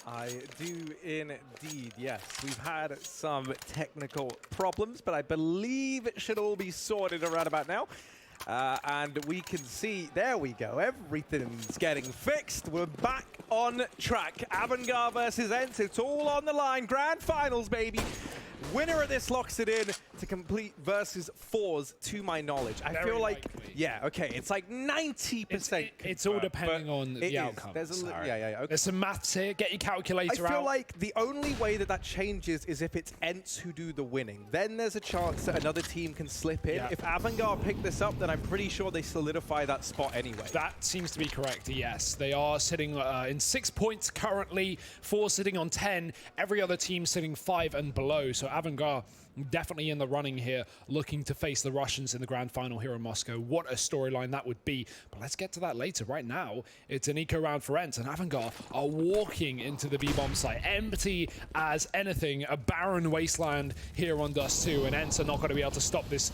I do indeed, yes. We've had some technical problems, but I believe it should all be sorted around about now. And we can see, there we go, everything's getting fixed. We're back on track. AVANGAR versus ENCE, it's all on the line. Grand finals, baby. Winner of this locks it in to complete versus forZe, to my knowledge. I feel like, yeah, okay, it's like 90%. It's all depending on the outcome. There's a okay. There's some maths here. Get your calculator out. I feel like the only way that changes is if it's ENCE who do the winning. Then there's a chance that another team can slip in. Yeah. If AVANGAR pick this up, then I'm pretty sure they solidify that spot anyway. That seems to be correct, yes. They are sitting in 6 points currently, forZe sitting on 10, every other team sitting 5 and below. So AVANGAR definitely in the running here, looking to face the Russians in the grand final here in Moscow. What a storyline that would be. But let's get to that later. Right now, it's an eco round for ENCE, and AVANGAR are walking into the B-bomb site, empty as anything, a barren wasteland here on Dust 2, and ENCE are not going to be able to stop this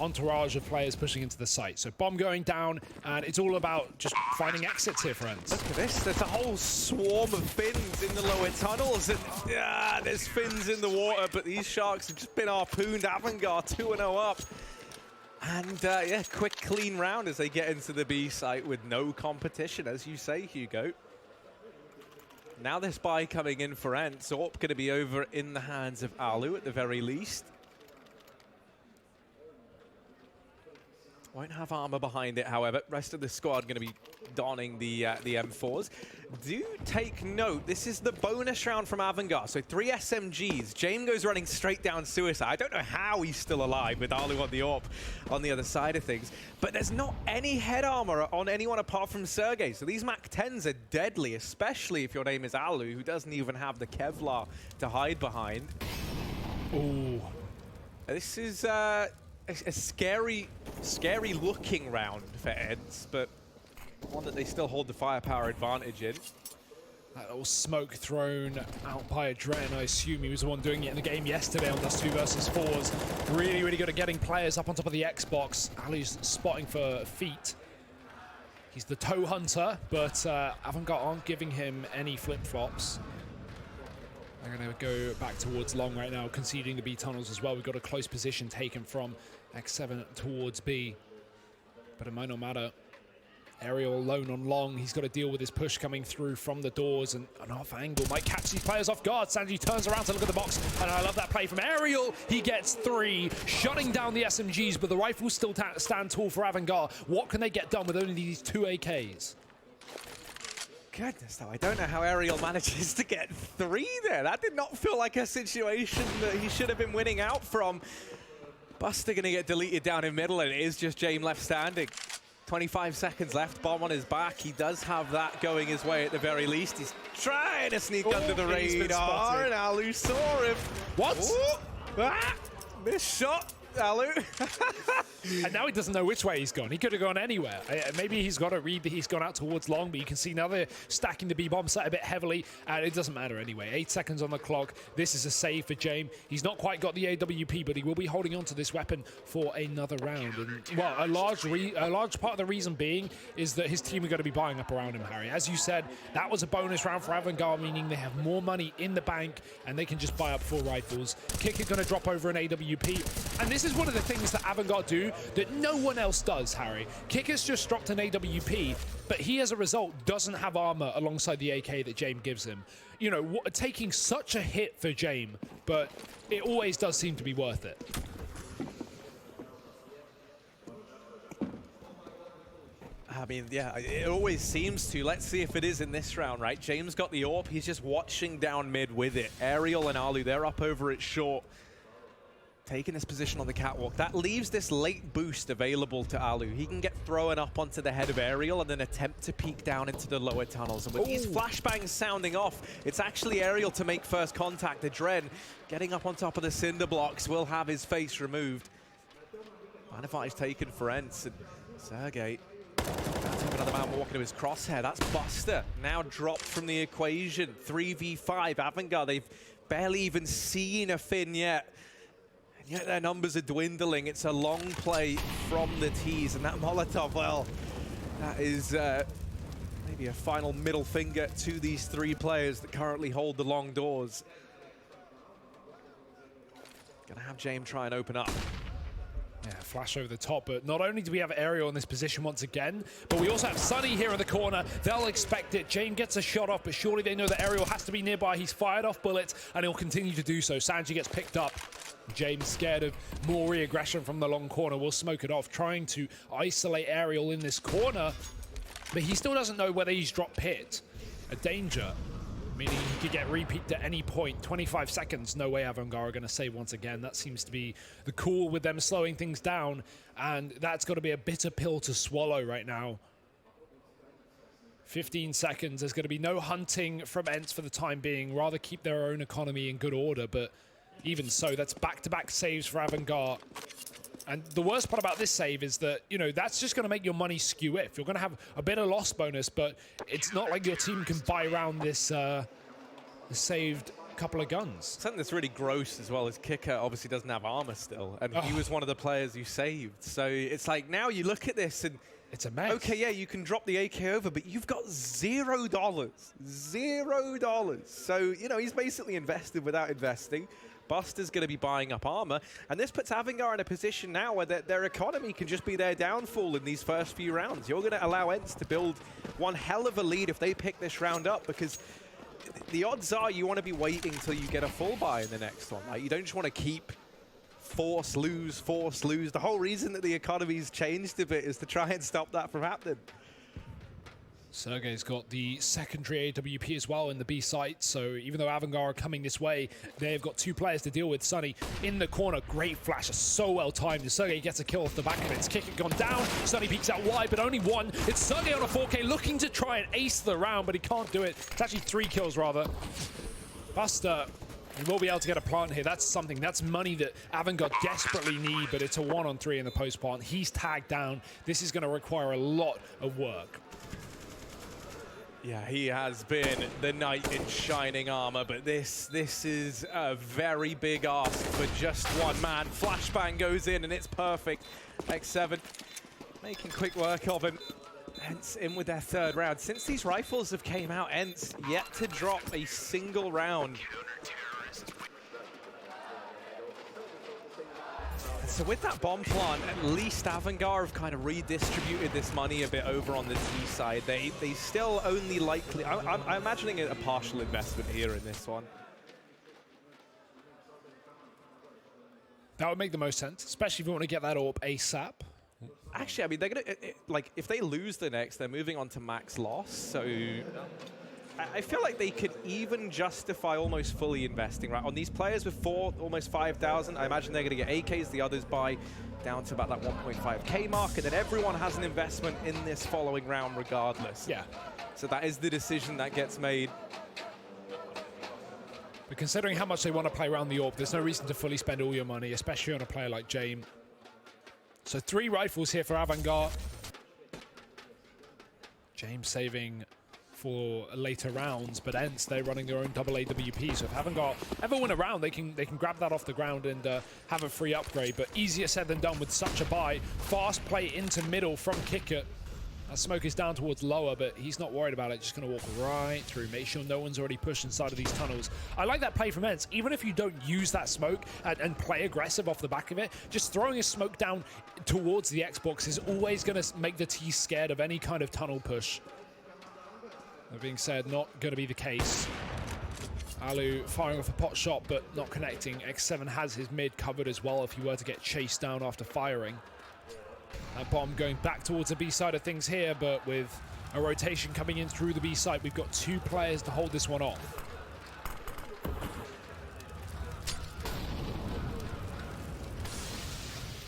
entourage of players pushing into the site. So bomb going down, and it's all about just finding exits here for ENCE. Look at this, there's a whole swarm of fins in the lower tunnels, and there's fins in the water, but these sharks have just been harpooned. AVANGAR 2-0 up. And yeah, quick clean round as they get into the B site with no competition, as you say, Hugo. Now this buy coming in for ENCE, AWP going to be over in the hands of Alu at the very least. Won't have armor behind it, however. Rest of the squad going to be donning the M4s. Do take note, this is the bonus round from AVANGAR. So 3 SMGs. James goes running straight down suicide. I don't know how he's still alive with Alu on the AWP on the other side of things. But there's not any head armor on anyone apart from Sergey. So these MAC-10s are deadly, especially if your name is Alu, who doesn't even have the Kevlar to hide behind. Ooh. This is a scary looking round for ENCE, but one that they still hold the firepower advantage in. That little smoke thrown out by Adren. I assume he was the one doing it in the game yesterday on Dust 2 versus forZe. Really, really good at getting players up on top of the Xbox. Alu's spotting for feet. He's the toe hunter, but AVANGAR aren't giving him any flip-flops. They're going to go back towards long right now, conceding the B tunnels as well. We've got a close position taken from X7 towards B, but it might not matter. Aerial alone on long. He's got to deal with his push coming through from the doors, and an off angle might catch these players off guard. Sanji turns around to look at the box, and I love that play from Aerial. He gets 3, shutting down the SMGs, but the rifles still stand tall for AVANGAR. What can they get done with only these 2 AKs? Goodness, though, I don't know how Aerial manages to get 3 there. That did not feel like a situation that he should have been winning out from. Buster going to get deleted down in middle, and it is just James left standing. 25 seconds left, bomb on his back. He does have that going his way at the very least. He's trying to sneak under the radar, and Alu saw him. What? Missed shot. Alu. And now he doesn't know which way he's gone. He could have gone anywhere. Maybe he's got to read that he's gone out towards long, but you can see now they're stacking the B-bomb site a bit heavily, and it doesn't matter anyway. 8 seconds on the clock. This is a save for James. He's not quite got the AWP, but he will be holding on to this weapon for another round. And, well, a large part of the reason being is that his team are going to be buying up around him, Harry. As you said, that was a bonus round for AVANGAR, meaning they have more money in the bank, and they can just buy up 4 rifles. Kick is going to drop over an AWP, and this is one of the things that AVANGAR do that no one else does, Harry. Kicker's just dropped an AWP, but he, as a result, doesn't have armor alongside the AK that James gives him. You know, taking such a hit for James, but it always does seem to be worth it. I mean, yeah, it always seems to. Let's see if it is in this round, right? James got the AWP. He's just watching down mid with it. Aerial and Alu, they're up over it short. Taking this position on the catwalk. That leaves this late boost available to Alu. He can get thrown up onto the head of Aerial and then attempt to peek down into the lower tunnels. And with these flashbangs sounding off, it's actually Aerial to make first contact. Adren getting up on top of the cinder blocks will have his face removed. Advantage taken for ENCE. And Sergey, another man walking to his crosshair. That's Buster. Now dropped from the equation. 3v5. AVANGAR, they've barely even seen a fin yet. Yet their numbers are dwindling. It's a long play from the tees, and that Molotov, well, that is Maybe a final middle finger to these three players that currently hold the long doors. Gonna have James try and open up. Yeah, flash over the top, but not only do we have Aerial in this position once again, but we also have Sunny here in the corner. They'll expect it. James gets a shot off, but surely they know that Aerial has to be nearby. He's fired off bullets, and he'll continue to do so. Sanji gets picked up. James, scared of more re-aggression from the long corner, will smoke it off, trying to isolate Aerial in this corner, but he still doesn't know whether he's dropped pit. A danger, meaning he could get repeat at any point. 25 seconds, no way AVANGAR are going to save once again. That seems to be the call with them slowing things down, and that's got to be a bitter pill to swallow right now. 15 seconds, there's going to be no hunting from ENCE for the time being, rather keep their own economy in good order, but even so, that's back-to-back saves for AVANGAR. And the worst part about this save is that, you know, that's just going to make your money skew if. You're going to have a bit of loss bonus, but it's not like your team can buy around this saved couple of guns. Something that's really gross as well is Kicker obviously doesn't have armor still, and he was one of the players you saved. So it's like now you look at this and it's a mess. Okay, yeah, you can drop the AK over, but you've got $0. $0. So, you know, he's basically invested without investing. Buster's going to be buying up armor, and this puts AVANGAR in a position now where their economy can just be their downfall in these first few rounds. You're going to allow ENCE to build one hell of a lead if they pick this round up, because the odds are you want to be waiting till you get a full buy in the next one. Like, you don't just want to keep force, lose, force, lose. The whole reason that the economy's changed a bit is to try and stop that from happening. Sergey's got the secondary AWP as well in the B site, so even though AVANGAR are coming this way, they've got two players to deal with. Sunny in the corner, great flash, so well timed. Sergey gets a kill off the back of it. It's kick it gone down. Sunny peeks out wide, but only one. It's Sergey on a 4K looking to try and ace the round, but he can't do it. It's actually 3 kills rather. Buster, he will be able to get a plant here. That's something, that's money that AVANGAR desperately need, but it's a 1-on-3 in the post plant. He's tagged down. This is going to require a lot of work. Yeah, he has been the knight in shining armor, but this is a very big ask for just one man. Flashbang goes in and it's perfect. X7 making quick work of him. ENCE in with their third round. Since these rifles have came out, ENCE yet to drop a single round. So with that bomb plant, at least AVANGAR have kind of redistributed this money a bit over on the T side. They still only likely... I'm imagining a partial investment here in this one. That would make the most sense, especially if you want to get that AWP ASAP. Actually, I mean, they're going to... like, if they lose the next, they're moving on to max loss, so... I feel like they could even justify almost fully investing, right? On these players with almost 5,000, I imagine they're going to get AKs, the others buy down to about that 1.5K mark, and then everyone has an investment in this following round regardless. Yeah. So that is the decision that gets made. But considering how much they want to play around the AWP, there's no reason to fully spend all your money, especially on a player like James. So 3 rifles here for AVANGAR. James saving for later rounds, but ENCE, they're running their own double AWP, so if AVANGAR ever win a round, they can grab that off the ground and have a free upgrade, but easier said than done with such a buy. Fast play into middle from Kicker. That smoke is down towards lower, but he's not worried about it, just going to walk right through, make sure no one's already pushed inside of these tunnels. I like that play from ENCE, even if you don't use that smoke and play aggressive off the back of it, just throwing a smoke down towards the Xbox is always going to make the T scared of any kind of tunnel push. That being said, not going to be the case. Alu firing off a pot shot, but not connecting. X7 has his mid covered as well if he were to get chased down after firing. That bomb going back towards the B side of things here, but with a rotation coming in through the B side, we've got 2 players to hold this one off.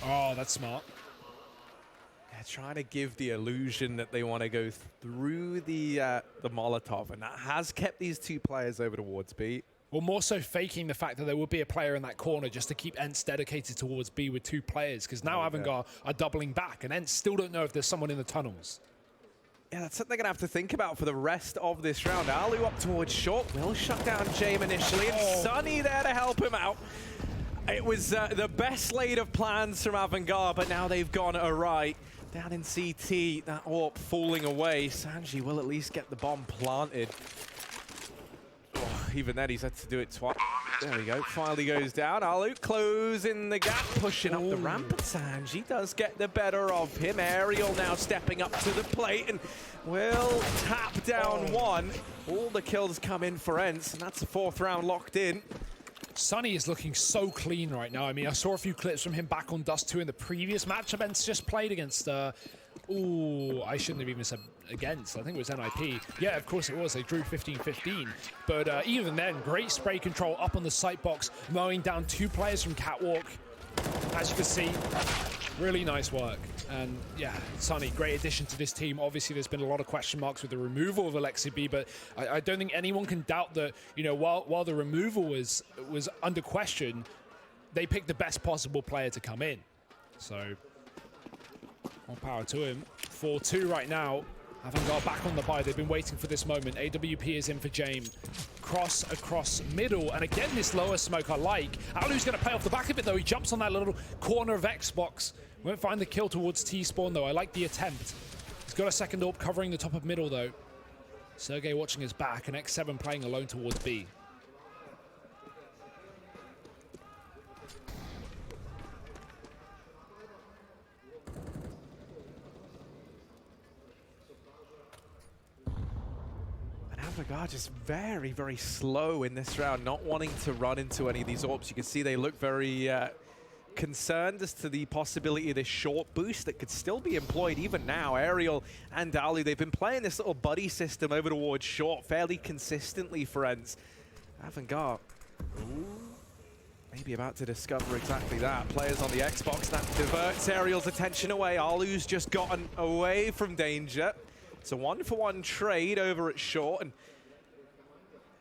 Oh, that's smart. Trying to give the illusion that they want to go through the Molotov, and that has kept these 2 players over towards B. Well, more so faking the fact that there would be a player in that corner just to keep ENCE dedicated towards B with 2 players, because now AVANGAR are doubling back, and ENCE still don't know if there's someone in the tunnels. Yeah, that's something they're going to have to think about for the rest of this round. Alu up towards short, will shut down James initially, and Sunny there to help him out. It was the best laid of plans from AVANGAR, but now they've gone awry. Down in CT, that AWP falling away. Sanji will at least get the bomb planted. Oh, even then, he's had to do it twice. There we go. Finally goes down. Alu closing the gap, pushing up the ramp. But Sanji does get the better of him. Aerial now stepping up to the plate and will tap down one. All the kills come in for ENCE, and that's the 4th round locked in. Sunny is looking so clean right now. I mean, I saw a few clips from him back on Dust 2 in the previous matchup ENCE just played against, ooh, I shouldn't have even said against. I think it was NIP. Yeah, of course it was. They drew 15-15. But even then, great spray control up on the sight box, mowing down 2 players from Catwalk. As you can see, really nice work. And yeah, Sunny, great addition to this team. Obviously, there's been a lot of question marks with the removal of Alexi B, but I don't think anyone can doubt that, you know, while the removal was under question, they picked the best possible player to come in. So, more power to him. 4-2 right now. AVANGAR back on the buy. They've been waiting for this moment. AWP is in for James. Cross across middle. And again, this lower smoke I like. Alu's going to play off the back of it, though. He jumps on that little corner of Xbox. Won't find the kill towards T-spawn, though. I like the attempt. He's got a second AWP covering the top of middle, though. Sergey watching his back, and X7 playing alone towards B. AVANGAR just very, very slow in this round, not wanting to run into any of these AWPs. You can see they look very concerned as to the possibility of this short boost that could still be employed even now. Aerial and Alu, they've been playing this little buddy system over towards short fairly consistently for ENCE. AVANGAR, maybe about to discover exactly that. Players on the Xbox, that diverts Aerial's attention away. Alu's just gotten away from danger. It's a 1-for-1 trade over at short, and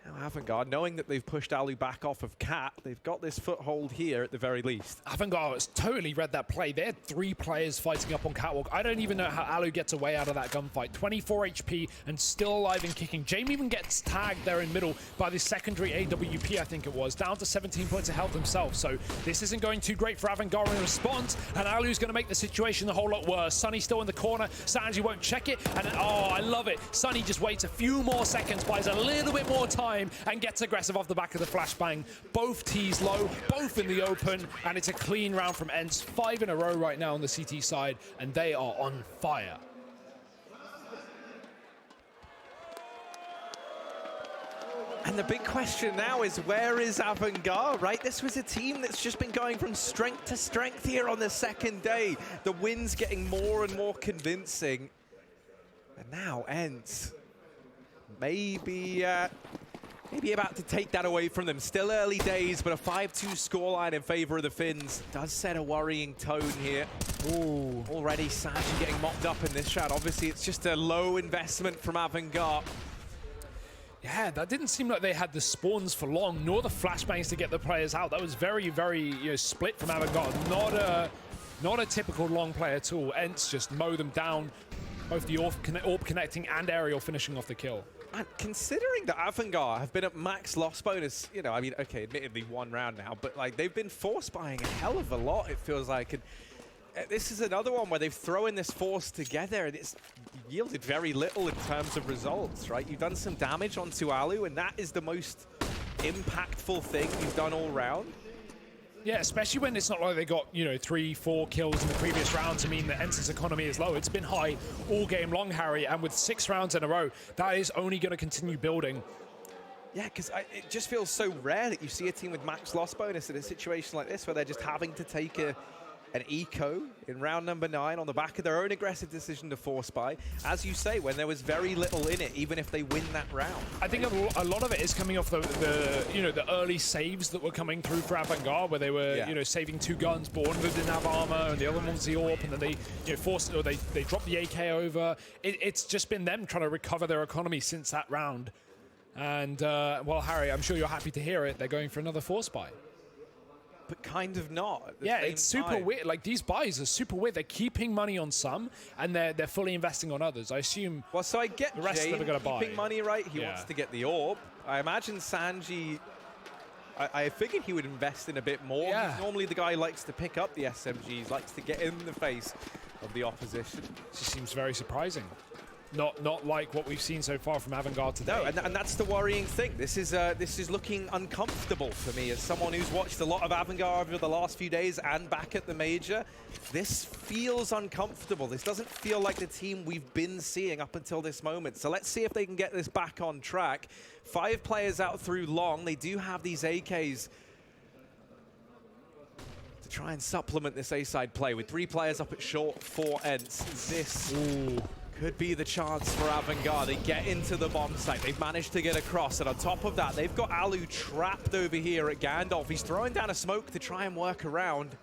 now AVANGAR, knowing that they've pushed Alu back off of Cat, they've got this foothold here at the very least. AVANGAR has totally read that play. They had 3 players fighting up on Catwalk. I don't even know how Alu gets away out of that gunfight. 24 HP and still alive and kicking. Jamie even gets tagged there in middle by the secondary AWP, I think it was, down to 17 points of health himself. So this isn't going too great for AVANGAR in response, and Alu's going to make the situation a whole lot worse. Sunny still in the corner. Sanji won't check it, and oh, I love it. Sunny just waits a few more seconds, buys a little bit more time, and gets aggressive off the back of the flashbang. Both T's low, both in the open, and it's a clean round from ENCE. 5 in a row right now on the CT side, and they are on fire. And the big question now is, where is AVANGAR, right? This was a team that's just been going from strength to strength here on the second day. The wins getting more and more convincing. And now ENCE, maybe about to take that away from them. Still early days, but a 5-2 scoreline in favor of the Finns does set a worrying tone here. Ooh, already Sanji getting mopped up in this round. Obviously, it's just a low investment from AVANGAR. Yeah, that didn't seem like they had the spawns for long, nor the flashbangs to get the players out. That was very, very split from AVANGAR. Not a typical long play at all. ENCE just mow them down. Both the AWP connecting and Aerial finishing off the kill. And considering that AVANGAR have been at max loss bonus, you know, I mean, okay, admittedly 1 round now, but like they've been force buying a hell of a lot, it feels like. And this is another one where they've thrown this force together and it's yielded very little in terms of results, right? You've done some damage onto Alu, and that is the most impactful thing you've done all round. Yeah, especially when it's not like they got, 3-4 kills in the previous round to mean that ENCE's economy is low. It's been high all game long, Harry, and with 6 rounds in a row, that is only going to continue building. Yeah, because it just feels so rare that you see a team with max loss bonus in a situation like this where they're just having to take an eco in round number 9 on the back of their own aggressive decision to force buy. As you say, when there was very little in it, even if they win that round. I think a lot of it is coming off the early saves that were coming through for AVANGAR, where they were saving 2 guns, but one of them didn't have armor, and the other one's the AWP, and then they forced or they dropped the AK over. It's just been them trying to recover their economy since that round. And well, Harry, I'm sure you're happy to hear it. They're going for another force buy. But kind of not. Yeah, it's super weird. Like, these buys are super weird. They're keeping money on some, and they're fully investing on others. I assume. Well, so I get the rest of them are going to buy. Keeping money, right? He wants to get the AWP. I imagine Sanji. I figured he would invest in a bit more. Yeah. He's normally the guy who likes to pick up the SMGs, likes to get in the face of the opposition. This seems very surprising. Not like what we've seen so far from AVANGAR today. No, and that's the worrying thing. This is looking uncomfortable for me as someone who's watched a lot of AVANGAR over the last few days and back at the major. This feels uncomfortable. This doesn't feel like the team we've been seeing up until this moment. So let's see if they can get this back on track. 5 players out through long. They do have these AKs to try and supplement this A-side play with 3 players up at short, 4 ends. This could be the chance for AVANGAR. They get into the bomb site. They've managed to get across, and on top of that, they've got Alu trapped over here at Gandalf. He's throwing down a smoke to try and work around.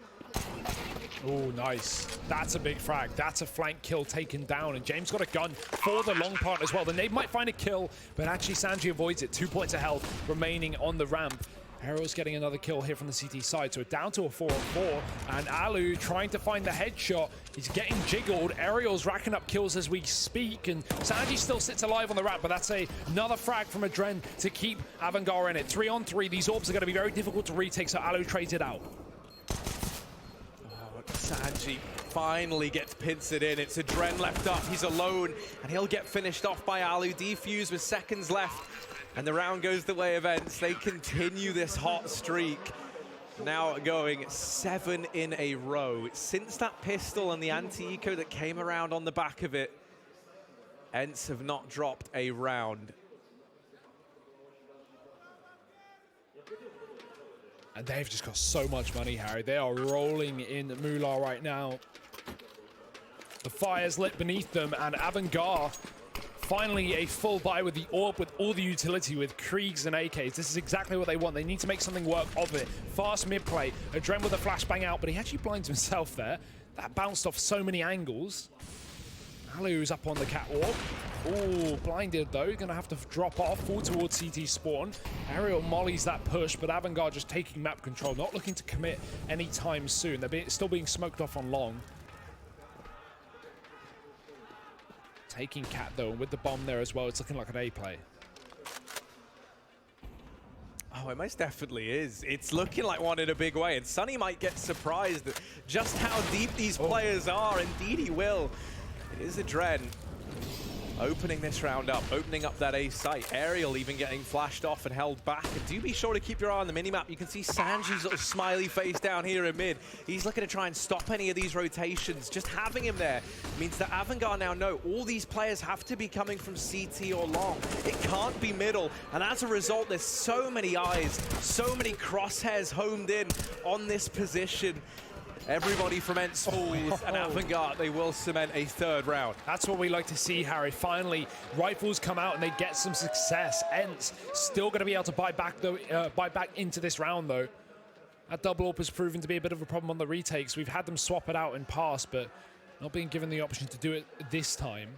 Oh, nice. That's a big frag. That's a flank kill taken down, and James got a gun for the long part as well. The nade might find a kill, but actually Sanji avoids it. 2 points of health remaining on the ramp. Arrow's getting another kill here from the CT side, so we're down to a 4-on-4, and Alu trying to find the headshot. He's getting jiggled. Aerial's racking up kills as we speak, and Sanji still sits alive on the ramp, but that's another frag from Adren to keep AVANGAR in it. 3-on-3, these orbs are going to be very difficult to retake, so Alu trades it out. Sanji finally gets pincered in. It's Adren left up. He's alone, and he'll get finished off by Alu. Defuse with seconds left, and the round goes the way of Ents. They continue this hot streak. Now going 7 in a row. Since that pistol and the anti-eco that came around on the back of it, Ents have not dropped a round. And they've just got so much money, Harry. They are rolling in Moolah right now. The fire's lit beneath them, and AVANGAR finally a full buy with the orb, with all the utility, with Kriegs and AKs. This is exactly what they want. They need to make something work of it. Fast mid-play. Adren with a flashbang out, but he actually blinds himself there. That bounced off so many angles. Alu's up on the catwalk. Oh, blinded though. Gonna have to drop off, fall towards CT spawn. Aerial mollies that push, but AVANGAR just taking map control, not looking to commit anytime soon. They're still being smoked off on long. Taking Cat though, and with the bomb there as well, it's looking like an A play. Oh, it most definitely is. It's looking like one in a big way, and Sunny might get surprised at just how deep these players are. Indeed he will. It is Adren opening this round up, opening up that A site. Aerial even getting flashed off and held back. And do be sure to keep your eye on the minimap. You can see Sanji's little smiley face down here in mid. He's looking to try and stop any of these rotations. Just having him there means that AVANGAR now know all these players have to be coming from CT or long. It can't be middle. And as a result, there's so many eyes, so many crosshairs homed in on this position. Everybody from Ents falls, and AVANGAR, they will cement a 3rd round. That's what we like to see, Harry. Finally, rifles come out and they get some success. Ents still going to be able to buy back into this round, though. That double AWP has proven to be a bit of a problem on the retakes. We've had them swap it out in past, but not being given the option to do it this time.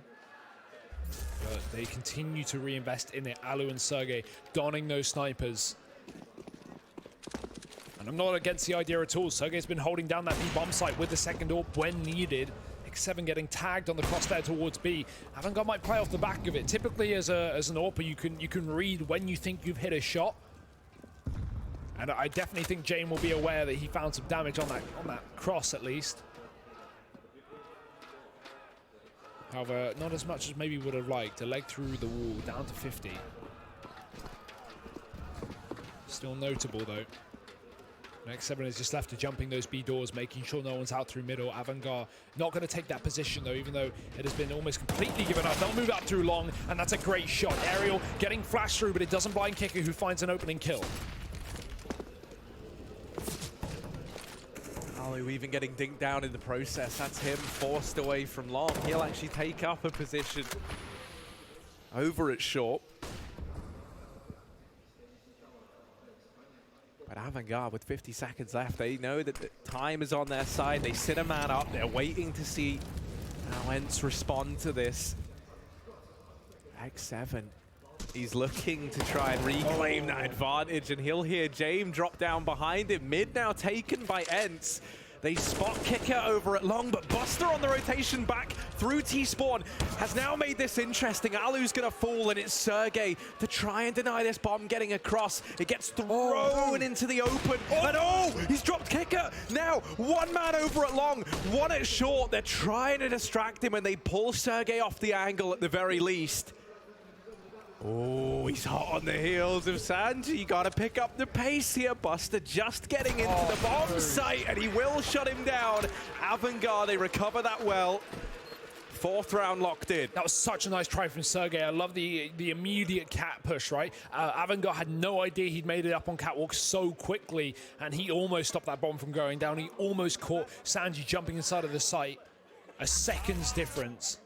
But they continue to reinvest in it. Alu and Sergey donning those snipers. And I'm not against the idea at all. Sergey's been holding down that B bomb site with the 2nd AWP when needed. X7 getting tagged on the cross there towards B. AVANGAR might play off the back of it. Typically, as an AWPer, you can read when you think you've hit a shot. And I definitely think Jane will be aware that he found some damage on that cross at least. However, not as much as maybe would have liked. A leg through the wall, down to 50. Still notable though. X7 is just left to jumping those B doors, making sure no one's out through middle. AVANGAR not going to take that position though, even though it has been almost completely given up. They'll move out through long, and that's a great shot. Aerial getting flashed through, but it doesn't blind Kicker, who finds an opening kill. Alu even getting dinked down in the process. That's him forced away from long. He'll actually take up a position over at short. But AVANGAR, with 50 seconds left, they know that the time is on their side. They sit a man up. They're waiting to see how Ents respond to this. X7, he's looking to try and reclaim that advantage, and he'll hear James drop down behind him. Mid now taken by Ents. They spot Kicker over at long, but Buster on the rotation back through T-Spawn has now made this interesting. Alu's gonna fall, and it's serGe to try and deny this bomb getting across. It gets thrown into the open, and he's dropped Kicker. Now, one man over at long, one at short. They're trying to distract him, and they pull serGe off the angle at the very least. Oh, he's hot on the heels of sanji. You gotta pick up the pace here. Buster just getting into the bomb site, and he will shut him down. AVANGAR, they recover that well. 4th round locked in. That was such a nice try from serGe. I love the immediate cat push, right? AVANGAR had no idea he'd made it up on catwalk so quickly, and he almost stopped that bomb from going down. He almost caught sanji jumping inside of the site. A second's difference.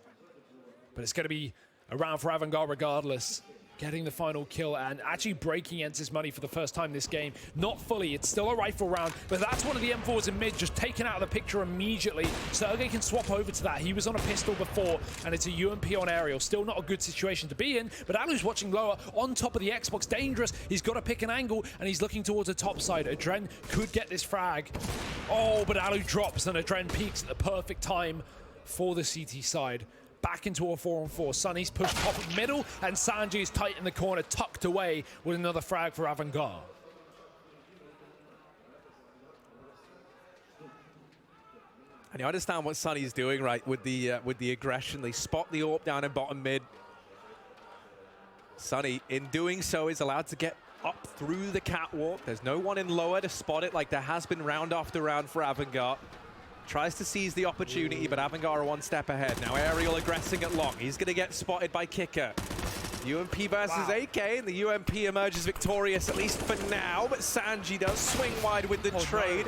But it's going to be a round for AVANGAR regardless. Getting the final kill and actually breaking Entz's money for the first time this game. Not fully, it's still a rifle round, but that's one of the M4s in mid just taken out of the picture immediately. serGe can swap over to that. He was on a pistol before, and it's a UMP on aerial. Still not a good situation to be in, but Alu's watching lower on top of the Xbox. Dangerous. He's got to pick an angle, and he's looking towards the top side. Adren could get this frag. Oh, but Alu drops, and Adren peaks at the perfect time for the CT side. Back into a 4-on-4. Sunny's pushed top of middle, and sanji is tight in the corner, tucked away with another frag for AVANGAR. And you understand what Sunny's doing, right, with the aggression. They spot the AWP down in bottom mid. Sunny, in doing so, is allowed to get up through the catwalk. There's no one in lower to spot it like there has been round after round for AVANGAR. Tries to seize the opportunity, but AVANGAR are one step ahead. Now Aerial aggressing at long. He's going to get spotted by Kicker. UMP versus AK, and the UMP emerges victorious, at least for now, but sanji does swing wide with the trade.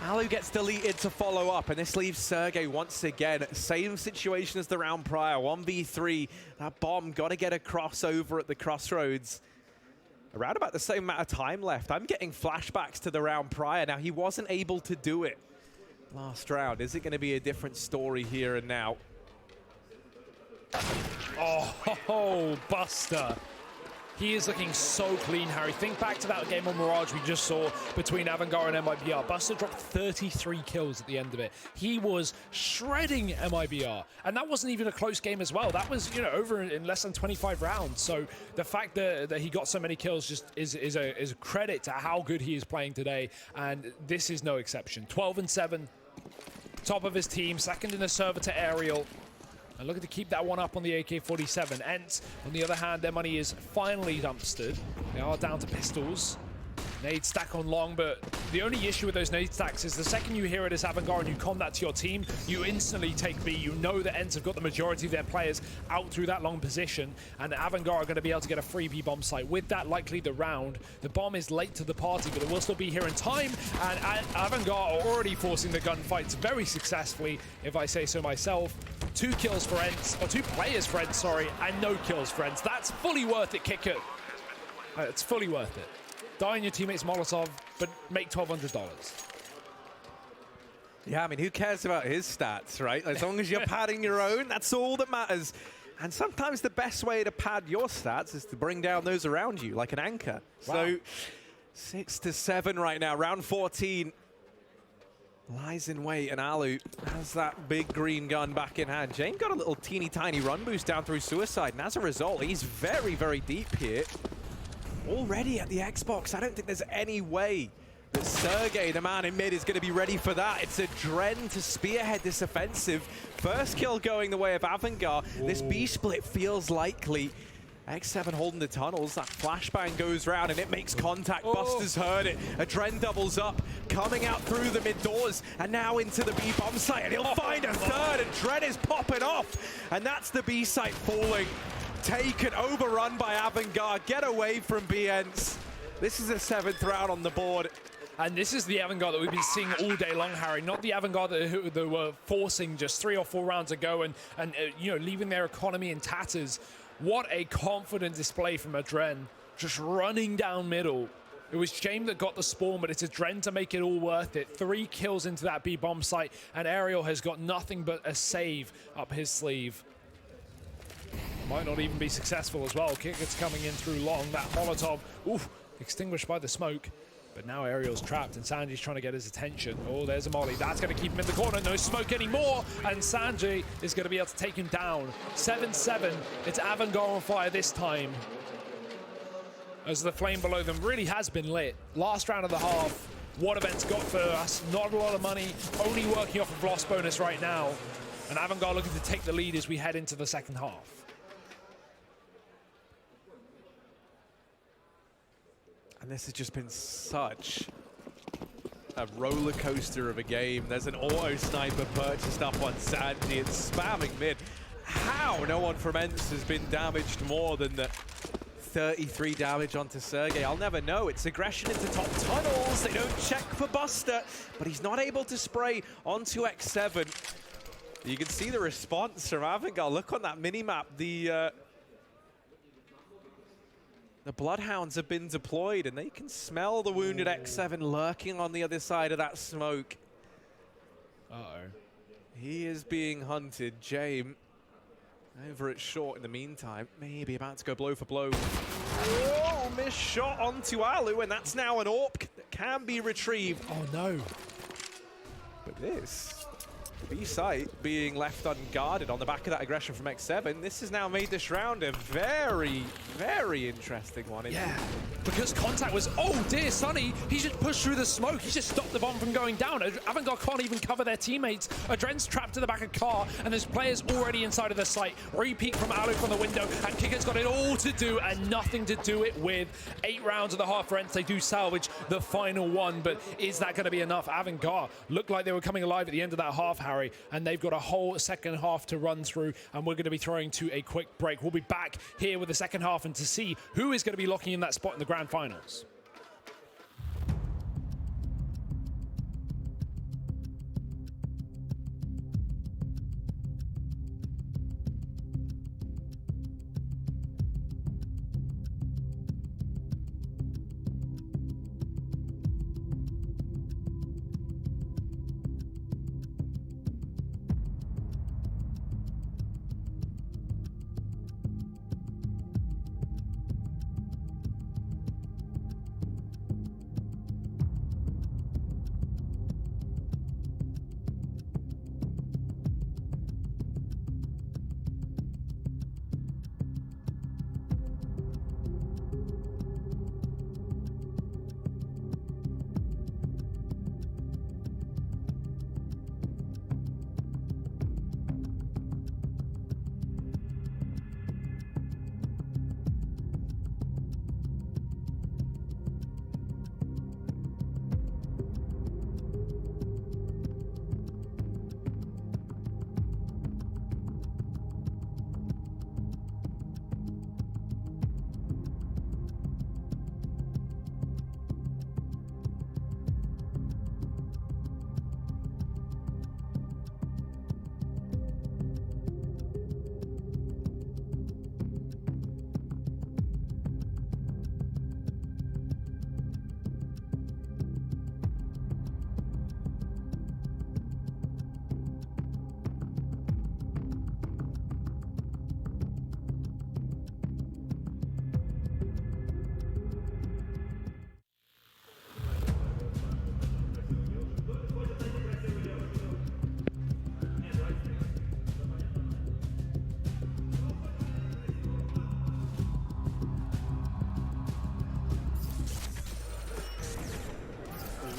No. Alu gets deleted to follow up, and this leaves serGe once again. Same situation as the round prior, 1v3. That bomb got to get a crossover at the crossroads. Around about the same amount of time left. I'm getting flashbacks to the round prior. Now, he wasn't able to do it last round. Is it going to be a different story here and now? Oh, Buster. He is looking so clean, Harry. Think back to that game on Mirage we just saw between AVANGAR and MIBR. Buster dropped 33 kills at the end of it. He was shredding MIBR. And that wasn't even a close game as well. That was, you know, over in less than 25 rounds. So the fact that he got so many kills just is a credit to how good he is playing today. And this is no exception. 12-7, top of his team, second in the server to Aerial. And looking to keep that one up on the AK-47. Entz, on the other hand, their money is finally dumpstered. They are down to pistols. Nade stack on long, but the only issue with those nade stacks is the second you hear it as AVANGAR and you com that to your team, you instantly take B. You know that Entz have got the majority of their players out through that long position, and AVANGAR are going to be able to get a free B bomb site. With that, likely the round. The bomb is late to the party, but it will still be here in time, and AVANGAR are already forcing the gunfights very successfully, if I say so myself. 2 kills for Entz, or 2 players for Entz, sorry, and no kills for Entz. That's fully worth it, Kicker. It's fully worth it. Die on your teammate's Molotov, but make $1,200. Yeah, I mean, who cares about his stats, right? As long as you're padding your own, that's all that matters. And sometimes the best way to pad your stats is to bring down those around you, like an anchor. Wow. So 6-7 right now, round 14. Lies in wait, and Alu has that big green gun back in hand. Jane got a little teeny tiny run boost down through Suicide, and as a result, he's very, very deep here. Already at the Xbox, I don't think there's any way that serGe, the man in mid, is going to be ready for that. It's a Dren to spearhead this offensive. First kill going the way of AVANGAR. This B split feels likely. X7 holding the tunnels. That flashbang goes round and it makes contact. Buster's heard it. A Dren doubles up, coming out through the mid doors and now into the B bomb site. And he'll find a third, and Dren is popping off. And that's the B site falling. Taken, overrun by AVANGAR. Get away from BNs. This is a 7th round on the board. And this is the AVANGAR that we've been seeing all day long, Harry. Not the AVANGAR that were forcing just 3 or 4 rounds ago and you know, leaving their economy in tatters. What a confident display from Adren, just running down middle. It was James that got the spawn, but it's Adren to make it all worth it. 3 kills into that B bomb site, and Aerial has got nothing but a save up his sleeve. Might not even be successful as well. Kicker's coming in through long. That Molotov, oof, extinguished by the smoke. But now Ariel's trapped, and Sanji's trying to get his attention. Oh, there's a molly. That's going to keep him in the corner. No smoke anymore, and Sanji is going to be able to take him down. 7-7. It's AVANGAR on fire this time, as the flame below them really has been lit. Last round of the half. What events got for us? Not a lot of money. Only working off of loss bonus right now. And AVANGAR looking to take the lead as we head into the second half. And this has just been such a roller coaster of a game. There's an auto sniper purchased up on Sanji. It's spamming mid. How no one from ENCE has been damaged more than the 33 damage onto Sergey? I'll never know. It's aggression into top tunnels. They don't check for Buster, but he's not able to spray onto X7. You can see the response from AVANGAR. Look on that minimap. The Bloodhounds have been deployed, and they can smell the wounded X7 lurking on the other side of that smoke. Uh-oh. He is being hunted. James over at short in the meantime. Maybe about to go blow for blow. Oh, missed shot onto Alu, and that's now an AWP that can be retrieved. Oh, no. But this B-site being left unguarded on the back of that aggression from X7. This has now made this round a very, very interesting one. Yeah, because contact was, oh dear, Sunny, he just pushed through the smoke. He just stopped the bomb from going down. AVANGAR can't even cover their teammates. Adren's trapped to the back of car, and there's players already inside of the site. Repeat from Alu from the window, and Kicker's got it all to do and nothing to do it with. 8 rounds of the half for ENCE. They do salvage the final one, but is that going to be enough? AVANGAR looked like they were coming alive at the end of that half, Harry, and they've got a whole second half to run through, and we're going to be throwing to a quick break. We'll be back here with the second half and to see who is going to be locking in that spot in the grand finals.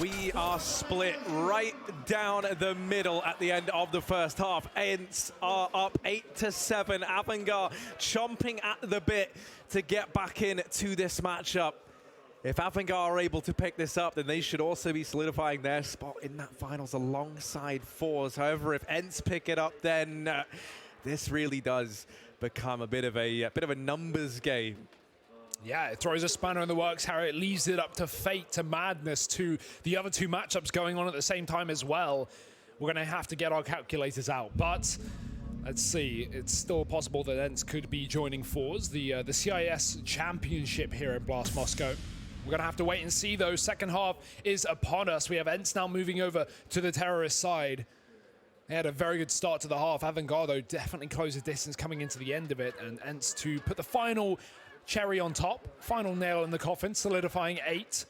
We are split right down the middle at the end of the first half. ENCE are up 8-7. AVANGAR chomping at the bit to get back into this matchup. If AVANGAR are able to pick this up, then they should also be solidifying their spot in that finals alongside forZe. However, if ENCE pick it up, then this really does become a bit of a numbers game. Yeah, it throws a spanner in the works, Harry. It leaves it up to fate, to madness, to the other two matchups going on at the same time as well. We're going to have to get our calculators out, but let's see. It's still possible that ENCE could be joining forZe, the CIS championship here in Blast Moscow. We're going to have to wait and see, though. Second half is upon us. We have ENCE now moving over to the terrorist side. They had a very good start to the half. AVANGAR, though, definitely closed the distance coming into the end of it, and ENCE to put the final cherry on top, final nail in the coffin, solidifying 8.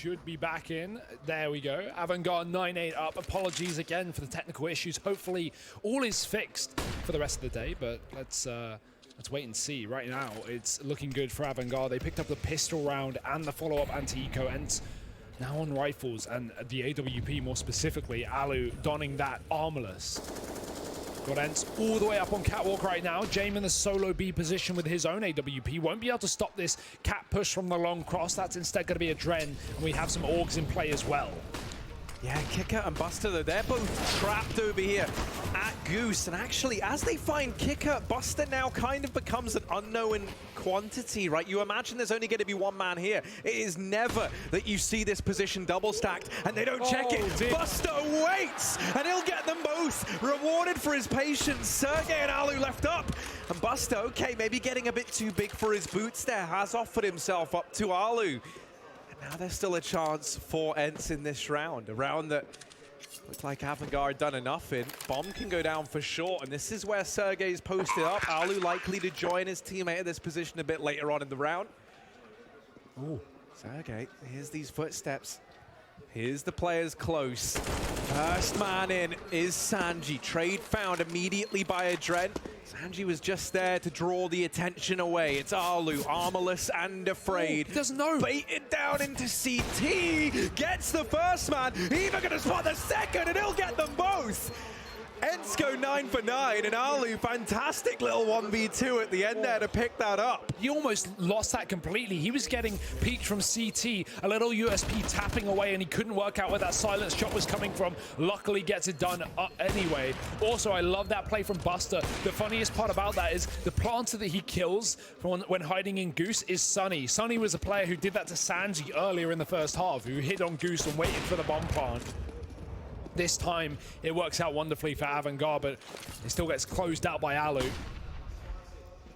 should be back in. There we go. AVANGAR 9-8 up. Apologies again for the technical issues. Hopefully all is fixed for the rest of the day, but let's wait and see. Right now, it's looking good for AVANGAR. They picked up the pistol round and the follow-up anti-eco, and now on rifles and the AWP more specifically. Alu donning that armorless. Got Ents all the way up on catwalk right now. Jame in the solo B position with his own AWP. Won't be able to stop this cat push from the long cross. That's instead going to be a Dren, and we have some Augs in play as well. Yeah, Kicker and Buster, though, they're both trapped over here at Goose. And actually, as they find Kicker, Buster now kind of becomes an unknown quantity, right? You imagine there's only going to be one man here. It is never that you see this position double stacked and they don't check it. Dear. Buster waits, and he'll get them both rewarded for his patience. Sergey and Alu left up. And Buster, okay, maybe getting a bit too big for his boots there, has offered himself up to Alu. Now there's still a chance for Ents in this round. A round that looks like AVANGAR had done enough in. Bomb can go down for short, and this is where Sergey's posted up. Alu likely to join his teammate at this position a bit later on in the round. Ooh, Sergey, here's these footsteps. Here's the players close. First man in is Sanji. Trade found immediately by a Dren. Sanji was just there to draw the attention away. It's Alu, armorless and afraid. He doesn't know. Baited down into CT. Gets the first man. Even going to spot the second, and he'll get them both. Ents go 9 for 9, and Alu, fantastic little 1v2 at the end there to pick that up. He almost lost that completely. He was getting peeked from CT, a little USP tapping away, and he couldn't work out where that silence shot was coming from. Luckily gets it done anyway. Also, I love that play from Buster. The funniest part about that is the planter that he kills when hiding in Goose is Sunny. Sunny was a player who did that to Sanji earlier in the first half, who hid on Goose and waited for the bomb plant. This time, it works out wonderfully for AVANGAR, but it still gets closed out by Alu.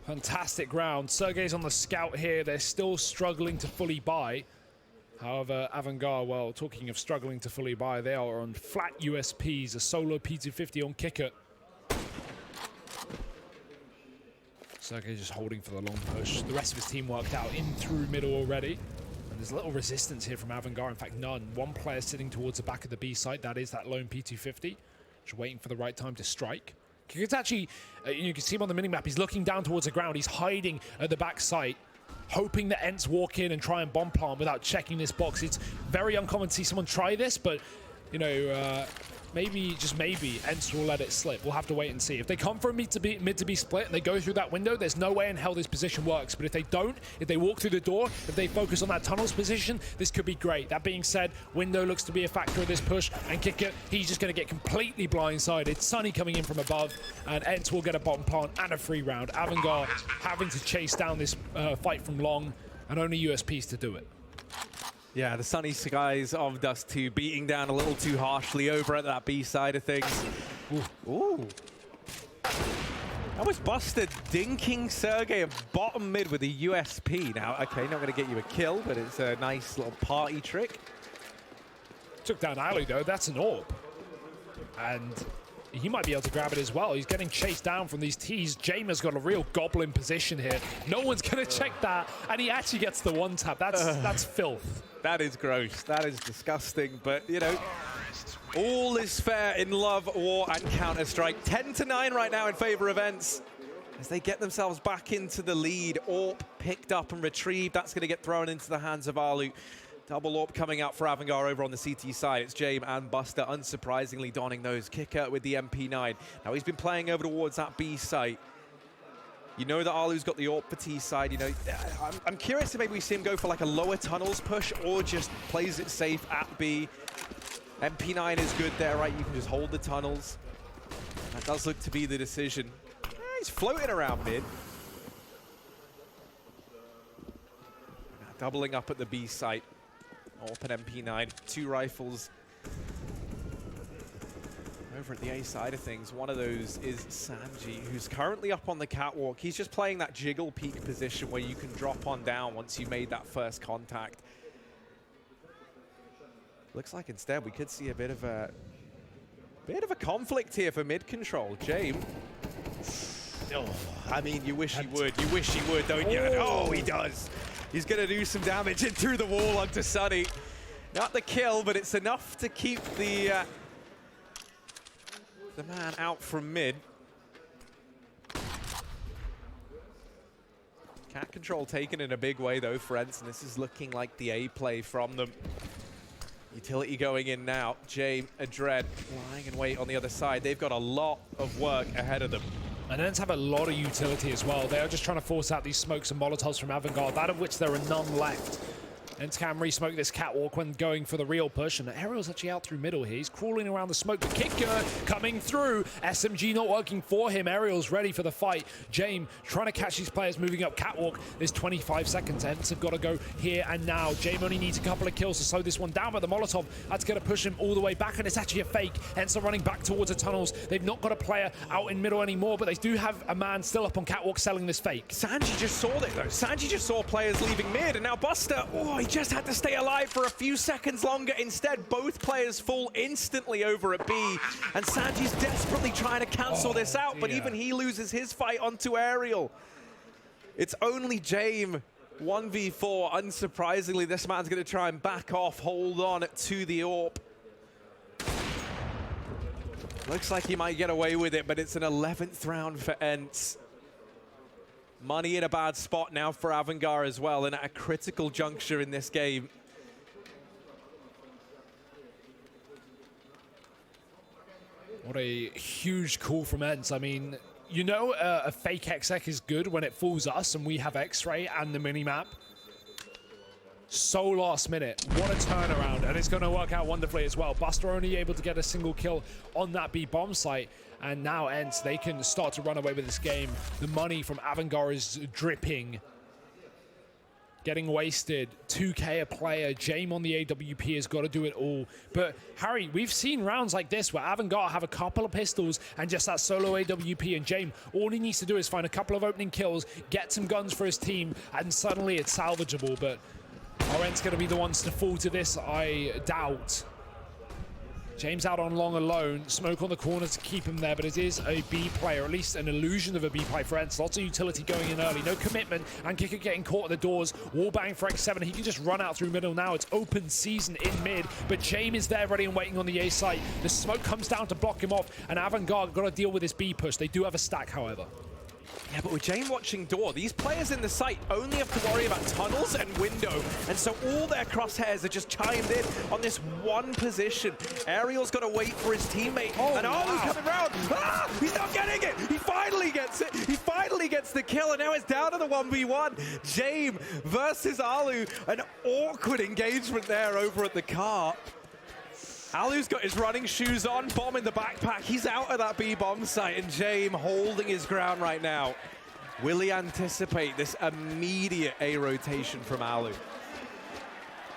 Fantastic round. Sergey's on the scout here. They're still struggling to fully buy. However, AVANGAR, well, talking of struggling to fully buy, they are on flat USPs, a solo P250 on Kicker. Sergey just holding for the long push. The rest of his team worked out in through middle already. There's little resistance here from AVANGAR, in fact none. One player sitting towards the back of the B site, that is that lone P250, just waiting for the right time to strike. It's actually, you can see him on the minimap, he's looking down towards the ground, he's hiding at the back site, hoping that Ents walk in and try and bomb plant without checking this box. It's very uncommon to see someone try this, but, you know, maybe, just maybe, Ents will let it slip. We'll have to wait and see. If they come for a mid to be split and they go through that window, there's no way in hell this position works. But if they don't, if they walk through the door, if they focus on that tunnels position, this could be great. That being said, window looks to be a factor of this push, and Kicker, he's just going to get completely blindsided. Sunny coming in from above, and Ents will get a bottom plant and a free round. AVANGAR having to chase down this fight from long, and only USPs to do it. Yeah, the sunny skies of Dust 2 beating down a little too harshly over at that B side of things. Ooh. Ooh. That was Buster dinking Sergey at bottom mid with a USP. Now, okay, not going to get you a kill, but it's a nice little party trick. Took down Alu, though. That's an AWP. And he might be able to grab it as well. He's getting chased down from these T's. Jamer's got a real goblin position here. No one's going to check that, and he actually gets the one tap. That's filth. That is gross. That is disgusting. But, you know, all is fair in love, war, and Counter-Strike. 10-9 right now in favor of Ents as they get themselves back into the lead. AWP picked up and retrieved. That's going to get thrown into the hands of Alu. Double AWP coming out for AVANGAR over on the CT side. It's Jame and Buster, unsurprisingly donning those. Kicker with the MP9. Now he's been playing over towards that B site. You know that Alu's got the AWP for T side. You know, I'm curious if maybe we see him go for like a lower tunnels push or just plays it safe at B. MP9 is good there, right? You can just hold the tunnels. That does look to be the decision. Yeah, he's floating around mid. Now doubling up at the B site. AWP and MP9, 2 rifles. Over at the A side of things, one of those is Sanji, who's currently up on the catwalk. He's just playing that jiggle peak position where you can drop on down once you made that first contact. Looks like instead we could see a bit of a conflict here for mid control. Jame. Oh, I mean, you wish he would. You wish he would, don't you? Oh, he does. He's going to do some damage in through the wall onto Sunny. Not the kill, but it's enough to keep the man out from mid. Cat control taken in a big way though for Ensign. This is looking like the A play from them. Utility going in now. Jame and Dread lying in wait on the other side. They've got a lot of work ahead of them. And Ents have a lot of utility as well. They are just trying to force out these smokes and molotovs from AVANGAR, that of which there are none left. Ents can re-smoke this catwalk when going for the real push, and Aerial's actually out through middle here. He's crawling around the smoke. The kick coming through. SMG not working for him. Aerial's ready for the fight. Jame trying to catch these players moving up catwalk. There's 25 seconds. Ents have got to go here and now. Jame only needs a couple of kills to slow this one down, but the Molotov, that's going to push him all the way back, and it's actually a fake. Ents are running back towards the tunnels. They've not got a player out in middle anymore, but they do have a man still up on catwalk selling this fake. Sanji just saw it though. Sanji just saw players leaving mid, and now Buster, oh, he just had to stay alive for a few seconds longer. Instead, both players fall instantly over at B, and Sanji's desperately trying to cancel this out, but even he loses his fight onto Aerial. It's only Jame, 1v4. Unsurprisingly, this man's going to try and back off, hold on to the AWP. Looks like he might get away with it, but it's an 11th round for Ents. Money in a bad spot now for AVANGAR as well, and at a critical juncture in this game. What a huge call from Ents. I mean, you know a fake exec is good when it fools us and we have X-ray and the minimap. So last minute, what a turnaround, and it's going to work out wonderfully as well. Buster only able to get a single kill on that B bomb site, and now Ents, they can start to run away with this game. The money from AVANGAR is dripping. Getting wasted, 2K a player. Jame on the AWP has got to do it all. But Harry, we've seen rounds like this where AVANGAR have a couple of pistols and just that solo AWP, and Jame, all he needs to do is find a couple of opening kills, get some guns for his team, and suddenly it's salvageable. But are Ents going to be the ones to fall to this? I doubt. James out on long alone. Smoke on the corner to keep him there, but it is a B play, or at least an illusion of a B play for Ents. Lots of utility going in early. No commitment, and Kicker getting caught at the doors. Wall bang for X7. He can just run out through middle now. It's open season in mid, but James is there ready and waiting on the A site. The smoke comes down to block him off, and AVANGAR got to deal with this B push. They do have a stack, however. Yeah, but with Jame watching door, these players in the site only have to worry about tunnels and window, and so all their crosshairs are just chimed in on this one position. Aerial's got to wait for his teammate, and Alu's coming round. Ah, he's not getting it. He finally gets it. He finally gets the kill, and now it's down to the 1v1. Jame versus Alu. An awkward engagement there over at the car. Alu's got his running shoes on, bomb in the backpack. He's out of that B-bomb site, and Jame holding his ground right now. Will he anticipate this immediate A rotation from Alu?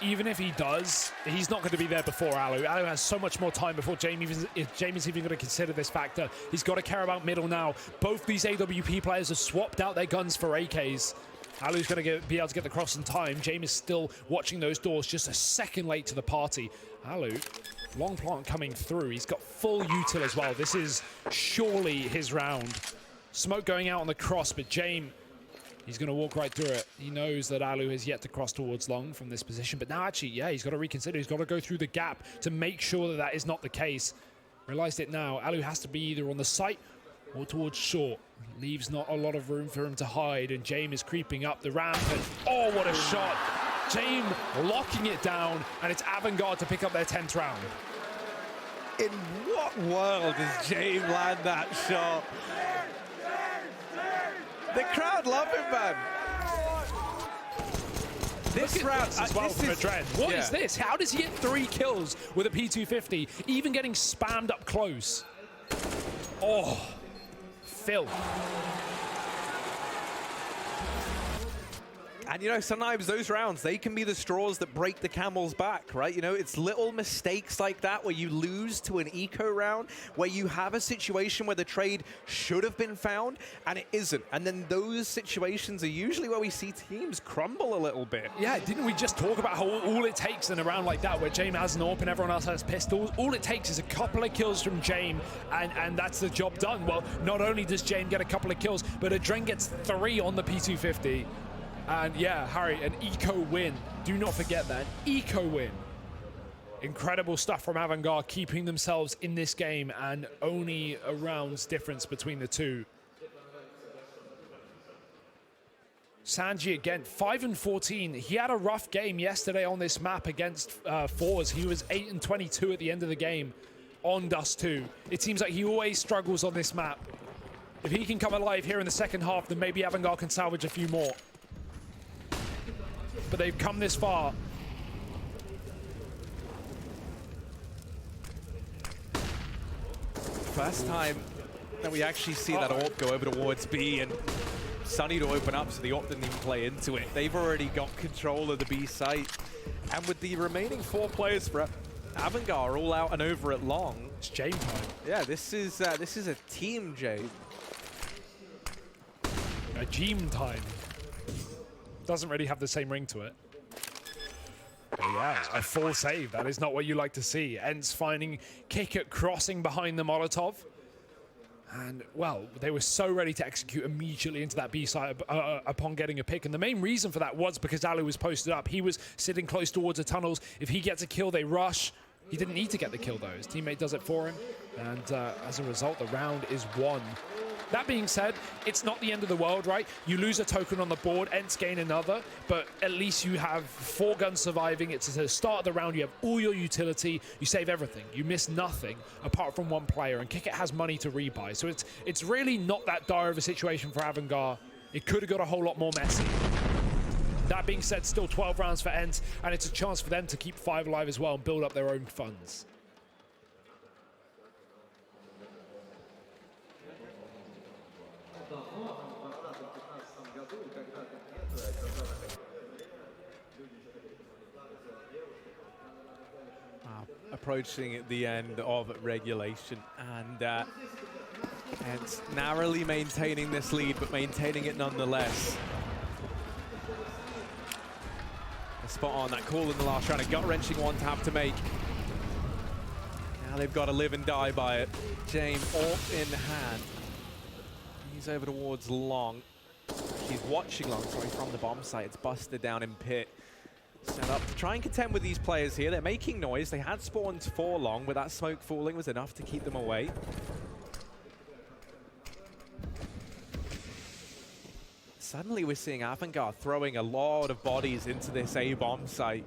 Even if he does, he's not going to be there before Alu. Alu has so much more time before Jame is even going to consider this factor. He's got to care about middle now. Both these AWP players have swapped out their guns for AKs. Alu's going to be able to get the cross in time. Jame is still watching those doors, just a second late to the party. Alu, long plant coming through. He's got full util as well. This is surely his round. Smoke going out on the cross, but Jame, he's going to walk right through it. He knows that Alu has yet to cross towards long from this position, but now actually, yeah, he's got to reconsider. He's got to go through the gap to make sure that that is not the case. Realized it now. Alu has to be either on the site or towards short. Leaves not a lot of room for him to hide, and Jame is creeping up the ramp, and oh, what a shot. Jame locking it down, and it's AVANGAR to pick up their 10th round. In what world does Jame land that shot? The crowd love him, man. This round as well from Adren. What is this? How does he get 3 kills with a P250, even getting spammed up close? Oh, Phil. And, you know, sometimes those rounds, they can be the straws that break the camel's back, right? You know, it's little mistakes like that where you lose to an eco round, where you have a situation where the trade should have been found and it isn't. And then those situations are usually where we see teams crumble a little bit. Yeah, didn't we just talk about how all it takes in a round like that where Jame has an AWP and everyone else has pistols? All it takes is a couple of kills from Jame and that's the job done. Well, not only does Jame get a couple of kills, but Adren gets 3 on the P250. And yeah, Harry, an eco win. Do not forget that. Eco win. Incredible stuff from AVANGAR, keeping themselves in this game and only a round's difference between the two. Sanji again, 5-14. He had a rough game yesterday on this map against forZe. He was 8-22 at the end of the game on Dust 2. It seems like he always struggles on this map. If he can come alive here in the second half, then maybe AVANGAR can salvage a few more. But they've come this far. First time that we actually see that AWP go over towards B and Sunny to open up, so the AWP didn't even play into it. They've already got control of the B site. And with the remaining 4 players for AVANGAR all out and over at long. It's Jame time. Yeah, this is a team, Jay. A Jame time. Doesn't really have the same ring to it. But yeah, a full save. That is not what you like to see. Ents finding Kickert crossing behind the Molotov. And, well, they were so ready to execute immediately into that B side upon getting a pick. And the main reason for that was because Alu was posted up. He was sitting close towards the tunnels. If he gets a kill, they rush. He didn't need to get the kill, though. His teammate does it for him. And as a result, the round is won. That being said, it's not the end of the world, right? You lose a token on the board, Ents gain another, but at least you have 4 guns surviving. It's the start of the round. You have all your utility. You save everything. You miss nothing apart from 1 player, and Kickert has money to rebuy. So it's really not that dire of a situation for AVANGAR. It could have got a whole lot more messy. That being said, still 12 rounds for Ents, and it's a chance for them to keep 5 alive as well and build up their own funds. Approaching the end of regulation, and narrowly maintaining this lead, but maintaining it nonetheless. A spot on that call in the last round, a gut-wrenching one to have to make. Now they've got to live and die by it. Jame AWP in hand. He's over towards long. He's watching long, sorry, from the bomb site. It's busted down in pit. Set up to try and contend with these players here. They're making noise. They had spawned for long, but that smoke falling was enough to keep them away. Suddenly we're seeing AVANGAR throwing a lot of bodies into this A-bomb site.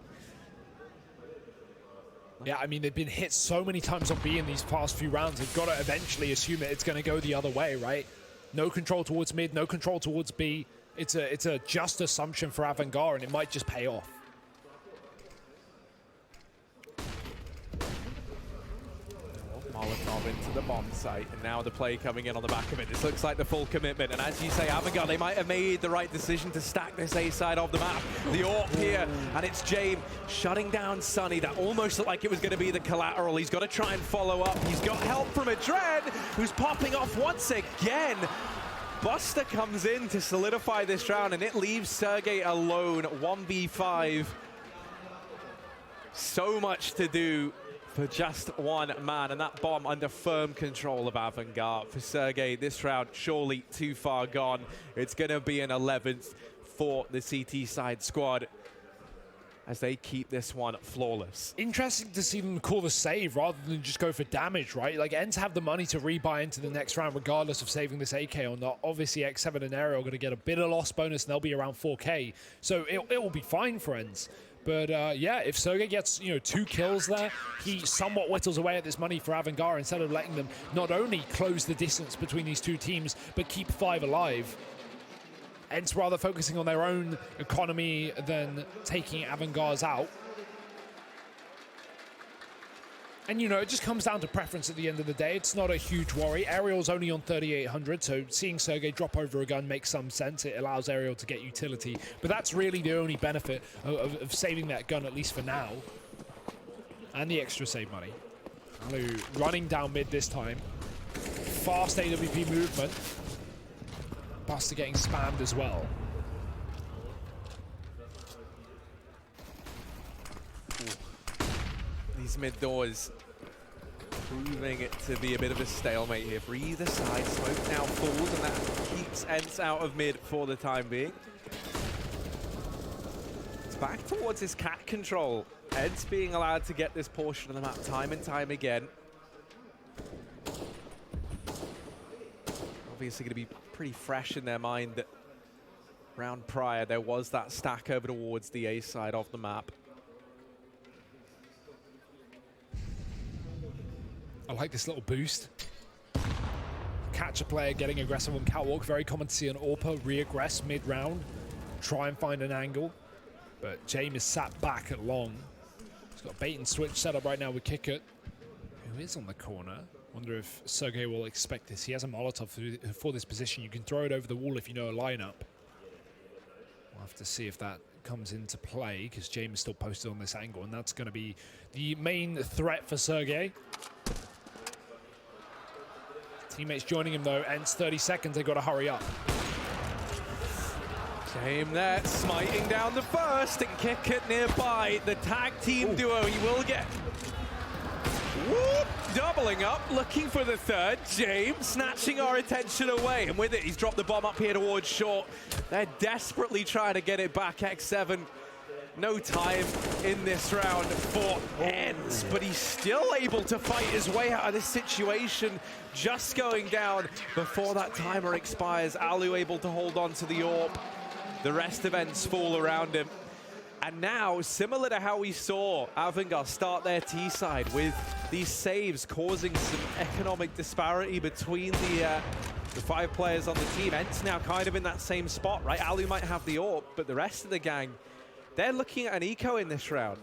Yeah, I mean, they've been hit so many times on B in these past few rounds. They've got to eventually assume that it's going to go the other way, right? No control towards mid, no control towards B. It's a just assumption for AVANGAR, and it might just pay off. Molotov into the bomb site, and now the play coming in on the back of it. This looks like the full commitment, and as you say, AVANGAR, they might have made the right decision to stack this A side of the map. The AWP here, and it's Jame shutting down Sunny. That almost looked like it was going to be the collateral. He's got to try and follow up. He's got help from Adred, who's popping off once again. Buster comes in to solidify this round, and it leaves forZe alone, 1v5. So much to do for just one man, and that bomb under firm control of AVANGAR. For forZe, this round surely too far gone. It's going to be an 11th for the CT side squad as they keep this one flawless. Interesting to see them call the save rather than just go for damage, right? Like, Ents have the money to rebuy into the next round regardless of saving this AK or not. Obviously, X7 and Aerial are going to get a bit of loss bonus, and they'll be around 4K. So it will be fine for Ents. But yeah, if forZe gets 2 kills there, he somewhat whittles away at this money for AVANGAR instead of letting them not only close the distance between these 2 teams, but keep 5 alive. Ents rather focusing on their own economy than taking AVANGAR's out. And, it just comes down to preference at the end of the day. It's not a huge worry. Aerial's only on 3,800, so seeing forZe drop over a gun makes some sense. It allows Aerial to get utility. But that's really the only benefit of saving that gun, at least for now. And the extra save money. Alu running down mid this time. Fast AWP movement. Buster getting spammed as well. These mid doors proving it to be a bit of a stalemate here for either side. Smoke now falls, and that keeps Ents out of mid for the time being. It's back towards his cat control Ed's being allowed to get this portion of the map time and time again. Obviously going to be pretty fresh in their mind that round prior there was that stack over towards the A side of the map. I like this little boost. Catch a player getting aggressive on catwalk. Very common to see an AWPer re-aggress mid-round. Try and find an angle. But James is sat back at long. He's got a bait and switch set up right now with Kickert, who is on the corner. Wonder if serGe will expect this. He has a Molotov for this position. You can throw it over the wall if you know a lineup. We'll have to see if that comes into play, because James is still posted on this angle, and that's going to be the main threat for serGe. Teammates joining him though. Ends 30 seconds. They got to hurry up. James there, smiting down the first, and Kickert nearby. The tag team duo, he will get... Whoop! Doubling up, looking for the third. James snatching our attention away, and with it, he's dropped the bomb up here towards short. They're desperately trying to get it back. X7, no time in this round for ends, but he's still able to fight his way out of this situation. Just going down before that timer expires. Alu able to hold on to the AWP. The rest of ends fall around him. And now, similar to how we saw AVANGAR start their T side with these saves causing some economic disparity between the 5 players on the team, ends now kind of in that same spot, right? Alu might have the AWP, but the rest of the gang, they're looking at an eco in this round.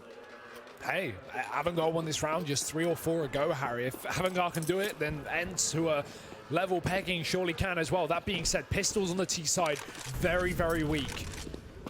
Hey, AVANGAR won this round just 3 or 4 ago, Harry. If AVANGAR can do it, then ends who are level pegging surely can as well. That being said, pistols on the T side, very, very weak.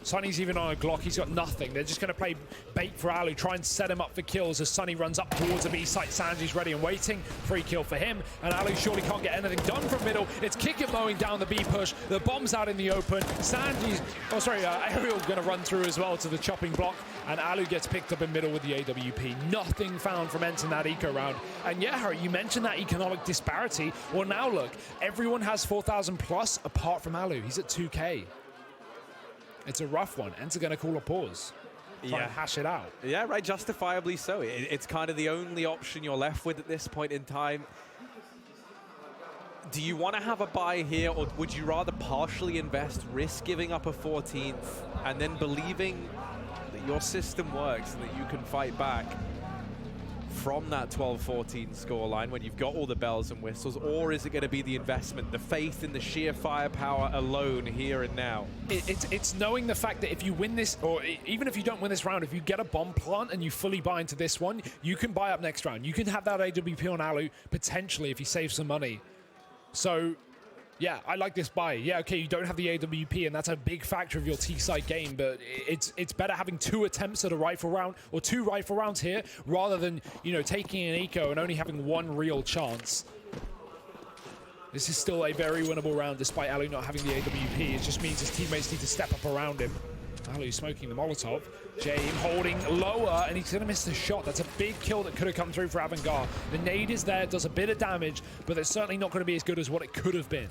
Sunny's even on a Glock, he's got nothing. They're just going to play bait for Alu, try and set him up for kills as Sunny runs up towards the B site. Sanji's ready and waiting. Free kill for him, and Alu surely can't get anything done from middle. It's Kickert mowing down the B push. The bomb's out in the open. Sanji's, Ariel going to run through as well to the chopping block, and Alu gets picked up in middle with the AWP. Nothing found from Ents in that eco round. And yeah, Harry, you mentioned that economic disparity. Well, now look, everyone has 4,000 plus apart from Alu. He's at 2K. It's a rough one. Ents are going to call a pause. Try and hash it out. Yeah, right, justifiably so. It's kind of the only option you're left with at this point in time. Do you want to have a buy here, or would you rather partially invest, risk giving up a 14th, and then believing that your system works and that you can fight back from that 12-14 scoreline when you've got all the bells and whistles? Or is it going to be the investment, the faith in the sheer firepower alone here and now? It's knowing the fact that if you win this, or even if you don't win this round, if you get a bomb plant and you fully buy into this one, you can buy up next round. You can have that AWP on Alu, potentially, if you save some money. So, yeah, I like this buy. Yeah, okay, you don't have the AWP, and that's a big factor of your T-side game, but it's better having 2 attempts at a rifle round, or 2 rifle rounds here, rather than, you know, taking an eco and only having 1 real chance. This is still a very winnable round, despite Alu not having the AWP. It just means his teammates need to step up around him. Alu smoking the Molotov. James holding lower, and he's going to miss the shot. That's a big kill that could have come through for AVANGAR. The nade is there, does a bit of damage, but it's certainly not going to be as good as what it could have been.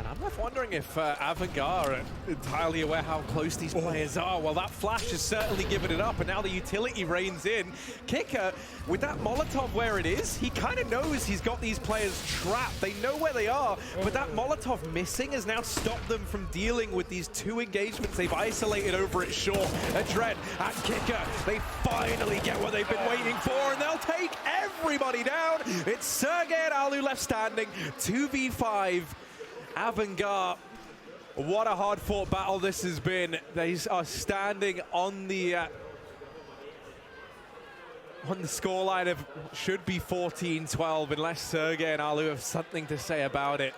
I'm left wondering if AVANGAR are entirely aware how close these players are. Well, that flash has certainly given it up, and now the utility reigns in. Kicker, with that Molotov where it is, he kind of knows he's got these players trapped. They know where they are, but that Molotov missing has now stopped them from dealing with these 2 engagements they've isolated over at short. A Dread at Kicker. They finally get what they've been waiting for, and they'll take everybody down. It's serGe and Alu left standing, 2v5. AVANGAR, what a hard-fought battle this has been. They are standing on the scoreline of should be 14-12, unless serGe and Alu have something to say about it.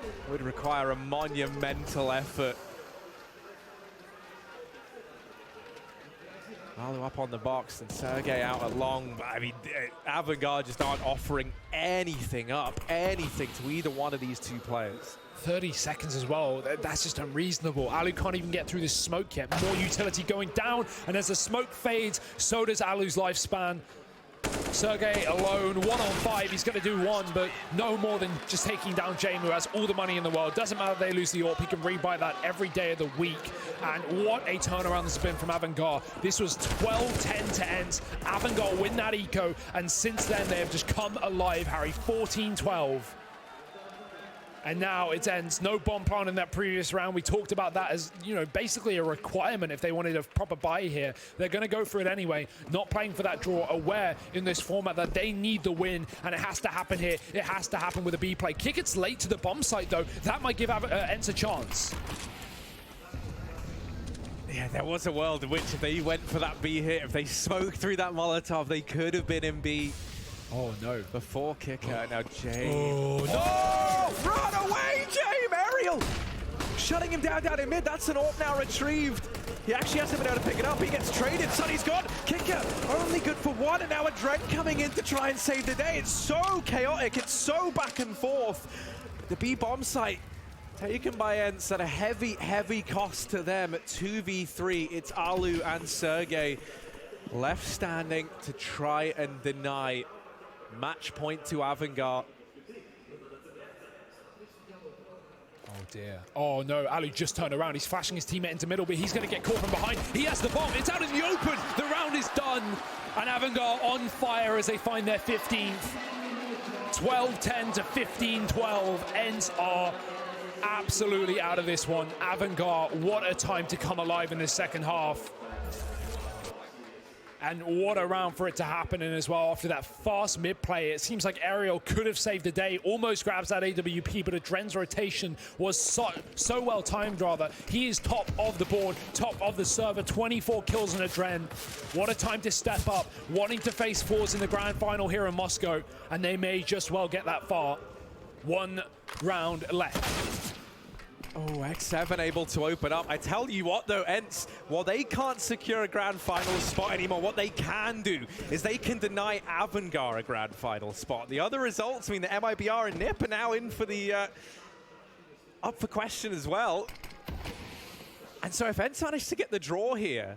It would require a monumental effort. Alu up on the box and serGe out at long. I mean, AVANGAR just aren't offering anything to either one of these 2 players. 30 seconds as well. That's just unreasonable. Alu can't even get through this smoke yet. More utility going down, and as the smoke fades, so does Alu's lifespan. serGe alone, 1 on 5. He's going to do one, but no more than just taking down James, who has all the money in the world. Doesn't matter if they lose the AWP, he can rebuy that every day of the week. And what a turnaround this has been from AVANGAR. This was 12-10 to ENCE. AVANGAR win that eco, and since then they have just come alive, Harry. 14-12. And now it's ENCE. No bomb plant in that previous round. We talked about that as, you know, basically a requirement if they wanted a proper buy here. They're going to go for it anyway, not playing for that draw, aware in this format that they need the win, and it has to happen here. It has to happen with a B play. Kick it's late to the bomb site, though. That might give ENCE a chance. Yeah, there was a world in which if they went for that B hit, if they smoked through that Molotov, they could have been in B. Oh, no. Before kicker, now James. Oh, no. Oh, run away, James! Aerial! Shutting him down in mid. That's an AWP now retrieved. He actually hasn't been able to pick it up. He gets traded. Sonny's gone. Kicker only good for one, and now a Dren coming in to try and save the day. It's so chaotic. It's so back and forth. The B bomb site taken by ENCE at a heavy, heavy cost to them at 2v3. It's Alu and serGe left standing to try and deny. Match point to AVANGAR. Oh dear. Oh no, Alu just turned around. He's flashing his teammate into middle, but he's going to get caught from behind. He has the bomb. It's out in the open. The round is done. And AVANGAR on fire as they find their 15th. 12-10 to 15-12. ENCE are absolutely out of this one. AVANGAR, what a time to come alive in the second half. And what a round for it to happen in as well after that fast mid play. It seems like Aerial could have saved the day, almost grabs that AWP, but a Dren's rotation was so well timed, rather. He is top of the board, top of the server, 24 kills in a Dren. What a time to step up, wanting to face forZe in the grand final here in Moscow, and they may just well get that far. One round left. Oh, X7 able to open up. I tell you what, though, ENCE, while they can't secure a grand final spot anymore, what they can do is they can deny AVANGAR a grand final spot. The other results, I mean, the MIBR and NIP are now in for the up for question as well. And so if ENCE manage to get the draw here,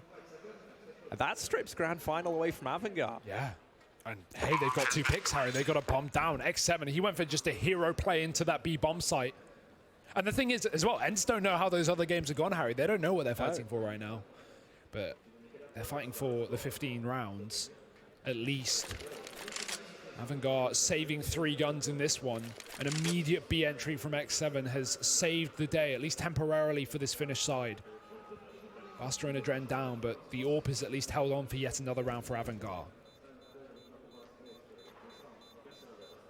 that strips grand final away from AVANGAR. Yeah. And hey, they've got 2 picks, Harry. They got a bomb down. X7, he went for just a hero play into that B bomb site. And the thing is, as well, ENCE don't know how those other games are gone, Harry. They don't know what they're fighting for right now. But they're fighting for the 15 rounds, at least. AVANGAR saving 3 guns in this one. An immediate B entry from X7 has saved the day, at least temporarily, for this Finnish side. Buster and Adren down, but the AWP is at least held on for yet another round for AVANGAR.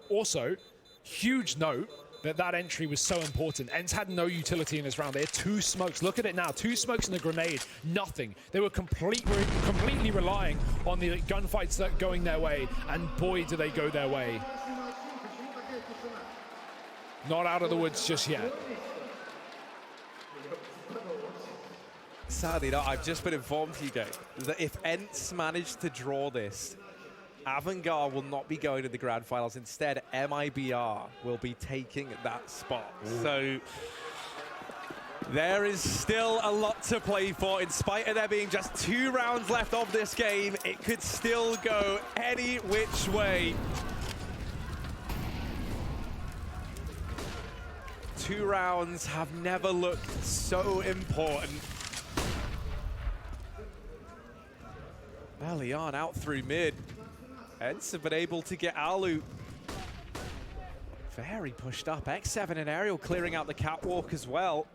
Also, huge note, that entry was so important. ENCE had no utility in this round. They had 2 smokes. Look at it now. 2 smokes and a grenade. Nothing. They were completely relying on the gunfights that going their way. And boy, do they go their way. Not out of the woods just yet. Sadly, no, I've just been informed, Hugo, that if ENCE managed to draw this, AVANGAR will not be going to the grand finals. Instead, MIBR will be taking that spot. Ooh. So there is still a lot to play for. In spite of there being just 2 rounds left of this game, it could still go any which way. 2 rounds have never looked so important. Early on, out through mid. ENCE have been able to get Alu very pushed up. X7 and Aerial clearing out the catwalk as well.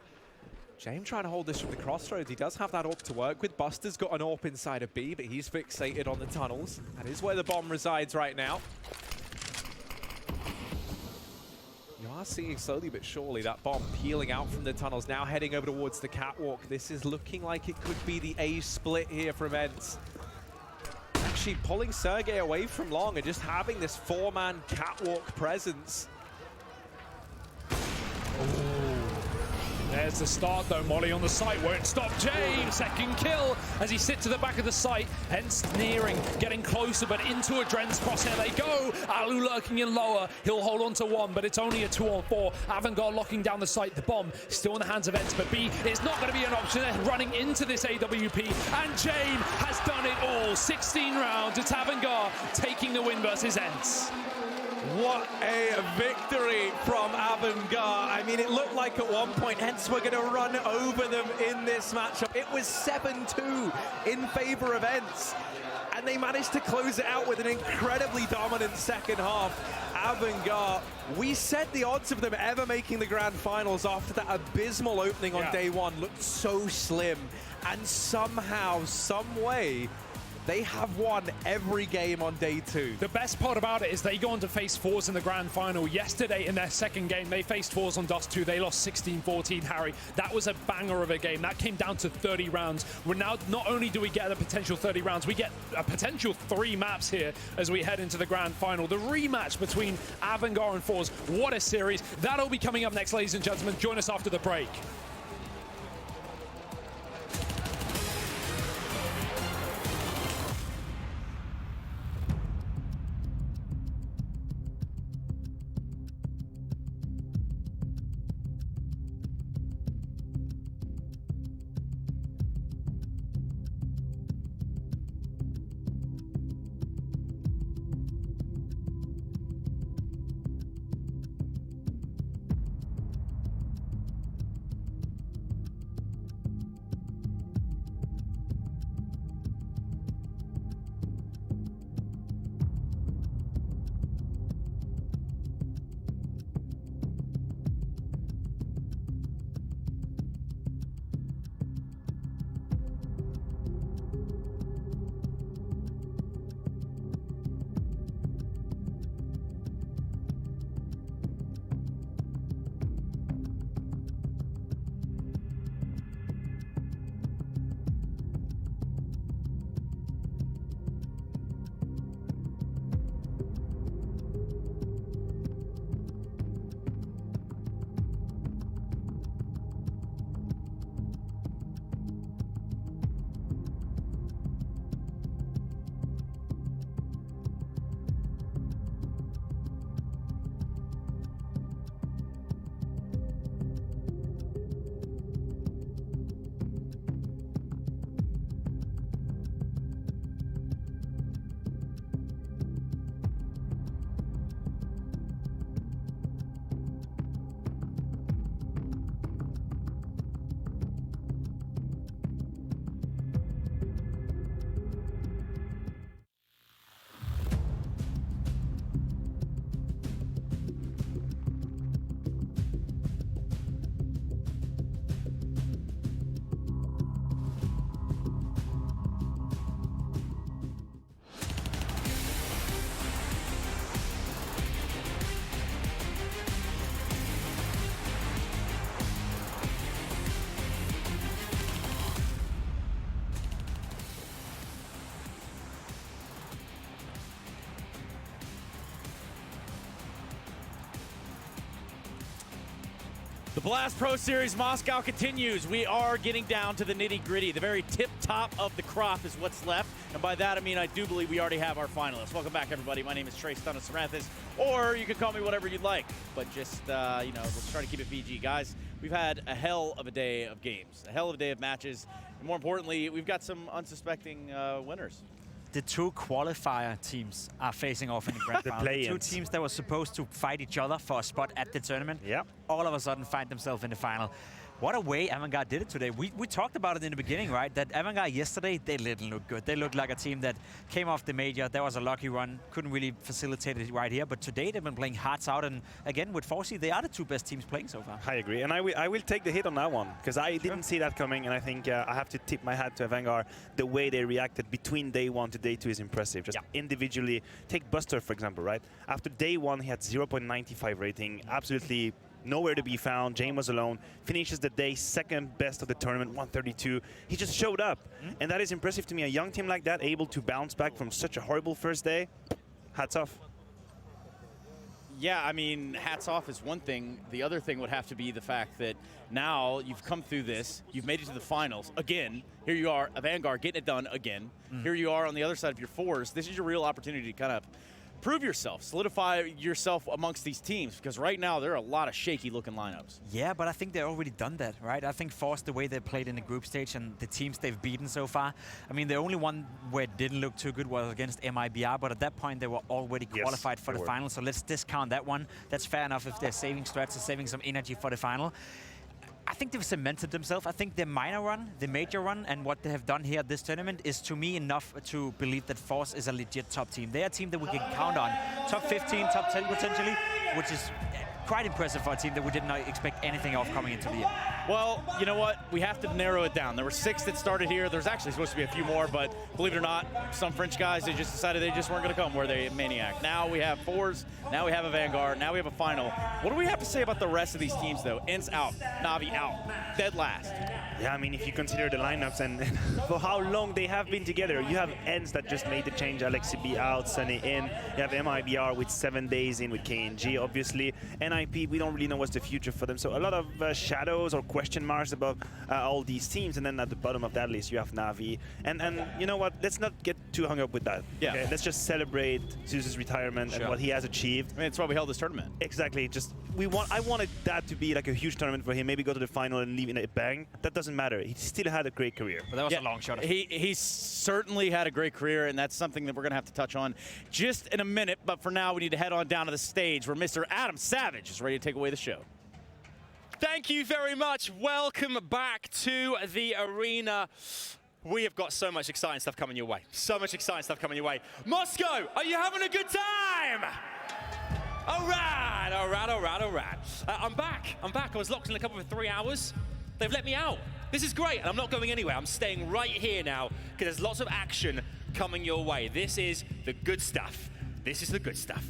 James trying to hold this from the crossroads. He does have that AWP to work with. Buster's got an AWP inside of B, but he's fixated on the tunnels. That is where the bomb resides right now. You are seeing slowly but surely that bomb peeling out from the tunnels, now heading over towards the catwalk. This is looking like it could be the A split here from ENCE. Actually pulling serGe away from long and just having this 4-man catwalk presence. Oh. There's the start though. Molly on the site won't stop James. Second kill as he sits to the back of the site. Hence nearing, getting closer, but into a Dren's crosshair they go. Alu lurking in lower. He'll hold on to one, but it's only a 2-on-4. AVANGAR locking down the site. The bomb still in the hands of Ents, but B is not going to be an option. They're running into this AWP, and Jane has done it all. 16 rounds. It's AVANGAR taking the win versus Ents. What a victory from AVANGAR. I mean, it looked like at one point Ents were going to run over them in this matchup. It was 7-2 in favor of Ents, and they managed to close it out with an incredibly dominant second half. AVANGAR, we said the odds of them ever making the grand finals after that abysmal opening on day one looked so slim, and somehow, some way, they have won every game on day two. The best part about it is they go on to face forZe in the grand final. Yesterday in their second game, they faced forZe on Dust 2. They lost 16-14, Harry. That was a banger of a game. That came down to 30 rounds. We're now, not only do we get a potential 30 rounds, we get a potential 3 maps here as we head into the grand final. The rematch between AVANGAR and forZe. What a series. That'll be coming up next, ladies and gentlemen. Join us after the break. The Blast Pro Series Moscow continues. We are getting down to the nitty-gritty. The very tip-top of the crop is what's left. And by that, I mean I do believe we already have our finalists. Welcome back, everybody. My name is Trey Stunna-Saranthus, or you can call me whatever you'd like. But just, you know, let's try to keep it PG. Guys, we've had a hell of a day of games, a hell of a day of matches. And more importantly, we've got some unsuspecting winners. The 2 qualifier teams are facing off in the grand final. The 2 teams that were supposed to fight each other for a spot at the tournament, all of a sudden find themselves in the final. What a way AVANGAR did it today. We talked about it in the beginning, right? That AVANGAR yesterday, they didn't look good. They looked like a team that came off the major. There was a lucky run. Couldn't really facilitate it right here. But today, they've been playing hearts out. And again, with forZe, they are the 2 best teams playing so far. I agree. And I will take the hit on that one. Because I didn't see that coming. And I think I have to tip my hat to AVANGAR. The way they reacted between day 1 to day 2 is impressive. Just individually. Take Buster, for example, right? After day 1, he had 0.95 rating. Absolutely nowhere to be found. Jane was alone. Finishes the day second best of the tournament, 132. He just showed up. And that is impressive to me. A young team like that, able to bounce back from such a horrible first day. Hats off. Yeah, I mean, hats off is one thing. The other thing would have to be the fact that now you've come through this, you've made it to the finals again. Here you are, AVANGAR getting it done again. Here you are on the other side of your forZe. This is your real opportunity to kind of prove yourself, solidify yourself amongst these teams, because right now there are a lot of shaky looking lineups. Yeah, but I think they've already done that, right? I think forZe, the way they played in the group stage and the teams they've beaten so far, I mean, the only one where it didn't look too good was against MIBR, but at that point they were already qualified for the final, so let's discount that one. That's fair enough if they're saving strats and saving some energy for the final. I think they've cemented themselves. I think their minor run, the major run, and what they have done here at this tournament is, to me, enough to believe that forZe is a legit top team. They're a team that we can count on. Top 15, top 10 potentially, which is quite impressive for a team that we did not expect anything of coming into the year. Well, you know what? We have to narrow it down. There were 6 that started here. There's actually supposed to be a few more, but believe it or not, some French guys, they just decided they just weren't going to come, were they, maniac. Now we have forZe, now we have AVANGAR, now we have a final. What do we have to say about the rest of these teams, though? ENCE out, Na'Vi out, dead last. Yeah, I mean, if you consider the lineups and for how long they have been together, you have ENCE that just made the change, Alexi B out, Sunny in. You have MIBR with 7 days in with KNG, obviously. NIP, we don't really know what's the future for them. So a lot of shadows or question marks above all these teams. And then at the bottom of that list, you have Na'Vi. And you know what? Let's not get too hung up with that. Yeah. Okay? Let's just celebrate Zeus's retirement and what he has achieved. I mean, that's why we held this tournament. Exactly. Just I wanted that to be like a huge tournament for him. Maybe go to the final and leave in a bang. That doesn't matter. He still had a great career. But that was a long shot. He certainly had a great career, and that's something that we're going to have to touch on just in a minute. But for now, we need to head on down to the stage where Mr. Adam Savage is ready to take away the show. Thank you very much. Welcome back to the arena. We have got so much exciting stuff coming your way. So much exciting stuff coming your way. Moscow, are you having a good time? All right, all right, all right, all right. I'm back. I was locked in a couple for 3 hours. They've let me out. This is great, and I'm not going anywhere. I'm staying right here now because there's lots of action coming your way. This is the good stuff. This is the good stuff.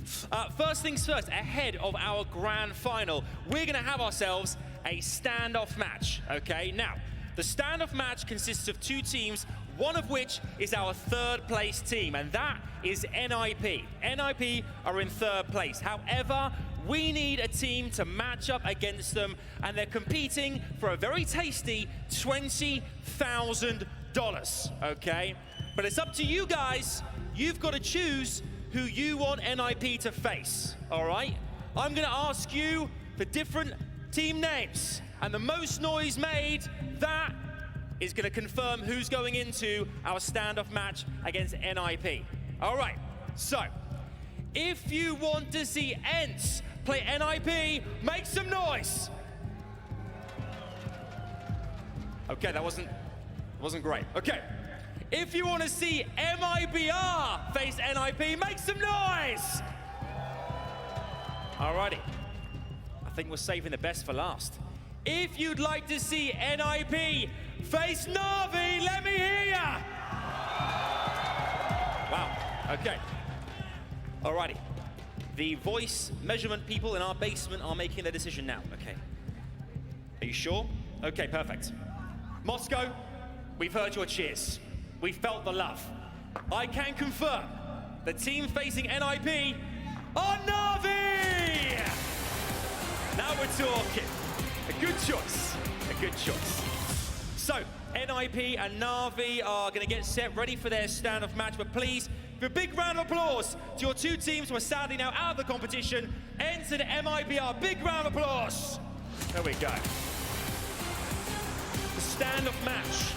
First things first, ahead of our grand final, we're going to have ourselves a standoff match, okay? Now, the standoff match consists of 2 teams, one of which is our 3rd place team, and that is NIP. NIP are in 3rd place. However, we need a team to match up against them, and they're competing for a very tasty $20,000, okay? But it's up to you guys. You've got to choose who you want NIP to face, all right? I'm gonna ask you for different team names, and the most noise made, that is gonna confirm who's going into our standoff match against NIP. All right, so if you want to see ENCE play NIP, make some noise. Okay, that wasn't great. Okay. If you want to see MIBR face NIP, make some noise! Alrighty. I think we're saving the best for last. If you'd like to see NIP face Na'Vi, let me hear ya! Wow, okay. Alrighty. The voice measurement people in our basement are making their decision now. Okay. Are you sure? Okay, perfect. Moscow, we've heard your cheers. We felt the love. I can confirm the team facing NIP are Na'Vi! Now we're talking. A good choice. A good choice. So, NIP and Na'Vi are going to get set ready for their standoff match, but please, for a big round of applause to your 2 teams who are sadly now out of the competition. ENCE and MIBR. Big round of applause. There we go. The standoff match.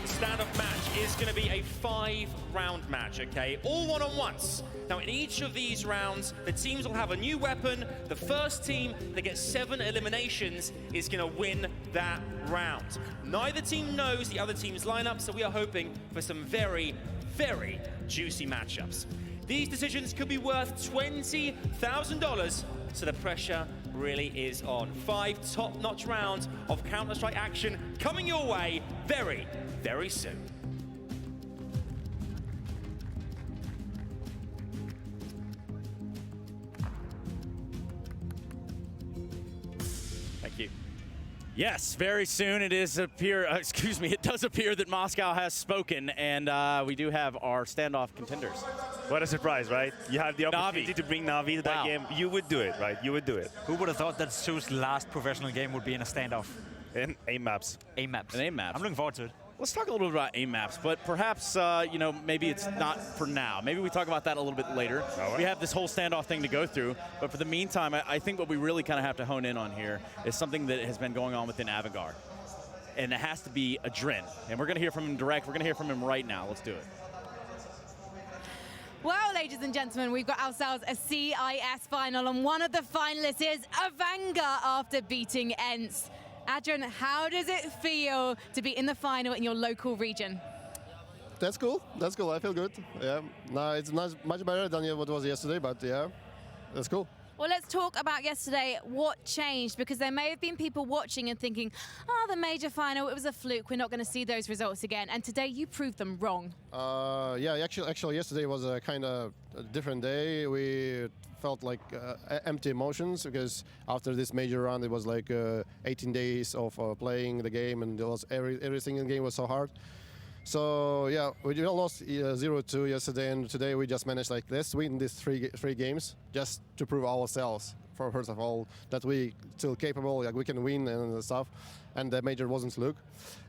Standoff match is going to be a 5-round match, okay? All one-on-ones. Now, in each of these rounds, the teams will have a new weapon. The first team that gets 7 eliminations is going to win that round. Neither team knows the other team's lineup, so we are hoping for some very, very juicy matchups. These decisions could be worth $20,000, so the pressure really is on. 5 top-notch rounds of Counter-Strike action coming your way very, very soon. Thank you. Yes, very soon it does appear that Moscow has spoken, and we do have our standoff contenders. What a surprise, right? You have the opportunity to bring Na'Vi to that game. You would do it, right? You would do it. Who would have thought that Su's last professional game would be in a standoff? In aim maps. Aim maps. And aim maps. I'm looking forward to it. Let's talk a little bit about aim maps, but perhaps, maybe it's not for now. Maybe we talk about that a little bit later. Right. We have this whole standoff thing to go through, but for the meantime, I think what we really kind of have to hone in on here is something that has been going on within AVANGAR, and it has to be Adrin. And we're going to hear from him direct. We're going to hear from him right now. Let's do it. Well, ladies and gentlemen, we've got ourselves a CIS final, and one of the finalists is AVANGAR after beating ENCE. Adrian, how does it feel to be in the final in your local region? That's cool. That's cool. I feel good. Yeah. No, it's not much better than what was yesterday, but yeah, that's cool. Well, let's talk about yesterday. What changed? Because there may have been people watching and thinking, oh, the major final, it was a fluke. We're not going to see those results again. And today you proved them wrong. Yeah, actually yesterday was a kind of a different day. We felt like empty emotions because after this major round, it was like 18 days of playing the game, and there was everything in the game was so hard. So yeah, we lost 0-2 yesterday, and today we just managed like let's win these three games just to prove ourselves. First of all, that we still capable, like we can win and stuff, and the major wasn't fluke.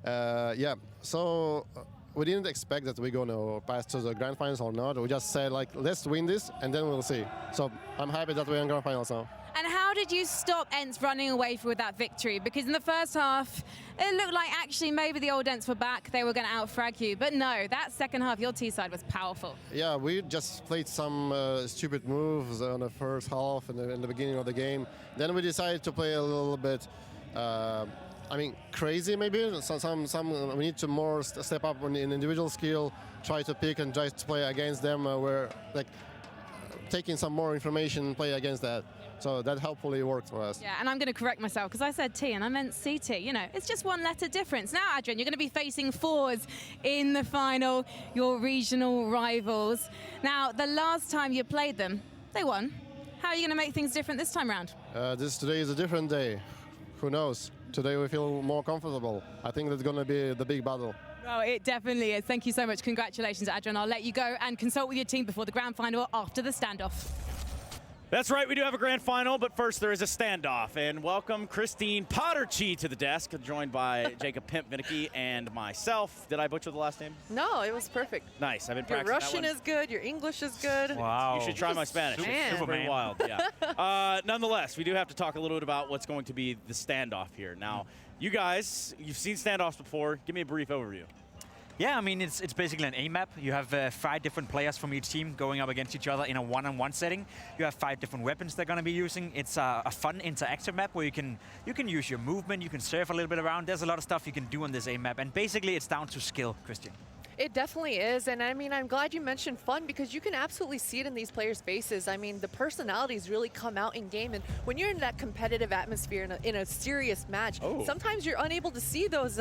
Yeah, so we didn't expect that we're gonna pass to the grand finals or not. We just said like let's win this, and then we'll see. So I'm happy that we're in grand finals now. And how did you stop ENCE running away with that victory? Because in the first half, it looked like actually maybe the old ENCE were back, they were going to out-frag you. But no, that second half, your T-side was powerful. Yeah, we just played some stupid moves on the first half and in the beginning of the game. Then we decided to play a little bit, crazy maybe. Some we need to more step up in individual skill, try to pick and try to play against them. We're like taking some more information and play against that. So that hopefully worked for us. Yeah, and I'm going to correct myself because I said T and I meant CT. You know, it's just one letter difference. Now, Adrian, you're going to be facing forZe in the final, your regional rivals. Now, the last time you played them, they won. How are you going to make things different this time around? Today is a different day. Who knows? Today we feel more comfortable. I think that's going to be the big battle. Oh, it definitely is. Thank you so much. Congratulations, Adrian. I'll let you go and consult with your team before the grand final after the standoff. That's right, we do have a grand final, but first there is a standoff. And welcome Christine Potterchi to the desk, joined by Jacob Pimp-Vinicki and myself. Did I butcher the last name? No, it was perfect. Nice, I've been Your practicing Russian is good, your English is good. Wow. You should try my Spanish. Man. It's pretty wild, yeah. Nonetheless, we do have to talk a little bit about what's going to be the standoff here. Now, you guys, you've seen standoffs before. Give me a brief overview. Yeah, I mean, it's basically an aim map. You have 5 different players from each team going up against each other in a one-on-one setting. You have 5 different weapons they're going to be using. It's a fun interactive map where you can use your movement, you can surf a little bit around. There's a lot of stuff you can do on this aim map, and basically it's down to skill, Christian. It definitely is, and I mean, I'm glad you mentioned fun because you can absolutely see it in these players' faces. I mean, the personalities really come out in game, and when you're in that competitive atmosphere in a serious match, sometimes you're unable to see those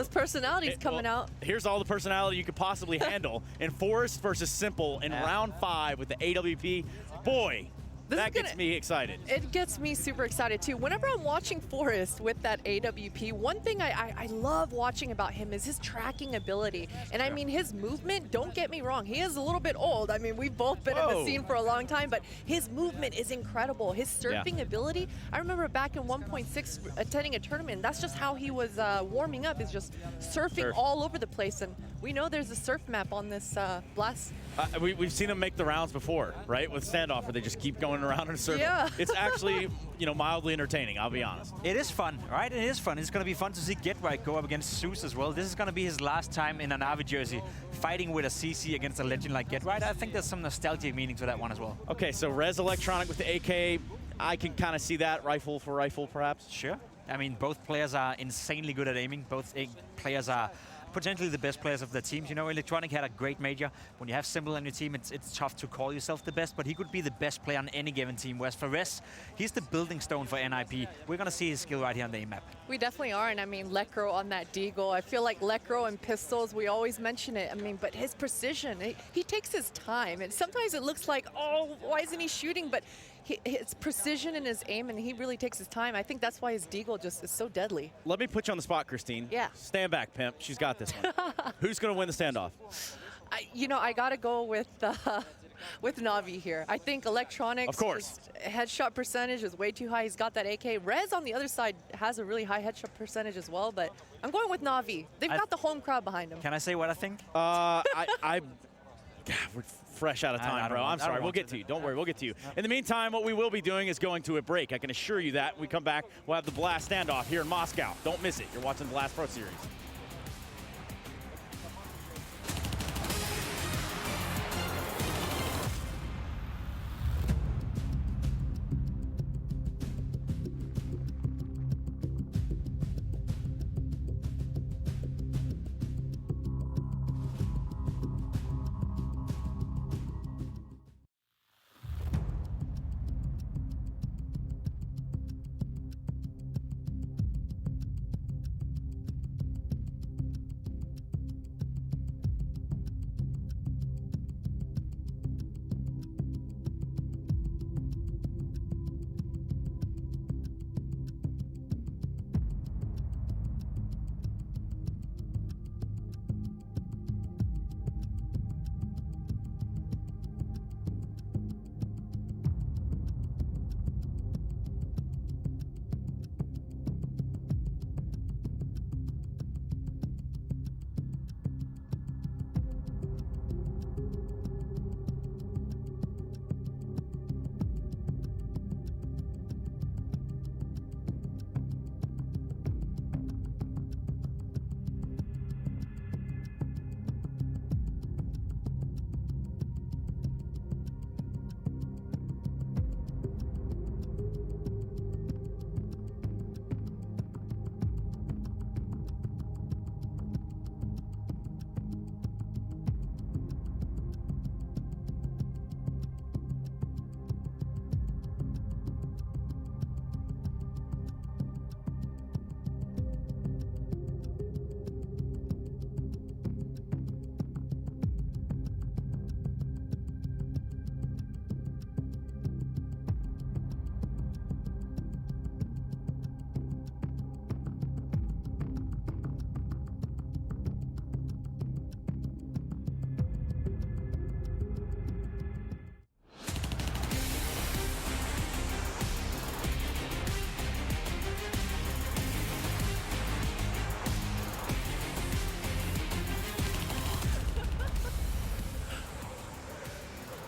personalities coming out. Here's all the personality you could possibly handle in forZe versus Simple in round 5 with the AWP. Boy, that gets me excited. It gets me super excited too. Whenever I'm watching forZe with that AWP, one thing I love watching about him is his tracking ability. And I mean, his movement, don't get me wrong, he is a little bit old. I mean, we've both been in the scene for a long time, but his movement is incredible. His surfing ability, I remember back in 1.6 attending a tournament, and that's just how he was warming up, is just surfing all over the place. And we know there's a surf map on this Blast. We've seen him make the rounds before, right? With standoff, where they just keep going around and surfing. Yeah. It's actually, mildly entertaining, I'll be honest. It is fun, right? It is fun. It's going to be fun to see GetRight go up against Zeus as well. This is going to be his last time in an Na'Vi jersey, fighting with a CC against a legend like GetRight. I think there's some nostalgic meaning to that one as well. Okay, so Res Electronic with the AK, I can kind of see that rifle for rifle, perhaps. Sure. I mean, both players are insanely good at aiming. Both players are potentially the best players of their teams. You know, Electronic had a great major. When you have Simple on your team, it's tough to call yourself the best, but he could be the best player on any given team. Whereas for Res, he's the building stone for NIP. We're going to see his skill right here on the aim map. We definitely are, and I mean, Lekro on that Deagle. I feel like Lekro and pistols, we always mention it. I mean, but his precision, he takes his time. And sometimes it looks like, oh, why isn't he shooting? But his precision in his aim, and he really takes his time. I think that's why his deagle just is so deadly. Let me put you on the spot, Christine. Yeah. Stand back, pimp. She's got this one. Who's going to win the standoff? I got to go with Na'Vi here. I think Electronics, of course, his headshot percentage is way too high. He's got that AK. Rez on the other side has a really high headshot percentage as well, but I'm going with Na'Vi. They've got the home crowd behind them. Can I say what I think? We're fresh out of time, bro. I'm sorry. We'll get to you. Don't worry. We'll get to you. In the meantime, what we will be doing is going to a break. I can assure you that. When we come back, we'll have the Blast standoff here in Moscow. Don't miss it. You're watching the Blast Pro Series.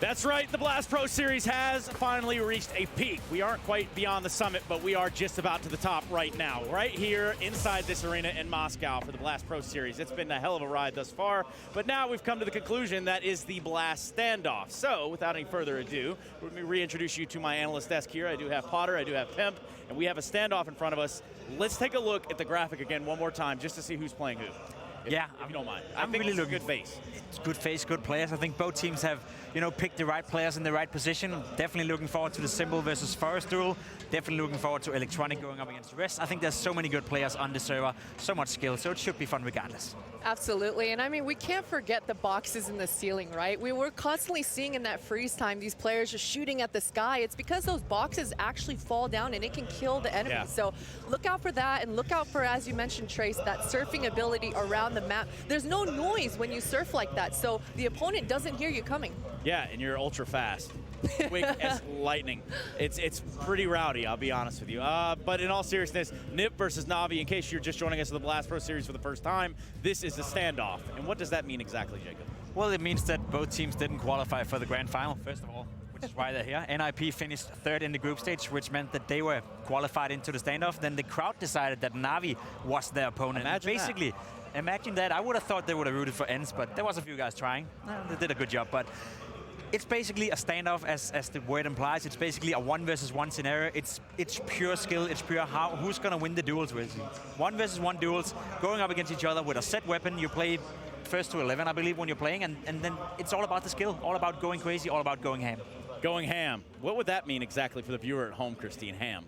That's right, the Blast Pro Series has finally reached a peak. We aren't quite beyond the summit, but we are just about to the top right now, right here inside this arena in Moscow for the Blast Pro Series. It's been a hell of a ride thus far, but now we've come to the conclusion that is the Blast standoff. So, without any further ado, let me reintroduce you to my analyst desk here. I do have Potter, I do have Pimp, and we have a standoff in front of us. Let's take a look at the graphic again one more time just to see who's playing who. If you don't mind. I think it's a good face. It's good face, good players. I think both teams have, picked the right players in the right position. Definitely looking forward to the Symbol versus forZe duel. Definitely looking forward to Electronic going up against Rest. I think there's so many good players on the server, so much skill, so it should be fun regardless. Absolutely, and I mean, we can't forget the boxes in the ceiling, right? We were constantly seeing in that freeze time these players just shooting at the sky. It's because those boxes actually fall down and it can kill the enemy. Yeah. So look out for that, and look out for, as you mentioned, Trace, that surfing ability around the map. There's no noise when you surf like that, so the opponent doesn't hear you coming. Yeah, and you're ultra fast. Quick as lightning. It's pretty rowdy, I'll be honest with you. But in all seriousness, Nip versus Na'Vi, in case you're just joining us in the Blast Pro Series for the first time, this is the standoff. And what does that mean exactly, Jacob? Well, it means that both teams didn't qualify for the grand final, first of all, which is why they're here. NIP finished third in the group stage, which meant that they were qualified into the standoff. Then the crowd decided that Na'Vi was their opponent. Imagine that. I would have thought they would have rooted for ENCE, but there was a few guys trying. They did a good job, but it's basically a standoff, as the word implies. It's basically a 1 versus 1 scenario. It's pure skill. It's pure who's going to win the duels with. 1 versus 1 duels, going up against each other with a set weapon. You play first to 11, I believe, when you're playing, and then it's all about the skill, all about going crazy, all about going ham. Going ham. What would that mean exactly for the viewer at home, Christine? Ham.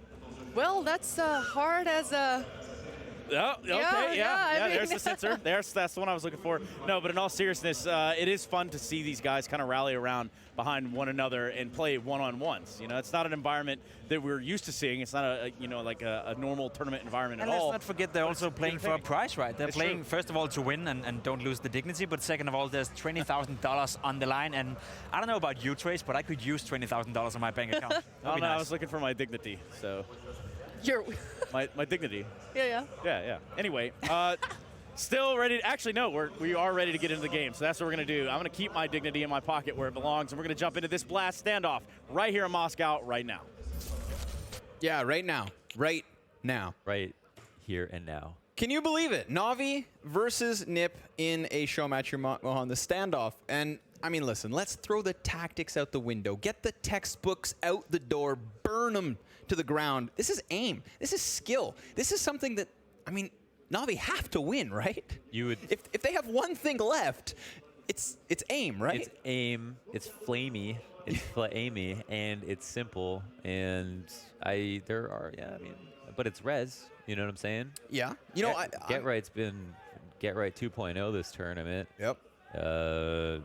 Well, that's hard as a Oh, okay, I mean- there's the sensor. That's the one I was looking for. No, but in all seriousness, it is fun to see these guys kind of rally around behind one another and play one-on-ones. You know, it's not an environment that we're used to seeing. It's not a normal tournament environment And at all. let's not forget they're also playing for a prize, right? They're It's playing, true. first of all, to win and don't lose the dignity, but second of all, there's $20,000 on the line. And I don't know about you, Trace, but I could use $20,000 on my bank account. I That'd don't be know, I nice. was looking for my dignity, so You're, my dignity. yeah. Yeah. Anyway, still ready. Actually, no, we are ready to get into the game. So that's what we're going to do. I'm going to keep my dignity in my pocket where it belongs, and we're going to jump into this blast standoff right here in Moscow right now. Yeah, right now. Right now. Right here and now. Can you believe it? Na'Vi versus Nip in a show match here, Mohan, the standoff. And, I mean, listen, let's throw the tactics out the window. Get the textbooks out the door. Burn them to the ground. This is aim. This is skill. This is something that, I mean, Na'Vi have to win, right? You would. If they have one thing left, it's aim, right? It's aim. It's flamey. It's flamey, and it's simple. And but it's res. You know what I'm saying? Yeah. You know, Get Right's been Get Right 2.0 this tournament. Yep.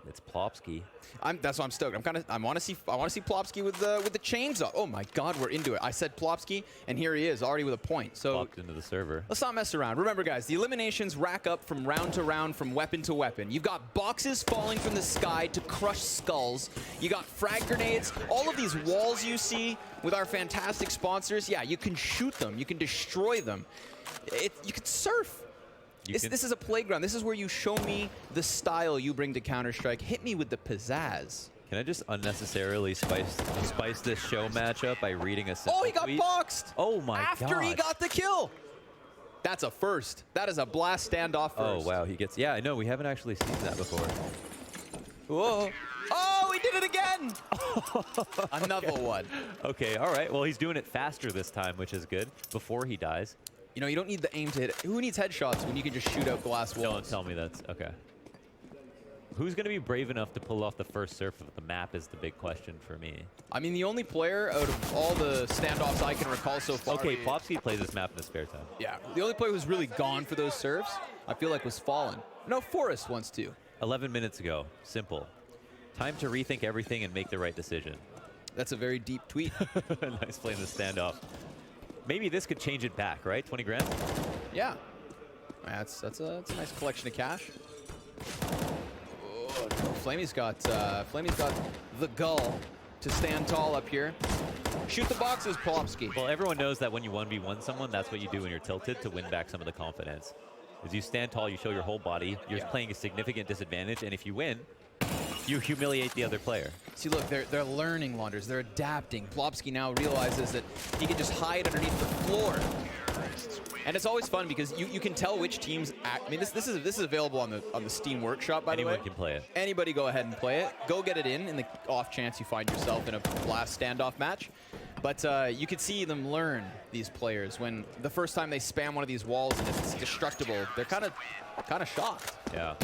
It's Plopsky. That's why I'm stoked. I want to see Plopsky with the chains up. Oh my God, we're into it. I said Plopsky, and here he is already with a point. So Walked into the server. let's not mess around. Remember, guys, the eliminations rack up from round to round, from weapon to weapon. You've got boxes falling from the sky to crush skulls. You got frag grenades. All of these walls you see with our fantastic sponsors, yeah, you can shoot them. You can destroy them. You can surf. This is a playground. This is where you show me the style you bring to Counter-Strike. Hit me with the pizzazz. Can I just unnecessarily spice this show matchup by reading a simple Oh, he got tweet? boxed! Oh my god. After he got the kill! That's a first. That is a blast standoff first. Oh wow, he gets. Yeah, I know. We haven't actually seen that before. Whoa. Oh, he did it again! Another one. Okay, all right. Well, he's doing it faster this time, which is good. Before he dies. You know, you don't need the aim to hit. Who needs headshots when you can just shoot out glass walls? Don't tell me that's okay. Who's going to be brave enough to pull off the first surf of the map is the big question for me. I mean, the only player out of all the standoffs I can recall so far. Okay, Plopsky plays this map in his spare time. Yeah, the only player who's really gone for those serves, I feel like, was Fallen. No, forZe wants to. 11 minutes ago. Simple. Time to rethink everything and make the right decision. That's a very deep tweet. Nice playing the standoff. Maybe this could change it back, right? 20 grand? Yeah. That's a nice collection of cash. Oh, no. Flamey's got the gull to stand tall up here. Shoot the boxes, Plopsky. Well, everyone knows that when you 1v1 someone, that's what you do when you're tilted to win back some of the confidence. As you stand tall, you show your whole body. You're playing a significant disadvantage, and if you win, you humiliate the other player. See, look, they're learning, Wanders. They're adapting. Plopsky now realizes that he can just hide underneath the floor. And it's always fun because you can tell which teams act. I mean, this is available on the Steam Workshop, by the way. Anyone can play it. Anybody go ahead and play it. Go get it in the off chance you find yourself in a blast standoff match. But you could see them learn, these players, when the first time they spam one of these walls and it's destructible. They're kind of shocked. Yeah.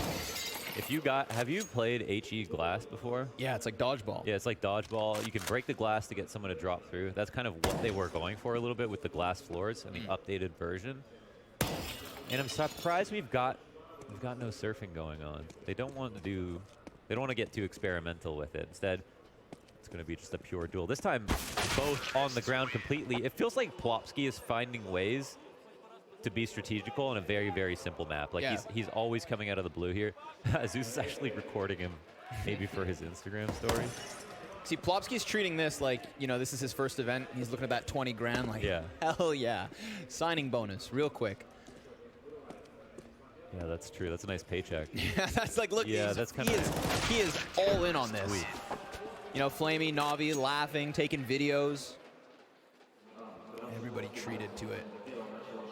Have you played HE Glass before? Yeah, it's like dodgeball. Yeah, it's like dodgeball. You can break the glass to get someone to drop through. That's kind of what they were going for a little bit with the glass floors and the updated version. And I'm surprised we've got no surfing going on. They don't want to get too experimental with it. Instead, it's going to be just a pure duel. This time, both on the ground completely. It feels like Plopsky is finding ways to be strategical in a very, very simple map. Like he's always coming out of the blue here. Zeus is actually recording him maybe for his Instagram story. See, Plopsky's treating this like, this is his first event. He's looking at that 20 grand like, hell yeah. Signing bonus, real quick. Yeah, that's true. That's a nice paycheck. Yeah, that's like, look, yeah, that's kind of he is all in on this. Sweet. Flamey, Na'Vi, laughing, taking videos. Everybody treated to it.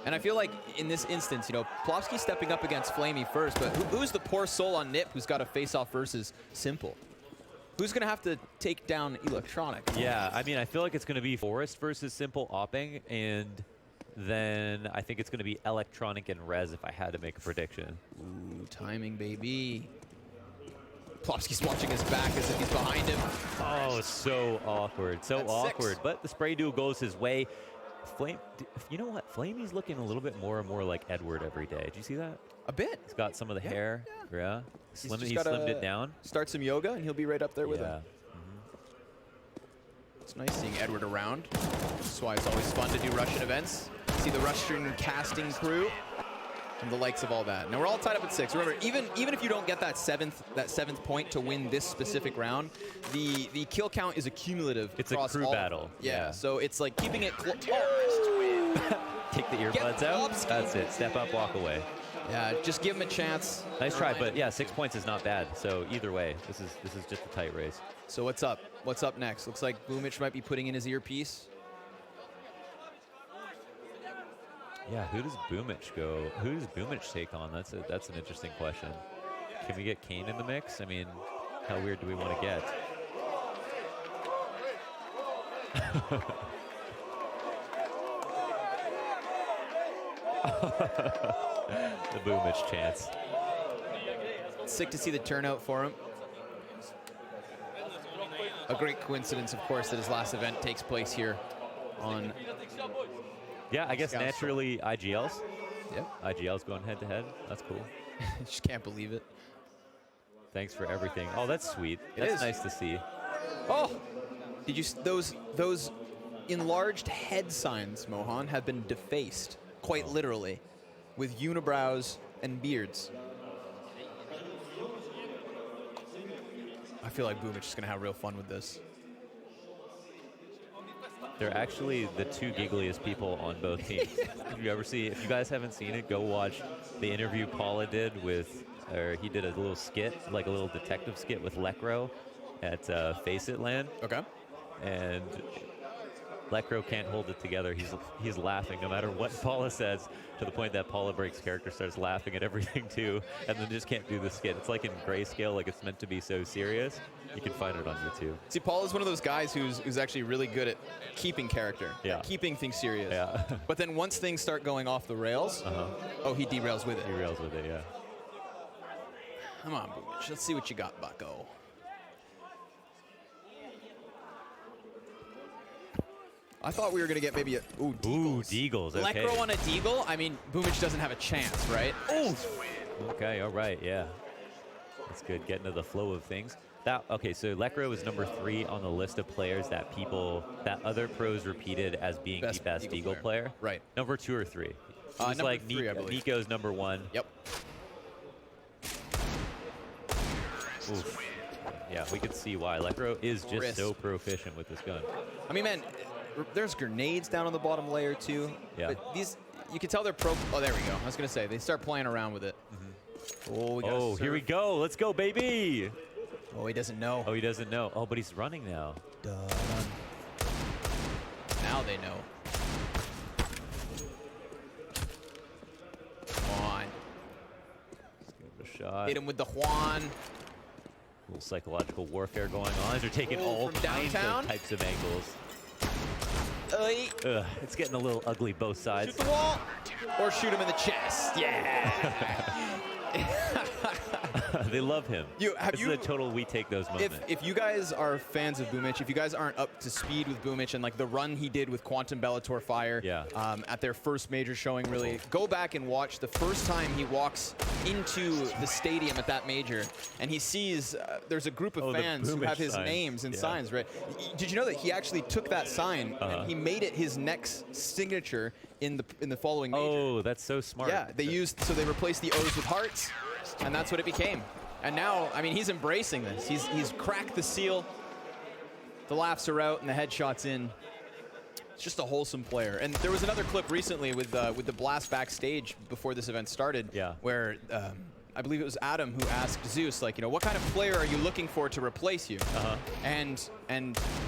And I feel like in this instance, Plopsky stepping up against Flamey first, but who's the poor soul on Nip who's got to face off versus Simple? Who's going to have to take down Electronic? Yeah, I mean, I feel like it's going to be forZe versus Simple opping, and then I think it's going to be Electronic and Rez if I had to make a prediction. Ooh, timing, baby. Plopsky's watching his back as if he's behind him. Oh, so awkward. So That's awkward. 6. But the spray duel goes his way. Flame, you know what? Flamey's looking a little bit more and more like Edward every day. Did you see that? A bit. He's got some of the hair. Yeah. He just slimmed it down. Start some yoga, and he'll be right up there with him. It's nice seeing Edward around. That's why it's always fun to do Russian events. See the Russian casting crew and the likes of all that. Now we're all tied up at 6. Remember, even if you don't get that seventh point to win this specific round, the kill count is accumulative. It's a crew battle. Yeah. So it's like keeping it close. Take the earbuds out. That's it. Step up, walk away. Yeah, just give him a chance. Nice try, but yeah, 6 points is not bad. So either way, this is just a tight race. So what's up? What's up next? Looks like Boomich might be putting in his earpiece. Yeah, who does Boomich go? Who does Boomich take on? That's an interesting question. Can we get Kane in the mix? I mean, how weird do we want to get? The Boomich chance. Sick to see the turnout for him. A great coincidence, of course, that his last event takes place here on... Yeah, I guess Scout naturally IGLs. Yep. IGL's going head-to-head. That's cool. Just can't believe it. Thanks for everything. Oh, that's sweet. That's nice to see. Oh! Did you... Those enlarged head signs, Mohan, have been defaced, quite literally, with unibrows and beards. I feel like Boomich is going to have real fun with this. They're actually the two giggliest people on both teams. If you guys haven't seen it, go watch the interview Paula did with, or he did a little skit, like a little detective skit with Lekro at Face It Land. Okay. And Lekro can't hold it together. He's laughing no matter what Paula says, to the point that Paula Break's character starts laughing at everything too, and then just can't do the skit. It's like in grayscale, like it's meant to be so serious. You can find it on YouTube. See, Paul is one of those guys who's actually really good at keeping character, keeping things serious. Yeah. But then once things start going off the rails, oh, he derails with it. He derails with it, yeah. Come on, Boomich. Let's see what you got, bucko. I thought we were going to get maybe a... Ooh, Deagles. Ooh, Deagles, okay. Lekro on a Deagle? I mean, Boomich doesn't have a chance, right? Oh! Okay, all right, yeah. That's good, getting to the flow of things. Okay, so Lekro is number 3 on the list of players that other pros repeated as being the best Deagle player. Right. Number 2 or 3? Number like 3, I believe. Nico's number 1. Yep. Oof. Yeah, we could see why. Lekro is just so proficient with this gun. I mean, man, there's grenades down on the bottom layer, too. Yeah. But these, you can tell they're pro... Oh, there we go. I was going to say, they start playing around with it. Oh, here we go. Let's go, baby. Oh, he doesn't know. Oh, he doesn't know. Oh, but he's running now. Dun. Now they know. Come on. Let's give it a shot. Hit him with the Juan. A little psychological warfare going on. They're taking all from kinds downtown? of types of angles. It's getting a little ugly both sides. Shoot the wall or shoot him in the chest. Yeah. They love him. This is a total we take those moments. If you guys are fans of Boomich, if you guys aren't up to speed with Boomich and like the run he did with Quantum Bellator Fire at their first major showing, really, go back and watch the first time he walks into the stadium at that major and he sees there's a group of fans who have his names and signs, right? Did you know that he actually took that sign and he made it his next signature in the following major? Oh, that's so smart. Yeah, they replaced the O's with hearts, and that's what it became. And now, I mean, he's embracing this. He's cracked the seal. The laughs are out and the headshot's in. It's just a wholesome player. And there was another clip recently with the blast backstage before this event started, where I believe it was Adam who asked Zeus, like, what kind of player are you looking for to replace you? And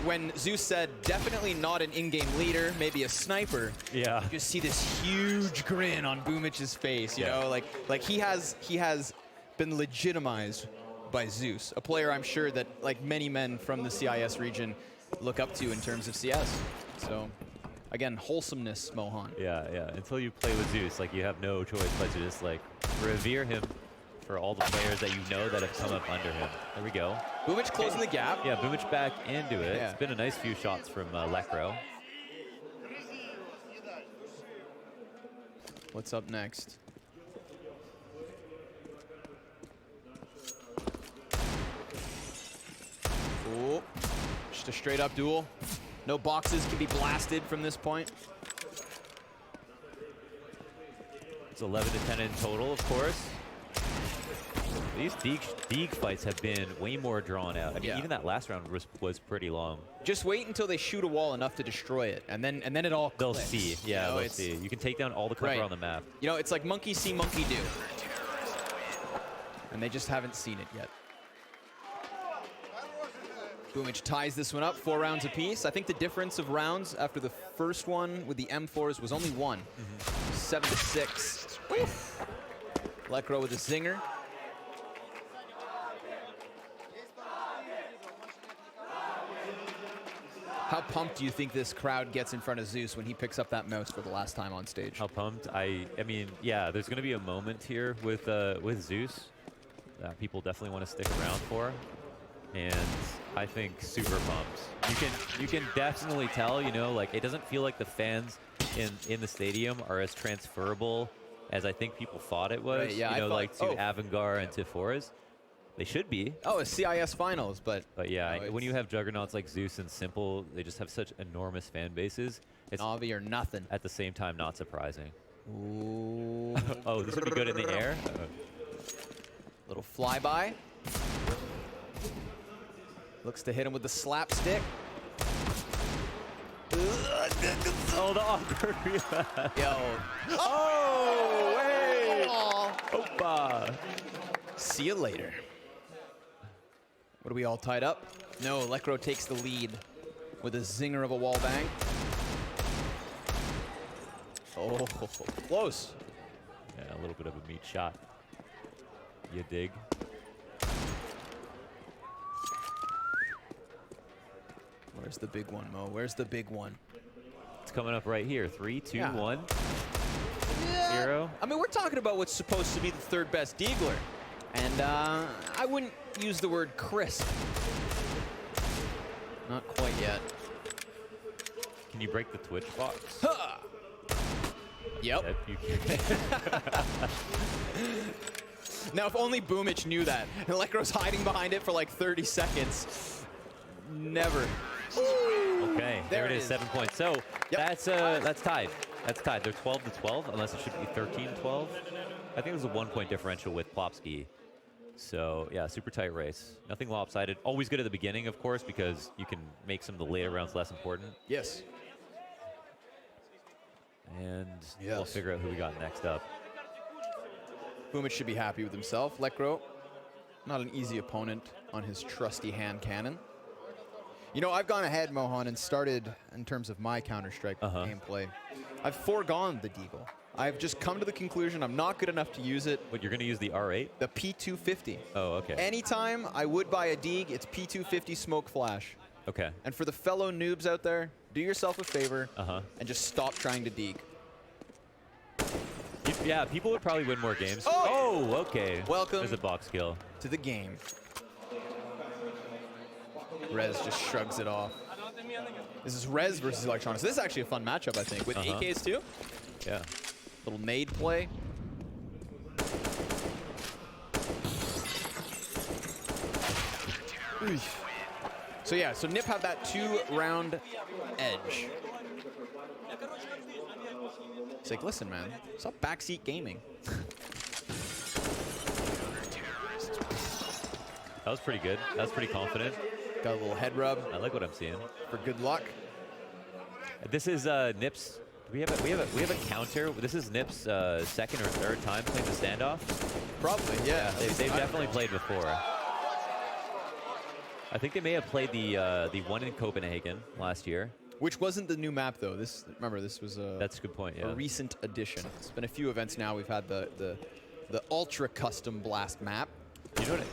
when Zeus said, definitely not an in-game leader, maybe a sniper, you just see this huge grin on Boomich's face, you know? Like he has been legitimized by Zeus, a player I'm sure that like many men from the CIS region look up to in terms of CS. So again, wholesomeness, Mohan. Yeah. Until you play with Zeus, like you have no choice but to just like revere him for all the players that you know that have come up under him. There we go. Boomich closing the gap. Yeah, Boomich back into it. It's been a nice few shots from Lekro. What's up next? Oh, just a straight up duel. No boxes can be blasted from this point. It's 11 to 10 in total, of course. These Deeg fights have been way more drawn out. I mean, even that last round was pretty long. Just wait until they shoot a wall enough to destroy it, and then it all They'll clicks. see. Yeah, they'll see. You can take down all the cover on the map. You know, it's like monkey see, monkey do. And they just haven't seen it yet. Boomich ties this one up, 4 rounds apiece. I think the difference of rounds after the first one with the M4s was only 1. 7 to 6. Lekro with a zinger. How pumped do you think this crowd gets in front of Zeus when he picks up that mouse for the last time on stage? How pumped? I mean, yeah, there's going to be a moment here with Zeus that people definitely want to stick around for, and I think super pumped. You can definitely tell, you know, like it doesn't feel like the fans in the stadium are as transferable as I think people thought it was. Right, yeah, you know, I thought, like to AVANGAR and to forZe. They should be. Oh, it's CIS finals, but yeah, no, when you have juggernauts like Zeus and Simple, they just have such enormous fan bases. It's Navi or nothing. At the same time, not surprising. Ooh. Oh, this would be good in the air. Little flyby. Looks to hit him with the slapstick. Oh, the awkward. Yo. Oh, hey. Oh. Opa. See you later. What are we all tied up? No, Lekro takes the lead with a zinger of a wall bang. Oh, close. Yeah, a little bit of a meat shot. You dig? Where's the big one, Mo? Where's the big one? It's coming up right here. 3, 2, 1. Yeah. 0. I mean, we're talking about what's supposed to be the third best Deagler. And I wouldn't use the word crisp. Not quite yet. Can you break the Twitch box? Huh. Yep. You can. Now, if only Boomich knew that. And Lekro's hiding behind it for like 30 seconds. Never. Okay, there it is. 7 points. So that's tied. That's tied. They're 12 to 12, unless it should be 13 to 12. I think there's a 1 point differential with Plopsky. So yeah, super tight race. Nothing lopsided. Always good at the beginning, of course, because you can make some of the later rounds less important. Yes. And we'll figure out who we got next up. Boomich should be happy with himself. Lekro, not an easy opponent on his trusty hand cannon. You know, I've gone ahead, Mohan, and started, in terms of my Counter-Strike gameplay, I've foregone the Deagle. I've just come to the conclusion I'm not good enough to use it. But you're going to use the R8? The P250. Oh, okay. Anytime I would buy a Deag, it's P250 Smoke Flash. Okay. And for the fellow noobs out there, do yourself a favor and just stop trying to Deag. Yeah, people would probably win more games. Oh, okay. Welcome. There's a box kill. To the game. Rez just shrugs it off. This is Rez versus Electronics. This is actually a fun matchup, I think, with AKs too. Yeah. Little nade play. So yeah, so Nip have that 2-round edge. It's like, listen, man, stop backseat gaming. That was pretty good. That was pretty confident. Got a little head rub. I like what I'm seeing. For good luck. This is Nip's. We have a counter. This is Nip's second or third time playing the standoff. Probably, yeah. They've definitely played before. I think they may have played the one in Copenhagen last year. Which wasn't the new map though. Remember, this was that's a good point. Yeah. A recent addition. It's been a few events now. We've had the ultra custom blast map.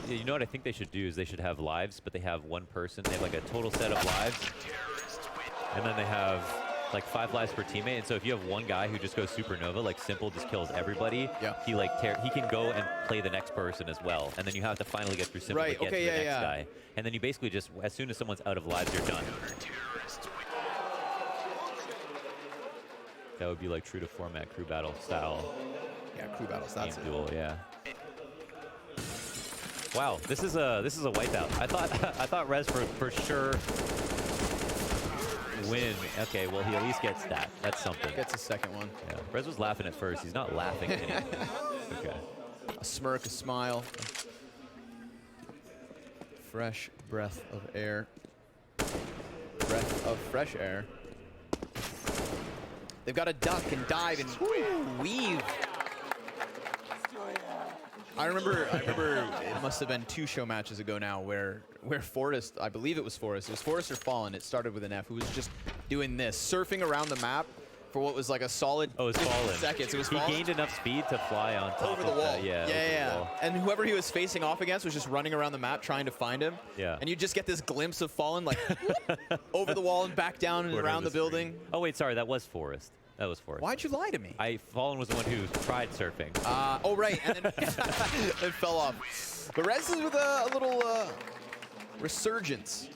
You know what I think they should do is they should have lives, but they have one person. They have like a total set of lives, and then they have like 5 lives per teammate. And so if you have one guy who just goes supernova, like Simple just kills everybody, he can go and play the next person as well. And then you have to finally get through Simple to get to the next guy. And then you basically just, as soon as someone's out of lives, you're done. That would be like true to format crew battle style. Yeah, crew battles. That's Team it. duel, yeah. Wow, this is a wipeout. I thought Rez for sure win. Okay, well he at least gets that. That's something. Gets a second one. Yeah. Rez was laughing at first. He's not laughing anymore. Okay. A smirk, a smile. Fresh breath of air. Breath of fresh air. They've got to duck and dive and weave. I remember it must have been 2 show matches ago now where forZe, I believe it was forZe. It was forZe or Fallen. It started with an F, who was just doing this, surfing around the map for what was like a solid it was Fallen. seconds. It was He Fallen. gained enough speed to fly on top Over the of wall. yeah, Yeah. over the wall. And whoever he was facing off against was just running around the map trying to find him. Yeah. And you just get this glimpse of Fallen like over the wall and back down and Corner around of the building. screen. Oh wait, sorry, that was forZe. That was forZe. Why'd you lie to me? Fallen was the one who tried surfing. Oh, right. And then it fell off. But Rez is with a little resurgence.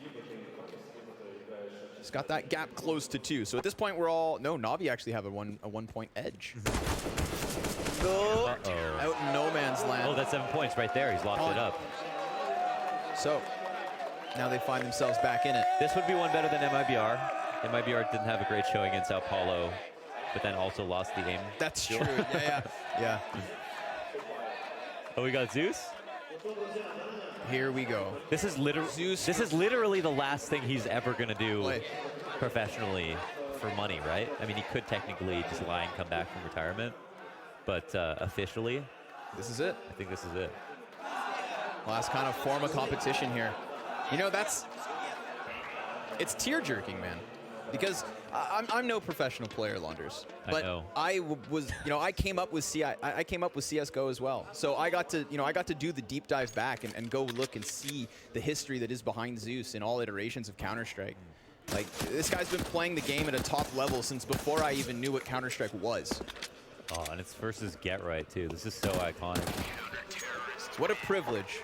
He's got that gap close to 2. So at this point, we're all... No, Na'Vi actually have a 1-point edge. Out in no man's land. Oh, that's 7 points right there. He's locked it up. So now they find themselves back in it. This would be one better than MIBR. MIBR didn't have a great showing in Sao Paulo, but then also lost the game. That's true. Yeah. Oh, we got Zeus? Here we go. This is literally the last thing he's ever going to do professionally for money, right? I mean, he could technically just lie and come back from retirement, but officially, this is it. I think this is it. Last kind of form of competition here. You know, it's tear-jerking, man. Because I'm no professional player, Launders, but I was, I came up with CS:GO as well. So I got to do the deep dive back and go look and see the history that is behind Zeus in all iterations of Counter-Strike. Like, this guy's been playing the game at a top level since before I even knew what Counter-Strike was. Oh, and it's versus Get Right too. This is so iconic. What a privilege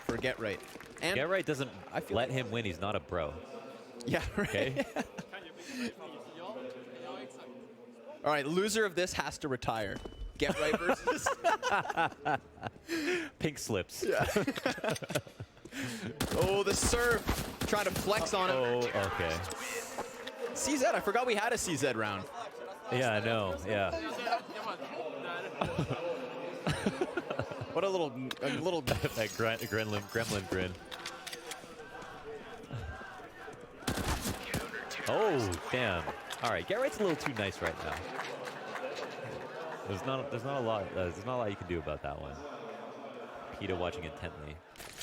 for Get Right. And Get Right doesn't let him win. He's not a bro. Yeah, right. Okay. All right, loser of this has to retire. Get Right versus Pink Slips. Yeah. Oh, the serve. Trying to flex on it. Oh, okay. CZ, I forgot we had a CZ round. Yeah, I know. Yeah. What a little that gremlin grin. Oh, damn. All right, Get Right's a little too nice right now. There's not a lot you can do about that one. PETA watching intently.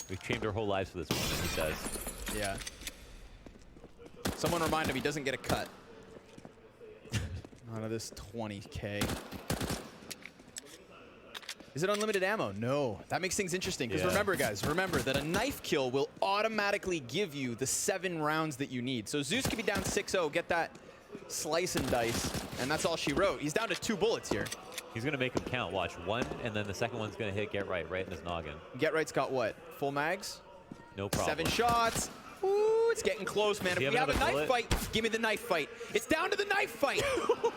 We've trained our whole lives for this one, as he says. Yeah. Someone remind him he doesn't get a cut. Out of this 20K. Is it unlimited ammo? No. That makes things interesting, because remember, guys, that a knife kill will automatically give you the 7 rounds that you need. So Zeus could be down 6-0, get that slice and dice, and that's all she wrote. He's down to 2 bullets here. He's going to make him count. Watch, 1, and then the second one's going to hit Get Right in his noggin. Get Right's got what? Full mags? No problem. 7 shots. Ooh, it's getting close, man. If we have a knife bullet? fight, give me the knife fight. It's down to the knife fight.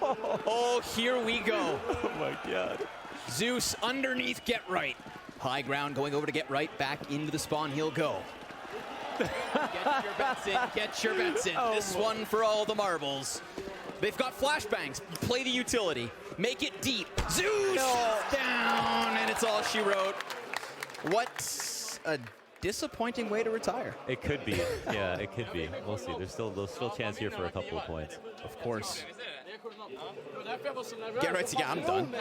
Oh, here we go. Oh, my God. Zeus underneath Get Right. High ground going over to Get Right. Back into the spawn he'll go. Get your bets in. Get your bets in. This one for all the marbles. They've got flashbangs. Play the utility. Make it deep. Zeus down, and it's all she wrote. What a disappointing way to retire. It could be. Yeah, it could be. We'll see. There's still chance here for a couple of points. Of course. Get Right. Yeah, I'm done.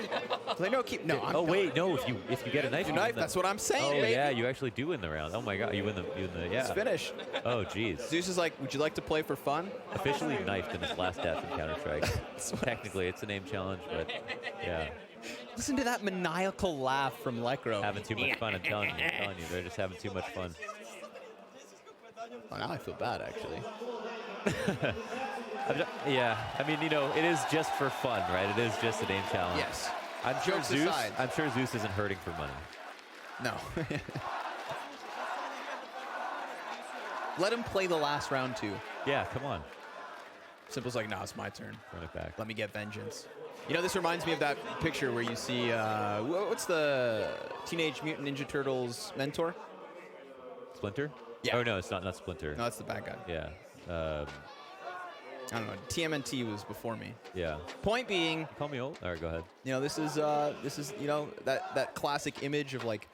Like, no, keep. No. Oh wait, no. If you get a knife, That's what I'm saying. Oh baby. yeah, you actually do win the round. Oh my God, you win the yeah. It's finished. Oh jeez. Zeus is like, would you like to play for fun? Officially knifed in his last death in Counter-Strike. Technically, it's a name challenge, but yeah. Listen to that maniacal laugh from Lekro. Having too much fun. I'm telling you, they're just having too much fun. Oh, now I feel bad, actually. Yeah, I mean, it is just for fun, right? It is just a name challenge. Yes. I'm sure Jokes Zeus. aside. I'm sure Zeus isn't hurting for money. No. Let him play the last round too. Yeah, come on. Simple's like, nah, it's my turn. Run it back. Let me get vengeance. You know, this reminds me of that picture where you see, what's the Teenage Mutant Ninja Turtles mentor? Splinter? Yeah. Oh, no, it's not Splinter. No, that's the bad guy. Yeah. I don't know. TMNT was before me. Yeah. Point being, You call me old? All right, go ahead. you know, this is you know, that classic image of like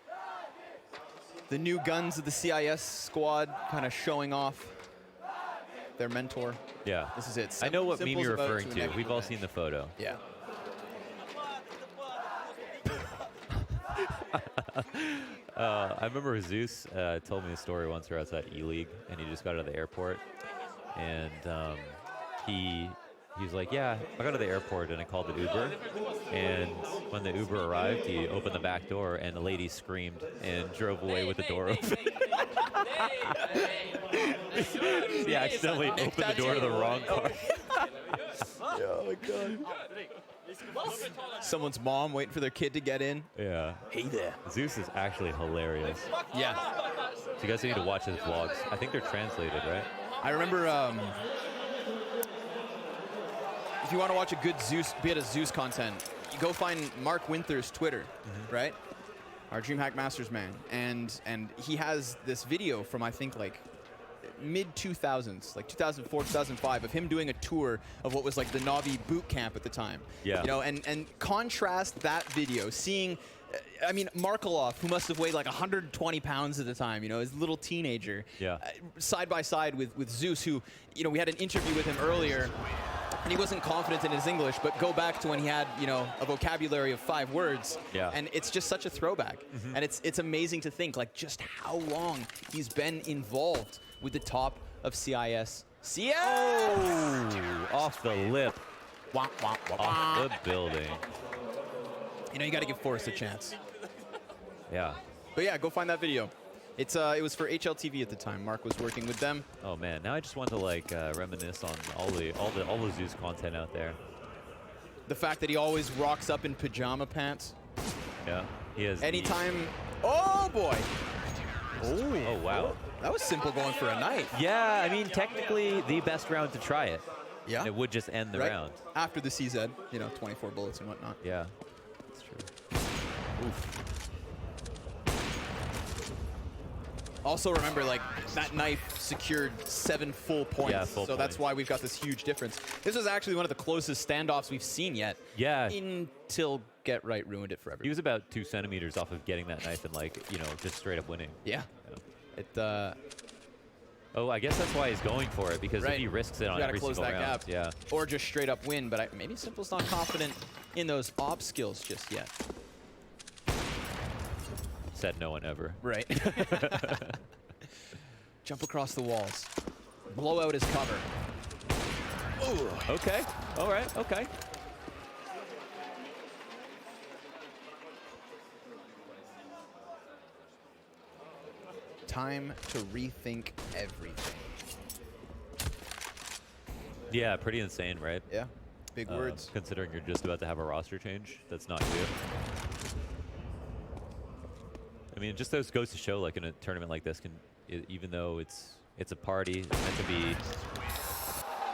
the new guns of the CIS squad kind of showing off their mentor. Yeah. This is it. I know what meme Simple's you're about referring to. enact We've all revenge. seen the photo. Yeah. I remember Zeus told me a story once where I was at E-League, and he just got out of the airport, and he was like, yeah, I got to the airport, and I called the Uber, and when the Uber arrived, he opened the back door, and the lady screamed and drove away with the door open. He accidentally opened the door to the wrong car. Oh my god. Someone's mom waiting for their kid to get in. Yeah. Hey there. Zeus is actually hilarious. Yeah. So you guys need to watch his vlogs. I think they're translated, right? I remember if you want to watch a good Zeus, bit of Zeus content, you go find Mark Winther's Twitter, right? Our DreamHack Masters man. And he has this video from, I think, like mid-2000s, like 2004, 2005, of him doing a tour of what was like the Na'Vi boot camp at the time. Yeah. You know, and contrast that video, seeing, I mean, Markelov, who must have weighed like 120 pounds at the time, you know, as a little teenager, Yeah. Side by side with Zeus, who, you know, we had an interview with him earlier, and he wasn't confident in his English, but go back to when he had, you know, a vocabulary of 5 words. Yeah. And it's just such a throwback. And it's amazing to think, like, just how long he's been involved with the top of CIS. Oh, off the lip. Wah, wah, wah, wah. Off the building. You know, you got to give forZe a chance. Yeah. But yeah, go find that video. It was for HLTV at the time. Mark was working with them. Oh man, now I just want to like reminisce on all the Zeus content out there. The fact that he always rocks up in pajama pants. Yeah. He has Anytime. Oh boy. Oh wow. That was Simple going for a knife. Yeah, I mean technically the best round to try it. Yeah. And it would just end the Right? round. After the CZ, you know, 24 bullets and whatnot. Yeah. That's true. Oof. Also remember, like, that knife secured 7 full points. Yeah, full so that's points. why we've got this huge difference. This was actually one of the closest standoffs we've seen yet. Yeah. Until Get Right ruined it for everyone. He was about 2 centimeters off of getting that knife and like, you know, just straight up winning. Yeah. Yeah. Oh, I guess that's why he's going for it, because Right. if he risks it You on gotta every close single that round. gap. Yeah. Or just straight up win, but maybe Simple's not confident in those op skills just yet. Said no one ever. Right. Jump across the walls. Blow out his cover. Ooh. Okay. All right. Okay. Time to rethink everything. Yeah, pretty insane, right? Yeah. Big words. Considering you're just about to have a roster change, that's not new. I mean, just those goes to show, like in a tournament like this, even though it's a party, it's meant to be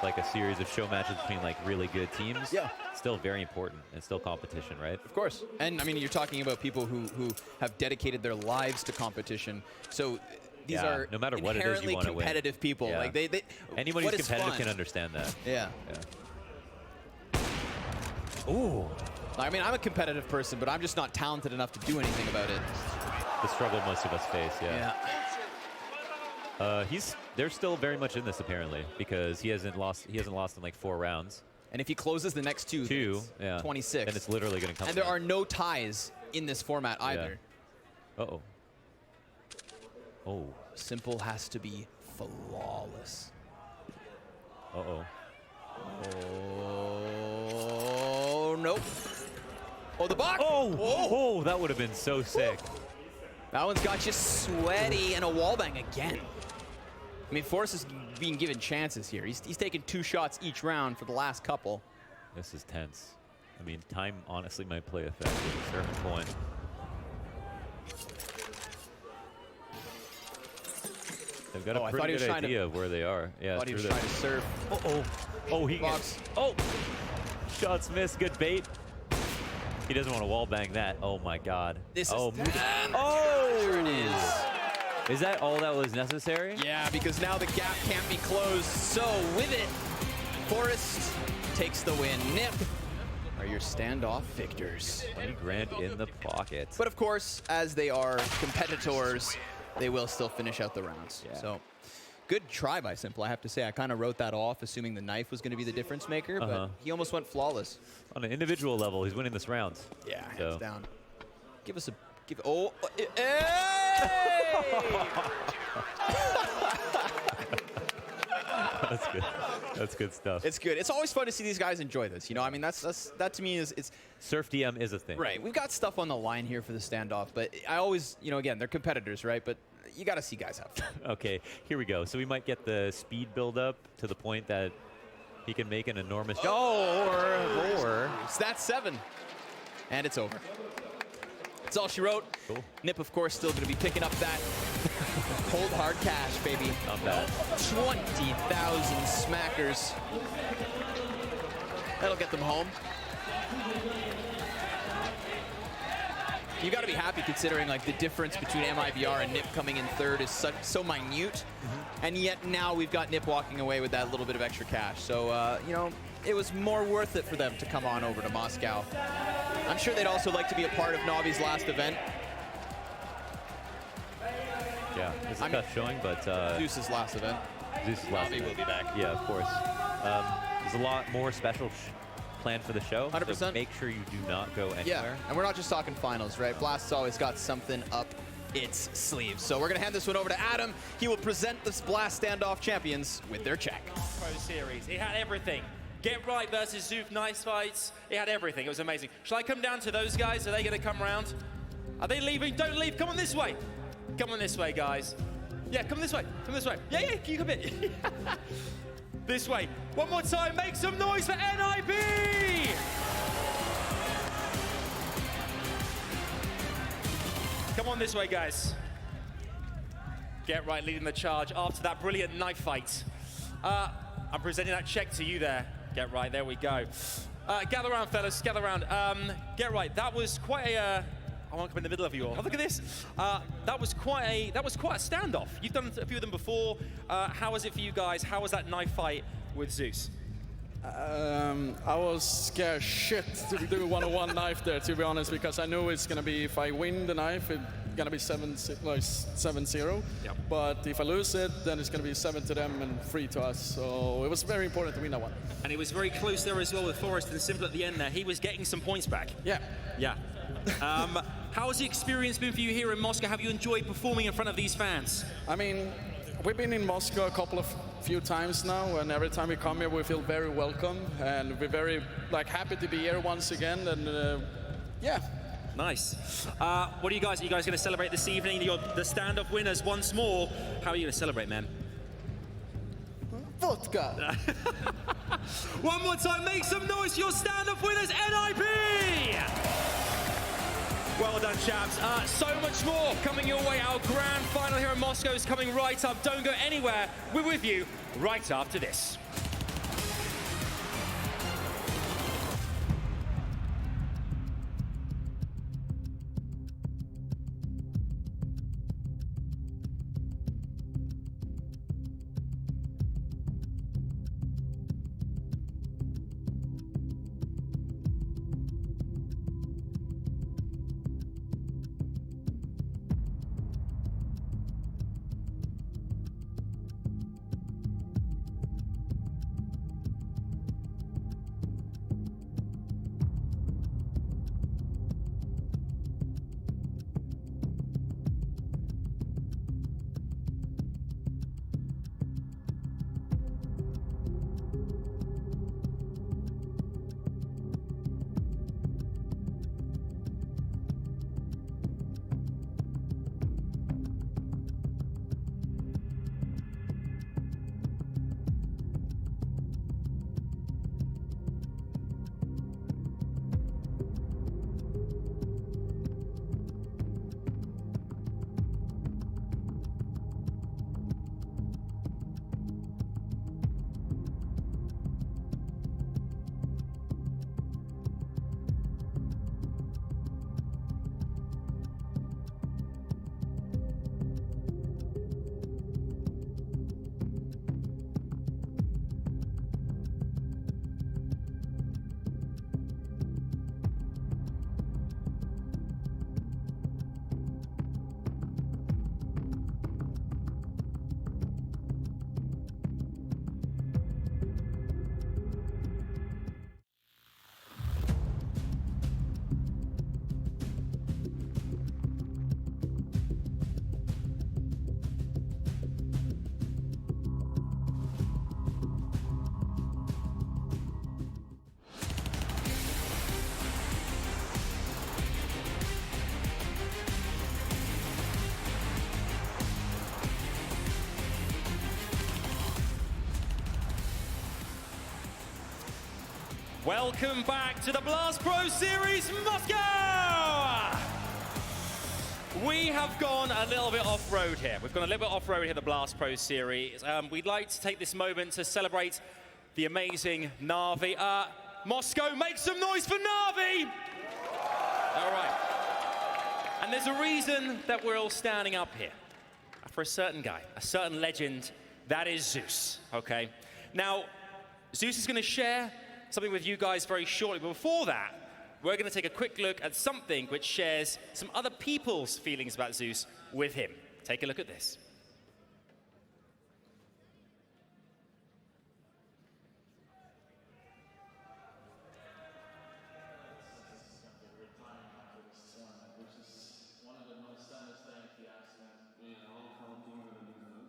like a series of show matches between like really good teams. Yeah. Still very important and still competition, right? Of course. And I mean, you're talking about people who have dedicated their lives to competition. So these Yeah, are no matter what it is you inherently wanna win. competitive people. Yeah. Like they Anyone what who's is competitive fun? can understand that. Yeah. Yeah. Ooh. I mean, I'm a competitive person, but I'm just not talented enough to do anything about it. The struggle most of us face, yeah. They're still very much in this apparently, because he hasn't lost in like 4 rounds. And if he closes the next two, yeah. 26. Then it's literally going to come. And there are no ties in this format either. Uh-oh. Oh. Simple has to be flawless. Uh-oh. Oh, nope. Oh, the box! Oh, that would have been so sick. That one's got you sweaty and a wallbang again. I mean, forZe is being given chances here. He's taken 2 shots each round for the last couple. This is tense. I mean, time honestly might play a factor at a certain point. They've got a pretty good idea of where they are. Yeah, thought he was trying to surf. Oh, he gets. Oh, shots missed. Good bait. He doesn't want to wall bang that. Oh my God. This oh, is there it is. Is that all that was necessary? Yeah, because now the gap can't be closed. So with it, forZe takes the win. Nip are your standoff victors. 20 grand in the pocket. But of course, as they are competitors, they will still finish out the rounds. Yeah. So good try by Simple, I have to say. I kind of wrote that off, assuming the knife was going to be the difference maker, but he almost went flawless. On an individual level, he's winning this round. Yeah, so. hands down. Give us a... Oh! Hey! That's good. That's good stuff. It's good. It's always fun to see these guys enjoy this. You know, I mean, that to me is it's Surf DM is a thing. Right. We've got stuff on the line here for the standoff, but I always, you know, again, they're competitors, right? But you got to see guys have fun. Okay, here we go. So we might get the speed build up to the point that he can make an enormous. Or so that's 7, and it's over. That's all she wrote. Cool. Nip, of course, still going to be picking up that cold hard cash, baby. Not bad. 20,000 smackers. That'll get them home. You got to be happy considering like the difference between MIBR and Nip coming in third is so minute, and yet now we've got Nip walking away with that little bit of extra cash. So you know, it was more worth it for them to come on over to Moscow. I'm sure they'd also like to be a part of Navi's last event. Yeah, it's a tough showing, but Zeus's last event. Zeus's last event. Will be back. Yeah, of course. There's a lot more special planned for the show. 100%. So make sure you do not go anywhere. Yeah, and we're not just talking finals, right? Blast's always got something up its sleeve. So we're going to hand this one over to Adam. He will present the Blast Standoff champions with their check. Pro Series. It had everything. Get Right versus Zoof, nice fights. It had everything. It was amazing. Shall I come down to those guys? Are they going to come around? Are they leaving? Don't leave. Come on this way. Come on this way, guys. Yeah, come this way. Come this way. Yeah, yeah, you come in. This way. One more time. Make some noise for NIB! Come on this way, guys. Get Right leading the charge after that brilliant knife fight. I'm presenting that check to you there. Get Right, there we go. Gather around, fellas, gather around. Get Right, that was quite a... I won't come in the middle of you all. Oh, look at this. That was quite a standoff. You've done a few of them before. How was it for you guys? How was that knife fight with Zeus? I was scared shit to do one-on-one knife there, to be honest, because I knew it's gonna be, if I win the knife, it's gonna be 7-0. Yep. But if I lose it, then it's gonna be 7 to them and 3 to us. So it was very important to win that one. And it was very close there as well with forZe and Simple at the end there. He was getting some points back. Yeah. Yeah. How has the experience been for you here in Moscow? Have you enjoyed performing in front of these fans? I mean, we've been in Moscow a few times now, and every time we come here, we feel very welcome, and we're very happy to be here once again. And yeah. Nice. What are you guys going to celebrate this evening? You're the standoff winners once more. How are you going to celebrate, man? Vodka. One more time, make some noise for your standoff winners, NIB! Well done, chaps. So much more coming your way. Our grand final here in Moscow is coming right up. Don't go anywhere. We're with you right after this. Welcome back to the Blast Pro Series Moscow! We have gone a little bit off-road here. We've gone a little bit off-road here, the Blast Pro Series. We'd like to take this moment to celebrate the amazing Na'Vi. Moscow, make some noise for Na'Vi! All right. And there's a reason that we're all standing up here. For a certain guy, a certain legend, that is Zeus, okay? Now, Zeus is going to share something with you guys very shortly, but before that, we're going to take a quick look at something which shares some other people's feelings about Zeus with him. Take a look at this.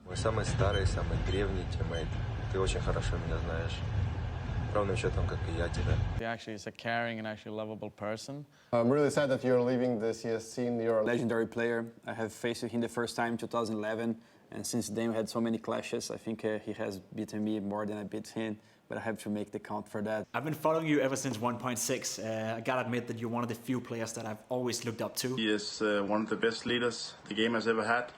Мой самый старый, самый древний тиммейт. Ты очень хорошо меня знаешь. Ровным счетом, как и я тебя. He actually is a caring and actually lovable person. I'm really sad that you're leaving the CS scene. You're a legendary player. I have faced him the first time in 2011, and since then we had so many clashes. I think he has beaten me more than I beat him, but I have to make the count for that. I've been following you ever since 1.6. I gotta admit that you're one of the few players that I've always looked up to. He is one of the best leaders the game has ever had,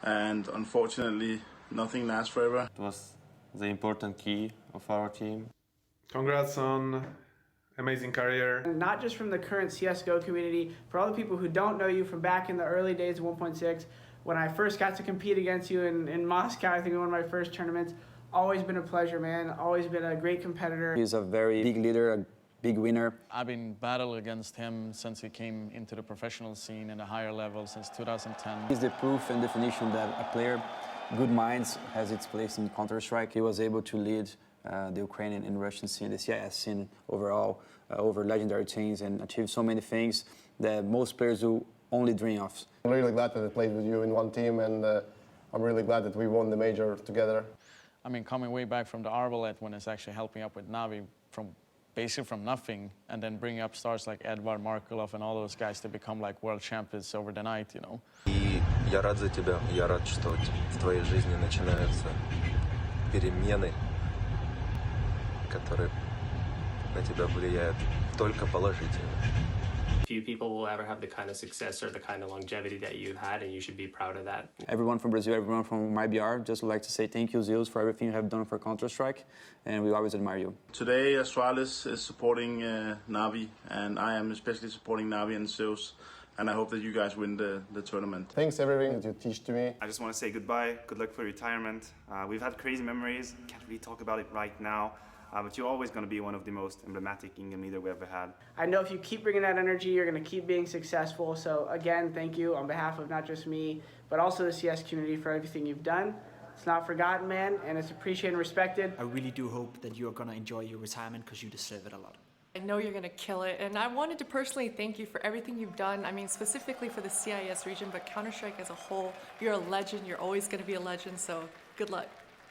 and unfortunately, nothing lasts forever. It was the important key of our team. Congrats on amazing career. Not just from the current CSGO community, for all the people who don't know you from back in the early days of 1.6, when I first got to compete against you in Moscow, I think in one of my first tournaments, always been a pleasure, man. Always been a great competitor. He's a very big leader, a big winner. I've been battling against him since he came into the professional scene in a higher level since 2010. He's the proof and definition that a player, good minds, has its place in Counter-Strike. He was able to lead the Ukrainian and Russian scene, the CIS scene overall, over legendary teams, and achieve so many things that most players will only dream of. I'm really glad that I played with you in one team, and I'm really glad that we won the major together. I mean, coming way back from the Arbalest when it's actually helping up with Na'Vi from basically from nothing, and then bringing up stars like Edvard, Markulov, and all those guys to become like world champions over the night, you know. И я рад за тебя. Я рад, что в твоей жизни начинаются перемены, которые на тебя влияют только положительно. Few people will ever have the kind of success or the kind of longevity that you've had, and you should be proud of that. Everyone from Brazil, everyone from MyBR, just would like to say thank you, Zeus, for everything you have done for Counter-Strike, and we always admire you. Today, Astralis is supporting Na'Vi, and I am especially supporting Na'Vi and Zeus, and I hope that you guys win the tournament. Thanks everything that you teach to me. I just want to say goodbye, good luck for retirement. We've had crazy memories, can't really talk about it right now. But you're always going to be one of the most emblematic Indian leaders we ever had. I know if you keep bringing that energy, you're going to keep being successful. So again, thank you on behalf of not just me, but also the CS community for everything you've done. It's not forgotten, man, and it's appreciated and respected. I really do hope that you're going to enjoy your retirement because you deserve it a lot. I know you're going to kill it, and I wanted to personally thank you for everything you've done. I mean, specifically for the CIS region, but Counter-Strike as a whole. You're a legend. You're always going to be a legend, so good luck.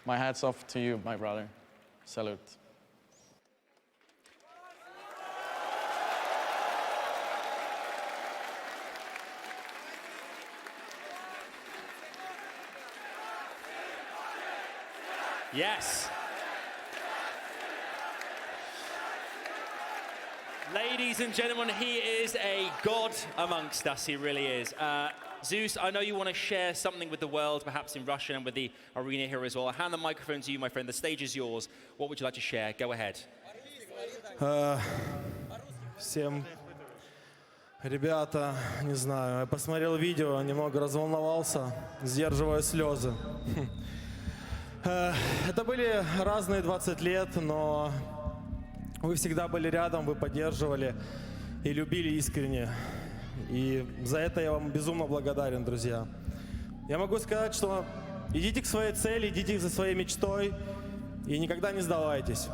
My hat's off to you, my brother. Salute. Yes. Ladies and gentlemen, he is a god amongst us. He really is. Zeus, I know you want to share something with the world, perhaps in Russian and with the arena here as well. I'll hand the microphone to you, my friend. The stage is yours. What would you like to share? Go ahead. Всем, ребята, не знаю, я посмотрел видео, немного разволновался, сдерживая слезы. Это были разные 20 лет, но вы всегда были рядом, вы поддерживали и любили искренне. И за это я вам безумно благодарен, друзья. Я могу сказать, что идите к своей цели, идите за своей мечтой и никогда не сдавайтесь.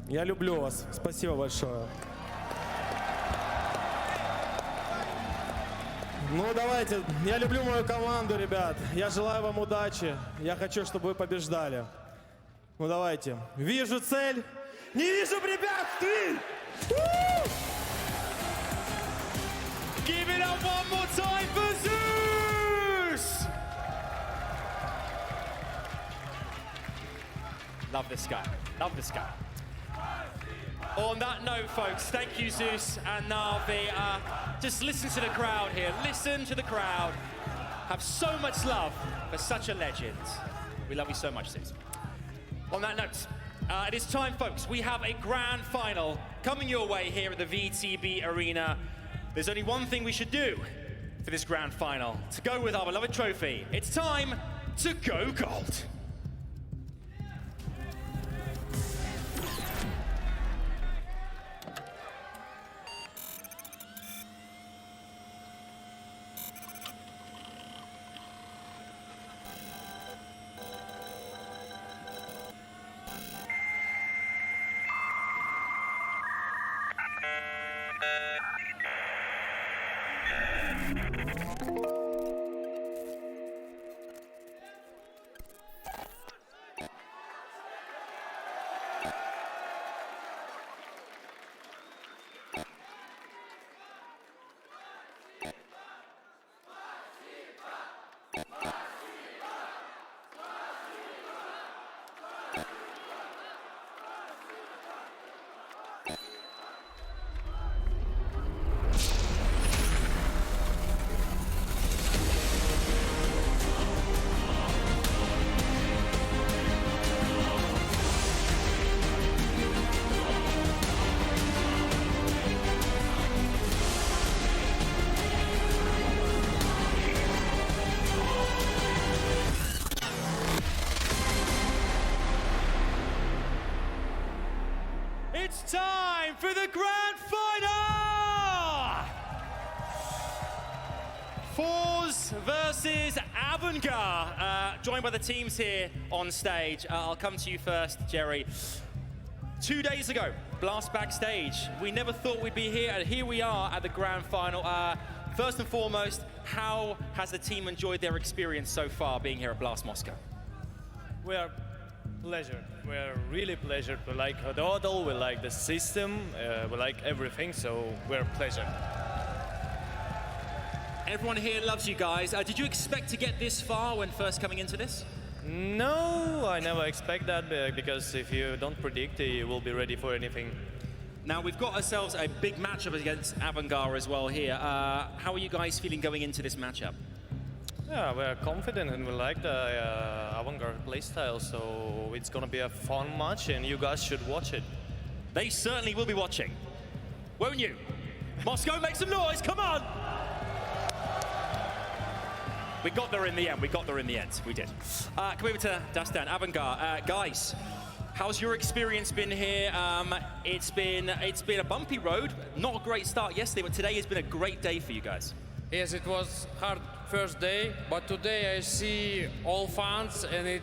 Я люблю вас. Спасибо большое. Ну, давайте. Я люблю мою команду, ребят. Я желаю вам удачи. Я хочу, чтобы вы побеждали. Ну, давайте. Вижу цель. Не вижу препятствий! Give it up one more time for Zeus! Love this guy. Love this guy. On that note, folks, thank you, Zeus and Na'Vi. Just listen to the crowd here. Listen to the crowd. Have so much love for such a legend. We love you so much, Zeus. On that note, it is time, folks. We have a grand final coming your way here at the VTB Arena. There's only one thing we should do for this grand final to go with our beloved trophy. It's time to go gold. It's time for the grand final! forZe versus AVANGAR. Joined by the teams here on stage. I'll come to you first, Jerry. 2 days ago, Blast backstage. We never thought we'd be here, and here we are at the grand final. First and foremost, how has the team enjoyed their experience so far being here at Blast Moscow? We are pleasured. We are really pleasured. We like the huddle, we like the system, we like everything, so we're pleasured. Everyone here loves you guys. Did you expect to get this far when first coming into this? No, I never expect that, because if you don't predict, you will be ready for anything. Now, we've got ourselves a big matchup against AVANGAR as well here. How are you guys feeling going into this matchup? Yeah, we're confident and we like the AVANGAR playstyle, so it's going to be a fun match and you guys should watch it. They certainly will be watching. Won't you? Moscow, make some noise, come on! We got there in the end, we did. Come over to Dastan, AVANGAR. Guys, how's your experience been here? It's been a bumpy road, not a great start yesterday, but today has been a great day for you guys. Yes, it was hard first day, but today I see all fans and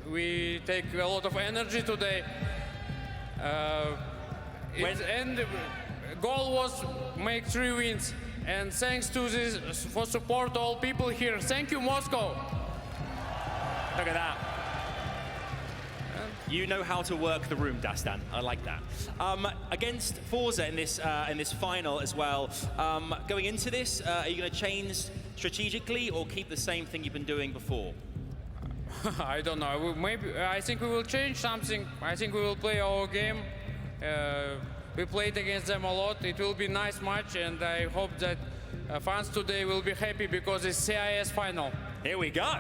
we take a lot of energy today. And the goal was make 3 wins. And thanks to this for support all people here. Thank you, Moscow. Look at that. You know how to work the room, Dastan. I like that. Against forZe in this final as well. Going into this, are you going to change strategically or keep the same thing you've been doing before? I don't know. Maybe I think we will change something. I think we will play our game. We played against them a lot. It will be a nice match, and I hope that fans today will be happy because it's CIS final. Here we go.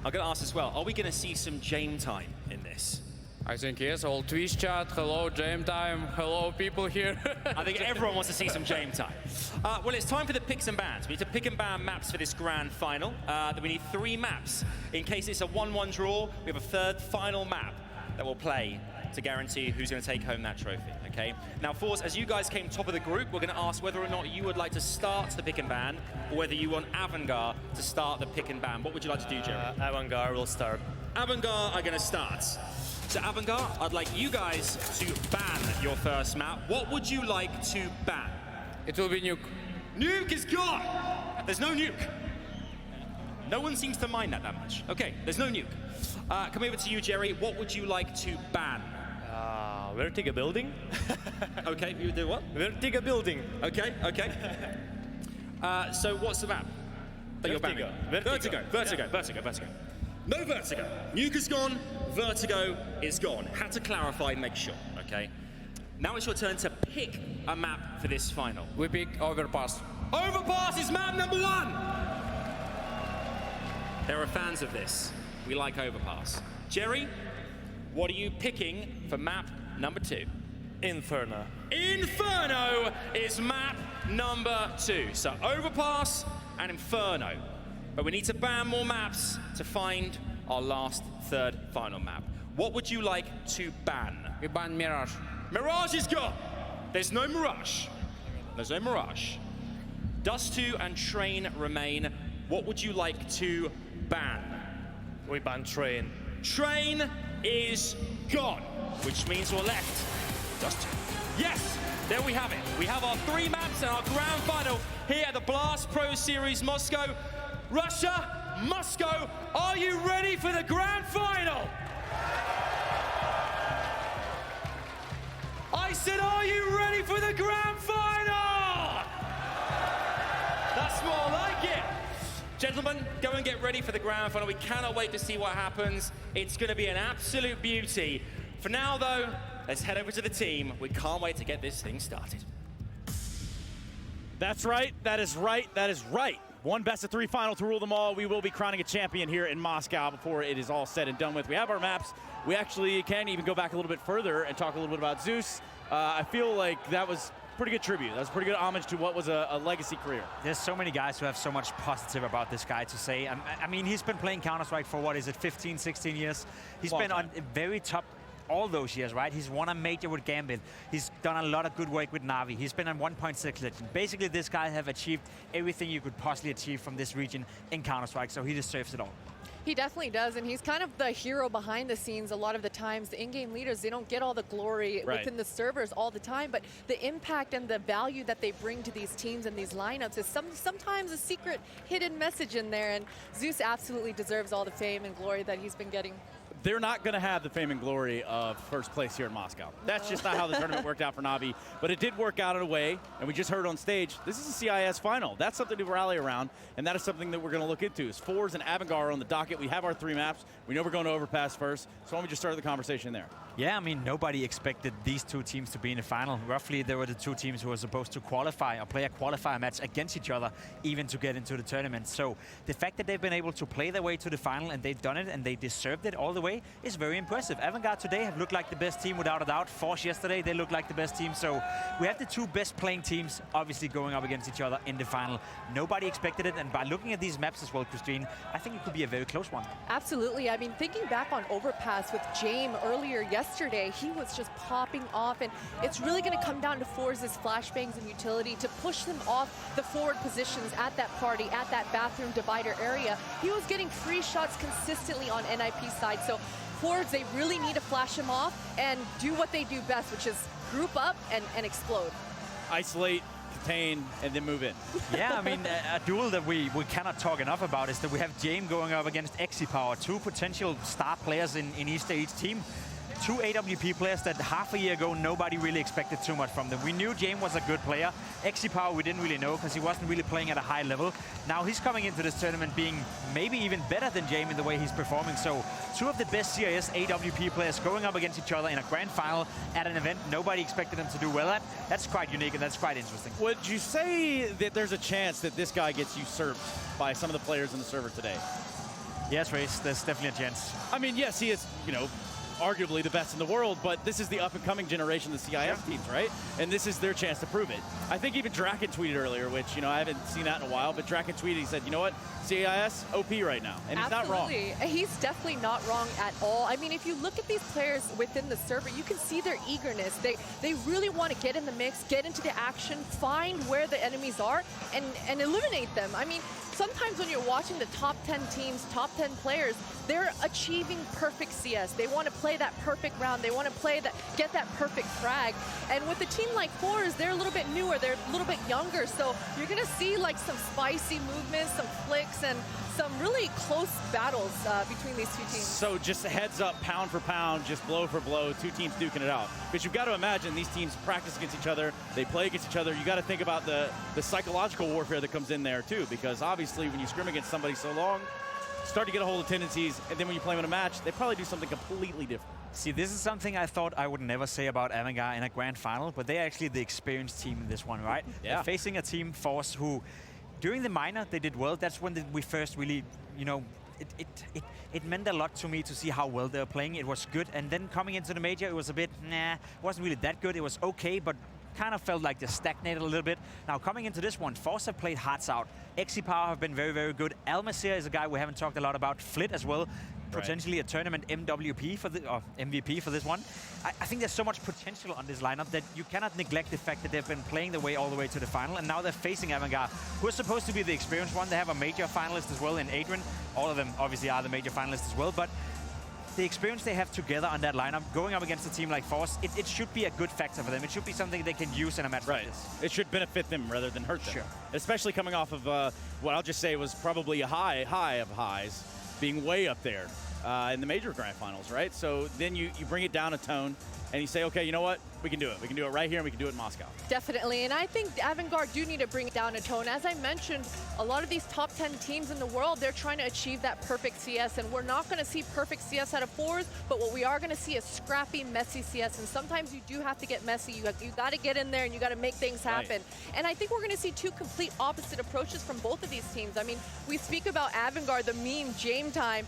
I'm going to ask as well, are we going to see some Jame time in this? I think yes, all Twitch chat, hello Jame time, hello people here. I think everyone wants to see some Jame time. Well, it's time for the picks and bans. We need to pick and ban maps for this grand final. We need 3 maps. In case it's a 1-1 draw, we have a third final map that will play to guarantee who's going to take home that trophy, okay? Now, forZe, as you guys came top of the group, we're going to ask whether or not you would like to start the pick and ban, or whether you want AVANGAR to start the pick and ban. What would you like to do, Jerry? AVANGAR will start. AVANGAR are going to start. So, AVANGAR, I'd like you guys to ban your first map. What would you like to ban? It will be Nuke. Nuke is gone! There's no Nuke. No one seems to mind that much. Okay, there's no Nuke. Come over to you, Jerry. What would you like to ban? Vertigo building. Okay, you would do what? Vertigo building. Okay. So what's the map that you're banning? Vertigo. No Vertigo. Nuke is gone. Vertigo is gone. Had to clarify and make sure, okay? Now it's your turn to pick a map for this final. We pick Overpass. Overpass is map number 1! There are fans of this. We like Overpass. Jerry, what are you picking for map number 2? Inferno. Inferno is map number 2. So Overpass and Inferno. But we need to ban more maps to find our last third final map. What would you like to ban? We ban Mirage. Mirage is gone. There's no Mirage. There's no Mirage. Dust 2 and Train remain. What would you like to ban? We ban Train. Train is gone, which means we're left. Dust 2. Yes, there we have it. We have our 3 maps and our grand final here at the Blast Pro Series Moscow. Russia, Moscow, are you ready for the grand final? I said, are you ready for the grand final? That's more like it. Gentlemen, go and get ready for the grand final. We cannot wait to see what happens. It's going to be an absolute beauty. For now, though, let's head over to the team. We can't wait to get this thing started. That's right. That is right. That is right. One best-of-3 final to rule them all. We will be crowning a champion here in Moscow before it is all said and done with. We have our maps. We actually can even go back a little bit further and talk a little bit about Zeus. I feel like that was pretty good tribute. That was pretty good homage to what was a legacy career. There's so many guys who have so much positive about this guy to say. I mean, he's been playing Counter-Strike for, what is it, 15, 16 years? He's been on very top all those years, right? He's won a major with Gambit. He's done a lot of good work with Na'Vi. He's been on 1.6 Legend. Basically, this guy have achieved everything you could possibly achieve from this region in Counter-Strike, so he deserves it all. He definitely does, and he's kind of the hero behind the scenes a lot of the times. The in-game leaders, they don't get all the glory within the servers all the time, but the impact and the value that they bring to these teams and these lineups is sometimes a secret hidden message in there, and Zeus absolutely deserves all the fame and glory that he's been getting. They're not going to have the fame and glory of first place here in Moscow. That's just not how the tournament worked out for Na'Vi. But it did work out in a way, and we just heard on stage, this is a CIS final. That's something to rally around, and that is something that we're going to look into. Is forZe and AVANGAR on the docket. We have our 3 maps. We know we're going to Overpass first, so why don't we just start the conversation there? Yeah, I mean, nobody expected these 2 teams to be in the final. Roughly, they were the 2 teams who were supposed to qualify or play a qualifier match against each other, even to get into the tournament. So the fact that they've been able to play their way to the final, and they've done it, and they deserved it all the way, is very impressive. AVANGAR today have looked like the best team without a doubt. forZe yesterday, they looked like the best team. So we have the 2 best playing teams, obviously going up against each other in the final. Nobody expected it, and by looking at these maps as well, Christine, I think it could be a very close one. Absolutely. I mean, thinking back on Overpass with James earlier yesterday, he was just popping off, and it's really going to come down to forZe's flashbangs and utility to push them off the forward positions at that party, at that bathroom divider area. He was getting free shots consistently on NIP side, so forZe, they really need to flash him off and do what they do best, which is group up and explode. Isolate, contain, and then move in. Yeah, I mean, a duel that we cannot talk enough about is that we have James going up against Exipower, 2 potential star players in each team. 2 AWP players that half a year ago nobody really expected too much from them. We knew James was a good player. Exipower we didn't really know because he wasn't really playing at a high level. Now he's coming into this tournament being maybe even better than James in the way he's performing. So 2 of the best CIS AWP players going up against each other in a grand final at an event nobody expected them to do well at. That's quite unique and that's quite interesting. Would you say that there's a chance that this guy gets usurped by some of the players in the server today? Yes, Race, there's definitely a chance. I mean, yes, he is, you know, arguably the best in the world, but this is the up-and-coming generation of the CIS teams, right? And this is their chance to prove it. I think even Draken tweeted earlier, which, you know, I haven't seen that in a while, but Draken tweeted, he said, you know what, CIS, OP right now. And he's not wrong. He's definitely not wrong at all. I mean, if you look at these players within the server, you can see their eagerness. They really want to get in the mix, get into the action, find where the enemies are, and eliminate them. I mean, sometimes when you're watching the top 10 teams, top 10 players, they're achieving perfect CS. They want to play that perfect round. They want to play that, get that perfect frag. And with a team like forZe, they're a little bit newer. They're a little bit younger. So you're going to see like some spicy movements, some flicks, and some really close battles between these 2 teams. So just a heads up, pound for pound, just blow for blow, 2 teams duking it out. Because you've got to imagine these teams practice against each other. They play against each other. You got to think about the psychological warfare that comes in there too. Because obviously when you scrim against somebody so long, start to get a hold of tendencies, and then when you play them in a match, they probably do something completely different. See, this is something I thought I would never say about AVANGAR in a grand final, but they're actually the experienced team in this one, right? Yeah. They're facing a team, forZe, who, during the minor, they did well. That's when we first really, you know, it meant a lot to me to see how well they were playing. It was good, and then coming into the major, it was a bit, it wasn't really that good. It was okay, but kind of felt like they stagnated a little bit. Now, coming into this one, forZe have played hearts out. Power have been very, very good. Almasir is a guy we haven't talked a lot about. Flit as well. Potentially a tournament MVP for MVP for this one. I think there's so much potential on this lineup that you cannot neglect the fact that they've been playing their way all the way to the final, and now they're facing AVANGAR, who are supposed to be the experienced one. They have a major finalist as well in Adrian. All of them obviously are the major finalists as well, but the experience they have together on that lineup, going up against a team like forZe, it should be a good factor for them. It should be something they can use in a match like this. It should benefit them rather than hurt them. Sure. Especially coming off of what I'll just say was probably a high of highs, being way up there in the major grand finals, right? So then you bring it down a tone and you say, okay, you know what? We can do it. We can do it right here, and we can do it in Moscow. Definitely, and I think AVANGAR do need to bring it down a tone. As I mentioned, a lot of these top 10 teams in the world, they're trying to achieve that perfect CS, and we're not going to see perfect CS out of forZe, but what we are going to see is scrappy, messy CS, and sometimes you do have to get messy. You got to get in there, and you got to make things happen. Right. And I think we're going to see two complete opposite approaches from both of these teams. I mean, we speak about AVANGAR, the meme, Jame time.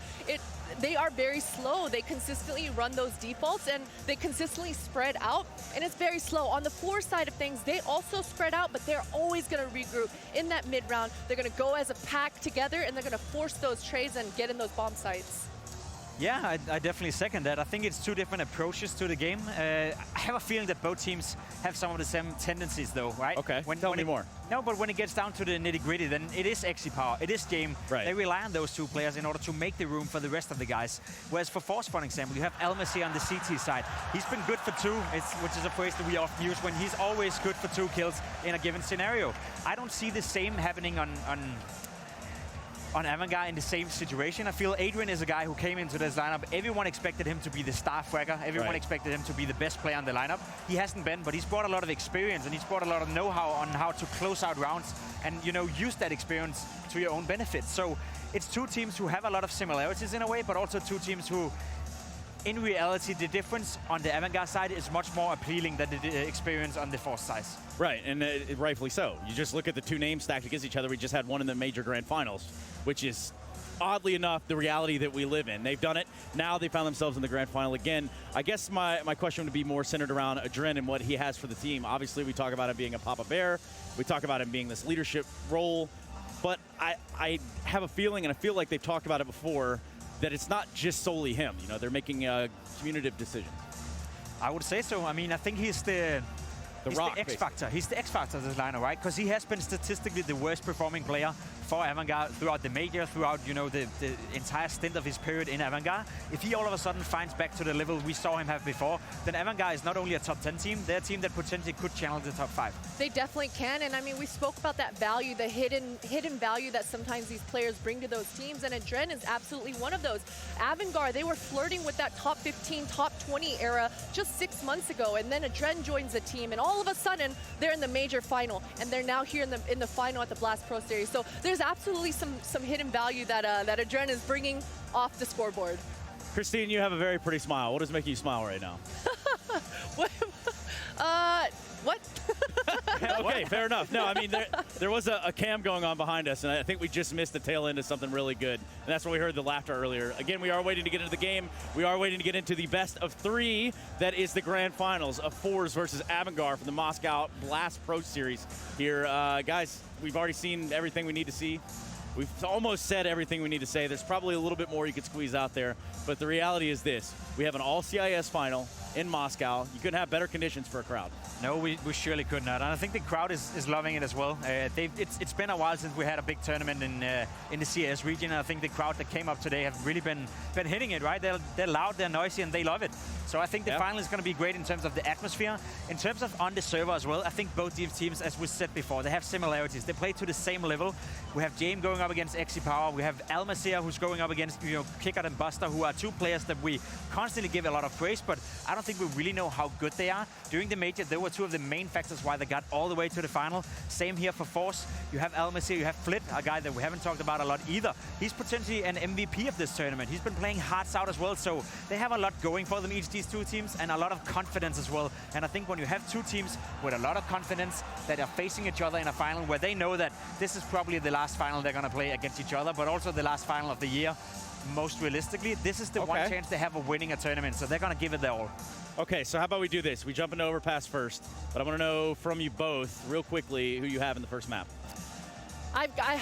They are very slow. They consistently run those defaults, and they consistently spread out, and it's very slow. On the forZe side of things, they also spread out, but they're always going to regroup in that mid round. They're going to go as a pack together, and they're going to force those trades and get in those bomb sites. Yeah, I definitely second that. I think it's two different approaches to the game. I have a feeling that both teams have some of the same tendencies, though, right? Okay, tell me more. No, but when it gets down to the nitty-gritty, then it is Power, it is Jame. Right. They rely on those two players in order to make the room for the rest of the guys. Whereas for forZe, for example, you have Almasir on the CT side. He's been good for two, which is a phrase that we often use when he's always good for 2 kills in a given scenario. I don't see the same happening on AVANGAR in the same situation. I feel Adrian is a guy who came into this lineup. Everyone expected him to be the star fragger. Everyone expected him to be the best player on the lineup. He hasn't been, but he's brought a lot of experience, and he's brought a lot of know-how on how to close out rounds and, you know, use that experience to your own benefit. So it's two teams who have a lot of similarities in a way, but also two teams who, in reality, the difference on the AVANGAR side is much more appealing than the experience on the forZe side. Right, and rightfully so. You just look at the two names stacked against each other. We just had one in the major grand finals, which is, oddly enough, the reality that we live in. They've done it. Now they found themselves in the grand final again. I guess my question would be more centered around Adren and what he has for the team. Obviously, we talk about him being a Papa Bear. We talk about him being this leadership role. But I have a feeling, and I feel like they've talked about it before, that it's not just solely him. You know, they're making a communicative decision. I would say so. I mean, I think he's the X factor. He's the X factor of this lineup, right? Because he has been statistically the worst performing player for AVANGAR throughout the major, throughout, you know, the entire stint of his period in AVANGAR. If he all of a sudden finds back to the level we saw him have before, then AVANGAR is not only a top 10 team, they're a team that potentially could challenge the top 5. They definitely can, and I mean, we spoke about that value, the hidden value that sometimes these players bring to those teams, and Adren is absolutely one of those. AVANGAR, they were flirting with that top 15, top 20 era just 6 months ago, and then Adren joins the team, and all of a sudden, they're in the major final, and they're now here in the final at the Blast Pro Series. So there's absolutely some hidden value that Adren is bringing off the scoreboard. Christine, you have a very pretty smile. What is making you smile right now? What? Okay, fair enough. No, I mean, there was a cam going on behind us, and I think we just missed the tail end of something really good. And that's why we heard the laughter earlier. Again, we are waiting to get into the game. We are waiting to get into the best of 3. That is the grand finals of forZe versus AVANGAR from the Moscow Blast Pro Series here. Guys, we've already seen everything we need to see. We've almost said everything we need to say. There's probably a little bit more you could squeeze out there, but the reality is this. We have an all-CIS final in Moscow. You couldn't have better conditions for a crowd. No, we surely could not. And I think the crowd is loving it as well. It's been a while since we had a big tournament in the CS region. And I think the crowd that came up today have really been hitting it, right? They're loud, they're noisy, and they love it. So I think the final is going to be great in terms of the atmosphere. In terms of on the server as well, I think both these teams, as we said before, they have similarities. They play to the same level. We have James going up against Exi Power. We have Almasir who's going up against Kickard and Buster, who are two players that we constantly give a lot of praise, but I don't think we really know how good they are. During the major, they were two of the main factors why they got all the way to the final. Same here for forZe. You have Almasir, you have Flit, a guy that we haven't talked about a lot either. He's potentially an MVP of this tournament. He's been playing hearts out as well, so they have a lot going for them, each these two teams, and a lot of confidence as well. And I think when you have two teams with a lot of confidence that are facing each other in a final where they know that this is probably the last final they're going to play against each other, but also the last final of the year, most realistically, this is the one chance they have of winning a tournament, so they're going to give it their all. Okay, so how about we do this? We jump into Overpass first, but I want to know from you both, real quickly, who you have in the first map. I got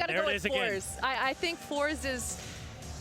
to go with forZe. I think forZe is...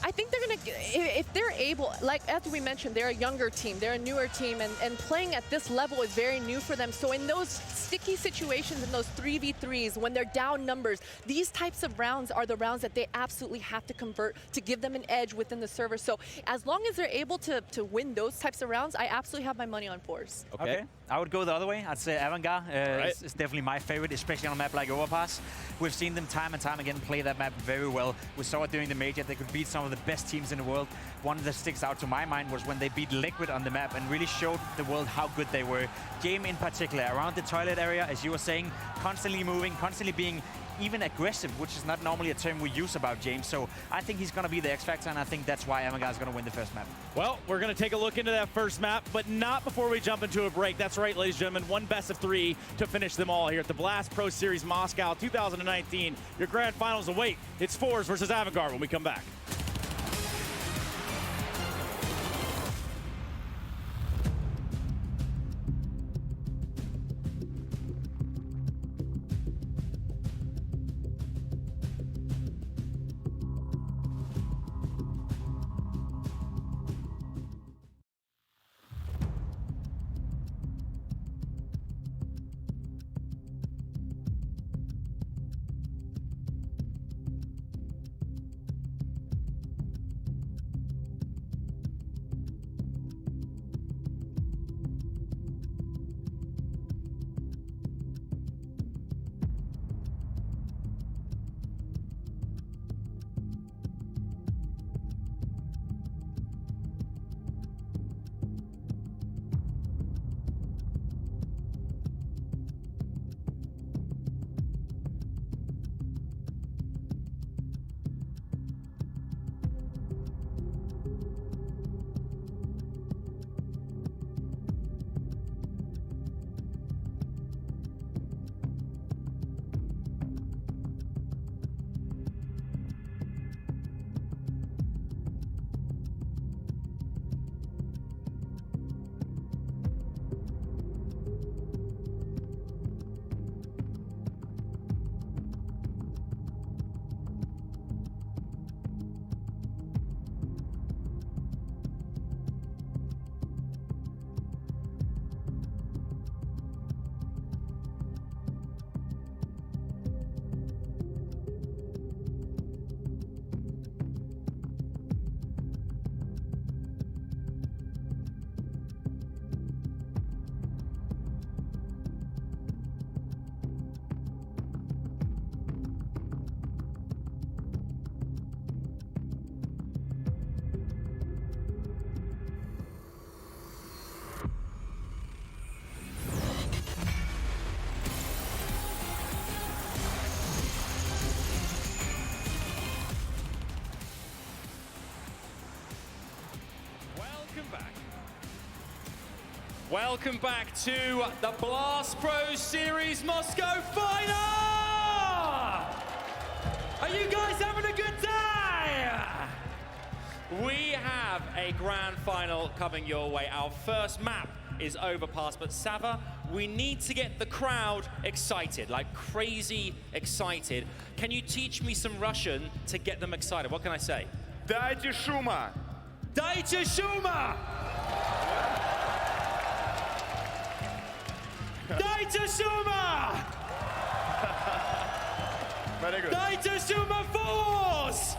I think they're going to, if they're able, like after we mentioned, they're a younger team, they're a newer team, and playing at this level is very new for them. So in those sticky situations, in those 3v3s, when they're down numbers, these types of rounds are the rounds that they absolutely have to convert to give them an edge within the server. So as long as they're able to win those types of rounds, I absolutely have my money on forZe. Okay. I would go the other way. I'd say AVANGAR is definitely my favorite, especially on a map like Overpass. We've seen them time and time again play that map very well. We saw it during the major. They could beat some of the best teams in the world. One that sticks out to my mind was when they beat Liquid on the map and really showed the world how good they were. Game in particular, around the toilet area, as you were saying, constantly moving, constantly being even aggressive, which is not normally a term we use about James. So I think he's going to be the X Factor, and I think that's why AVANGAR is going to win the first map. Well, we're going to take a look into that first map, but not before we jump into a break. That's right, ladies and gentlemen, one best of three to finish them all here at the Blast Pro Series Moscow 2019. Your grand finals await. It's forZe versus AVANGAR when we come back. Welcome back to the Blast Pro Series Moscow final! Are you guys having a good time? We have a grand final coming your way. Our first map is Overpass, but Sava, we need to get the crowd excited, like crazy excited. Can you teach me some Russian to get them excited? What can I say? Дайте шума! Дайте шума! Dайте шума! Very good. Dайте шума forZe!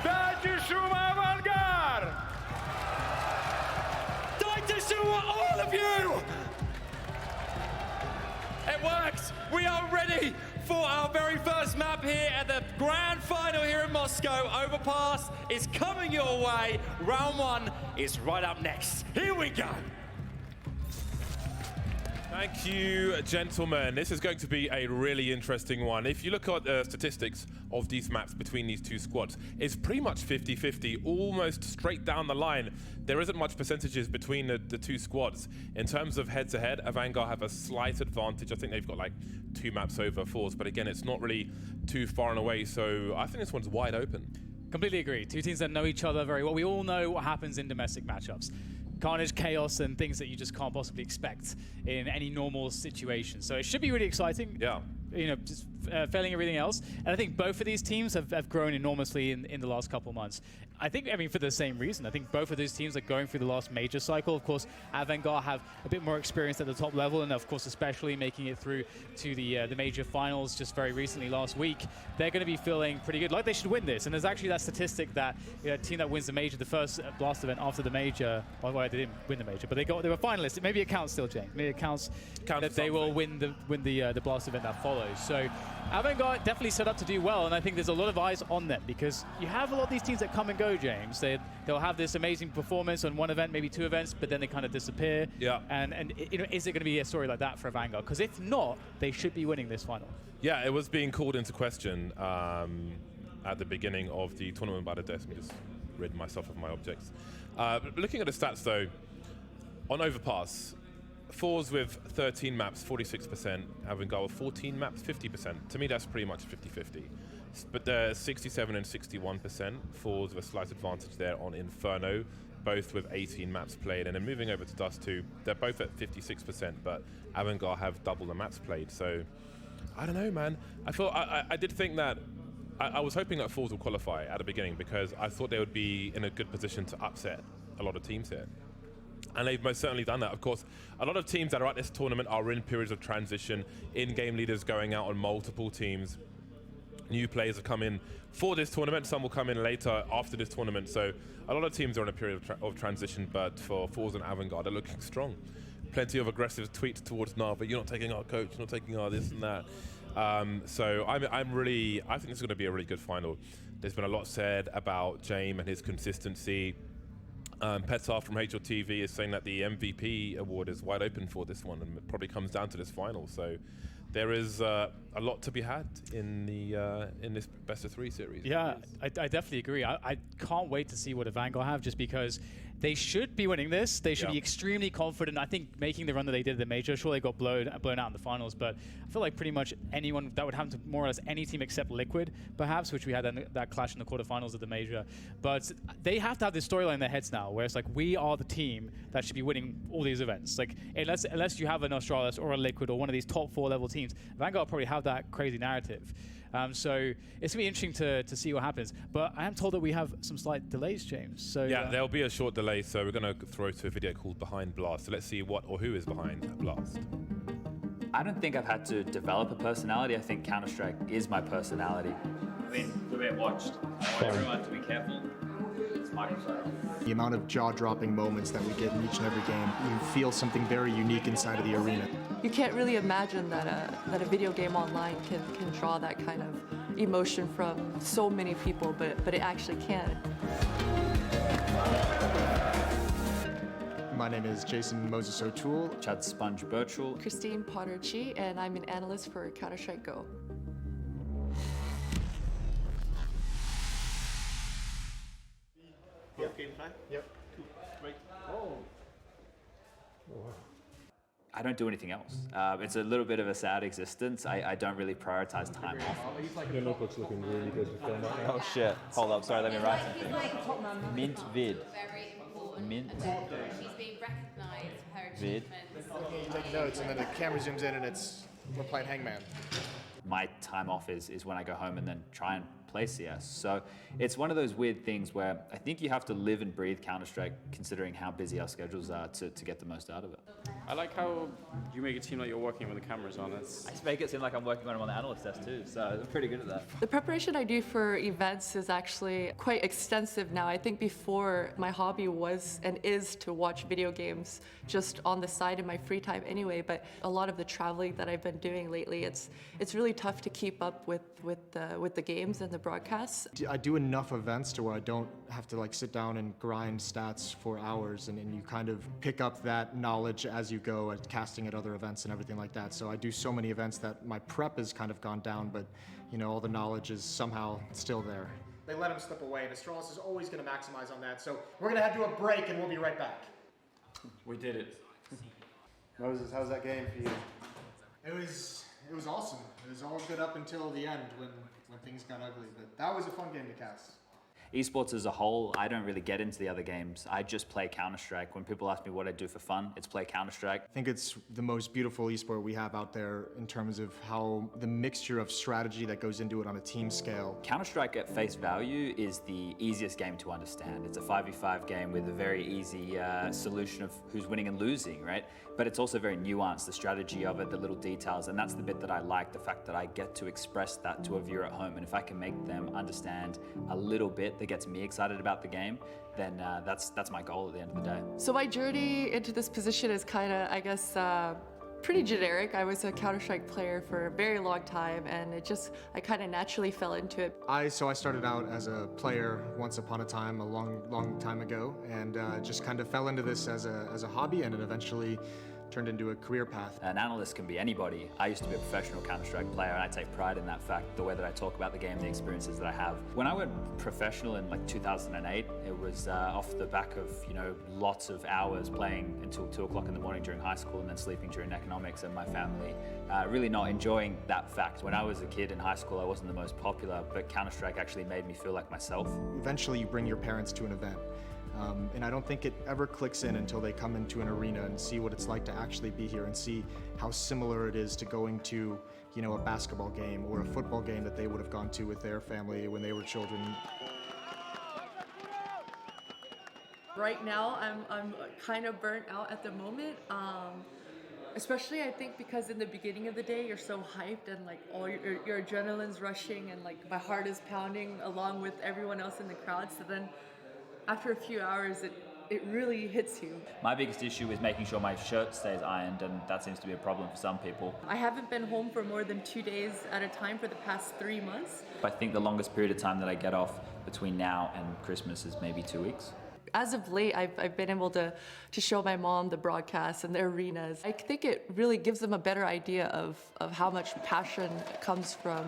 Дайте шума AVANGAR! We are ready for our very first map here at the grand final here in Moscow. Overpass is coming your way. Round one is right up next. Here we go. Thank you, gentlemen. This is going to be a really interesting one. If you look at the statistics of these maps between these two squads, it's pretty much 50-50, almost straight down the line. There isn't much percentages between the two squads. In terms of head-to-head, AVANGAR have a slight advantage. I think they've got like 2 maps over forZe, but again, it's not really too far and away, so I think this one's wide open. Completely agree. Two teams that know each other very well. We all know what happens in domestic matchups. Carnage, chaos, and things that you just can't possibly expect in any normal situation. So it should be really exciting. Yeah. You know, just failing everything else. And I think both of these teams have grown enormously in the last couple of months. I mean, for the same reason. I think both of these teams are going through the last major cycle. Of course, AVANGAR have a bit more experience at the top level, and of course, especially making it through to the major finals just very recently last week. They're going to be feeling pretty good, like they should win this. And there's actually that statistic that a team that wins the major, the first Blast event after the major, well, they didn't win the major, but they were finalists. Maybe it counts still, James. Maybe it counts that they will win the Blast event that follows. So AVANGAR definitely set up to do well, and I think there's a lot of eyes on them because you have a lot of these teams that come and go, James. They'll have this amazing performance on one event, maybe 2 events, but then they kind of disappear. Yeah. And you know, is it going to be a story like that for AVANGAR? Because if not, they should be winning this final. Yeah, it was being called into question at the beginning of the tournament by the desk. Let me just rid myself of my objects. Looking at the stats though, on Overpass, forZe with 13 maps, 46%, AVANGAR with 14 maps, 50%. To me, that's pretty much 50-50. But they're 67 and 61%. forZe with a slight advantage there on Inferno, both with 18 maps played. And then moving over to Dust 2, they're both at 56%, but AVANGAR have double the maps played. So, I don't know, man. I did think that, I was hoping that forZe would qualify at the beginning because I thought they would be in a good position to upset a lot of teams here. And they've most certainly done that. Of course, a lot of teams that are at this tournament are in periods of transition, in-game leaders going out on multiple teams. New players have come in for this tournament. Some will come in later after this tournament. So a lot of teams are in a period of transition, but for forZe and AVANGAR, they're looking strong. Plenty of aggressive tweets towards Navi. You're not taking our coach, you're not taking our this and that. So I think this is going to be a really good final. There's been a lot said about James and his consistency. Petar from HLTV is saying that the MVP award is wide open for this one, and it probably comes down to this final. So there is a lot to be had in this best of 3 series. Yeah, I definitely agree. I can't wait to see what AVANGAR have, just because they should be winning this. They should be extremely confident. I think making the run that they did at the major, sure they got blown out in the finals, but I feel like pretty much anyone, that would happen to more or less any team except Liquid, perhaps, which we had that clash in the quarterfinals of the major. But they have to have this storyline in their heads now, where it's like, we are the team that should be winning all these events. Like, unless you have an Australis or a Liquid or one of these top 4 level teams, AVANGAR probably have that crazy narrative. So it's going to be interesting to see what happens. But I am told that we have some slight delays, James. So yeah, there'll be a short delay, so we're going to throw to a video called Behind Blast. So let's see what or who is behind Blast. I don't think I've had to develop a personality. I think Counter-Strike is my personality. We're being watched. I want everyone to be careful. It's Microsoft. The amount of jaw-dropping moments that we get in each and every game, you feel something very unique inside of the arena. You can't really imagine that a video game online can draw that kind of emotion from so many people, but it actually can. My name is Jason Moses O'Toole. Chad Sponge Birchall. Christine Potter-Chi, and I'm an analyst for Counter-Strike Go. Yep. Game time? Yep. 2, 3. Oh. I don't do anything else. It's a little bit of a sad existence. I don't really prioritize time off. Your notebook's looking really good to film right now. Oh shit. Hold up, sorry, let me write something. Mint vid. Mint She's being recognised for her vid. You take notes and then the camera zooms in and we're playing Hangman. My time off is when I go home and then try and play CS. So it's one of those weird things where I think you have to live and breathe Counter-Strike considering how busy our schedules are to get the most out of it. I like how you make it seem like you're working with the cameras on. I just make it seem like I'm working on them on the analyst desk too, so I'm pretty good at that. The preparation I do for events is actually quite extensive now. I think before my hobby was and is to watch video games just on the side in my free time anyway, but a lot of the traveling that I've been doing lately, it's really tough to keep up with the games and the broadcasts. I do enough events to where I don't have to like sit down and grind stats for hours, and you kind of pick up that knowledge as you go at casting at other events and everything like that. So I do so many events that my prep has kind of gone down, but you know, all the knowledge is somehow still there. They let him slip away, and Astralis is always going to maximize on that. So we're going to do a break, and we'll be right back. We did it. Moses, how's that game for you? It was awesome. It was all good up until the end when things got ugly, but that was a fun game to cast. Esports as a whole, I don't really get into the other games. I just play Counter-Strike. When people ask me what I do for fun, it's play Counter-Strike. I think it's the most beautiful esport we have out there in terms of how the mixture of strategy that goes into it on a team scale. Counter-Strike at face value is the easiest game to understand. It's a 5v5 game with a very easy solution of who's winning and losing, right? But it's also very nuanced, the strategy of it, the little details, and that's the bit that I like, the fact that I get to express that to a viewer at home, and if I can make them understand a little bit that gets me excited about the game, then that's my goal at the end of the day. So my journey into this position is kind of, I guess, pretty generic. I was a Counter-Strike player for a very long time, and I kind of naturally fell into it. So I started out as a player once upon a time, a long time ago, and just kind of fell into this as a hobby, and it eventually turned into a career path. An analyst can be anybody. I used to be a professional Counter-Strike player, and I take pride in that fact, the way that I talk about the game, the experiences that I have. When I went professional in like 2008, it was off the back of, you know, lots of hours playing until 2 o'clock in the morning during high school and then sleeping during economics, and my family really not enjoying that fact. When I was a kid in high school, I wasn't the most popular, but Counter-Strike actually made me feel like myself. Eventually you bring your parents to an event. And I don't think it ever clicks in until they come into an arena and see what it's like to actually be here and see how similar it is to going to, you know, a basketball game or a football game that they would have gone to with their family when they were children. Right now, I'm kind of burnt out at the moment. Especially, I think, because in the beginning of the day, you're so hyped and like all your adrenaline's rushing and like my heart is pounding along with everyone else in the crowd. So then, after a few hours, it really hits you. My biggest issue is making sure my shirt stays ironed, and that seems to be a problem for some people. I haven't been home for more than 2 days at a time for the past 3 months. I think the longest period of time that I get off between now and Christmas is maybe 2 weeks. As of late, I've been able to show my mom the broadcasts and the arenas. I think it really gives them a better idea of how much passion comes from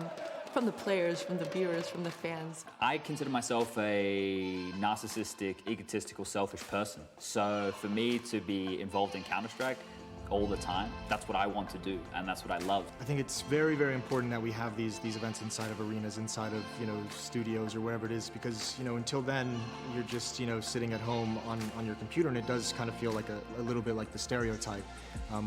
the players, from the viewers, from the fans. I consider myself a narcissistic, egotistical, selfish person. So for me to be involved in Counter-Strike all the time, that's what I want to do, and that's what I love. I think it's very, very important that we have these events inside of arenas, inside of, you know, studios or wherever it is, because, you know, until then, you're just, you know, sitting at home on your computer, and it does kind of feel like a little bit like the stereotype.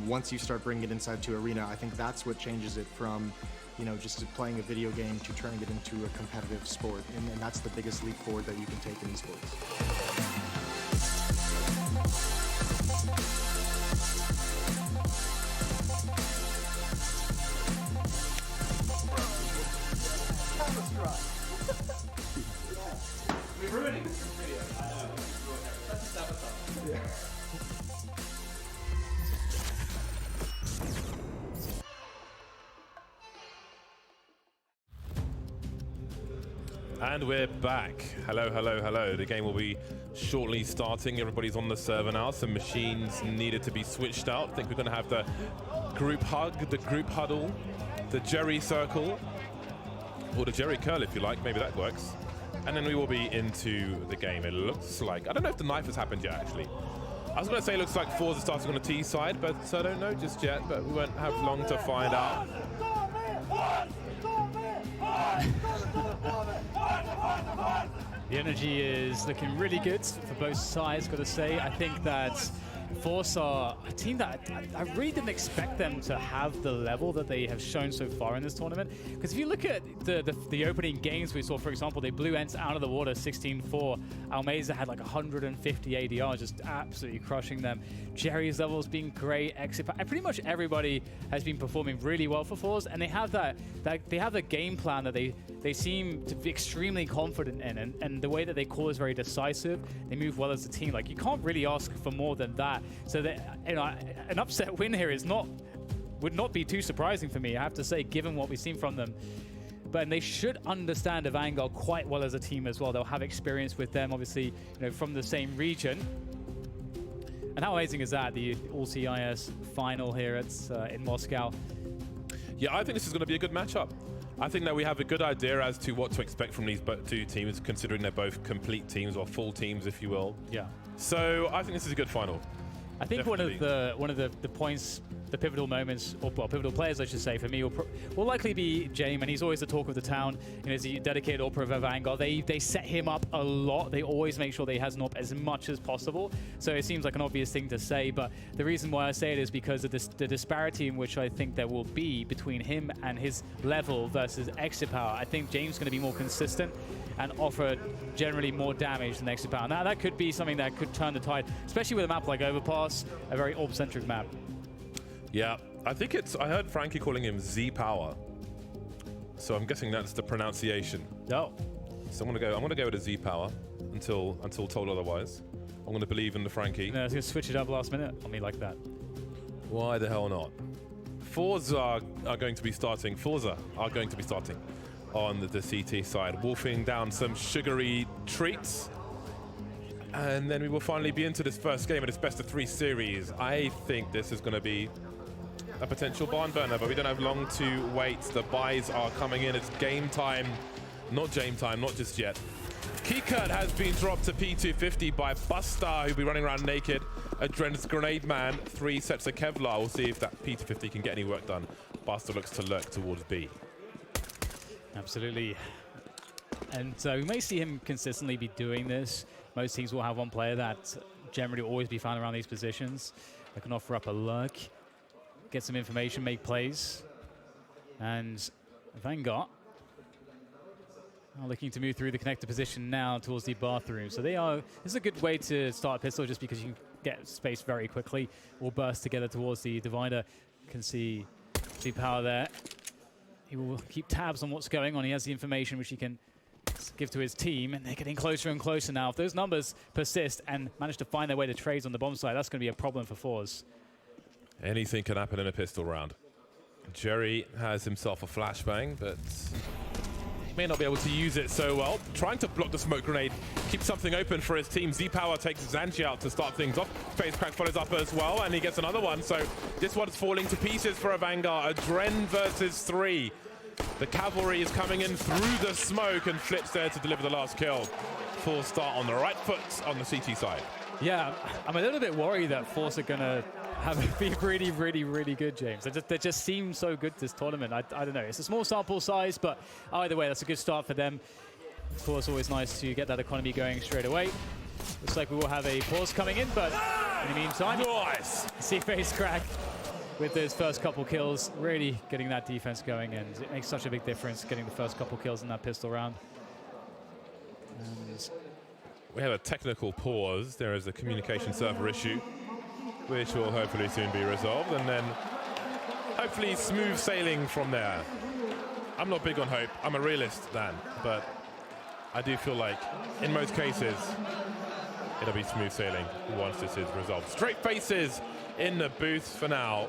Once you start bringing it inside to arena, I think that's what changes it from, you know, just playing a video game to turning it into a competitive sport. And that's the biggest leap forward that you can take in esports. We're ruining this video. I know. That's a sabotage. Yeah. And we're back. Hello, hello, hello. The game will be shortly starting. Everybody's on the server now. Some machines needed to be switched out. I think we're going to have the group hug, the group huddle, the Jerry circle, or the Jerry curl if you like. Maybe that works. And then we will be into the game. It looks like, I don't know if the knife has happened yet, actually. I was going to say it looks like forZe is starting on the T side, but I don't know just yet. But we won't have long to find out. The energy is looking really good for both sides, got to say. I think that forZe are a team that I really didn't expect them to have the level that they have shown so far in this tournament. Because if you look at the opening games we saw, for example, they blew Ents out of the water 16-4. Almeza had like 150 ADR, just absolutely crushing them. Jerry's level's been great. Pretty much everybody has been performing really well for forZe, and they have they have the game plan that they seem to be extremely confident in, and the way that they call is very decisive. They move well as a team. Like, you can't really ask for more than that. So that, you know, an upset win here would not be too surprising for me, I have to say, given what we've seen from them. But they should understand AVANGAR quite well as a team as well. They'll have experience with them, obviously, you know, from the same region. And how amazing is that, the All-CIS final here in Moscow? Yeah, I think this is going to be a good matchup. I think that we have a good idea as to what to expect from these two teams, considering they're both complete teams, or full teams, if you will. Yeah. So I think this is a good final. I think Definitely. one of the points, the pivotal moments, or well, pivotal players, I should say, for me will likely be James, and he's always the talk of the town. You know, he's a dedicated AWP of AVANGAR. They set him up a lot. They always make sure that he has an AWP as much as possible. So it seems like an obvious thing to say, but the reason why I say it is because of the disparity in which I think there will be between him and his level versus Exapower. I think James is going to be more consistent and offer generally more damage than Exapower. Now that could be something that could turn the tide, especially with a map like Overpass, a very AWP-centric map. Yeah, I think I heard Frankie calling him Z Power. So I'm guessing that's the pronunciation. No. So I'm gonna go with a Z Power until told otherwise. I'm gonna believe in the Frankie. No, I was gonna switch it up last minute on me like that. Why the hell not? forZe are going to be starting. forZe are going to be starting on the CT side, wolfing down some sugary treats. And then we will finally be into this first game of this best-of-3 series. I think this is going to be a potential barn burner, but we don't have long to wait. The buys are coming in. It's game time, not James time, not just yet. Keycut has been dropped to P250 by Buster, who'll be running around naked. Adren's Grenade Man, 3 sets of Kevlar. We'll see if that P250 can get any work done. Buster looks to lurk towards B. Absolutely. And we may see him consistently be doing this. Most teams will have one player that generally always be found around these positions. They can offer up a lurk, get some information, make plays. And AVANGAR are looking to move through the connector position now towards the bathroom. So this is a good way to start pistol, just because you can get space very quickly. All burst together towards the divider. Can see the power there. He will keep tabs on what's going on. He has the information which he can give to his team, and they're getting closer and closer now. If those numbers persist and manage to find their way to trades on the bomb side, that's going to be a problem for forZe. Anything can happen in a pistol round. Jerry has himself a flashbang, but he may not be able to use it so well. Trying to block the smoke grenade, keep something open for his team. Z-Power takes Zanji out to start things off. Face Crack follows up as well, and he gets another one. So this one's falling to pieces for AVANGAR. Adren versus 3. The cavalry is coming in through the smoke, and Flips there to deliver the last kill. Full start on the right foot on the CT side. Yeah, I'm a little bit worried that forZe are going to be really, really, really good, James. They just seem so good this tournament. I don't know. It's a small sample size, but either way, that's a good start for them. Of course, always nice to get that economy going straight away. Looks like we will have a pause coming in, but in the meantime, nice. See Face Crack with those first couple kills, really getting that defense going, and it makes such a big difference getting the first couple kills in that pistol round. And we have a technical pause. There is a communication server issue, which will hopefully soon be resolved, and then hopefully smooth sailing from there. I'm not big on hope. I'm a realist, Dan, but I do feel like in most cases it'll be smooth sailing once this is resolved. Straight faces in the booth for now.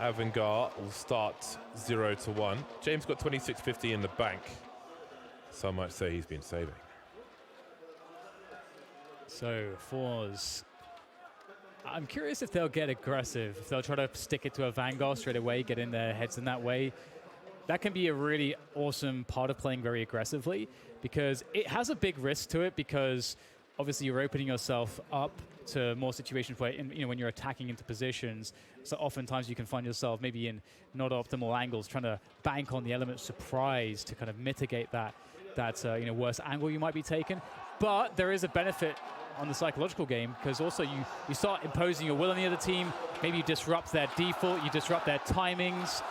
AVANGAR will start 0-1. James got 2650 in the bank. Some might say he's been saving. So forZe, I'm curious if they'll get aggressive, if they'll try to stick it to AVANGAR straight away, get in their heads in that way. That can be a really awesome part of playing very aggressively, because it has a big risk to it, because obviously you're opening yourself up to more situations where, when you're attacking into positions, so oftentimes you can find yourself maybe in not optimal angles, trying to bank on the element surprise to kind of mitigate that worst angle you might be taking. But there is a benefit on the psychological game, because also you start imposing your will on the other team. Maybe you disrupt their default, you disrupt their timings.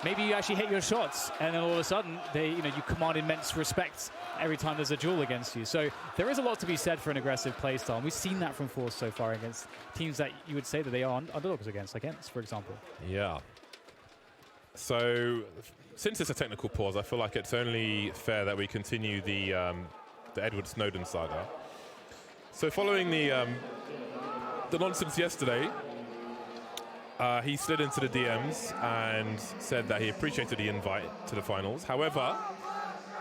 Maybe you actually hit your shots, and then all of a sudden you command immense respect every time there's a duel against you. So there is a lot to be said for an aggressive playstyle, and we've seen that from forZe so far against teams that you would say that they are underdogs against, like ENCE, for example. Yeah. So since it's a technical pause, I feel like it's only fair that we continue the Edward Snowden saga. So following the nonsense yesterday, he slid into the DMs and said that he appreciated the invite to the finals. However,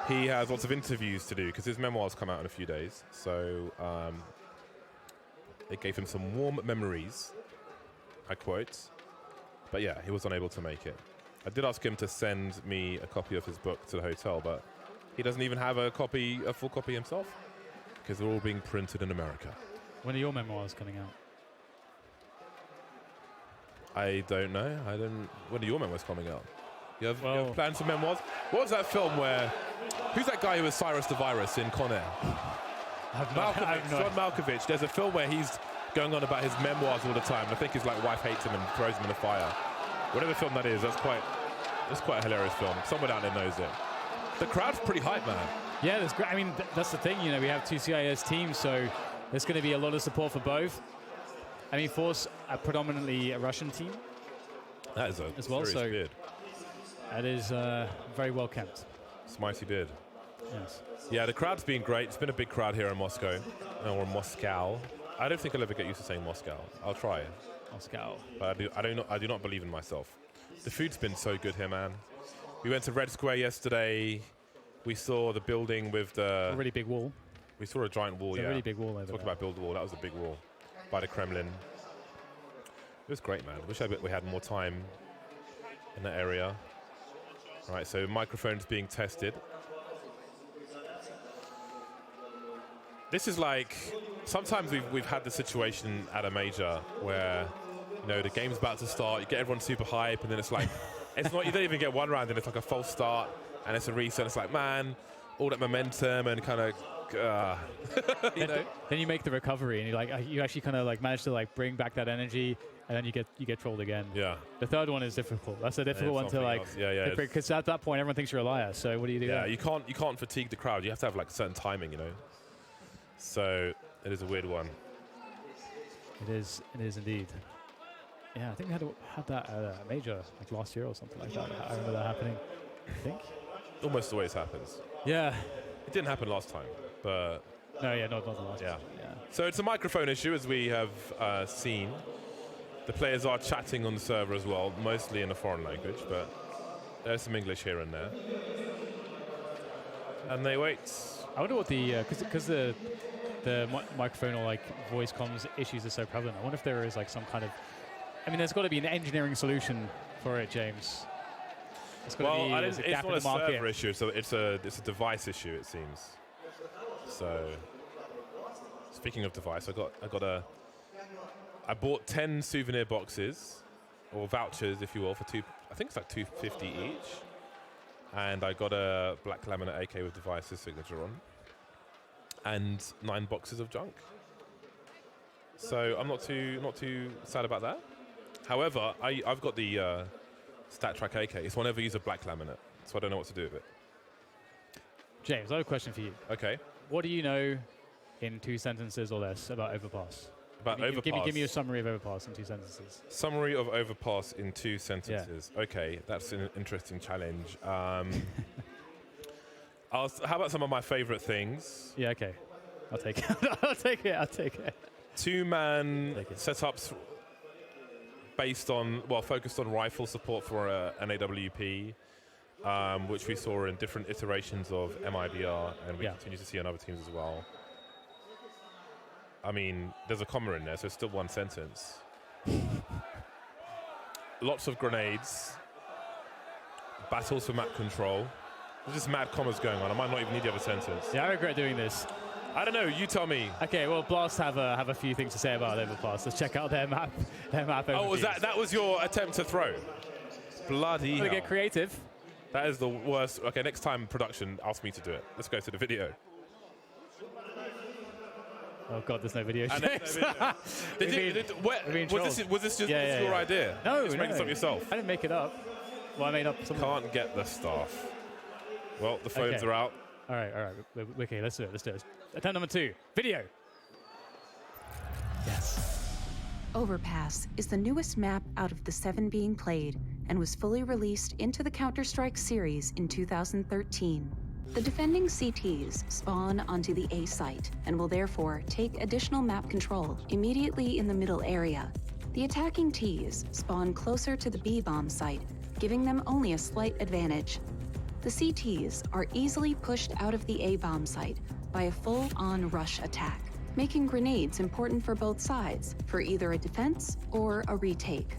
he has lots of interviews to do because his memoirs come out in a few days. So it gave him some warm memories, I quote. But yeah, he was unable to make it. I did ask him to send me a copy of his book to the hotel, but he doesn't even have a full copy himself, because they're all being printed in America. When are your memoirs coming out? I don't know. When are your memoirs coming out? You have plans for memoirs? What was that film where... Who's that guy who was Cyrus the Virus in Con Air? John Malkovich. There's a film where he's going on about his memoirs all the time. I think his wife hates him and throws him in the fire. Whatever film that is, that's quite a hilarious film. Someone out there knows it. The crowd's pretty hype, man. Yeah, that's great. I mean, that's the thing. We have two CIS teams, so there's going to be a lot of support for both. I mean, forZe are predominantly a Russian team. That is a as well, serious so beard. That is very well kept. It's a mighty beard. Yes. Yeah, the crowd's been great. It's been a big crowd here in Moscow, or Moscow. I don't think I'll ever get used to saying Moscow. I'll try. Moscow. But I do not believe in myself. The food's been so good here, man. We went to Red Square yesterday. We saw the building with the... A really big wall. We saw a giant wall, It's a really big wall over Talk there. about build the wall. That was a big wall by the Kremlin. It was great, man. Wish we had more time in that area. All right, so microphones being tested. This is like, sometimes we've had the situation at a major where, the game's about to start, you get everyone super hype, and then it's like, it's not, you don't even get one round, and it's like a false start, and it's a reset. It's like, man, all that momentum and kind of, Then you make the recovery, and you actually kind of manage to bring back that energy, and then you get trolled again. Yeah. The third one is difficult. That's a difficult one to because at that point everyone thinks you're a liar. So what do you do? Yeah, you can't fatigue the crowd. You have to have a certain timing, So it is a weird one. It is indeed. Yeah, I think we had that at a major last year or something like that. I remember that happening. I think. Almost always happens. Yeah. It didn't happen last time, but... No, yeah, not the last time. Yeah. So it's a microphone issue, as we have seen. The players are chatting on the server as well, mostly in a foreign language, but there's some English here and there. And they wait. I wonder what because the microphone or voice comms issues are so prevalent. I wonder if there is some kind of... I mean, there's got to be an engineering solution for it, James. It's not a server issue, so it's a device issue, it seems. So, speaking of device, I bought 10 souvenir boxes, or vouchers, if you will, for I think it's $250 each. And I got a black laminate AK with device's signature on, and 9 boxes of junk. So I'm not too sad about that. However, I've got the StatTrak AK, so I never use a black laminate, so I don't know what to do with it. James, I have a question for you. Okay. What do you know in 2 sentences or less about Overpass? Overpass? Give me a summary of Overpass in 2 sentences. Summary of Overpass in 2 sentences. Yeah. Okay, that's an interesting challenge. How about some of my favorite things? Yeah, okay. I'll take it. I'll take it. 2-man setups focused on rifle support for an AWP, which we saw in different iterations of MIBR, and we continue to see on other teams as well. I mean, there's a comma in there, so it's still 1 sentence. Lots of grenades. Battles for map control. There's just mad commas going on. I might not even need the other sentence. Yeah, I regret doing this. I don't know. You tell me. Okay, well, Blast have a few things to say about Overpass. Let's check out their map. Oh, was that was your attempt to throw? Bloody hell. Get creative. That is the worst. Okay, next time production, ask me to do it. Let's go to the video. Oh God, there's no video. And there's no video. Was this just your idea? No, you made this up yourself. I didn't make it up. Well, I made up something. Can't get the staff. Well, the phones are out. All right. Okay, let's do it. Attempt number 2, video. Yes. Overpass is the newest map out of the 7 being played and was fully released into the Counter-Strike series in 2013. The defending CTs spawn onto the A site and will therefore take additional map control immediately in the middle area. The attacking Ts spawn closer to the B bomb site, giving them only a slight advantage. The CTs are easily pushed out of the A bomb site by a full-on rush attack, making grenades important for both sides for either a defense or a retake.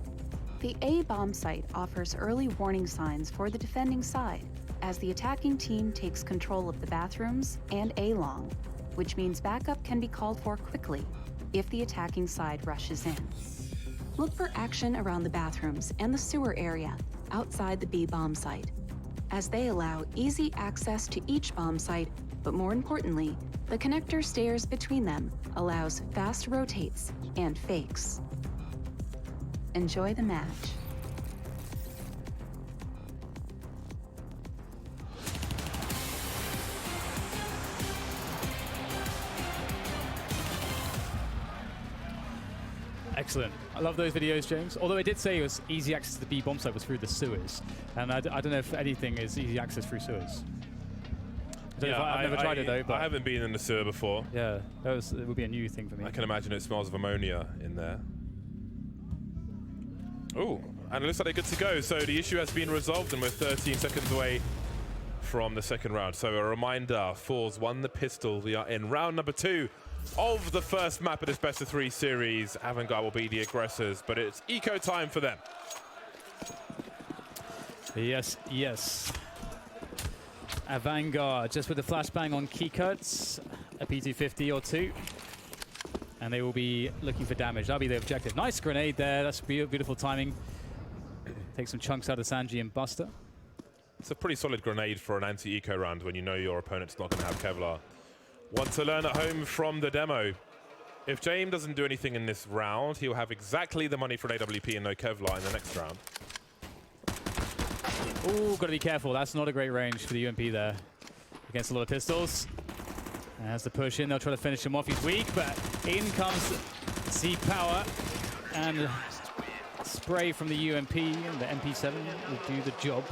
The A bomb site offers early warning signs for the defending side as the attacking team takes control of the bathrooms and A-long, which means backup can be called for quickly if the attacking side rushes in. Look for action around the bathrooms and the sewer area outside the B bomb site, as they allow easy access to each bomb site, but more importantly, the connector stairs between them allows fast rotates and fakes. Enjoy the match. Excellent. I love those videos, James. Although it did say it was easy access to the B bomb site was through the sewers. And I don't know if anything is easy access through sewers. I've never tried it though. But I haven't been in the sewer before. Yeah, it would be a new thing for me. I can imagine it smells of ammonia in there. Oh, and it looks like they're good to go. So the issue has been resolved and we're 13 seconds away from the second round. So a reminder, forZe won the pistol. We are in round number 2 of the first map of this best of 3 series. AVANGAR will be the aggressors, but it's eco time for them. Yes. AVANGAR just with the flashbang on key cuts, a P250 or 2. And they will be looking for damage. That'll be the objective. Nice grenade there. That's beautiful timing. Take some chunks out of Sanji and Buster. It's a pretty solid grenade for an anti-eco round when you know your opponent's not going to have Kevlar. Want to learn at home from the demo. If James doesn't do anything in this round, he'll have exactly the money for an AWP and no Kevlar in the next round. Ooh, got to be careful. That's not a great range for the UMP there. Against a lot of pistols. And as the push in, they'll try to finish him off. He's weak, but in comes C-Power. And spray from the UMP, and the MP7 will do the job.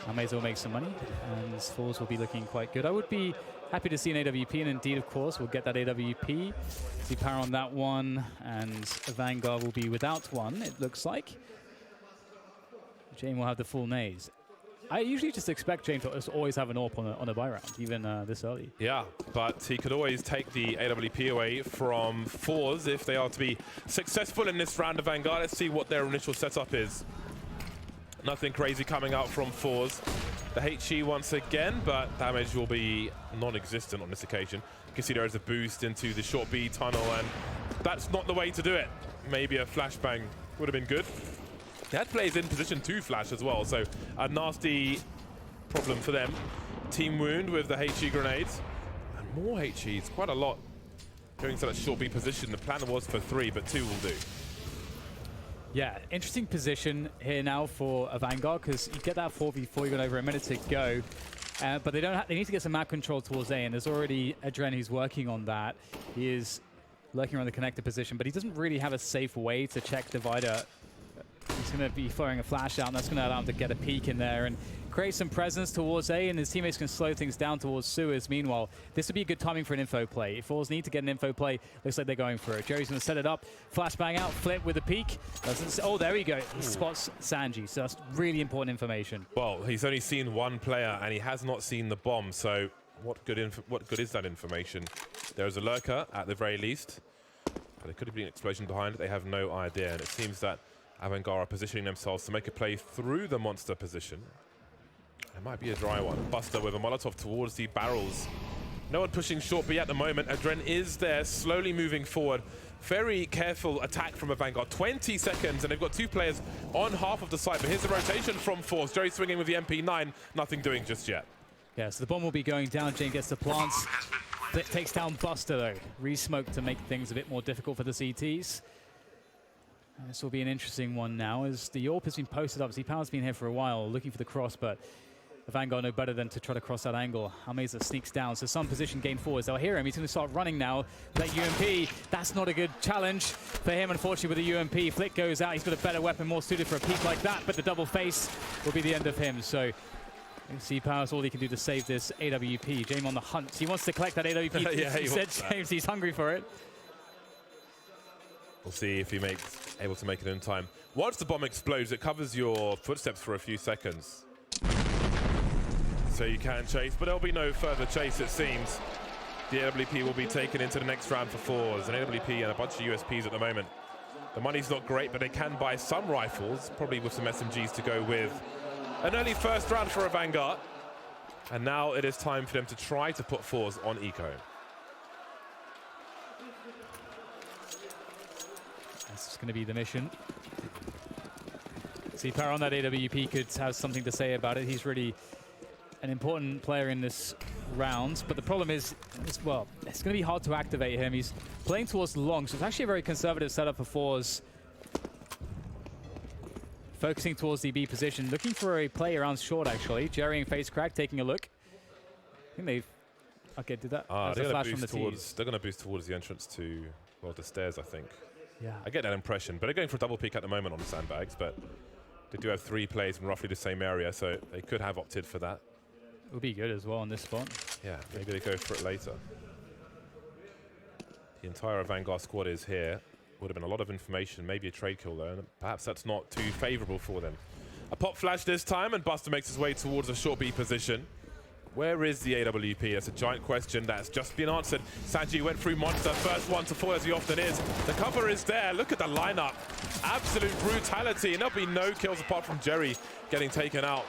I may as well make some money, and this forZe will be looking quite good. I would be happy to see an AWP, and indeed, of course, we'll get that AWP. C-Power on that one, and AVANGAR will be without one, it looks like. Jane will have the full nays. I usually just expect Jane to always have an AWP on a buy round, even this early. Yeah, but he could always take the AWP away from forZe if they are to be successful in this round of AVANGAR. Let's see what their initial setup is. Nothing crazy coming out from forZe. The HE once again, but damage will be non-existent on this occasion. You can see there is a boost into the short B tunnel, and that's not the way to do it. Maybe a flashbang would have been good. They had players in position to flash as well, so a nasty problem for them. Team wound with the HE grenades. And more HEs, quite a lot. Going to that short B position. The plan was for 3, but 2 will do. Yeah, interesting position here now for AVANGAR, because you get that 4v4, you've got over a minute to go. But they need to get some map control towards A, and there's already Adren who's working on that. He is lurking around the connector position, but he doesn't really have a safe way to check Divider. He's going to be firing a flash out, and that's going to allow him to get a peek in there and create some presence towards A, and his teammates can slow things down towards sewers. Meanwhile, this would be a good timing for an info play. If forZe need to get an info play, looks like they're going for it. Jerry's going to set it up, flashbang out, flip with a peek. Oh, there we go. He spots Sanji, so that's really important information. Well, he's only seen one player, and he has not seen the bomb, so what good is that information? There's a lurker, at the very least. But there could have been an explosion behind it. They have no idea, and it seems that AVANGAR are positioning themselves to make a play through the monster position. It might be a dry one. Buster with a Molotov towards the barrels. No one pushing short B at the moment. Adren is there, slowly moving forward. Very careful attack from AVANGAR. 20 seconds, and they've got 2 players on half of the site. But here's the rotation from forZe. Jerry swinging with the MP9. Nothing doing just yet. Yeah, so the bomb will be going down. Jane gets the plants. Flip takes down Buster though. Re-smoke to make things a bit more difficult for the CTs. And this will be an interesting one now as the AWP has been posted up. Z-Power's been here for a while looking for the cross, but the Vanguard know better than to try to cross that angle. Almeza sneaks down, so some position gain forwards. They'll hear him. He's going to start running now. That UMP, that's not a good challenge for him, unfortunately, with the UMP. Flick goes out. He's got a better weapon, more suited for a peak like that, but the double face will be the end of him. So Z-Power's all he can do to save this AWP. James on the hunt. He wants to collect that AWP. Yeah, he said, James, he's hungry for it. We'll see if he makes able to make it in time. Once the bomb explodes, it covers your footsteps for a few seconds. So you can chase, but there'll be no further chase, it seems. The AWP will be taken into the next round for forZe. An AWP and a bunch of USPs at the moment. The money's not great, but they can buy some rifles, probably with some SMGs to go with. An early first round for AVANGAR. And now it is time for them to try to put forZe on eco. This is going to be the mission. Z-Power on that AWP could have something to say about it. He's really an important player in this round, but the problem is, well, it's going to be hard to activate him. He's playing towards long, so it's actually a very conservative setup for forZe. Focusing towards the B position, looking for a play around short, actually. Jerry and Face Crack taking a look. I think they've... Okay, did that? They're going to boost towards the entrance to, well, the stairs, I think. Yeah. I get that impression, but they're going for a double peek at the moment on the sandbags, but they do have 3 plays in roughly the same area, so they could have opted for that. It would be good as well on this spot. Yeah, maybe they go for it later. The entire AVANGAR squad is here. Would have been a lot of information, maybe a trade kill there, and perhaps that's not too favorable for them. A pop flash this time, and Buster makes his way towards a short B position. Where is the AWP? That's a giant question that's just been answered. Sanji went through Monster, first one to fall as he often is. The cover is there. Look at the lineup. Absolute brutality, and there'll be no kills apart from Jerry getting taken out.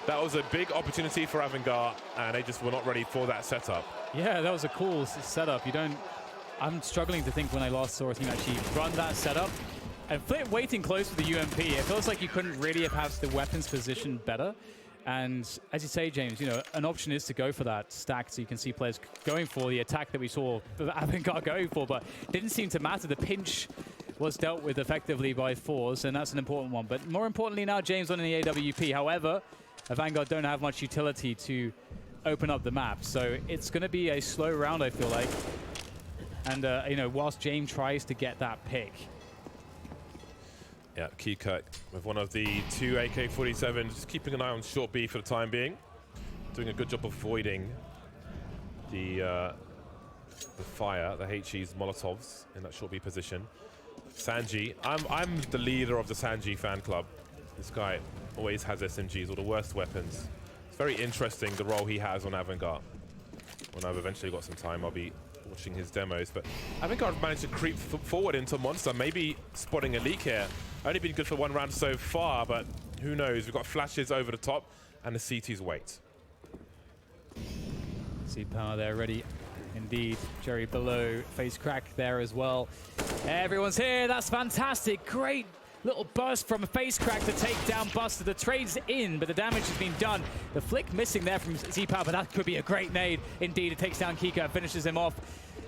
That was a big opportunity for AVANGAR, and they just were not ready for that setup. Yeah, that was a cool setup. I'm struggling to think when I last saw a team actually run that setup. And Flip waiting close with the UMP, it feels like you couldn't really have had the weapons positioned better. And as you say, James, you know, an option is to go for that stack, so you can see players going for the attack that we saw AVANGAR going for, but didn't seem to matter. The pinch was dealt with effectively by forZe, and that's an important one. But more importantly now, James on the AWP. However, AVANGAR don't have much utility to open up the map, so it's going to be a slow round, I feel like. And, you know, whilst James tries to get that pick. Yeah, Keycut with one of the 2 AK-47s, just keeping an eye on short B for the time being. Doing a good job of avoiding the fire, the HE's Molotovs in that short B position. Sanji, I'm the leader of the Sanji fan club. This guy always has SMGs, or the worst weapons. It's very interesting the role he has on AVANGAR. When I've eventually got some time, I'll be watching his demos, but AVANGAR have managed to creep forward into Monster, maybe spotting a leak here. Only been good for 1 round so far, but who knows? We've got flashes over the top, and the CTs wait. Z-Power there ready. Indeed, Jerry below, Face Crack there as well. Everyone's here, that's fantastic. Great little burst from Face Crack to take down Buster. The trade's in, but the damage has been done. The flick missing there from Z-Power, but that could be a great nade. Indeed, it takes down Kika, finishes him off.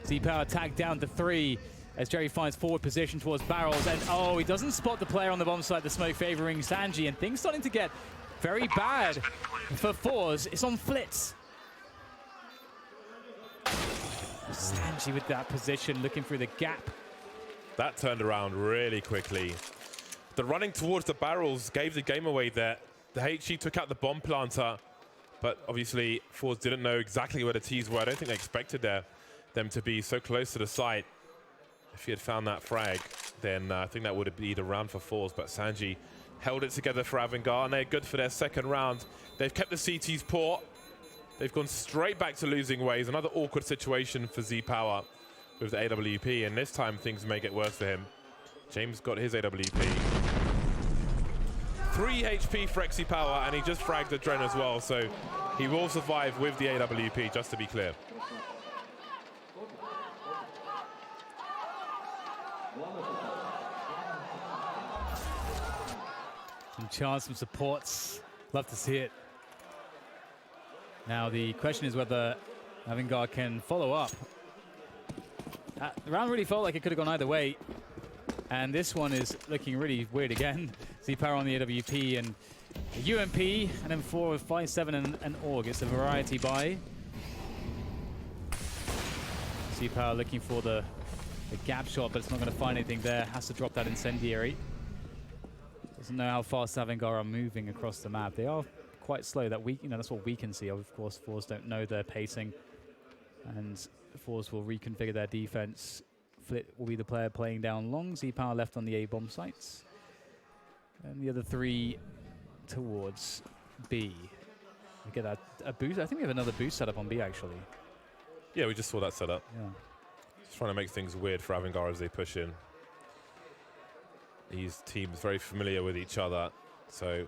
Z-Power tagged down to 3 as Jerry finds forward position towards barrels. And oh, he doesn't spot the player on the bomb side, the smoke favoring Sanji, and things starting to get very bad for forZe. It's on Flitz. Sanji with that position, looking through the gap. That turned around really quickly. The running towards the barrels gave the game away there. The HE took out the bomb planter, but obviously forZe didn't know exactly where the T's were. I don't think they expected them to be so close to the site. If he had found that frag, then I think that would have been the round for forZe, but Sanji held it together for AVANGAR, and they're good for their second round. They've kept the CTs poor. They've gone straight back to losing ways. Another awkward situation for Z-Power with the AWP, and this time things may get worse for him. James got his AWP. 3 HP for Z-Power, and he just fragged the Dren as well, so he will survive with the AWP, just to be clear. Some chance, some supports. Love to see it. Now the question is whether AVANGAR can follow up. The round really felt like it could have gone either way. And this one is looking really weird again. Z-Power on the AWP and UMP, and then 4 with 5-7 and AUG. It's a variety buy. Z-Power looking for the gap shot, but it's not going to find anything there. Has to drop that incendiary. Doesn't know how fast AVANGAR are moving across the map. They are quite slow. That's what we can see. Of course, forZe don't know their pacing, and forZe will reconfigure their defense. Flit will be the player playing down long. Z-Power left on the A-bomb sites, and the other 3 towards B. We get a boost. I think we have another boost set up on B actually. Yeah, we just saw that set up. Yeah. Just trying to make things weird for AVANGAR as they push in. These teams very familiar with each other, so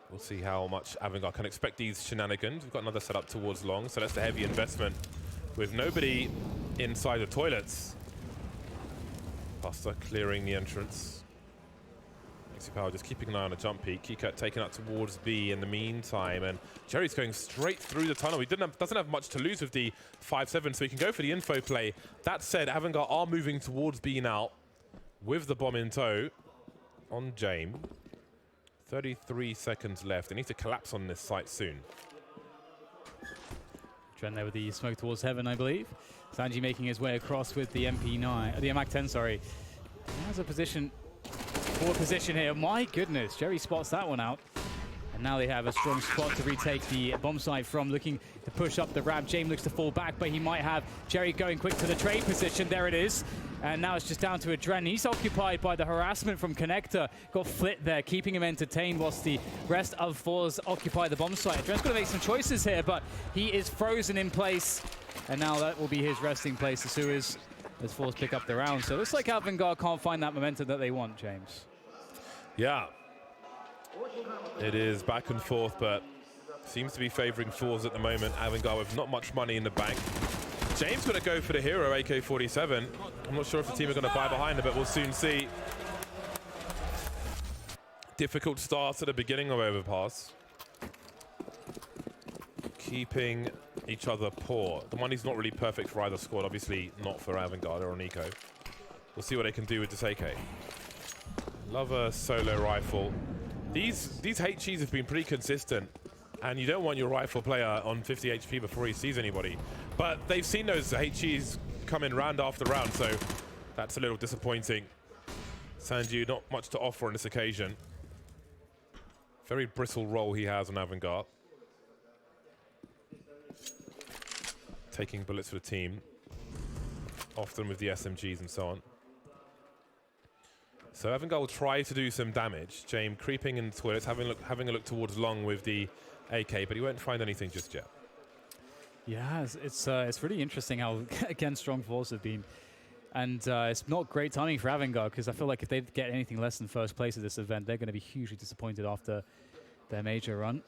we'll see how much AVANGAR can expect these shenanigans. We've got another setup towards long, so that's the heavy investment with nobody inside the toilets. Buster clearing the entrance. Power just keeping an eye on a jump peak. Kika taken out towards B in the meantime, and Jerry's going straight through the tunnel. He doesn't have much to lose with the 5-7, so he can go for the info play. That said, AVANGAR are moving towards B now with the bomb in tow on James. 33 seconds left. They need to collapse on this site soon. Trend there with the smoke towards heaven, I believe. Sanji making his way across with the MP9, the MAC-10, sorry. He has a position. Poor position here. My goodness, Jerry spots that one out. And now they have a strong spot to retake the bomb site from, looking to push up the ramp. James looks to fall back, but he might have Jerry going quick to the trade position. There it is. And now it's just down to Adren. He's occupied by the harassment from Connector. Got Flit there, keeping him entertained whilst the rest of forZe occupy the bomb site. Adren's got to make some choices here, but he is frozen in place. And now that will be his resting place as forZe pick up the round. So it looks like AVANGAR can't find that momentum that they want, James. Yeah. It is back and forth, but seems to be favoring forZe at the moment. AVANGAR with not much money in the bank. James going to go for the hero, AK-47. I'm not sure if the team are going to buy behind it, but we'll soon see. Difficult start at the beginning of Overpass. Keeping each other poor. The money's not really perfect for either squad, obviously not for AVANGAR or Nico. We'll see what they can do with this AK. Love a solo rifle. These HEs have been pretty consistent, and you don't want your rifle player on 50 HP before he sees anybody. But they've seen those HEs come in round after round, so that's a little disappointing. Sanju, not much to offer on this occasion. Very brittle roll he has on AVANGAR. Taking bullets for the team, often with the SMGs and so on. So AVANGAR will try to do some damage. James creeping in the toilets, having a look towards long with the AK, but he won't find anything just yet. Yeah, it's really interesting how, again, strong forZe have been. And it's not great timing for AVANGAR, because I feel like if they get anything less than first place at this event, they're going to be hugely disappointed after their major run.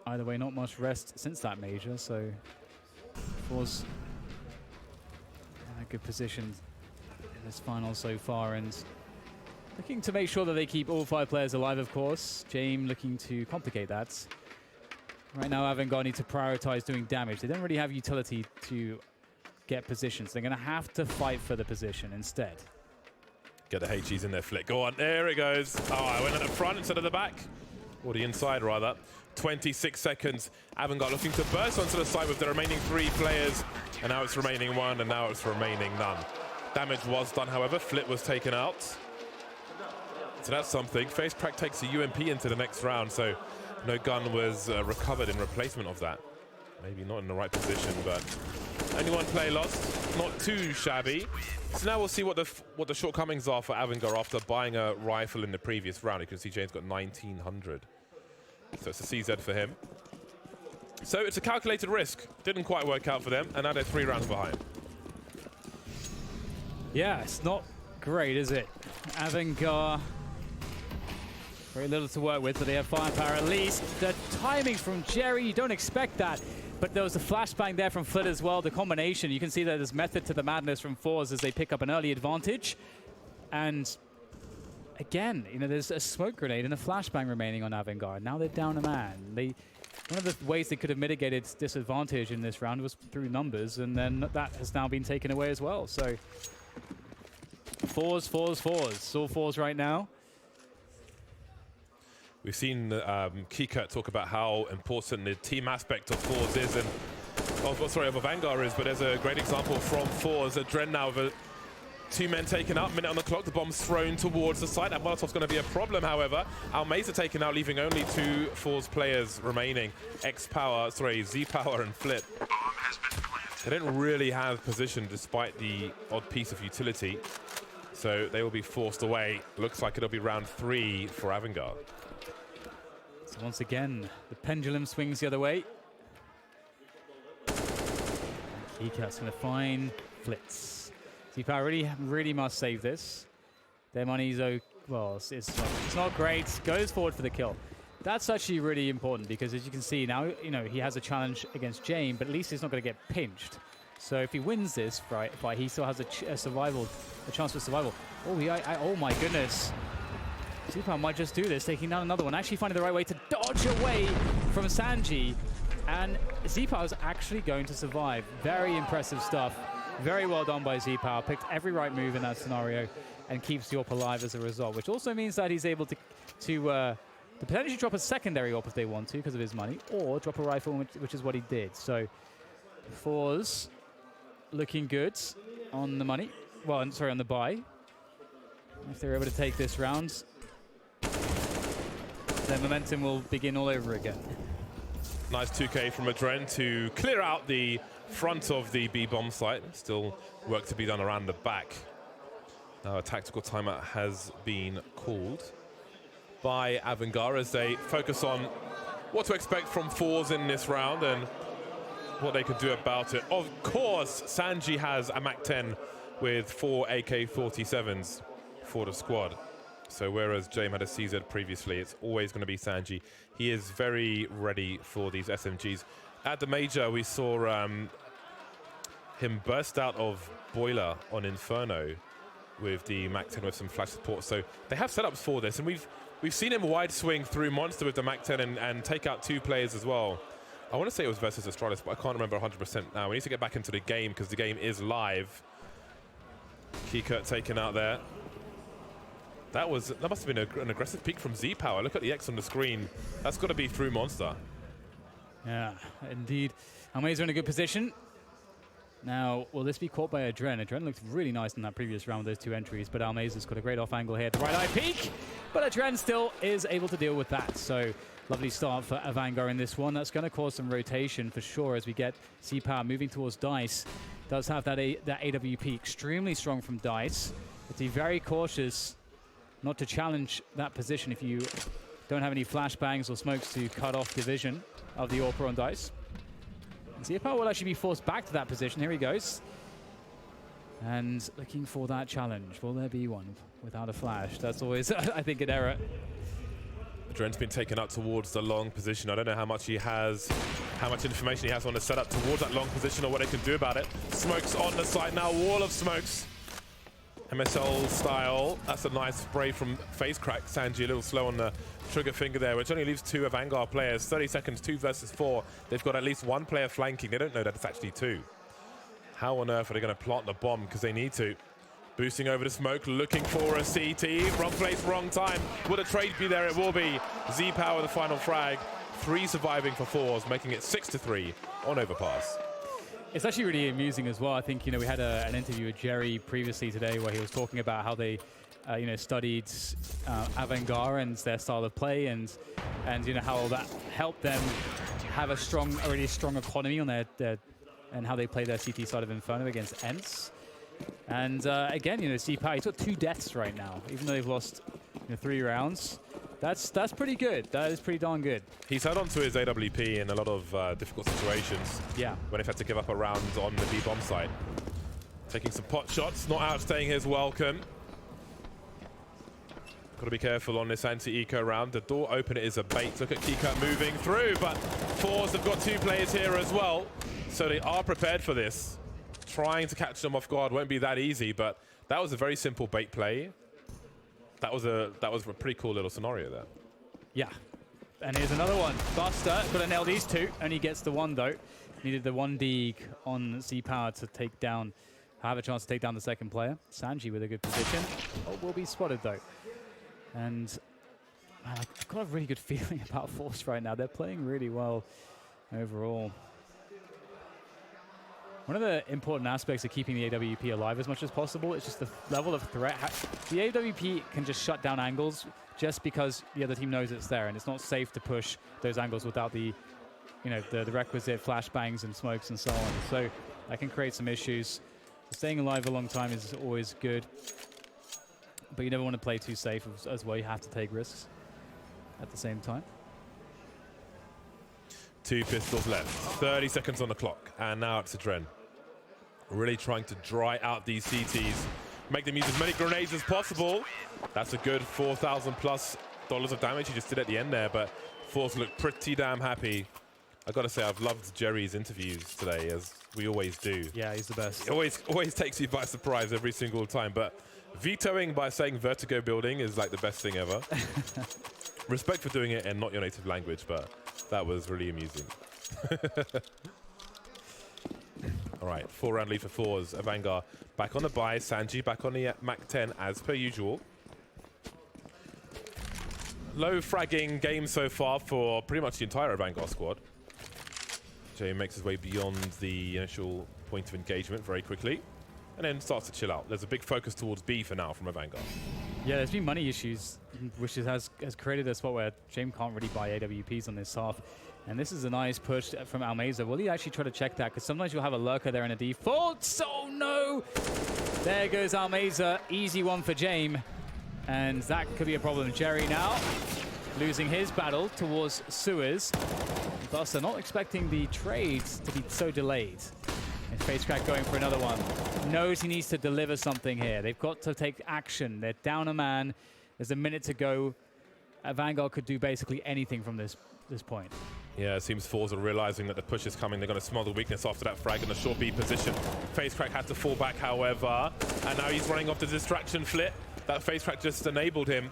Either way, not much rest since that major, so forZe in a good position in this final so far, and looking to make sure that they keep all 5 players alive, of course. James looking to complicate that. Right now, AVANGAR need to prioritize doing damage. They don't really have utility to get positions. They're going to have to fight for the position instead. Get the HEs in their flick. Go on, there it goes. Oh, I went at the front instead of the back. Or the inside, rather. 26 seconds. AVANGAR looking to burst onto the side with the remaining 3 players. And now it's remaining 1, and now it's remaining none. Damage was done, however. Flit was taken out. So that's something. Face Crack takes a UMP into the next round, so no gun was recovered in replacement of that. Maybe not in the right position, but only 1 play lost. Not too shabby. So now we'll see what the shortcomings are for AVANGAR after buying a rifle in the previous round. You can see James got 1900. So it's a CZ for him. So it's a calculated risk. Didn't quite work out for them, and now they're 3 rounds behind. Yeah, it's not great, is it? AVANGAR, very little to work with, but they have firepower at least. The timing from Jerry, you don't expect that. But there was a flashbang there from Flit as well. The combination, you can see that there's method to the madness from forZe as they pick up an early advantage. And again, you know, there's a smoke grenade and a flashbang remaining on AVANGAR. Now they're down a man. They one of the ways they could have mitigated disadvantage in this round was through numbers, and then that has now been taken away as well. So fours. It's all fours right now. We've seen Kika talk about how important the team aspect of forZe is, and of AVANGAR is, but there's a great example from forZe. Dren now with 2 men taken out, minute on the clock, the bomb's thrown towards the side. That Molotov's going to be a problem, however. Almeza taken out, leaving only 2 forZe players remaining. Z-Power and Flip. They don't really have position despite the odd piece of utility, so they will be forced away. Looks like it'll be round 3 for AVANGAR. So once again, the pendulum swings the other way. Kika's going to find Flitz. Z-Power really must save this. Their money's well, it's not great. Goes forward for the kill. That's actually really important because, as you can see now, he has a challenge against Jane, but at least he's not going to get pinched. So if he wins this fight, he still has a chance for survival. Oh my goodness. Z-Power might just do this, taking down another one. Actually finding the right way to dodge away from Sanji. And Z-Power is actually going to survive. Very impressive stuff. Very well done by Z-Power. Picked every right move in that scenario and keeps the AWP alive as a result, which also means that he's able to potentially drop a secondary AWP if they want to because of his money, or drop a rifle, which is what he did. So forZe looking good on the money. Well, I'm sorry, on the buy. If they're able to take this round, then momentum will begin all over again. Nice 2K from Adren to clear out the front of the B-bomb site. Still work to be done around the back. Now a tactical timeout has been called by AVANGAR as they focus on what to expect from forZe in this round and what they could do about it. Of course, Sanji has a MAC-10 with 4 AK-47s for the squad. So whereas Jame had a CZ previously, it's always going to be Sanji. He is very ready for these SMGs. At the major, we saw him burst out of Boiler on Inferno with the MAC-10 with some flash support. So they have setups for this, and we've seen him wide swing through Monster with the MAC-10 and take out 2 players as well. I want to say it was versus Astralis, but I can't remember 100% now. We need to get back into the game because the game is live. Kika taken out there. That must have been an aggressive peek from Z-Power. Look at the X on the screen. That's got to be through Monster. Yeah, indeed. Almeza in a good position. Now, will this be caught by Adren? Adren looked really nice in that previous round, those 2 entries, but Almeza's got a great off angle here at the right eye peek, but Adren still is able to deal with that. So, lovely start for AVANGAR in this one. That's going to cause some rotation for sure as we get Z-Power moving towards Dice. Does have that AWP extremely strong from Dice. But be very cautious not to challenge that position if you don't have any flashbangs or smokes to cut off the vision of the AWP on Dice. Z-Power will actually be forced back to that position. Here he goes. And looking for that challenge. Will there be one without a flash? That's always, I think, an error. Adren's been taken up towards the long position. I don't know how much he has, how much information he has on the setup towards that long position or what they can do about it. Smokes on the side now, wall of smokes. MSL style. That's a nice spray from Face Crack. Sanji a little slow on the trigger finger there, which only leaves 2 AVANGAR players. 30 seconds, 2 versus 4. They've got at least 1 player flanking. They don't know that it's actually 2. How on earth are they going to plant the bomb? Because they need to. Boosting over the smoke, looking for a CT. Wrong place, wrong time. Will the trade be there? It will be. Z-Power the final frag. 3 surviving for forZe, making it 6-3 on Overpass. It's actually really amusing as well. I think, we had an interview with Jerry previously today where he was talking about how they, studied AVANGAR and their style of play and how that helped them have a really strong economy on their and how they play their CT side of Inferno against ENCE. And again, Z-Power, he's got 2 deaths right now, even though they've lost 3 rounds. That's pretty good. That is pretty darn good. He's held on to his AWP in a lot of difficult situations. Yeah. When they've had to give up a round on the B-bomb site. Taking some pot shots, not outstaying his welcome. Got to be careful on this anti-eco round. The door opener is a bait. Look at Kika moving through, but forZe have got 2 players here as well. So they are prepared for this. Trying to catch them off guard won't be that easy, but that was a very simple bait play. That was a pretty cool little scenario there. Yeah. And here's another one. Buster, got to nail these two. Only gets the one, though. Needed the one dig on Z-Power to take down, have a chance to take down the second player. Sanji with a good position. Oh, will be spotted, though. And man, I've got a really good feeling about forZe right now. They're playing really well overall. One of the important aspects of keeping the AWP alive as much as possible is just the level of threat. The AWP can just shut down angles just because the other team knows it's there, and it's not safe to push those angles without the, the requisite flashbangs and smokes and so on. So that can create some issues. Staying alive a long time is always good, but you never want to play too safe as well. You have to take risks at the same time. 2 pistols left, 30 seconds on the clock, and now it's Adren. Really trying to dry out these CTs, make them use as many grenades as possible. That's a good $4,000+ of damage he just did at the end there, but forZe looked pretty damn happy. I gotta say, I've loved Jerry's interviews today, as we always do. Yeah, he's the best. It always takes you by surprise every single time, but vetoing by saying vertigo building is like the best thing ever. Respect for doing it in not your native language, but that was really amusing. All right, 4-round lead for forZe. AVANGAR back on the buy. Sanji back on the Mac 10 as per usual. Low fragging game so far for pretty much the entire AVANGAR squad. Jay makes his way beyond the initial point of engagement very quickly and then starts to chill out. There's a big focus towards B for now from AVANGAR. Yeah, there's been money issues, which has created a spot where James can't really buy AWPs on this half. And this is a nice push from Almeza. Will he actually try to check that? Because sometimes you'll have a lurker there in a default. Oh, no! There goes Almeza. Easy one for James. And that could be a problem. Jerry now losing his battle towards Suez. Buster not expecting the trades to be so delayed. And FaceCrack going for another one. Knows he needs to deliver something here. They've got to take action. They're down a man. There's a minute to go. AVANGAR could do basically anything from this point. Yeah, it seems forZe are realizing that the push is coming. They're going to smell the weakness after that frag in the short B position. FaceCrack had to fall back, however, and now he's running off the distraction flit. That FaceCrack just enabled him.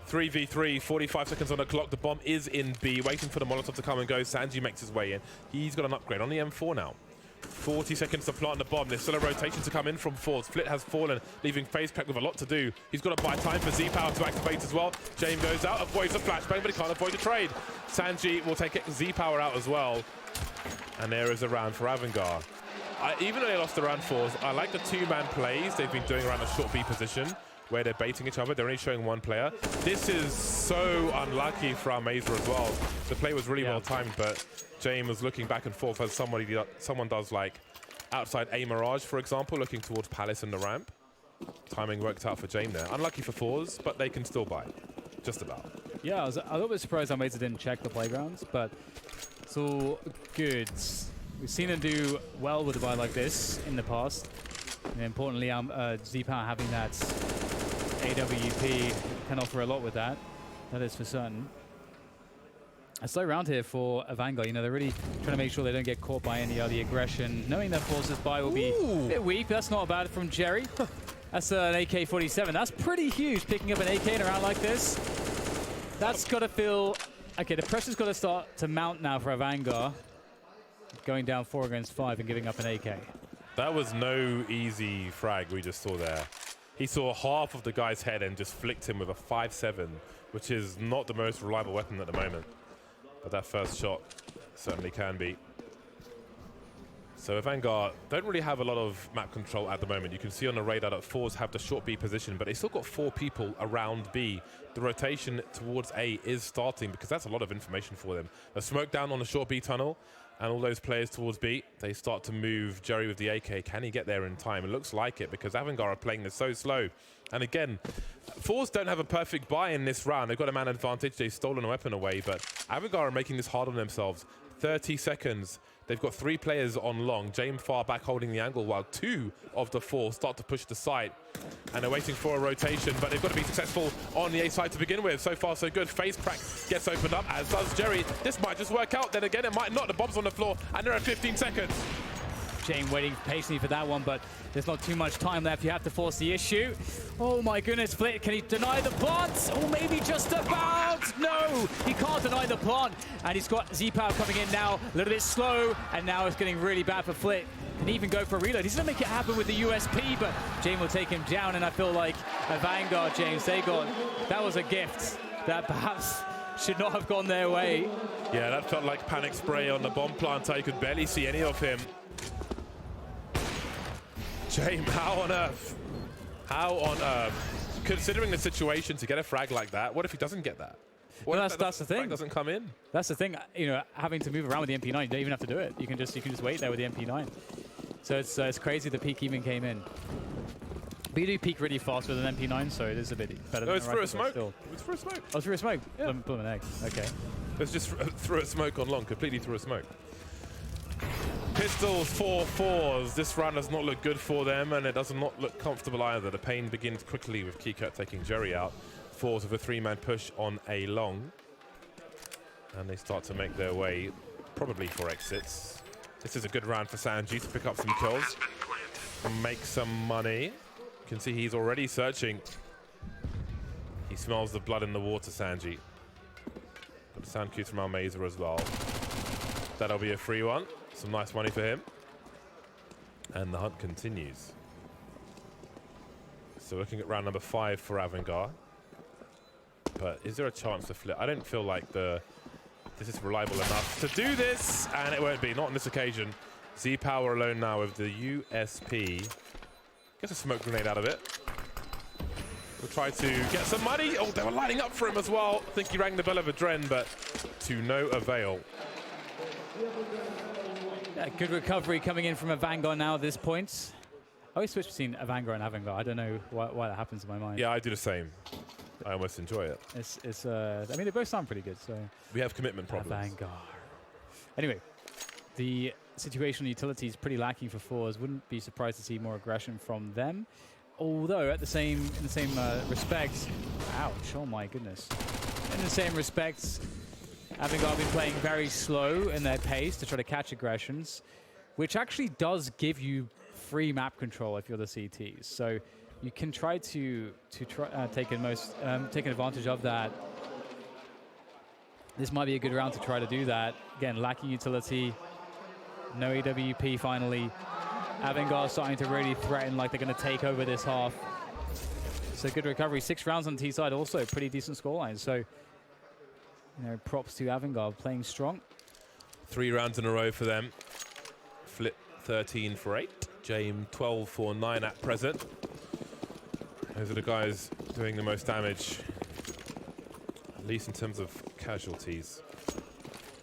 3v3, 45 seconds on the clock. The bomb is in B, waiting for the Molotov to come and go. Sanji makes his way in. He's got an upgrade on the M4 now. 40 seconds to plant the bomb. There's still a rotation to come in from forZe. Flit has fallen, leaving FaceCrack with a lot to do. He's got to buy time for Z-Power to activate as well. James goes out, avoids the flashbang, but he can't avoid the trade. Sanji will take Z-Power out as well. And there is a round for AVANGAR. Even though they lost the round fours, I like the two-man plays they've been doing around the short B position, where they're baiting each other. They're only showing one player. This is so unlucky for Almeza as well. The play was really well timed, but James was looking back and forth as someone does, like outside A Mirage, for example, looking towards Palace and the ramp. Timing worked out for James there. Unlucky for forZe, but they can still buy. Just about. Yeah, I was a little bit surprised Almeza didn't check the playgrounds, but it's all good. We've seen him do well with a buy like this in the past. And importantly, Z-Power having that AWP can offer a lot with that. That is for certain. A slow round here for AVANGAR. They're really trying to make sure they don't get caught by any of the aggression. Knowing that forZe's buy will be a bit weak, but that's not bad from Jerry. That's an AK-47. That's pretty huge, picking up an AK in a round like this. That's got to feel... Okay, the pressure's got to start to mount now for AVANGAR. Going down 4 against 5 and giving up an AK. That was no easy frag we just saw there. He saw half of the guy's head and just flicked him with a 5.7, which is not the most reliable weapon at the moment. But that first shot certainly can be. So AVANGAR don't really have a lot of map control at the moment. You can see on the radar that forZe have the short B position, but they still got 4 people around B. The rotation towards A is starting because that's a lot of information for them. A smoke down on the short B tunnel, and all those players towards B, they start to move Jerry with the AK. Can he get there in time? It looks like it because AVANGAR are playing this so slow. And again, forZe don't have a perfect buy in this round. They've got a man advantage. They've stolen a weapon away, but AVANGAR are making this hard on themselves. 30 seconds. They've got 3 players on long. James far back holding the angle while 2 of the 4 start to push the site. And they're waiting for a rotation, but they've got to be successful on the A side to begin with. So far, so good. FaceCrack gets opened up, as does Jerry. This might just work out. Then again, it might not. The bomb's on the floor, and there are 15 seconds. Jane waiting patiently for that one, but there's not too much time left. You have to force the issue. Oh my goodness, Flit, can he deny the plant? Or maybe just about? No, he can't deny the plant. And he's got Z-Power coming in now, a little bit slow, and now it's getting really bad for Flit. Can even go for a reload. He's gonna make it happen with the USP, but Jane will take him down, and I feel like AVANGAR, James, that was a gift that perhaps should not have gone their way. Yeah, that felt like panic spray on the bomb planter. You could barely see any of him. James, how on earth? How on earth? Considering the situation, to get a frag like that, what if he doesn't get that? What Well, if that's the thing. Frag doesn't come in? That's the thing. You know, having to move around with the MP9, you don't even have to do it. You can just wait there with the MP9. So it's crazy the peak even came in. But you do peak really fast with an MP9, so it is a bit better. No, than it's the through a rifle, but smoke. still. It's through a smoke. Oh, through a smoke. Yeah. Bloom an egg. Okay. It's just through a smoke on long, completely through a smoke. Pistols, 4-4s. This round does not look good for them, and it does not look comfortable either. The pain begins quickly with Keycut taking Jerry out. Fours with a 3-man push on a long. And they start to make their way, probably for exits. This is a good round for Sanji to pick up some kills and make some money. You can see he's already searching. He smells the blood in the water, Sanji. Got the sound cues from Almeza as well. That'll be a free one. Some nice money for him. And the hunt continues. So looking at round number 5 for AVANGAR. But is there a chance to flip? I don't feel like this is reliable enough to do this, and it won't be, not on this occasion. Z-Power alone now with the USP. Gets a smoke grenade out of it. We'll try to get some money. Oh, they were lining up for him as well. I think he rang the bell of a Dren, but to no avail. Yeah, good recovery coming in from AVANGAR now at this point. I always switch between AVANGAR and AVANGAR. I don't know why that happens in my mind. Yeah, I do the same. I almost enjoy it. I mean, they both sound pretty good, so. We have commitment problems. AVANGAR. Anyway, the situational utility is pretty lacking for forZe. Wouldn't be surprised to see more aggression from them. Although, in the same respect, ouch, oh my goodness. In the same respects, AVANGAR have been playing very slow in their pace to try to catch aggressions, which actually does give you free map control if you're the CTs. So you can try to take advantage of that. This might be a good round to try to do that. Again, lacking utility, no AWP finally. AVANGAR starting to really threaten like they're going to take over this half. So good recovery. 6 rounds on T side also, pretty decent scoreline. So, you know, props to AVANGAR playing strong. 3 rounds in a row for them. Flip 13 for 8. James 12 for 9 at present. Those are the guys doing the most damage, at least in terms of casualties.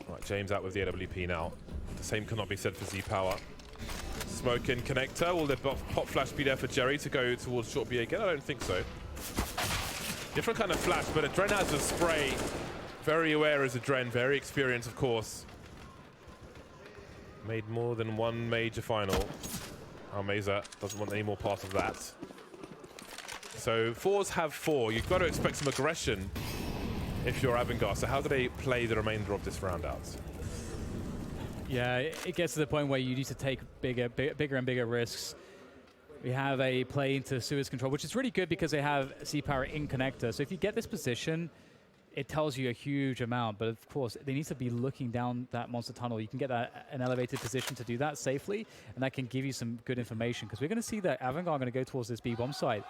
Right, James out with the AWP now. The same cannot be said for Z-Power. Smoke in connector. Will the pop flash be there for Jerry to go towards short B again? I don't think so. Different kind of flash, but Adren has a spray. Very aware as Adren, very experienced, of course. Made more than 1 major final. Almeza doesn't want any more part of that. So forZe have 4. You've got to expect some aggression if you're AVANGAR. So how do they play the remainder of this round out? Yeah, it gets to the point where you need to take bigger and bigger risks. We have a play into Suez control, which is really good because they have Z-Power in connector. So if you get this position, it tells you a huge amount. But of course, they need to be looking down that monster tunnel. You can get an elevated position to do that safely, and that can give you some good information. Because we're going to see that AVANGAR are going to go towards this B bomb site.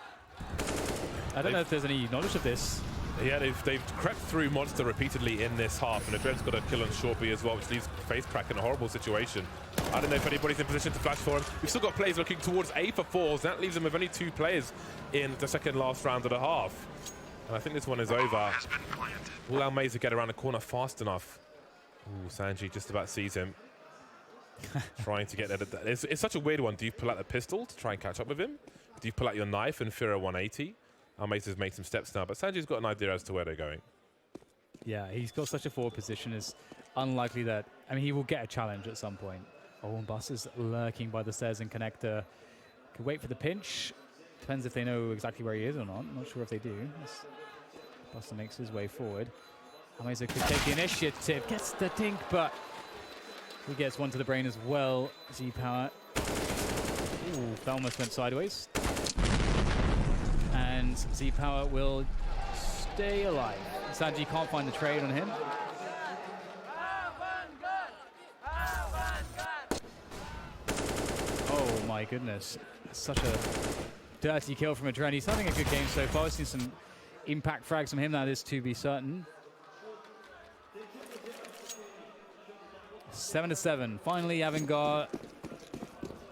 I don't know if there's any knowledge of this. Yeah, they've crept through Monster repeatedly in this half, and Adren's got a kill on short B as well, which leaves Face Crack in a horrible situation. I don't know if anybody's in position to flash for him. We've still got players looking towards A for forZe. That leaves them with only 2 players in the second last round of the half. And I think this one is over. Will Almeza get around the corner fast enough? Ooh, Sanji just about sees him. Trying to get there. It's such a weird one. Do you pull out the pistol to try and catch up with him? Do you pull out your knife and fear a 180? Almeza's made some steps now, but Sanji's got an idea as to where they're going. Yeah, he's got such a forward position. It's unlikely that... I mean, he will get a challenge at some point. Oh, and Bus is lurking by the stairs in connector. Could wait for the pinch. Depends if they know exactly where he is or not. I'm not sure if they do. Buster makes his way forward. Almeza could take the initiative. Gets the dink, but he gets one to the brain as well. Z-Power Ooh, that almost went sideways. And Z-Power will stay alive. Sanji can't find the trade on him. Oh my goodness. Such a dirty kill from Adren. He's having a good game so far. I've seen some impact frags from him, that is to be certain. 7-7. Finally, AVANGAR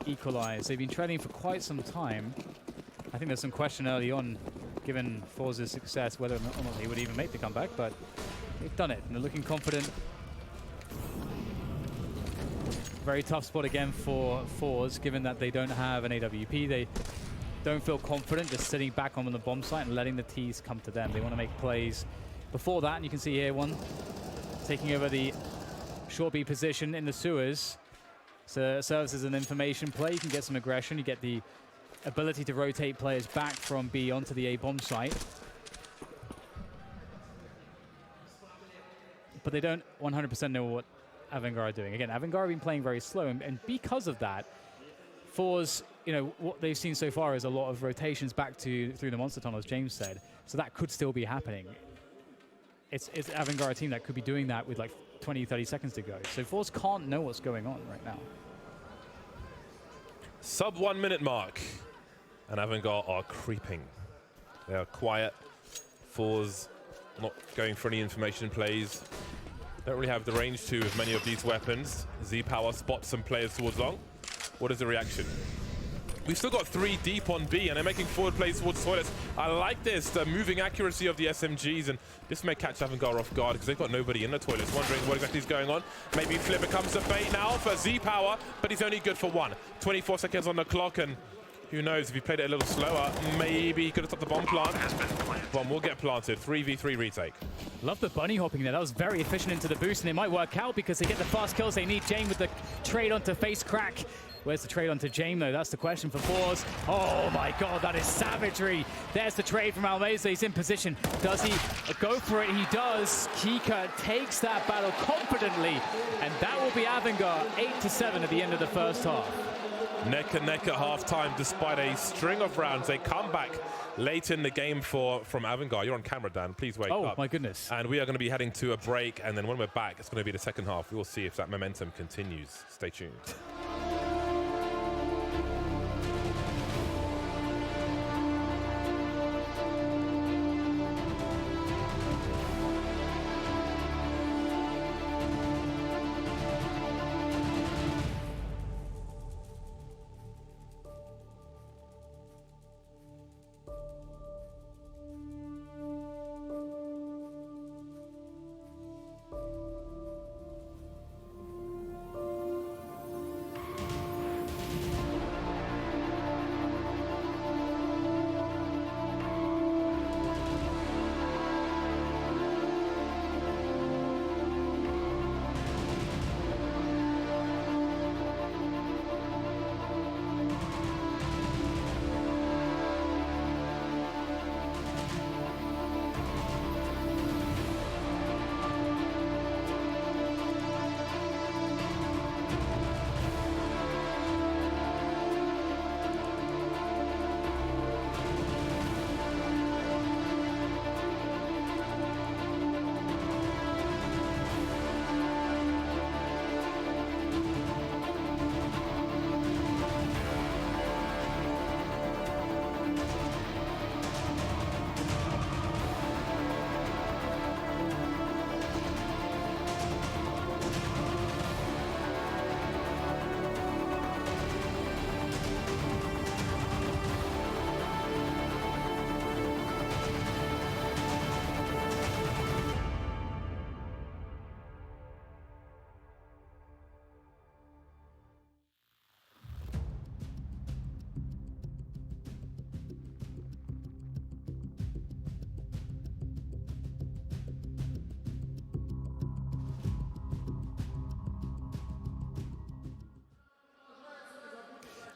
equalize. They've been trailing for quite some time. I think there's some question early on, given forZe's success, whether or not they would even make the comeback, but they've done it, and they're looking confident. Very tough spot again for forZe, given that they don't have an AWP. They don't feel confident just sitting back on the bomb site and letting the T's come to them. They want to make plays before that, and you can see here one taking over the short B position in the sewers. So it serves as an information play. You can get some aggression. You get the ability to rotate players back from B onto the A bomb site. But they don't 100% know what AVANGAR are doing. Again, AVANGAR have been playing very slow, and because of that, forZe, you know, what they've seen so far is a lot of rotations back to through the monster tunnel, as James said. So that could still be happening. It's AVANGAR, a team that could be doing that with like 20, 30 seconds to go. So forZe can't know what's going on right now. Sub 1 minute mark, and AVANGAR are creeping. They are quiet. forZe not going for any information plays. Don't really have the range to with many of these weapons. Z-Power spots some players towards long. What is the reaction? We've still got 3 deep on B, and they're making forward plays towards toilets. I like this, the moving accuracy of the SMGs, and this may catch AVANGAR off guard because they've got nobody in the toilets, wondering what exactly is going on. Maybe Flip becomes a bait now for Z-Power, but he's only good for 1. 24 seconds on the clock, and who knows, if he played it a little slower, maybe he could have stopped the bomb plant. Bomb will get planted. 3v3 retake. Love the bunny hopping there. That was very efficient into the boost, and it might work out because they get the fast kills they need. Jame with the trade onto face crack. Where's the trade onto Jame, though? That's the question for forZe. Oh, my God, that is savagery. There's the trade from Almeza. He's in position. Does he go for it? He does. Kika takes that battle confidently, and that will be AVANGAR 8-7 at the end of the first half. Neck and neck at halftime, despite a string of rounds. They come back late in the game from AVANGAR. You're on camera, Dan. Please wake up. Oh, my goodness. And we are going to be heading to a break, and then when we're back, it's going to be the second half. We will see if that momentum continues. Stay tuned.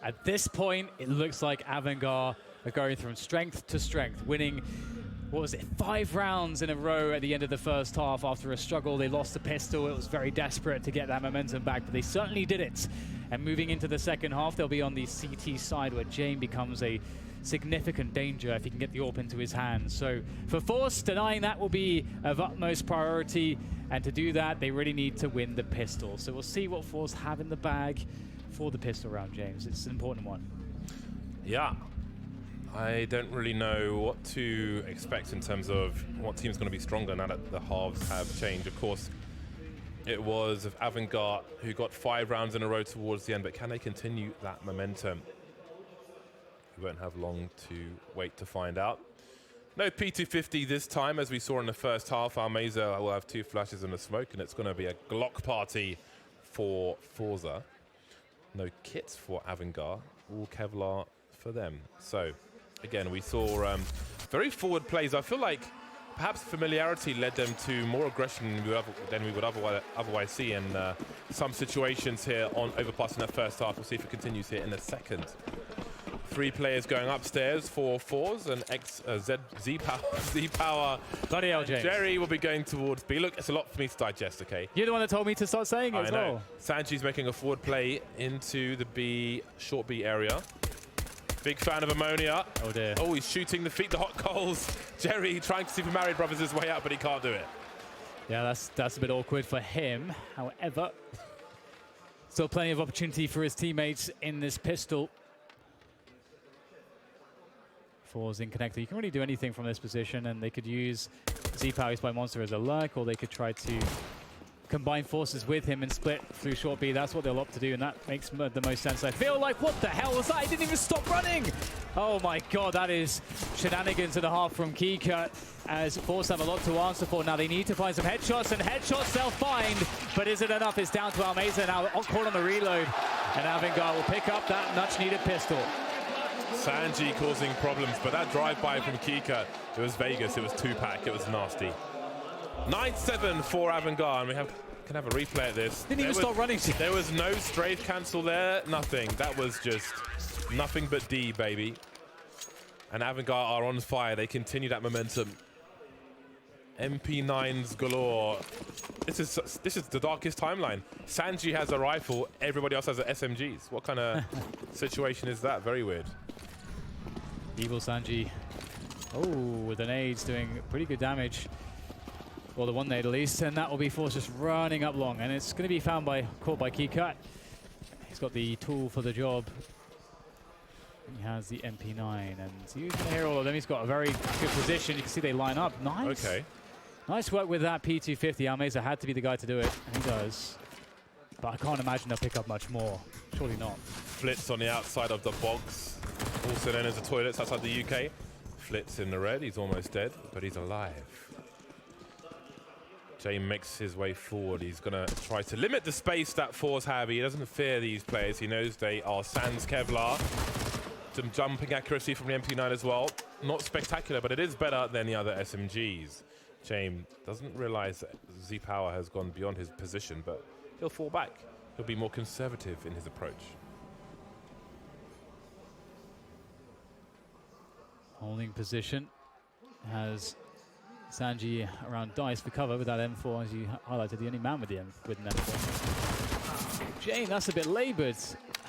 At this point, it looks like AVANGAR are going from strength to strength, winning, what was it, 5 rounds in a row at the end of the first half after a struggle. They lost the pistol. It was very desperate to get that momentum back, but they certainly did it. And moving into the second half, they'll be on the CT side where Jane becomes a significant danger if he can get the AWP into his hands. So for forZe, denying that will be of utmost priority. And to do that, they really need to win the pistol. So we'll see what forZe have in the bag for the pistol round, James. It's an important one. Yeah. I don't really know what to expect in terms of what team's going to be stronger now that the halves have changed. Of course, it was AVANGAR who got 5 rounds in a row towards the end, but can they continue that momentum? We won't have long to wait to find out. No P250 this time, as we saw in the first half. Almeza will have 2 flashes and a smoke, and it's going to be a Glock party for forZe. No kits for AVANGAR, all Kevlar for them. So, again, we saw very forward plays. I feel like perhaps familiarity led them to more aggression than we would otherwise see in some situations here on overpass in that first half. We'll see if it continues here in the second. 3 players going upstairs for forZe, and Z-Power. Bloody hell, James. Jerry will be going towards B. Look, it's a lot for me to digest, okay? You're the one that told me to start saying it as well. Sanji's making a forward play into the short B area. Big fan of Ammonia. Oh dear. Oh, he's shooting the feet, the hot coals. Jerry trying to Super Mario Brothers his way out, but he can't do it. Yeah, that's a bit awkward for him. However, still plenty of opportunity for his teammates in this pistol. forZe in connector. You can really do anything from this position, and they could use Z-Power by Monster as a lurk, or they could try to combine forces with him and split through short B. That's what they'll opt to do, and that makes the most sense. I feel like, what the hell was that? He didn't even stop running! Oh my god, that is shenanigans and a half from Kika, as forZe have a lot to answer for. Now they need to find some headshots, and headshots they'll find, but is it enough? It's down to Almeza now, caught on the reload, and AVANGAR will pick up that much-needed pistol. Sanji causing problems, but that drive-by from Kika, it was Vegas, it was 2-pack, it was nasty. 9-7 for AVANGAR, and we can have a replay of this. Didn't even stop running. There was no strafe cancel there, nothing. That was just nothing but D, baby. And AVANGAR are on fire. They continue that momentum. MP9s galore. This is the darkest timeline. Sanji has a rifle, everybody else has SMGs. What kind of situation is that? Very weird. Evil Sanji. Oh, with the nades doing pretty good damage. Well, the one nade at least, and that will be forZe just running up long, and it's going to be caught by Keycut. He's got the tool for the job. He has the MP9, and he's going to hear all of them. He's got a very good position. You can see they line up. Nice. Okay. Nice work with that P250. Almeza had to be the guy to do it, and he does. But I can't imagine they'll pick up much more. Surely not. Flitz on the outside of the box, also known as the toilets outside the UK. Flitz in the red. He's almost dead, but he's alive. Jay makes his way forward. He's going to try to limit the space that forZe have. He doesn't fear these players. He knows they are sans Kevlar. Some jumping accuracy from the MP9 as well. Not spectacular, but it is better than the other SMGs. James doesn't realize that Z-Power has gone beyond his position, but he'll fall back. He'll be more conservative in his approach. Holding position has Sanji around Dice for cover with that M4, as you highlighted, the only man with an M4. Jane, that's a bit labored,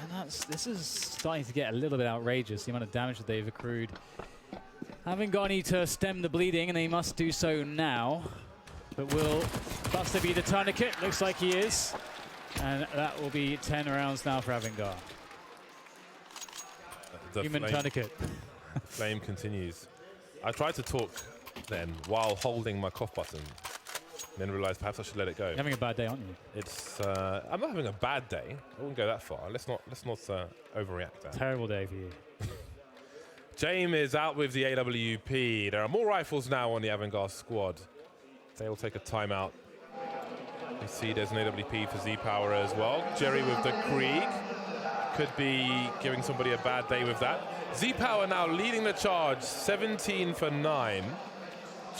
and this is starting to get a little bit outrageous, the amount of damage that they've accrued. AVANGAR need to stem the bleeding, and they must do so now. But will Buster be the tourniquet? Looks like he is. And that will be 10 rounds now for AVANGAR. Human tourniquet. Flame continues. I tried to talk then while holding my cough button, and then realized perhaps I should let it go. You're having a bad day, aren't you? It's I'm not having a bad day. I wouldn't go that far. Let's not overreact there. Terrible day for you. James is out with the AWP. There are more rifles now on the AVANGAR squad. They will take a timeout. You see there's an AWP for Z-Power as well. Jerry with the Krieg. Could be giving somebody a bad day with that. Z-Power now leading the charge, 17 for 9.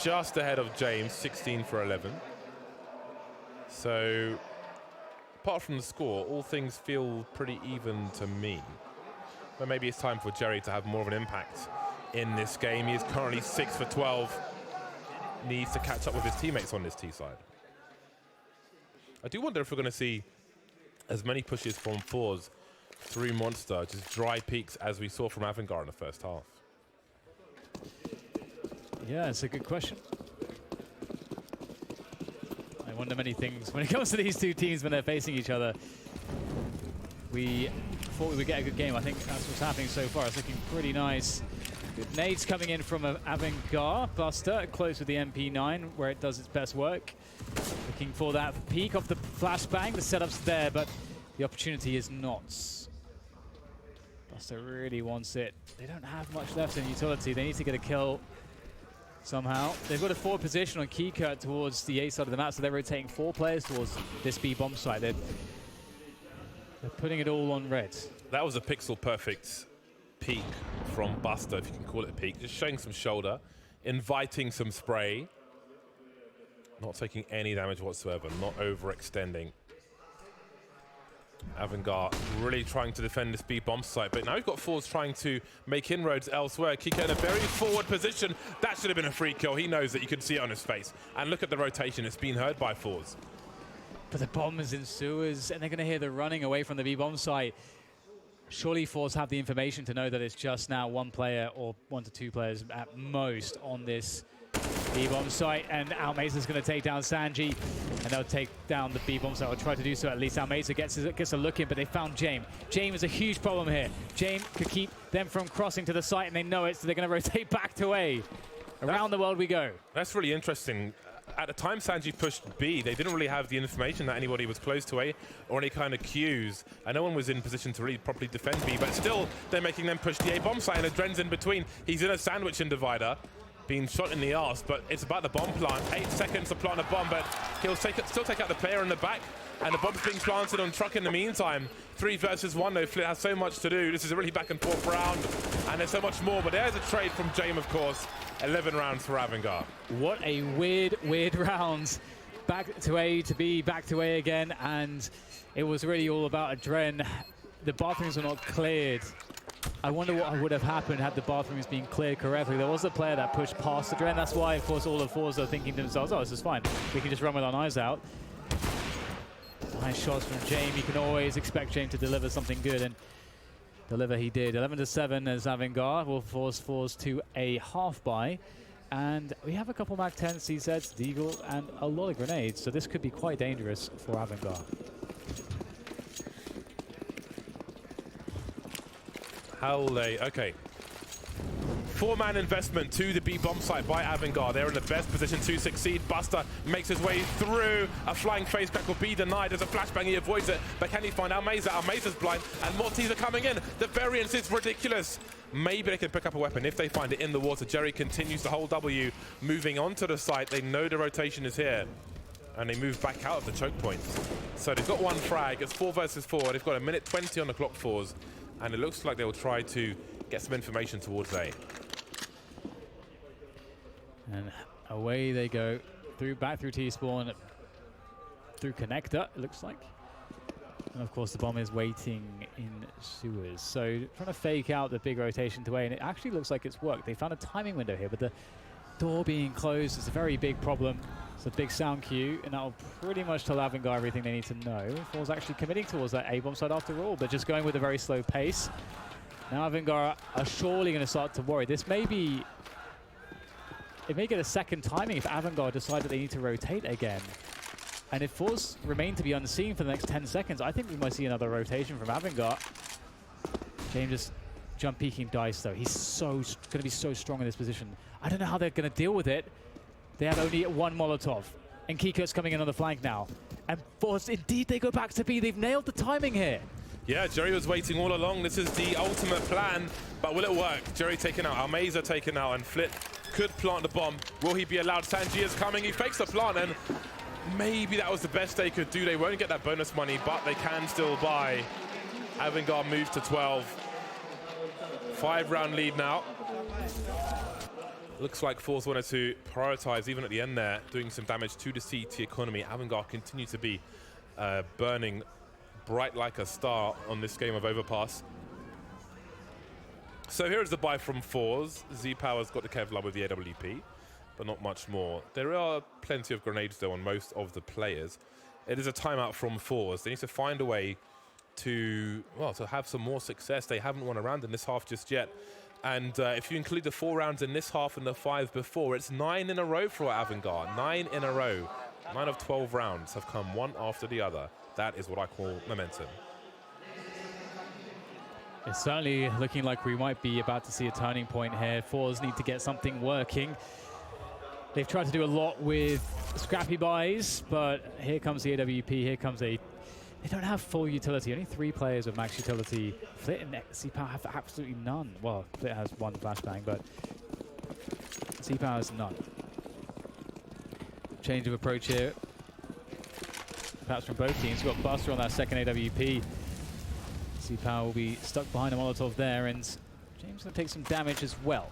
Just ahead of James, 16 for 11. So, apart from the score, all things feel pretty even to me. But maybe it's time for Jerry to have more of an impact in this game. He is currently 6 for 12. Needs to catch up with his teammates on this T side. I do wonder if we're going to see as many pushes from forZe through Monster, just dry peaks as we saw from AVANGAR in the first half. Yeah, it's a good question. I wonder many things when it comes to these two teams when they're facing each other. We thought we would get a good game. I think that's what's happening so far. It's looking pretty nice. Good nades coming in from AVANGAR. Buster close with the MP9 where it does its best work. Looking for that peak off the flashbang. The setup's there, but the opportunity is not. Buster really wants it. They don't have much left in utility. They need to get a kill somehow. They've got a forward position on Keycut towards the A side of the map, so they're rotating 4 players towards this B bomb site. They're putting it all on red. That was a pixel perfect peak from Buster, if you can call it a peak. Just showing some shoulder, inviting some spray. Not taking any damage whatsoever, not overextending. AVANGAR really trying to defend this B bomb site, but now we've got forZe trying to make inroads elsewhere. Kika in a very forward position. That should have been a free kill. He knows that. You can see it on his face. And look at the rotation. It's been heard by forZe. But the bomb is in sewers, and they're going to hear the running away from the B bomb site. Surely forZe have the information to know that it's just now 1 player or 1 to 2 players at most on this B-bomb site, and Almeiza's going to take down Sanji, and they'll take down the B-bomb site, or try to do so at least. Almeiza gets a look in, but they found James. James is a huge problem here. James could keep them from crossing to the site, and they know it, so they're going to rotate back to A. Around the world we go. That's really interesting. At the time Sanji pushed B, they didn't really have the information that anybody was close to A or any kind of cues. And no one was in position to really properly defend B, but still they're making them push the A bomb site, and Adren's in between. He's in a sandwich in divider, being shot in the arse, but it's about the bomb plant. 8 seconds to plant a bomb, but he'll still take out the player in the back, and the bomb's being planted on truck in the meantime. 3 versus 1 though. Flit has so much to do. This is a really back and forth round, and there's so much more, but there's a trade from James, of course. 11 rounds for AVANGAR. What a weird round. Back to A to B, back to A again, and it was really all about Adren. The bathrooms were not cleared. I wonder what would have happened had the bathrooms been cleared correctly. There was a player that pushed past Adren. That's why, of course, all of forZe are thinking to themselves, oh, this is fine. We can just run with our knives out. Nice shots from James. You can always expect James to deliver something good, and deliver he did. 11-7 as AVANGAR will force forZe to a half buy. And we have a couple Mac 10 CZs, Deagle, and a lot of grenades. So this could be quite dangerous for AVANGAR. Howley, okay. 4-man investment to the B bomb site by AVANGAR. They're in the best position to succeed. Buster makes his way through. A flying face crack will be denied. There's a flashbang, he avoids it. But can he find Almeiza? Almeiza's blind, and more teams are coming in. The variance is ridiculous. Maybe they can pick up a weapon if they find it in the water. Jerry continues to hold W, moving onto the site. They know the rotation is here, and they move back out of the choke points. So they've got 1 frag. It's 4 versus 4. They've got 1:20 on the clock forZe, and it looks like they'll try to get some information towards A. And away they go, back through T-spawn, through connector, it looks like. And of course the bomb is waiting in sewers. So trying to fake out the big rotation to A, and it actually looks like it's worked. They found a timing window here, but the door being closed is a very big problem. It's a big sound cue, and that'll pretty much tell AVANGAR everything they need to know. forZe actually committing towards that A-bomb side after all, but just going with a very slow pace. Now AVANGAR are surely going to start to worry. This may be... It may get a second timing if AVANGAR decide that they need to rotate again. And if forZe remain to be unseen for the next 10 seconds, I think we might see another rotation from AVANGAR. James just jump peeking dice though. He's going to be so strong in this position. I don't know how they're going to deal with it. They have only 1 Molotov. And Kikut's coming in on the flank now. And forZe, indeed, they go back to B. They've nailed the timing here. Yeah, Jerry was waiting all along. This is the ultimate plan, but will it work? Jerry taken out, Almeiza taken out, and Flit could plant the bomb. Will he be allowed? Sanji is coming. He fakes the plant, and maybe that was the best they could do. They won't get that bonus money, but they can still buy. AVANGAR moves to 12. 5-round lead now. Looks like forZe wanted to prioritize, even at the end there, doing some damage to the CT economy. AVANGAR continue to be burning bright like a star on this game of Overpass. So here is the buy from forZe. Z-Power's got the Kevlar with the AWP, but not much more. There are plenty of grenades though on most of the players. it is a timeout from forZe. They need to find a way to, well, to have some more success. They haven't won a round in this half just yet. And if you include the 4 rounds in this half and the 5 before, it's 9 in a row for AVANGAR. 9 in a row. 9 of 12 rounds have come one after the other. That is what I call momentum. It's certainly looking like we might be about to see a turning point here. forZe need to get something working. They've tried to do a lot with scrappy buys, but here comes the AWP, here comes a... They don't have full utility, only 3 players with max utility. Flit and C-Power have absolutely none. Well, Flit has 1 flashbang, but C-Power has none. Change of approach here. Perhaps from both teams. We've got Buster on that second AWP. C-Power will be stuck behind a Molotov there, and James going to take some damage as well.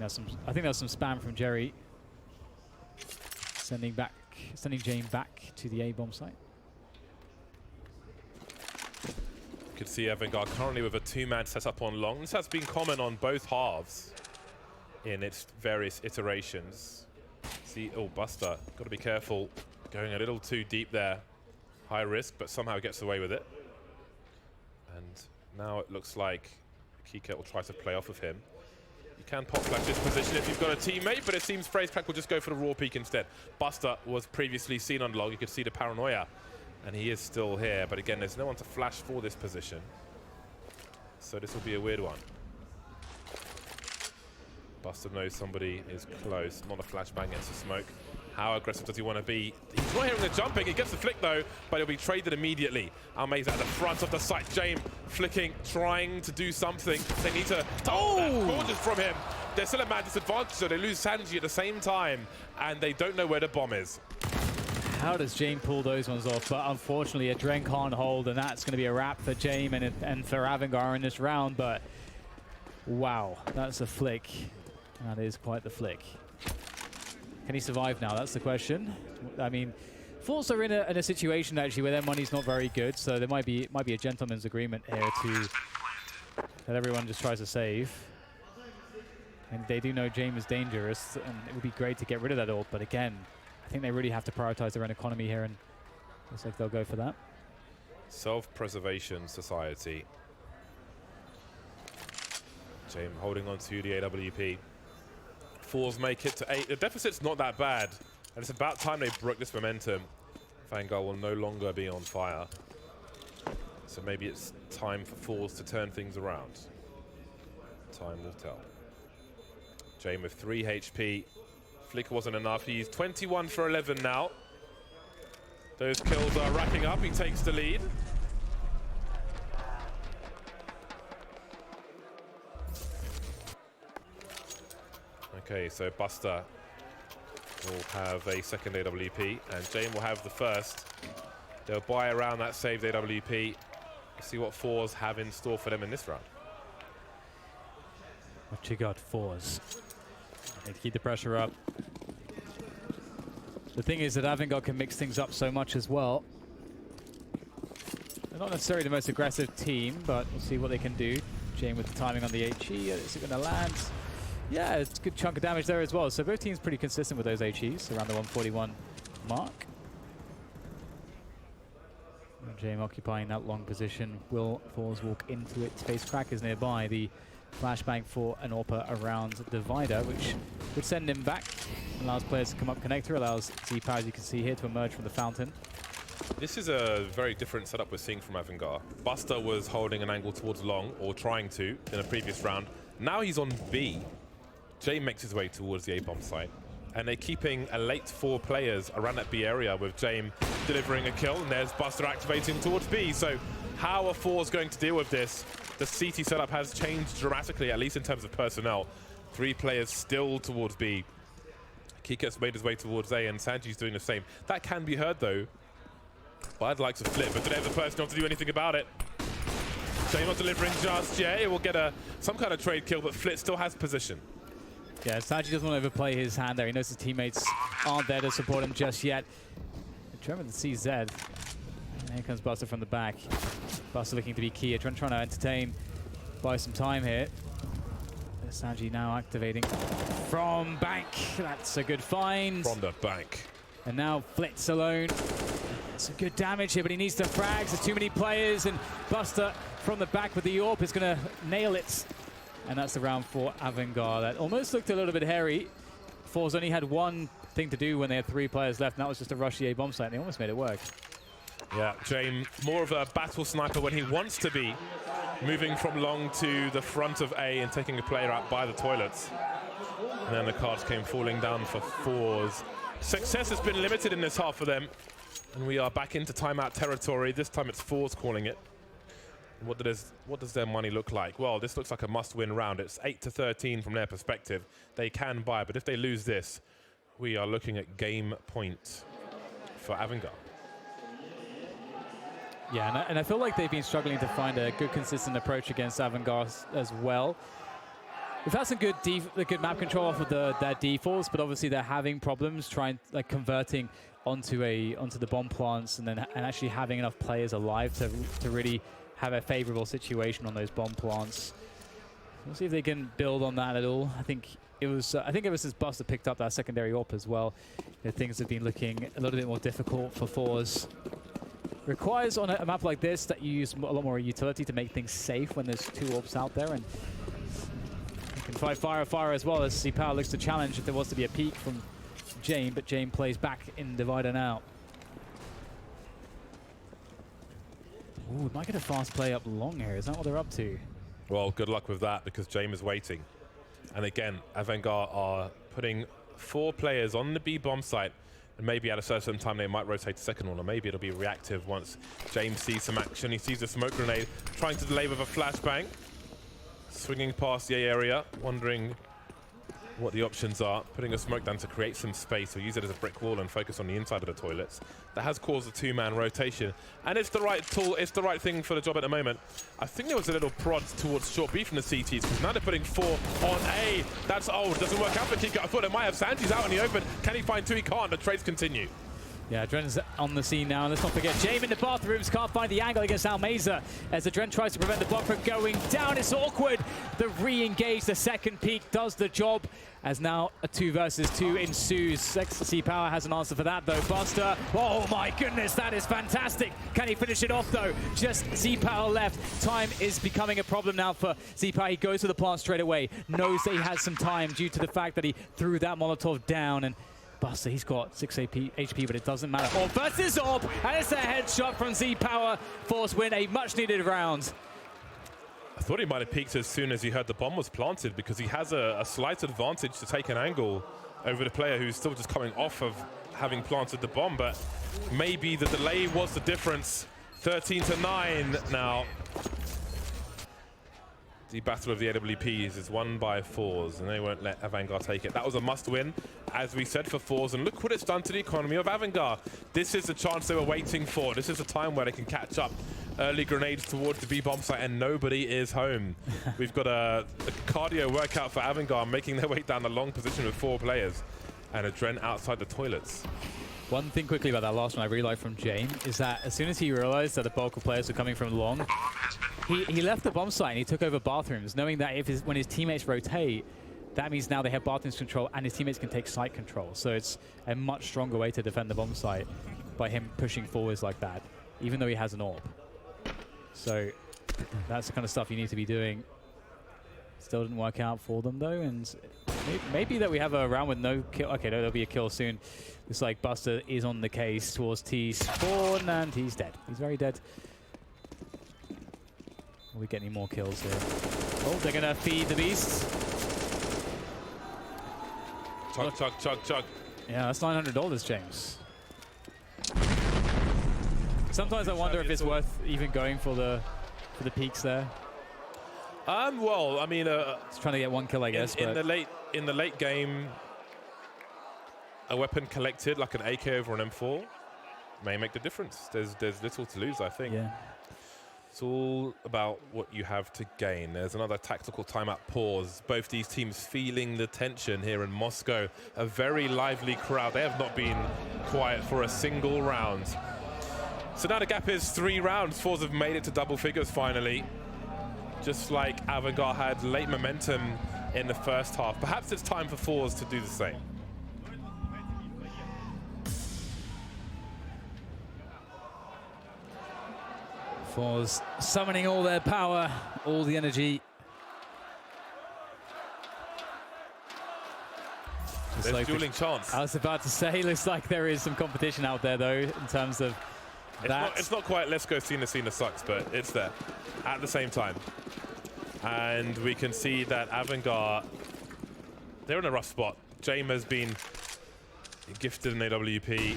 I think there's some spam from Jerry. Sending James back to the A-bomb site. You can see AVANGAR currently with a 2-man setup on long. This has been common on both halves in its various iterations. See, oh, Buster, got to be careful. Going a little too deep there. High risk, but somehow gets away with it. And now it looks like Kika will try to play off of him. You can pop flash this position if you've got a teammate, but it seems FrazeCrack will just go for the raw peak instead. Buster was previously seen on log. You could see the paranoia, and he is still here. But again, there's no one to flash for this position. So this will be a weird one. Buster knows somebody is close. Not a flashbang against the smoke. How aggressive does he want to be? He's not hearing the jumping. He gets the flick though, but he'll be traded immediately. Almeiza at the front of the site. James flicking, trying to do something. They need to... Oh, that's gorgeous from him. They're still at man disadvantage, so they lose Sanji at the same time, and they don't know where the bomb is. How does James pull those ones off? But unfortunately, a Dren can't hold, and that's going to be a wrap for James and for AVANGAR in this round. But wow, that's a flick. That is quite the flick. Can he survive now? That's the question. I mean, forZe are in a situation actually where their money's not very good, so there might be a gentleman's agreement here that everyone just tries to save. And they do know James is dangerous, and it would be great to get rid of that ult. But again, I think they really have to prioritize their own economy here, and looks like they'll go for that. Self-preservation society. James holding on to the AWP. forZe make it to 8. The deficit's not that bad, and it's about time they broke this momentum. AVANGAR will no longer be on fire. So maybe it's time for forZe to turn things around. Time will tell. James with 3 HP. Flicker wasn't enough. He's 21 for 11 now. Those kills are racking up. He takes the lead. Okay, so Buster will have a second AWP, and James will have the first. They'll buy around that saved AWP. We'll see what forZe have in store for them in this round. What you got, forZe? Need to keep the pressure up. The thing is that AVANGAR can mix things up so much as well. They're not necessarily the most aggressive team, but we'll see what they can do. James with the timing on the HE. Is it going to land? Yeah, it's a good chunk of damage there as well. So both teams pretty consistent with those HEs, around the 141 mark. James occupying that long position. Will forZe walk into it? FaceCrack is nearby. The flashbang for an AWPer around Divider, which would send him back. Allows players to come up connector, allows Z-Power, as you can see here, to emerge from the fountain. This is a very different setup we're seeing from AVANGAR. Buster was holding an angle towards long, or trying to, in a previous round. Now he's on B. James makes his way towards the A-bomb site. And they're keeping a late 4 players around that B area, with James delivering a kill, and there's Buster activating towards B. So how are forZe going to deal with this? The CT setup has changed dramatically, at least in terms of personnel. 3 players still towards B. Kika's made his way towards A, and Sanji's doing the same. That can be heard, though. But I'd like to flip, but do they have the personnel to do anything about it? James not delivering just yet. It will get some kind of trade kill, but Flit still has position. Yeah, Sanji doesn't want to overplay his hand there. He knows his teammates aren't there to support him just yet. Determined to see Zed. And here comes Buster from the back. Buster looking to be key. Trying to entertain, buy some time here. Sanji now activating from bank. That's a good find. From the bank. And now Flitz alone. Some good damage here, but he needs to frags. There's too many players, and Buster from the back with the AWP is going to nail it. And that's the round for AVANGAR. That almost looked a little bit hairy. forZe only had one thing to do when they had 3 players left, and that was just to rush the A bomb site, and they almost made it work. Yeah, James, more of a battle sniper when he wants to be, moving from long to the front of A and taking a player out by the toilets. And then the cards came falling down for forZe. Success has been limited in this half for them, and we are back into timeout territory. This time it's forZe calling it. What does their money look like? Well, this looks like a must-win round. It's 8-13 from their perspective. They can buy, but if they lose this, we are looking at game point for AVANGAR. Yeah, and I feel like they've been struggling to find a good, consistent approach against AVANGAR as well. We've had some good map control off of their defaults, but obviously they're having problems converting onto the bomb plants and actually having enough players alive to really have a favorable situation on those bomb plants. We'll see if they can build on that at all. I think ever since Buster picked up that secondary AWP as well, things have been looking a little bit more difficult for forZe. Requires on a map like this that you use a lot more utility to make things safe when there's 2 AWPs out there, and you can fight fire as well as zPower looks to challenge if there was to be a peek from Jame, but Jame plays back in Divider now. Ooh, we might get a fast play up long here. Is that what they're up to? Well, good luck with that because Jame is waiting. And again, AVANGAR are putting 4 players on the B bomb site, and maybe at a certain time they might rotate the second one, or maybe it'll be reactive once James sees some action. He sees the smoke grenade, trying to delay with a flashbang. Swinging past the A area, wondering what the options are. Putting a smoke down to create some space, or use it as a brick wall and focus on the inside of the toilets. That has caused a 2-man rotation. And it's the right tool, it's the right thing for the job at the moment. I think there was a little prod towards short B from the CTs, because now they're putting 4 on A. That's, doesn't work out for Kika. I thought it might have Sanji's out in the open. Can he find 2? He can't. The trades continue. Yeah, Dren's on the scene now, and let's not forget, Jame in the bathrooms can't find the angle against Almeza as the Dren tries to prevent the block from going down. It's awkward. The re-engage, the second peak does the job, as now a 2 versus 2 ensues. zPower has an answer for that, though. Buster, oh my goodness, that is fantastic. Can he finish it off, though? Just zPower left. Time is becoming a problem now for zPower. He goes to the plant straight away, knows that he has some time due to the fact that he threw that Molotov down, and Buster, he's got 6 HP, but it doesn't matter. AWP versus AWP, and it's a headshot from zPower. forZe win a much-needed round. I thought he might have peeked as soon as he heard the bomb was planted, because he has a slight advantage to take an angle over the player who's still just coming off of having planted the bomb, but maybe the delay was the difference. 13-9 now. The battle of the AWPs is won by forZe, and they won't let AVANGAR take it. That was a must-win, as we said, for forZe, and look what it's done to the economy of AVANGAR. This is the chance they were waiting for. This is a time where they can catch up. Early grenades towards the B bomb site, and nobody is home. We've got a cardio workout for AVANGAR, making their way down the long position with 4 players, and a Dren outside the toilets. One thing quickly about that last one I really like from Jame is that as soon as he realized that the bulk of players were coming from long, he left the bomb site and he took over bathrooms, knowing that when his teammates rotate, that means now they have bathrooms control and his teammates can take site control. So it's a much stronger way to defend the bomb site by him pushing forwards like that, even though he has an AWP. So that's the kind of stuff you need to be doing. Still didn't work out for them, though, and maybe that we have a round with no kill. Okay, no, there'll be a kill soon. Looks like Buster is on the case towards T spawn, and he's dead. He's very dead. Will we get any more kills here? Oh, they're gonna feed the beasts. Chug, chug, chug, chug. Yeah, that's $900, James. Sometimes I wonder if it's worth even going for the peaks there. Well, I mean, it's trying to get 1 kill, I guess. In the late game, a weapon collected like an AK over an M4 may make the difference. There's little to lose, I think. Yeah. It's all about what you have to gain. There's another tactical timeout pause. Both these teams feeling the tension here in Moscow. A very lively crowd. They have not been quiet for a single round. So now the gap is 3 rounds. forZe have made it to double figures finally. Just like AVANGAR had late momentum in the first half. Perhaps it's time for forZe to do the same. forZe summoning all their power, all the energy. There's like dueling chance. I was about to say, looks like there is some competition out there, though, in terms of that. It's not quite let's go Cena sucks, but it's there at the same time. And we can see that AVANGAR, they're in a rough spot. James has been gifted an AWP,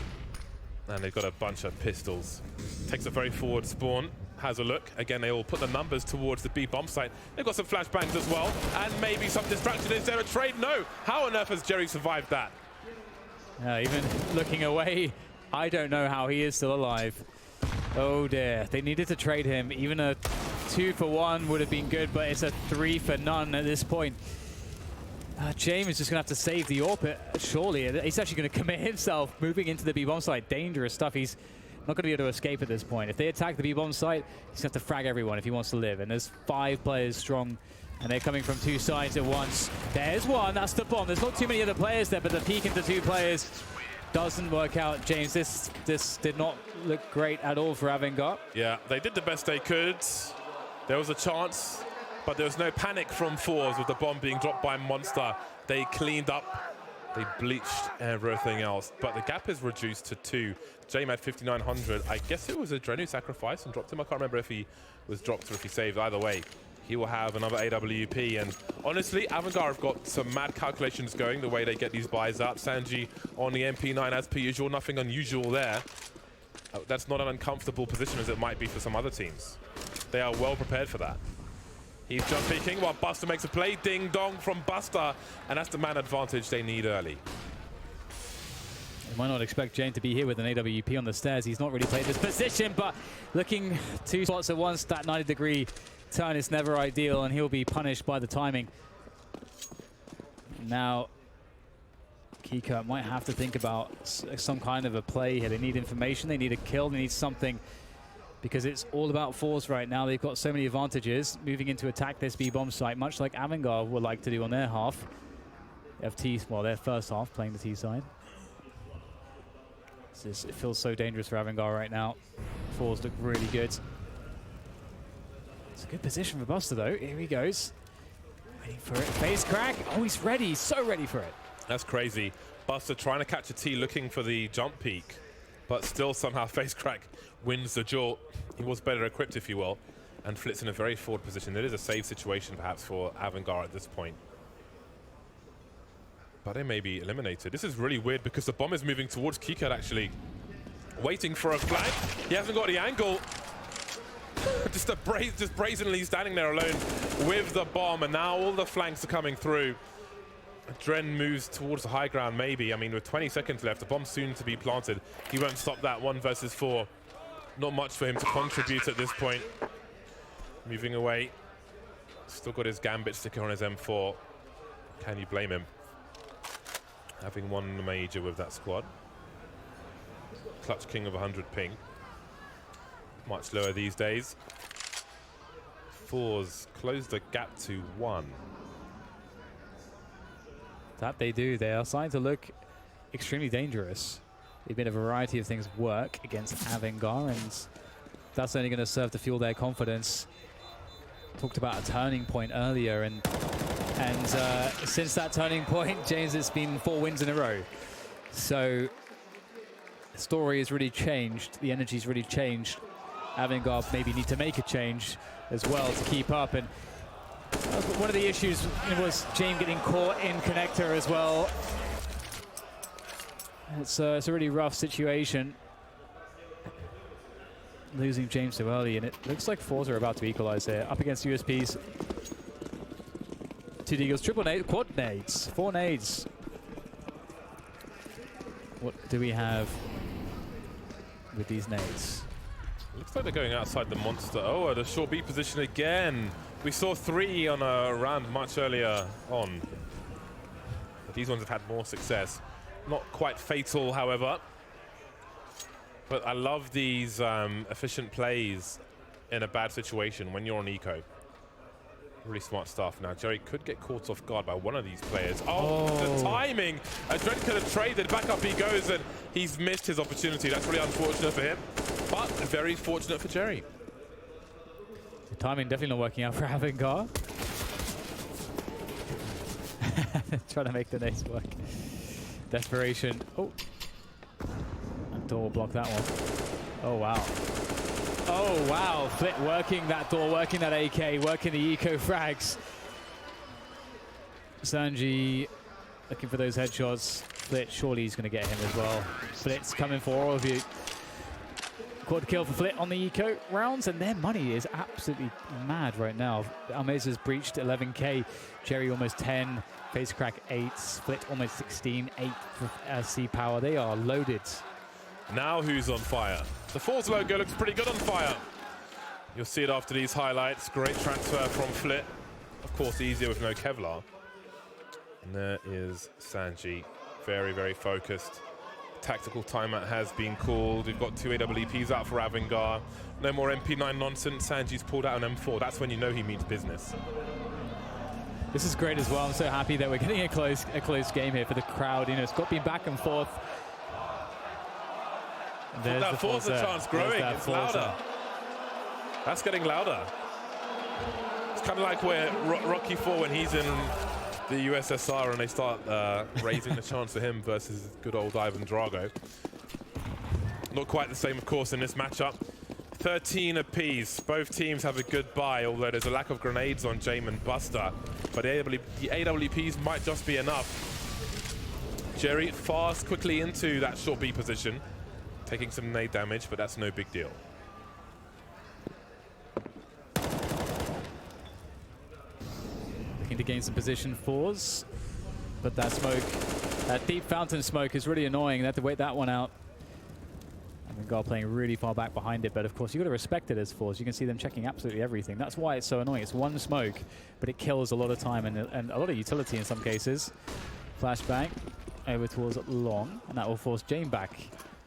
and they've got a bunch of pistols. Takes a very forward spawn, has a look. Again, they all put the numbers towards the B bomb site. They've got some flashbangs as well, and maybe some distraction. Is there a trade? No. How on earth has Jerry survived that? Even looking away, I don't know how he is still alive. Oh dear, they needed to trade him. Even a 2-for-1 would have been good, but it's a 3-for-none at this point. James is just going to have to save the AWP, surely. He's actually going to commit himself, moving into the B-bomb site. Dangerous stuff. He's not going to be able to escape at this point. If they attack the B-bomb site, he's going to have to frag everyone if he wants to live. And there's 5 players strong, and they're coming from 2 sides at once. There's one. That's the bomb. There's not too many other players there, but the peek into 2 players doesn't work out. James, this did not look great at all for AVANGAR. Yeah, they did the best they could. There was a chance, but there was no panic from forZe with the bomb being dropped by Monster. They cleaned up, they bleached everything else, but the gap is reduced to 2. James had 5,900. I guess it was a Drenu sacrifice and dropped him. I can't remember if he was dropped or if he saved. Either way, he will have another AWP. And honestly, AVANGAR have got some mad calculations going the way they get these buys out. Sanji on the MP9 as per usual, nothing unusual there. That's not an uncomfortable position as it might be for some other teams. They are well prepared for that. He's jump peeking while Buster makes a play. Ding dong from Buster, and that's the man advantage they need early. You might not expect Jane to be here with an AWP on the stairs. He's not really played this position, but looking 2 spots at once, that 90-degree turn is never ideal, and he'll be punished by the timing. Now, Kika might have to think about some kind of a play here. They need information, they need a kill, they need something, because it's all about forZe right now. They've got so many advantages moving into attack this B-bomb site, much like AVANGAR would like to do on their half. Well, their first half, playing the T side. It feels so dangerous for AVANGAR right now. forZe look really good. It's a good position for Buster, though. Here he goes. Waiting for it. Face crack. Oh, he's ready. He's so ready for it. That's crazy. Buster trying to catch a T, looking for the jump peak, but still somehow face crack wins the duel. He was better equipped, if you will, and flits in a very forward position. It is a save situation, perhaps, for AVANGAR at this point. But they may be eliminated. This is really weird because the bomb is moving towards Kika, actually. Waiting for a flank. He hasn't got the angle. just brazenly standing there alone with the bomb, and now all the flanks are coming through. Dren moves towards the high ground, maybe. I mean, with 20 seconds left, the bomb's soon to be planted. He won't stop that 1 versus 4. Not much for him to contribute at this point. Moving away. Still got his Gambit sticker on his M4. Can you blame him? Having won major with that squad. Clutch king of 100 ping. Much lower these days. forZe closed the gap to 1. That they do. They are starting to look extremely dangerous. They've made a variety of things work against AVANGAR, and that's only going to serve to fuel their confidence. Talked about a turning point earlier, and since that turning point, James, it's been 4 wins in a row. So the story has really changed. The energy's really changed. AVANGAR maybe need to make a change as well to keep up. And one of the issues was James getting caught in connector as well. It's a really rough situation. Losing James so early, and it looks like forZe are about to equalize here. Up against USPs. 2 deagles, triple nade, quad nades, 4 nades. What do we have with these nades? Looks like they're going outside the monster. Oh, at a short B position again. We saw 3 on a round much earlier on. But these ones have had more success. Not quite fatal, however. But I love these efficient plays in a bad situation when you're on eco. Really smart stuff. Now, Jerry could get caught off guard by one of these players. Oh, the timing! Dren could have traded. Back up he goes, and he's missed his opportunity. That's really unfortunate for him, but very fortunate for Jerry. The timing definitely not working out for AVANGAR. Trying to make the nades work. Desperation. Oh. And door will block that one. Oh, wow. Oh, wow. Flit working that door, working that AK, working the eco frags. Sanji looking for those headshots. Flit, surely he's going to get him as well. Flit's coming for all of you. Quad kill for Flit on the eco rounds, and their money is absolutely mad right now. Almeza's breached 11k, Jerry almost 10, Face Crack 8, Flit almost 16, 8 for C Power. They are loaded. Now who's on fire? The forZe logo looks pretty good on fire. You'll see it after these highlights. Great transfer from Flit. Of course, easier with no Kevlar. And there is Sanji, very, very focused. Tactical timeout has been called. We've got 2 AWPs out for AVANGAR. No more MP9 nonsense. Sanji's pulled out an M4. That's when you know he means business. This is great as well. I'm so happy that we're getting a close game here for the crowd. You know, it's got been back and forth. There's that forZe chance growing. It's louder. That's getting louder. It's kind of like where Rocky IV when he's in the USSR and they start raising the chance for him versus good old Ivan Drago. Not quite the same, of course, in this matchup. 13 apiece. Both teams have a good buy, although there's a lack of grenades on Jame and Buster. But the AWPs might just be enough. Jerry fast, quickly into that short B position. Taking some nade damage, but that's no big deal. Looking to gain some position forZe, but that smoke, that deep fountain smoke is really annoying. They have to wait that one out. AVANGAR playing really far back behind it, but of course you've got to respect it as forZe. You can see them checking absolutely everything. That's why it's so annoying. It's one smoke, but it kills a lot of time and a lot of utility in some cases. Flashbang over towards long, and that will force Jame back.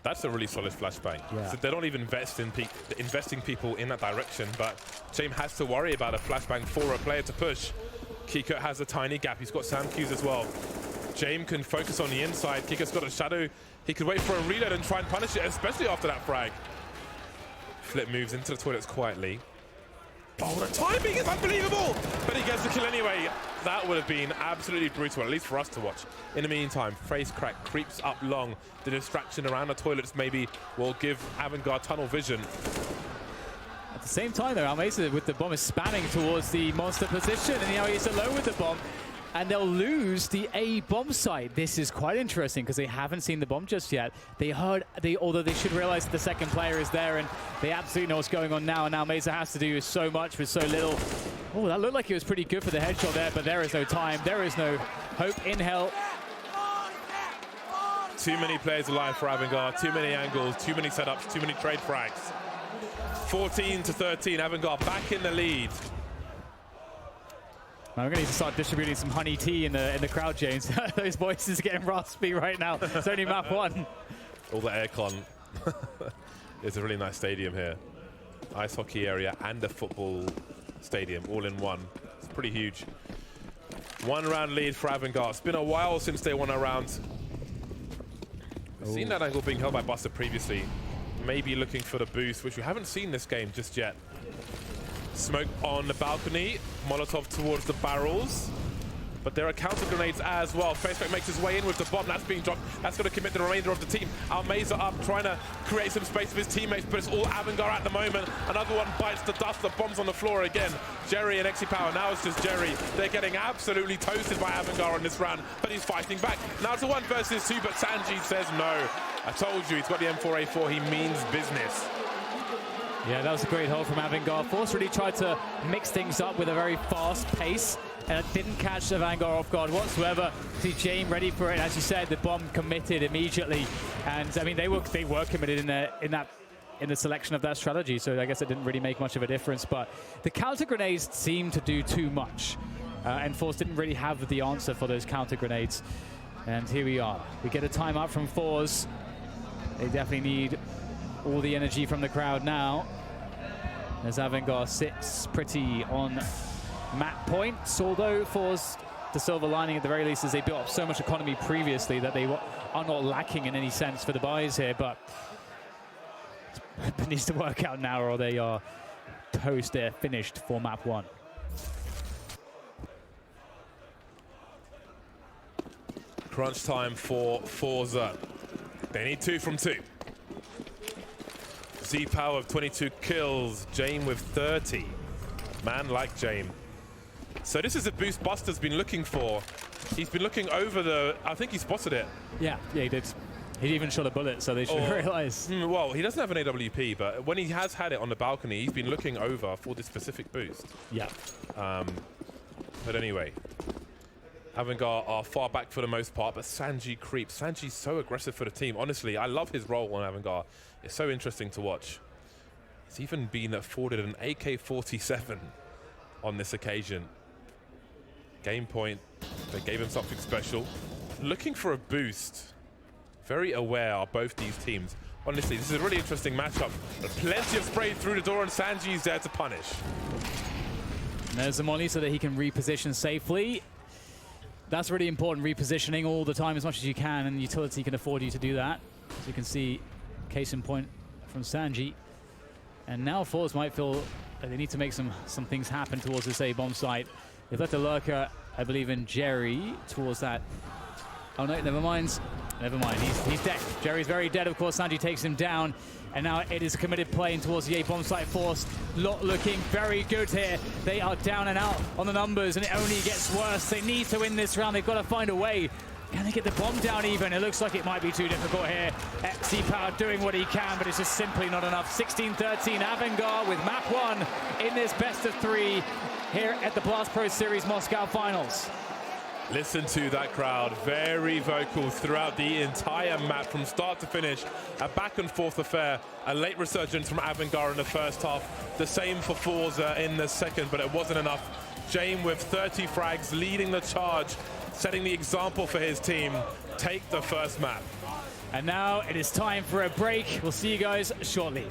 That's a really solid flashbang. Yeah. So they don't even investing people in that direction, but Jame has to worry about a flashbang for a player to push. Kiko has a tiny gap. He's got Sam Q's as well. Jame can focus on the inside. Kiko's got a shadow. He could wait for a reload and try and punish it, especially after that frag. Flip moves into the toilets quietly. Oh, the timing is unbelievable! But he gets the kill anyway. That would have been absolutely brutal, at least for us to watch. In the meantime, Face Crack creeps up long. The distraction around the toilets maybe will give AVANGAR tunnel vision. At the same time, though, Almeza with the bomb is spanning towards the monster position, and now he's alone with the bomb. And they'll lose the A bomb site. This is quite interesting because they haven't seen the bomb just yet. They heard, although they should realize that the second player is there, and they absolutely know what's going on now. And now Meza has to do so much with so little. Oh, that looked like it was pretty good for the headshot there, but there is no time. There is no hope in hell. Too many players alive for AVANGAR, too many angles, too many setups, too many trade frags. 14 to 13, AVANGAR back in the lead. Now we're going to need to start distributing some honey tea in the crowd, James. Those voices are getting raspy right now. It's only map 1. All the aircon. It's a really nice stadium here. Ice hockey area and a football stadium all in one. It's pretty huge. 1 round lead for AVANGAR. It's been a while since they won a round. We've seen that angle being held by Buster previously. Maybe looking for the boost, which we haven't seen this game just yet. Smoke on the balcony, Molotov towards the barrels, but there are counter grenades as well. Facebook makes his way in with the bomb, that's being dropped. That's going to commit the remainder of the team. Almeza up, trying to create some space for his teammates, but it's all AVANGAR at the moment. Another one bites the dust, the bomb's on the floor again. Jerry and XE Power, now it's just Jerry. They're getting absolutely toasted by AVANGAR in this round, but he's fighting back. Now it's a 1 versus 2, but Sanji says no. I told you, he's got the M4A4, he means business. Yeah, that was a great hold from AVANGAR. forZe really tried to mix things up with a very fast pace, and it didn't catch AVANGAR off guard whatsoever. See Jame ready for it. As you said, the bomb committed immediately, and I mean they were committed in the selection of that strategy. So I guess it didn't really make much of a difference. But the counter grenades seemed to do too much, and forZe didn't really have the answer for those counter grenades. And here we are. We get a timeout from forZe. They definitely need all the energy from the crowd now, as AVANGAR sits pretty on map points, although forZe, the silver lining at the very least is they built up so much economy previously that they are not lacking in any sense for the buys here, but it needs to work out now or they are toast there, finished for map 1. Crunch time for forZe. They need 2 from 2. Z-Power with 22 kills, Jame with 30. Man like Jame. So this is a boost Buster's been looking for. He's been looking over the, I think he spotted it. Yeah, he did. He even shot a bullet, so they should realize. Well, he doesn't have an AWP, but when he has had it on the balcony, he's been looking over for this specific boost. Yeah. But anyway, AVANGAR are far back for the most part, but sanji creeps. Sanji's so aggressive for the team. Honestly, I love his role on AVANGAR. It's so interesting to watch. He's even been afforded an AK-47 on this occasion. Game point, they gave him something special. Looking for a boost. Very aware are both these teams. Honestly, this is a really interesting matchup. Plenty of spray through the door, and Sanji's there to punish. And there's the molly so that he can reposition safely. That's really important, repositioning all the time as much as you can, and utility can afford you to do that. So you can see, case in point from Sanji. And now forZe might feel that they need to make some things happen towards this A-bomb site. They've left a lurker, I believe, in Jerry towards that. Oh no, never mind. Never mind, he's dead. Jerry's very dead, of course. Sanji takes him down. And now it is committed playing towards the A-bomb site force. Looking very good here. They are down and out on the numbers, and it only gets worse. They need to win this round. They've got to find a way. Can they get the bomb down even? It looks like it might be too difficult here. Z-Power doing what he can, but it's just simply not enough. 16-13, AVANGAR with map 1 in this best of 3 here at the Blast Pro Series Moscow Finals. Listen to that crowd, very vocal throughout the entire map from start to finish. A back and forth affair, a late resurgence from AVANGAR in the first half. The same for forZe in the second, but it wasn't enough. Jame with 30 frags leading the charge, setting the example for his team. Take the first map. And now it is time for a break. We'll see you guys shortly.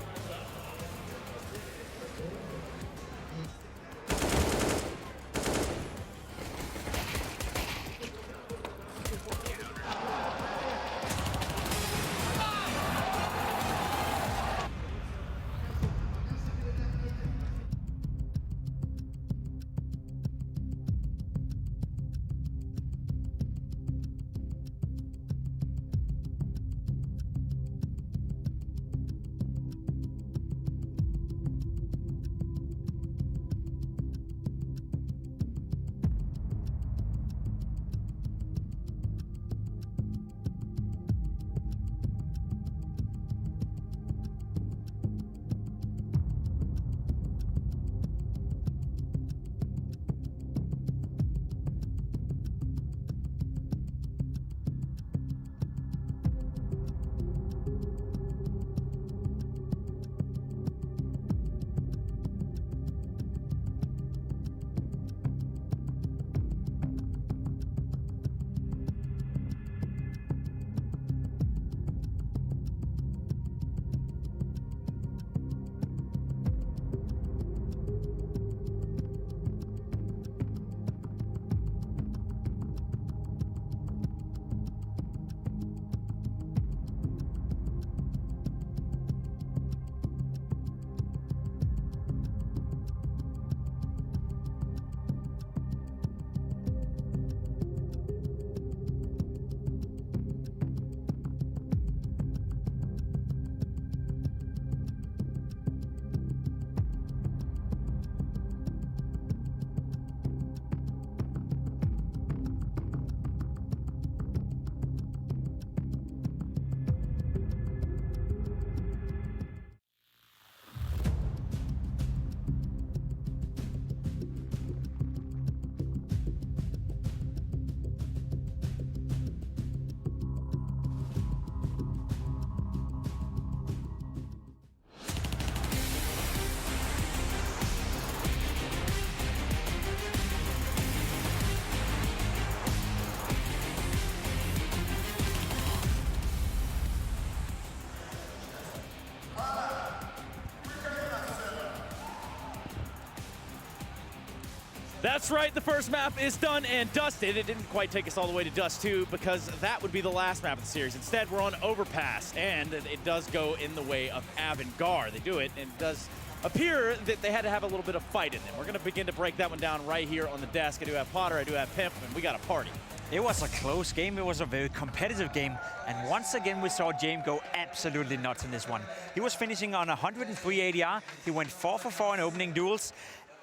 That's right, the first map is done and dusted. It didn't quite take us all the way to Dust 2 because that would be the last map of the series. Instead, we're on Overpass, and it does go in the way of AVANGAR. They do it, and it does appear that they had to have a little bit of fight in them. We're going to begin to break that one down right here on the desk. I do have Potter, I do have Pimp, and we got a party. It was a close game. It was a very competitive game. And once again, we saw James go absolutely nuts in this one. He was finishing on 103 ADR. He went 4 for 4 in opening duels.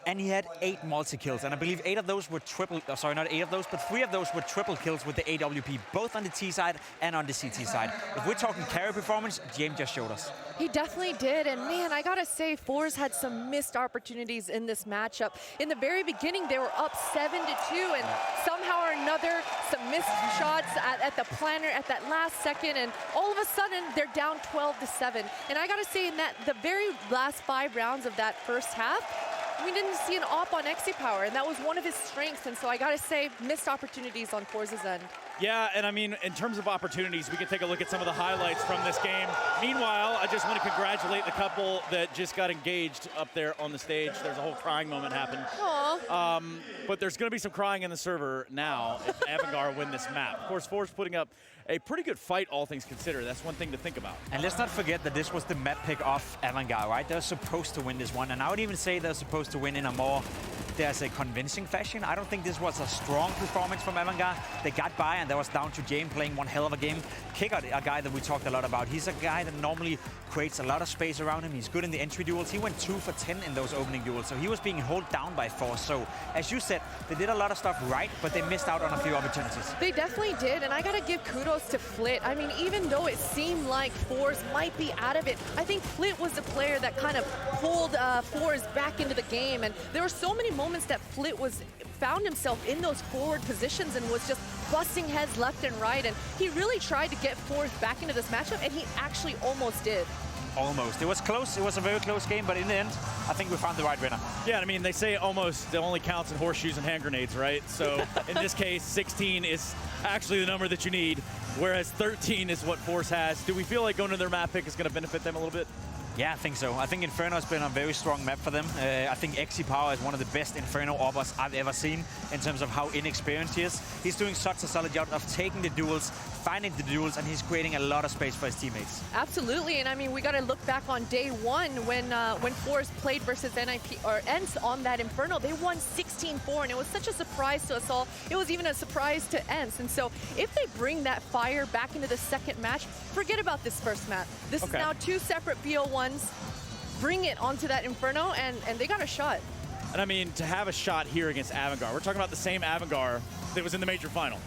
And he had 8 multi-kills, and I believe 8 of those were triple, sorry, not 8 of those, but 3 of those were triple kills with the AWP, both on the T side and on the CT side. If we're talking carry performance, James just showed us. He definitely did, and man, I gotta say, forZe had some missed opportunities in this matchup. In the very beginning, they were up 7-2, and somehow or another, some missed shots at the planner at that last second, and all of a sudden, they're down 12-7. And I gotta say, in the very last 5 rounds of that first half, we didn't see an op on Power, and that was one of his strengths, and so I gotta say, missed opportunities on forZe's end. Yeah, and I mean, in terms of opportunities, we can take a look at some of the highlights from this game. Meanwhile, I just want to congratulate the couple that just got engaged up there on the stage. There's a whole crying moment happened. But there's going to be some crying in the server now if AVANGAR win this map. Of course, forZe putting up a pretty good fight, all things considered. That's one thing to think about. And let's not forget that this was the map pick of AVANGAR, right? They're supposed to win this one, and I would even say they're supposed to win in a more, there's a convincing fashion. I don't think this was a strong performance from AVANGAR. They got by, and that was down to James playing one hell of a game. Kicker, a guy that we talked a lot about. He's a guy that normally creates a lot of space around him. He's good in the entry duels. He went 2 for 10 in those opening duels, so he was being held down by forZe. So, as you said, they did a lot of stuff right, but they missed out on a few opportunities. They definitely did, and I gotta give kudos to Flit. I mean, even though it seemed like forZe might be out of it, I think Flit was the player that kind of pulled forZe back into the game, and there were so many moments that Flit found himself in those forward positions and was just busting heads left and right, and he really tried to get forZe back into this matchup, and he actually almost did. Almost. It was close. It was a very close game, but in the end, I think we found the right winner. Yeah, I mean, they say almost only counts in horseshoes and hand grenades, right? So in this case, 16 is actually the number that you need, whereas 13 is what forZe has. Do we feel like going to their map pick is going to benefit them a little bit? Yeah, I think so. I think Inferno has been a very strong map for them. I think Power is one of the best Inferno operas I've ever seen in terms of how inexperienced he is. He's doing such a solid job of taking the duels, finding the duels, and he's creating a lot of space for his teammates. Absolutely, and I mean, we got to look back on day one when forZe played versus ENCE on that Inferno. They won 16-4, and it was such a surprise to us all. It was even a surprise to ENCE, and so if they bring that fire back into the second match, forget about this first map. This is now 2 separate BO1s. Bring it onto that Inferno, and they got a shot. And I mean, to have a shot here against AVANGAR, we're talking about the same AVANGAR that was in the major final.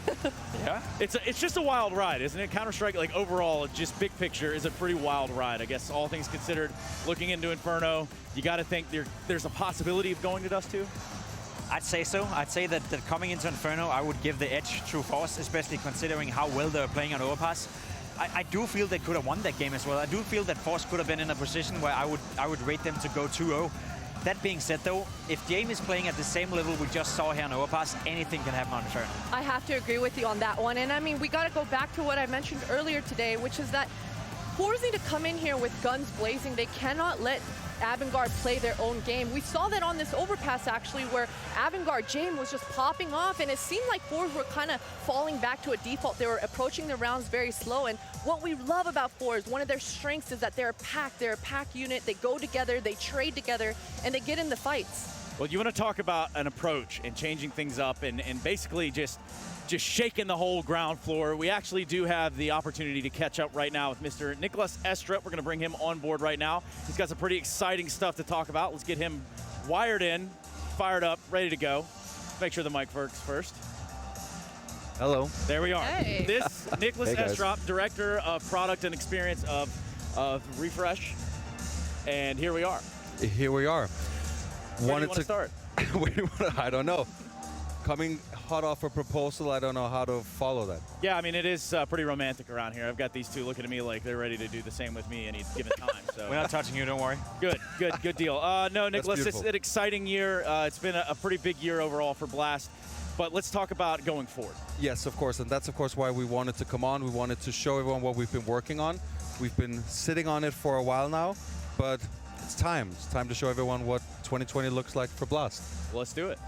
Yeah. It's just a wild ride, isn't it? Counter-Strike, like overall, just big picture, is a pretty wild ride. I guess all things considered, looking into Inferno, you got to think there's a possibility of going to Dust 2? I'd say so. I'd say that coming into Inferno, I would give the edge to forZe, especially considering how well they're playing on Overpass. I do feel they could have won that game as well. I do feel that forZe could have been in a position where I would rate them to go 2-0. That being said, though, if James is playing at the same level we just saw here on Overpass, anything can happen on Inferno. I have to agree with you on that one. And I mean, we got to go back to what I mentioned earlier today, which is that forZe need to come in here with guns blazing. They cannot let AVANGAR play their own game. We saw that on this Overpass, actually, where AVANGAR James was just popping off, and it seemed like forZe were kind of falling back to a default. They were approaching the rounds very slow, and what we love about forZe, one of their strengths is that they're a pack unit. They go together, they trade together, and they get in the fights. Well, you want to talk about an approach and changing things up and basically just shaking the whole ground floor. We actually do have the opportunity to catch up right now with Mr. Nicholas Estrup. We're going to bring him on board right now. He's got some pretty exciting stuff to talk about. Let's get him wired in, fired up, ready to go. Make sure the mic works first. Hello. There we are. Hey. This Nicholas Hey, guys. Estrup, Director of Product and Experience of Refresh. And here we are. Here we are. Where do you want to start? I don't know. Coming hot off a proposal, I don't know how to follow that. Yeah, I mean, it is pretty romantic around here. I've got these two looking at me like they're ready to do the same with me any given time. So We're not touching you, don't worry. Good deal. No, Nicholas, it's beautiful. an exciting year. It's been a pretty big year overall for Blast. But let's talk about going forward. Yes, of course, and that's of course why we wanted to come on. We wanted to show everyone what we've been working on. We've been sitting on it for a while now, but it's time. It's time to show everyone what 2020 looks like for Blast. Well, let's do it.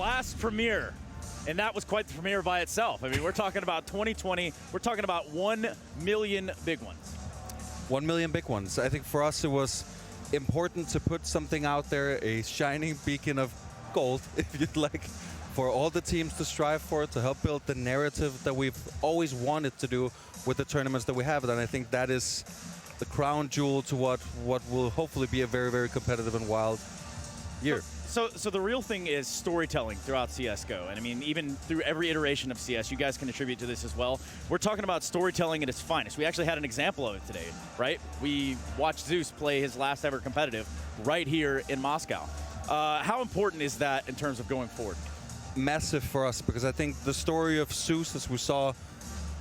Blast premiere. And that was quite the premiere by itself. I mean, we're talking about 2020. We're talking about 1 million big ones. 1 million big ones. I think for us it was important to put something out there, a shining beacon of gold, if you'd like, for all the teams to strive for, to help build the narrative that we've always wanted to do with the tournaments that we have. And I think that is the crown jewel to what will hopefully be a very, very competitive and wild year. So the real thing is storytelling throughout CSGO. And I mean, even through every iteration of CS, you guys can attribute to this as well. We're talking about storytelling at its finest. We actually had an example of it today, right? We watched Zeus play his last ever competitive right here in Moscow. How important is that in terms of going forward? Massive for us, because I think the story of Zeus, as we saw,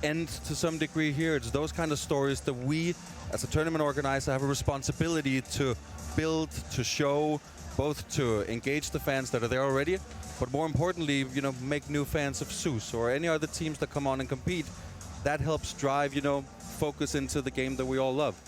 end to some degree here. It's those kind of stories that we, as a tournament organizer, have a responsibility to build, to show, both to engage the fans that are there already, but more importantly, you know, make new fans of Zeus or any other teams that come on and compete. That helps drive, you know, focus into the game that we all love.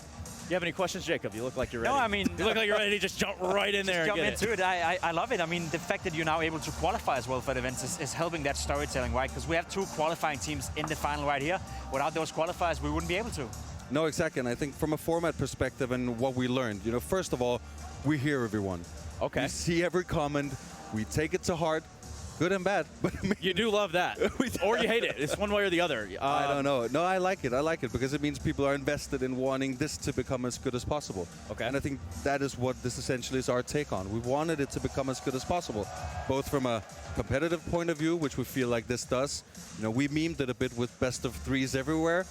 You have any questions, Jacob? You look like you're ready. No, I mean... You look like you're ready to just jump right in there and get into it. I love it. I mean, the fact that you're now able to qualify as well for the events is helping that storytelling, right? Because we have 2 qualifying teams in the final right here. Without those qualifiers, we wouldn't be able to. No, exactly. And I think from a format perspective and what we learned, you know, first of all, we hear everyone. Okay. We see every comment. We take it to heart. Good and bad. But I mean, you do love that. Or you hate it. It's one way or the other. I don't know. No, I like it. I like it because it means people are invested in wanting this to become as good as possible. Okay. And I think that is what this essentially is our take on. We wanted it to become as good as possible, both from a competitive point of view, which we feel like this does. You know, we memed it a bit with best of 3s everywhere,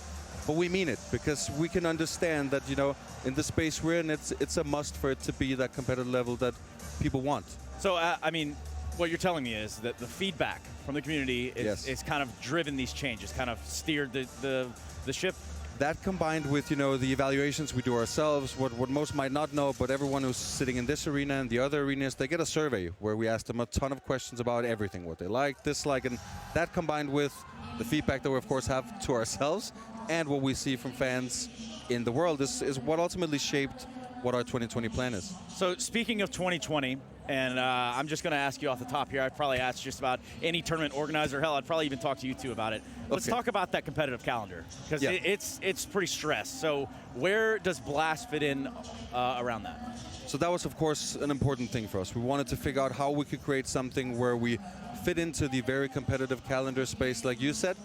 but we mean it because we can understand that, you know, in the space we're in, it's a must for it to be that competitive level that people want. So, I mean, what you're telling me is that the feedback from the community is kind of driven these changes, kind of steered the ship. That combined with, you know, the evaluations we do ourselves, what most might not know, but everyone who's sitting in this arena and the other arenas, they get a survey where we ask them a ton of questions about everything, what they like, dislike, and that combined with the feedback that we, of course, have to ourselves and what we see from fans in the world is what ultimately shaped what our 2020 plan is. So speaking of 2020, and I'm just going to ask you off the top here, I'd probably ask just about any tournament organizer. Hell, I'd probably even talk to you two about it. Let's talk about that competitive calendar, because it's pretty stressed. So where does Blast fit in around that? So that was, of course, an important thing for us. We wanted to figure out how we could create something where we fit into the very competitive calendar space, like you said,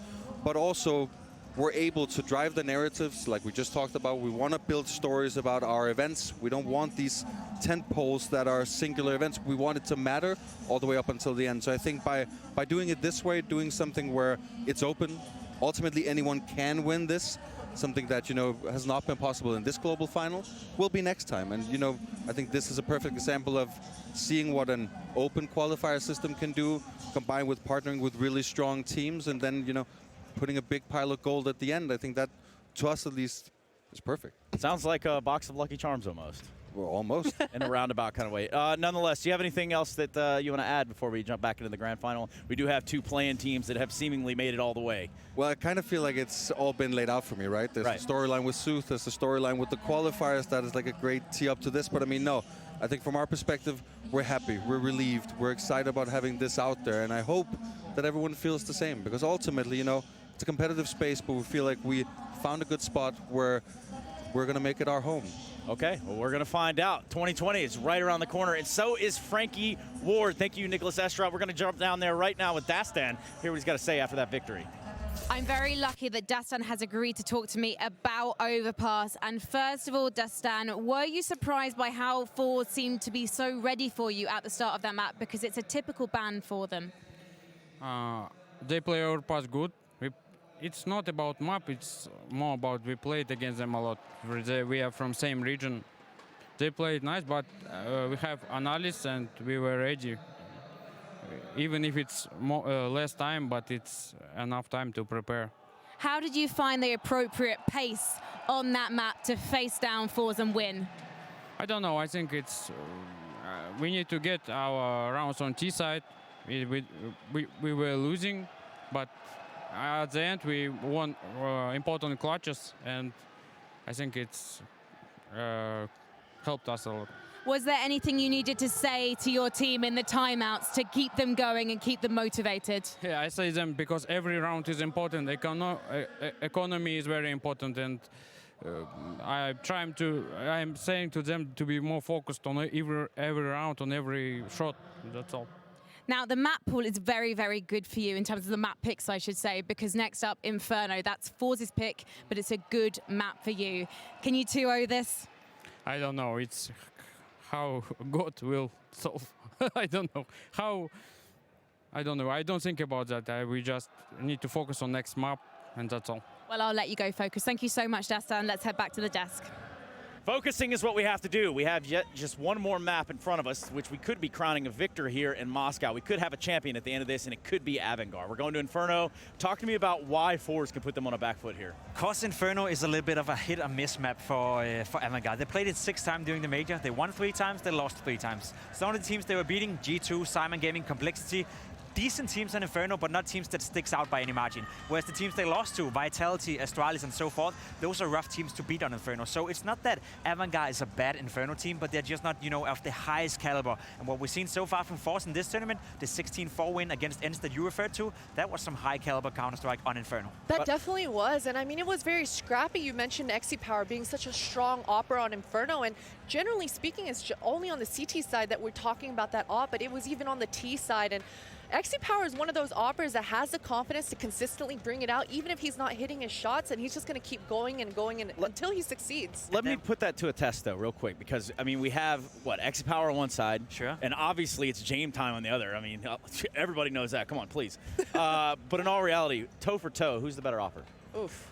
but also we're able to drive the narratives like we just talked about. We want to build stories about our events. We don't want these tent poles that are singular events. We want it to matter all the way up until the end. So I think by doing it this way, doing something where it's open, ultimately anyone can win this, something that, you know, has not been possible in this global final, will be next time. And, you know, I think this is a perfect example of seeing what an open qualifier system can do, combined with partnering with really strong teams, and then, you know, putting a big pile of gold at the end. I think that, to us at least, is perfect. Sounds like a box of Lucky Charms almost. Well, almost. In a roundabout kind of way. Nonetheless, do you have anything else that you want to add before we jump back into the grand final? We do have 2 play-in teams that have seemingly made it all the way. Well, I kind of feel like it's all been laid out for me, right? There's the storyline with Sooth, there's the storyline with the qualifiers. That is like a great tee up to this. But I mean, no. I think from our perspective, we're happy, we're relieved, we're excited about having this out there. And I hope that everyone feels the same, because ultimately, you know, it's a competitive space, but we feel like we found a good spot where we're going to make it our home. Okay, well, we're going to find out. 2020 is right around the corner, and so is Frankie Ward. Thank you, Nicholas Estrad. We're going to jump down there right now with Dastan. Hear what he's got to say after that victory. I'm very lucky that Dastan has agreed to talk to me about Overpass. And first of all, Dastan, were you surprised by how forZe seemed to be so ready for you at the start of that map? Because it's a typical ban for them. They play Overpass good. It's not about map, it's more about we played against them a lot. We are from same region. They played nice, but we have analysis and we were ready. Even if it's less time, but it's enough time to prepare. How did you find the appropriate pace on that map to face down forZe and win? I don't know. I think it's we need to get our rounds on T side. We were losing, but at the end we won important clutches, and I think it's helped us a lot. Was there anything you needed to say to your team in the timeouts to keep them going and keep them motivated? Yeah, I say them because every round is important. Economy is very important, and I'm saying to them to be more focused on every round, on every shot. That's all. Now, the map pool is very, very good for you in terms of the map picks, I should say, because next up, Inferno. That's forZe's pick, but it's a good map for you. Can you 2-0 this? I don't know. It's how God will solve. I don't know. I don't know. I don't think about that. We just need to focus on next map, and that's all. Well, I'll let you go focus. Thank you so much, Dastan. Let's head back to the desk. Focusing is what we have to do. We have yet just one more map in front of us, which we could be crowning a victor here in Moscow. We could have a champion at the end of this, and it could be AVANGAR. We're going to Inferno. Talk to me about why forZe can put them on a back foot here. Because Inferno is a little bit of a hit or miss map for AVANGAR. They played it 6 times during the major. They won 3 times, they lost 3 times. Some of the teams they were beating, G2, Simon Gaming, Complexity, decent teams in Inferno, but not teams that sticks out by any margin. Whereas the teams they lost to, Vitality, Astralis, and so forth, those are rough teams to beat on Inferno. So it's not that AVANGAR is a bad Inferno team, but they're just not, of the highest caliber. And what we've seen so far from forZe in this tournament, the 16-4 win against ENCE that you referred to, that was some high caliber Counter-Strike on Inferno. That definitely was, and I mean, it was very scrappy. You mentioned XyPower being such a strong opera on Inferno, and generally speaking, it's only on the CT side that we're talking about that op, but it was even on the T side. And XyPower is one of those operas that has the confidence to consistently bring it out, even if he's not hitting his shots, and he's just going to keep going and going until he succeeds. Let me put that to a test, though, real quick, because, I mean, we have, XyPower on one side. Sure. And obviously it's Jame time on the other. I mean, everybody knows that. Come on, please. But in all reality, toe for toe, who's the better opera? Oof.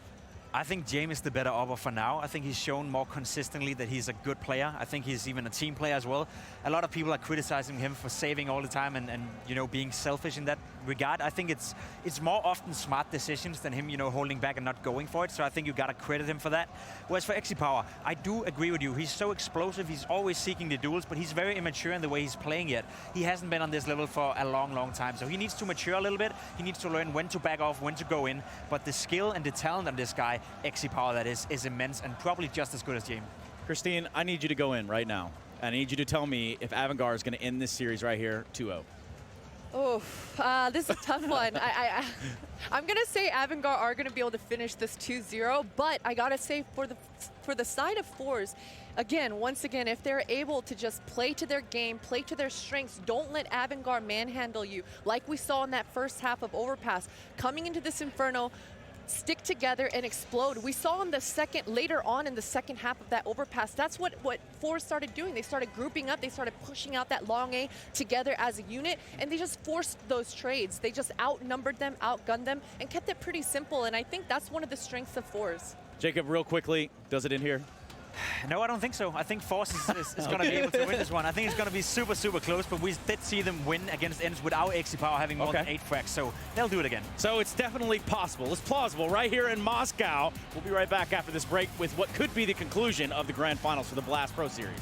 I think Jame is the better opera for now. I think he's shown more consistently that he's a good player. I think he's even a team player as well. A lot of people are criticizing him for saving all the time and being selfish in that regard. I think it's more often smart decisions than him, holding back and not going for it. So I think you gotta credit him for that. Whereas for XyPower, I do agree with you. He's so explosive. He's always seeking the duels, but he's very immature in the way he's playing yet. He hasn't been on this level for a long, long time. So he needs to mature a little bit. He needs to learn when to back off, when to go in. But the skill and the talent of this guy, XyPower that is immense and probably just as good as Jame. Christine, I need you to go in right now. I need you to tell me if AVANGAR is going to end this series right here 2-0. Oh, this is a tough one. I'm going to say AVANGAR are going to be able to finish this 2-0, but I got to say for the side of forZe, once again, if they're able to just play to their game, play to their strengths, don't let AVANGAR manhandle you, like we saw in that first half of Overpass. Coming into this Inferno, stick together and explode. We saw later on in the second half of that Overpass, that's what forZe started doing. They started grouping up, they started pushing out that long A together as a unit, and they just forced those trades. They just outnumbered them, outgunned them, and kept it pretty simple, and I think that's one of the strengths of forZe. Jacob, real quickly, does it in here? No, I don't think so. I think forZe is going to be able to win this one. I think it's going to be super, super close, but we did see them win against ENCE without XyPower having more than 8 frags, so they'll do it again. So it's definitely possible. It's plausible right here in Moscow. We'll be right back after this break with what could be the conclusion of the Grand Finals for the Blast Pro Series.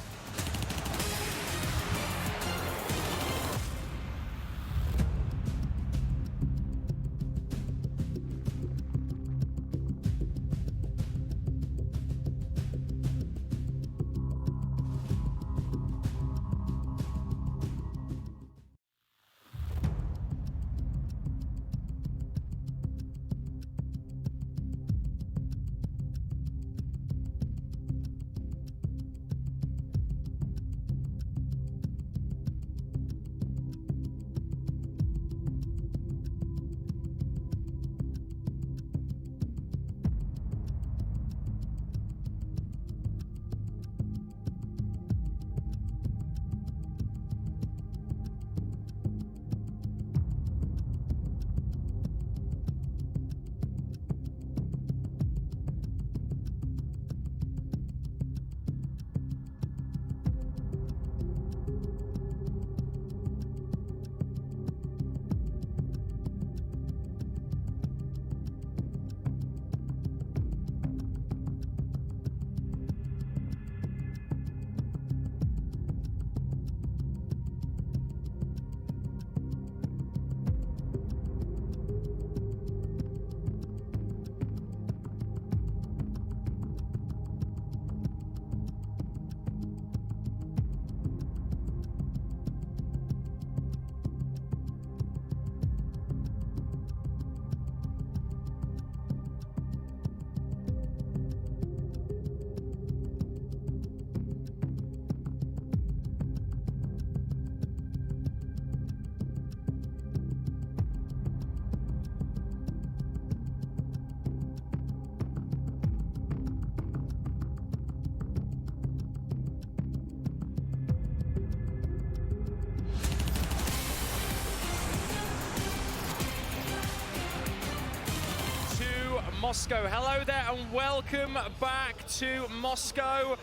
Moscow. Hello there and welcome back to Moscow.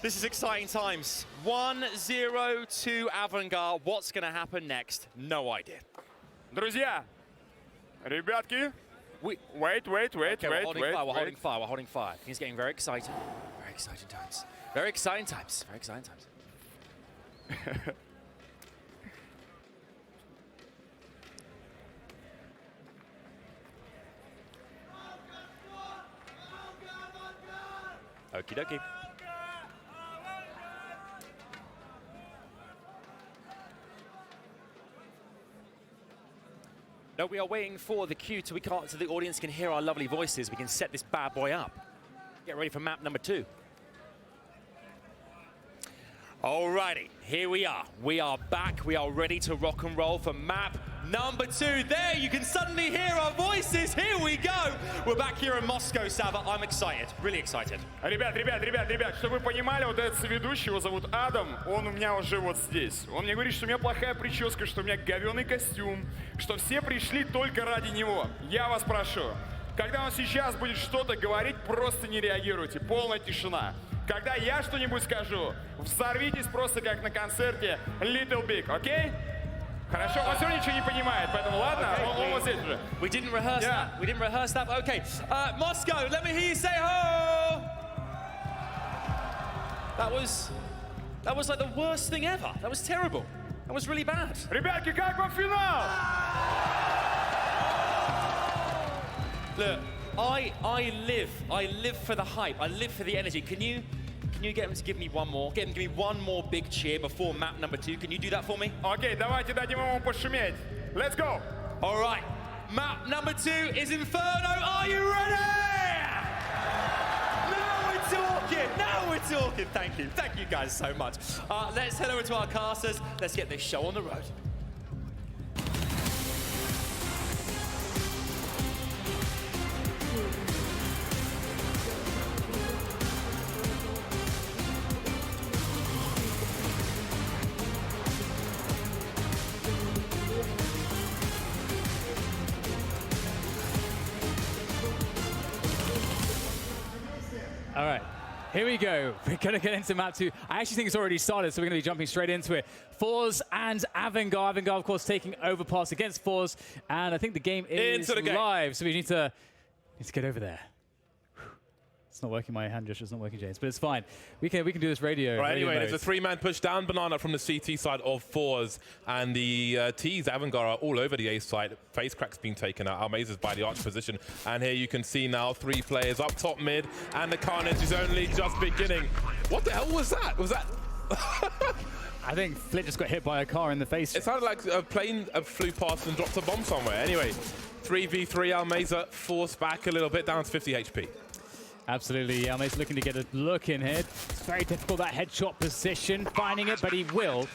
This is exciting times. 1-0 to AVANGAR. What's going to happen next? No idea. Друзья, ребятки, wait. We're holding fire. He's getting very excited. Very exciting times. Very exciting times. Very exciting times. Okie dokie. No, we are waiting for the cue so the audience can hear our lovely voices. We can set this bad boy up. Get ready for map number 2. Alrighty, here we are. We are back. We are ready to rock and roll for map number 2. There, you can suddenly hear our voices. Here we go. We're back here in Moscow, Sava. I'm excited, really excited. Ребят, чтобы вы понимали, вот этот соведущий, его зовут Адам, он у меня уже вот здесь. Он мне говорит, что у меня плохая прическа, что у меня говёный костюм, что все пришли только ради него. Я вас прошу, когда он сейчас будет что-то говорить, просто не реагируйте, полная тишина. Когда я что-нибудь скажу, взорвитесь просто как на концерте Little Big, окей? Хорошо, он все равно ничего не понимает, поэтому ладно, он вот здесь уже. We didn't rehearse that. We didn't rehearse that. Okay, Moscow, let me hear you say ho. That was like the worst thing ever. That was terrible. That was really bad. Ребятки, как вам финал? Look, I live for the hype. I live for the energy. Can you get him to give me one more? Get him to give me one more big cheer before map number 2. Can you do that for me? Окей, давайте дадим ему пошуметь. Let's go. All right. Map number 2 is Inferno. Are you ready? Now we're talking. Now we're talking. Thank you. Thank you guys so much. Let's head over to our casters. Let's get this show on the road. All right, here we go. We're going to get into map 2. I actually think it's already started, so we're going to be jumping straight into it. forZe and AVANGAR. AVANGAR, of course, taking Overpass against forZe. And I think the game is live, so we need to get over there. It's not working, my hand gesture's not working, James, but it's fine. We can do this radio. Right, radio anyway, mode. there's a 3-man push down Banana from the CT side of forZe, and the T's, AVANGAR, are all over the A side. Face crack's been taken out. Almeza's by the arch position, and here you can see now 3 players up top mid, and the carnage is only just beginning. What the hell was that? Was that... I think Flit just got hit by a car in the face. It sounded like a plane flew past and dropped a bomb somewhere. Anyway, 3v3, Almeza forced back a little bit, down to 50 HP. Absolutely, Almeza looking to get a look in here. It's very difficult, that headshot position, finding it, but he will.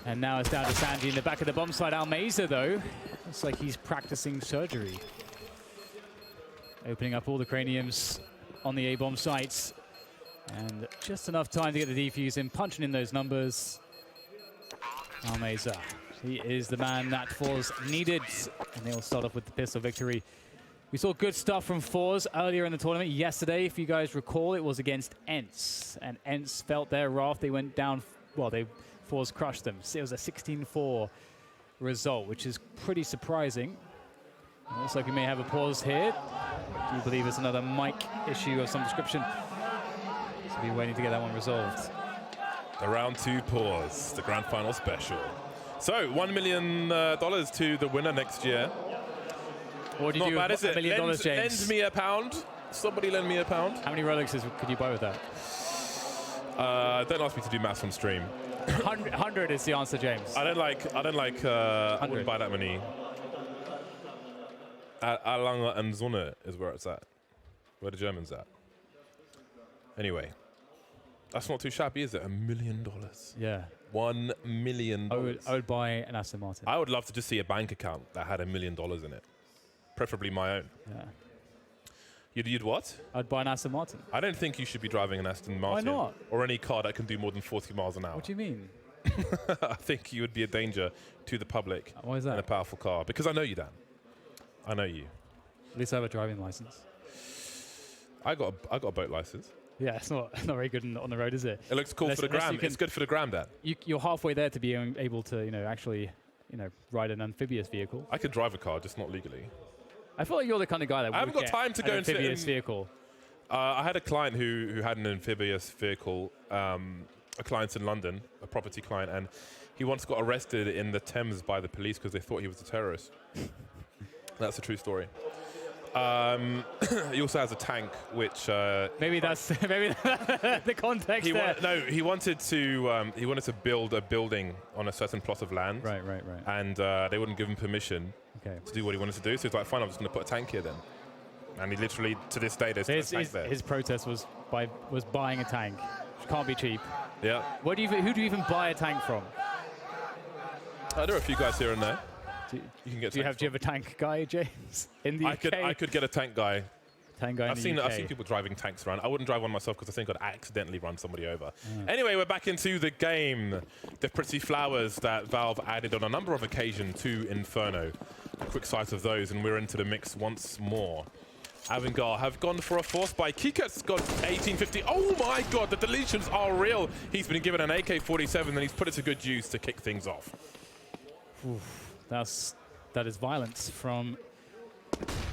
And now it's down to Sanji in the back of the bomb side. Almeza, though, looks like he's practicing surgery. Opening up all the craniums on the A-bomb sites. And just enough time to get the defuse in, punching in those numbers. Almeza, he is the man that forZe needed. And they'll start off with the pistol victory. We saw good stuff from forZe earlier in the tournament. Yesterday, if you guys recall, it was against ENCE. And ENCE felt their wrath. They went down, well, forZe crushed them. It was a 16-4 result, which is pretty surprising. It looks like we may have a pause here. Do you believe it's another mic issue of some description? So we're waiting to get that one resolved. The round 2 pause, the grand final special. So, $1 million to the winner next year. What do you do with $1 million, James? Lend me a pound. Somebody lend me a pound. How many Rolexes could you buy with that? Don't ask me to do maths on stream. 100 is the answer, James. I wouldn't buy that many. Erlanger and Sonne is where it's at. Where the Germans at. Anyway. That's not too shabby, is it? $1 million. Yeah. $1 million. I would buy an Aston Martin. I would love to just see a bank account that had $1 million in it. Preferably my own. Yeah. You'd what? I'd buy an Aston Martin. I don't think you should be driving an Aston Martin. Why not? Or any car that can do more than 40 miles an hour. What do you mean? I think you would be a danger to the public. Why is that? In a powerful car. Because I know you, Dan. I know you. At least I have a driving license. I got a boat license. Yeah, it's not very good on the road, is it? It looks cool for the gram. It's good for the gram, Dad. You're halfway there to be able to, actually, ride an amphibious vehicle. I could drive a car, just not legally. I feel like you're the kind of guy that I haven't got time to go into an amphibious vehicle. I had a client who had an amphibious vehicle, a client in London, a property client, and he once got arrested in the Thames by the police because they thought he was a terrorist. That's a true story. He also has a tank, which maybe that's the context there. He wanted to build a building on a certain plot of land. Right. And they wouldn't give him permission to do what he wanted to do. So he's like, "Fine, I'm just going to put a tank here then." And he literally, to this day, there's a tank there. His protest was buying a tank, which can't be cheap. Yeah. Who do you even buy a tank from? There are a few guys here and there. Do you have a tank guy, James? In the UK? I could get a tank guy. I've seen people driving tanks around. I wouldn't drive one myself because I think I'd accidentally run somebody over. Mm. Anyway, we're back into the game. The pretty flowers that Valve added on a number of occasions to Inferno. A quick sight of those, and we're into the mix once more. AVANGAR have gone for a force buy. Kikat's got 1850. Oh my god, the deletions are real. He's been given an AK-47 and he's put it to good use to kick things off. Oof. That is violence from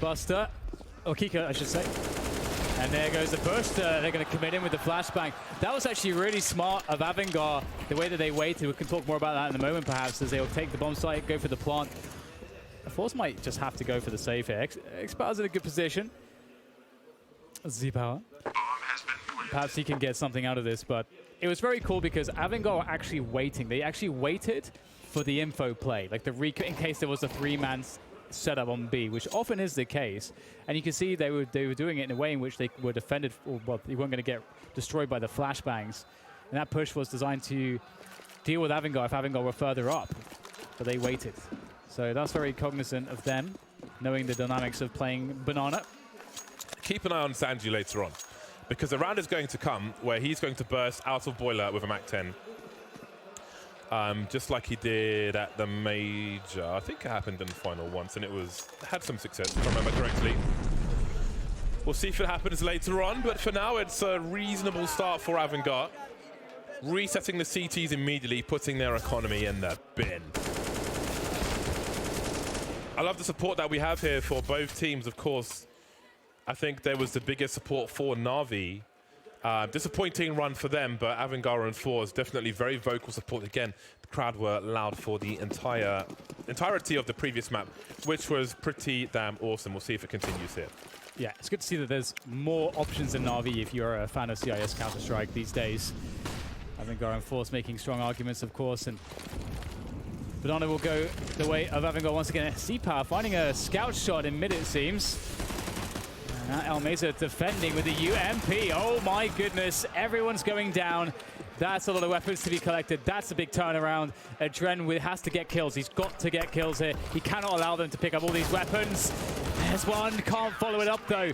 Buster, or Kika, I should say. And there goes the push. They're going to commit in with the flashbang. That was actually really smart of AVANGAR, the way that they waited. We can talk more about that in a moment, perhaps, as they'll take the bomb site, go for the plant. forZe might just have to go for the save here. Xpower's in a good position. Z-Power. Perhaps he can get something out of this, but it was very cool because AVANGAR were actually waiting. They actually waited for the info play, like in case there was a three-man setup on B, which often is the case. And you can see they were doing it in a way in which they were defended, or well, they weren't going to get destroyed by the flashbangs. And that push was designed to deal with AVANGAR if AVANGAR were further up, but they waited. So that's very cognizant of them, knowing the dynamics of playing Banana. Keep an eye on Sanji later on, because the round is going to come where he's going to burst out of Boiler with a MAC-10. Just like he did at the Major. I think it happened in the final once, and had some success, if I remember correctly. We'll see if it happens later on, but for now, it's a reasonable start for AVANGAR. Resetting the CTs immediately, putting their economy in the bin. I love the support that we have here for both teams, of course. I think there was the biggest support for Na'Vi. Disappointing run for them, but AVANGAR and forZe definitely very vocal support. Again, the crowd were loud for the entirety of the previous map, which was pretty damn awesome. We'll see if it continues here. Yeah, it's good to see that there's more options in Na'Vi if you're a fan of CIS Counter-Strike these days. AVANGAR and forZe making strong arguments, of course, and Banana will go the way of AVANGAR once again. Z-Power finding a scout shot in mid, it seems. Almeza defending with the UMP. Oh my goodness, everyone's going down. That's a lot of weapons to be collected. That's a big turnaround. Adren has to get kills. He's got to get kills here. He cannot allow them to pick up all these weapons. There's one, can't follow it up though.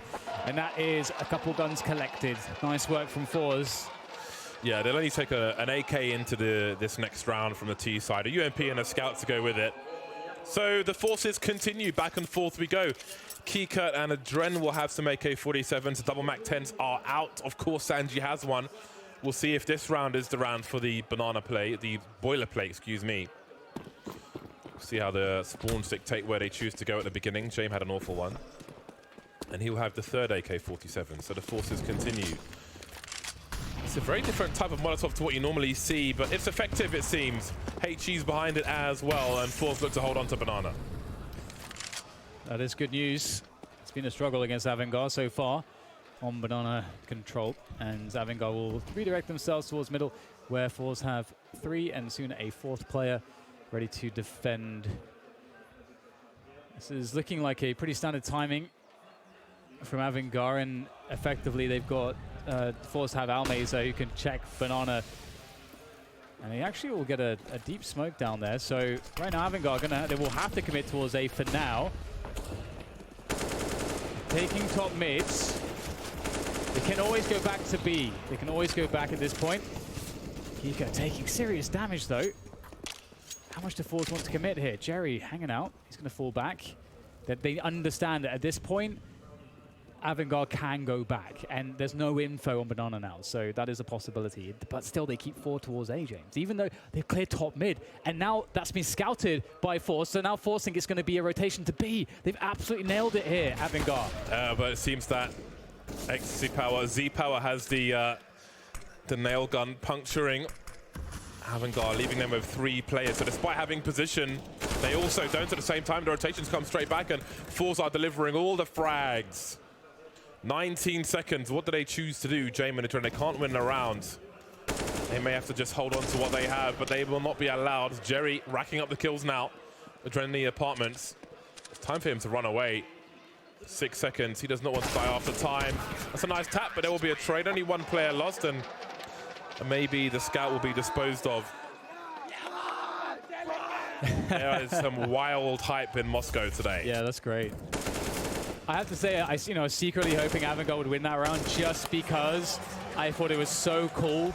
And that is a couple guns collected. Nice work from forZe. Yeah, they'll only take an AK into this next round from the T side. A UMP and a scout to go with it. So the forces continue, back and forth we go. Kikut and Adren will have some AK-47s. Double MAC-10s are out. Of course, Sanji has one. We'll see if this round is the round for the Banana play, the Boiler play, excuse me. See how the spawns dictate where they choose to go at the beginning. James had an awful one. And he will have the third AK-47, so the forces continue. It's a very different type of Molotov to what you normally see, but it's effective, it seems. HG's behind it as well, and forZe look to hold on to Banana. That is good news. It's been a struggle against AVANGAR so far on Banana control, and AVANGAR will redirect themselves towards middle, where forZe have 3 and soon a 4th player ready to defend. This is looking like a pretty standard timing from AVANGAR, and effectively they've got forZe have Almeza who can check Banana, and he actually will get a deep smoke down there. So right now AVANGAR they will have to commit towards A for now. Taking top mids. They can always go back to B. They can always go back at this point. Kika taking serious damage though. How much do forZe want to commit here? Jerry hanging out. He's going to fall back. They understand that at this point, AVANGAR can go back, and there's no info on Banana now, so that is a possibility. But still, they keep forward towards A, James, even though they've cleared top mid. And now that's been scouted by forZe, so now forZe think it's going to be a rotation to B. They've absolutely nailed it here, AVANGAR. But it seems that Ecstasy Power, Z Power has the nail gun puncturing AVANGAR, leaving them with 3 players. So despite having position, they also don't at the same time. The rotations come straight back, and forZe are delivering all the frags. 19 seconds. What do they choose to do, Jamin and Adrenaline? They can't win a round. They may have to just hold on to what they have, but they will not be allowed. Jerry racking up the kills now. Adrenaline apartments. It's time for him to run away. 6 seconds. He does not want to die after time. That's a nice tap, but there will be a trade. Only 1 player lost, and maybe the scout will be disposed of. There is some wild hype in Moscow today. Yeah, that's great. I have to say, I was secretly hoping AVANGAR would win that round just because I thought it was so cool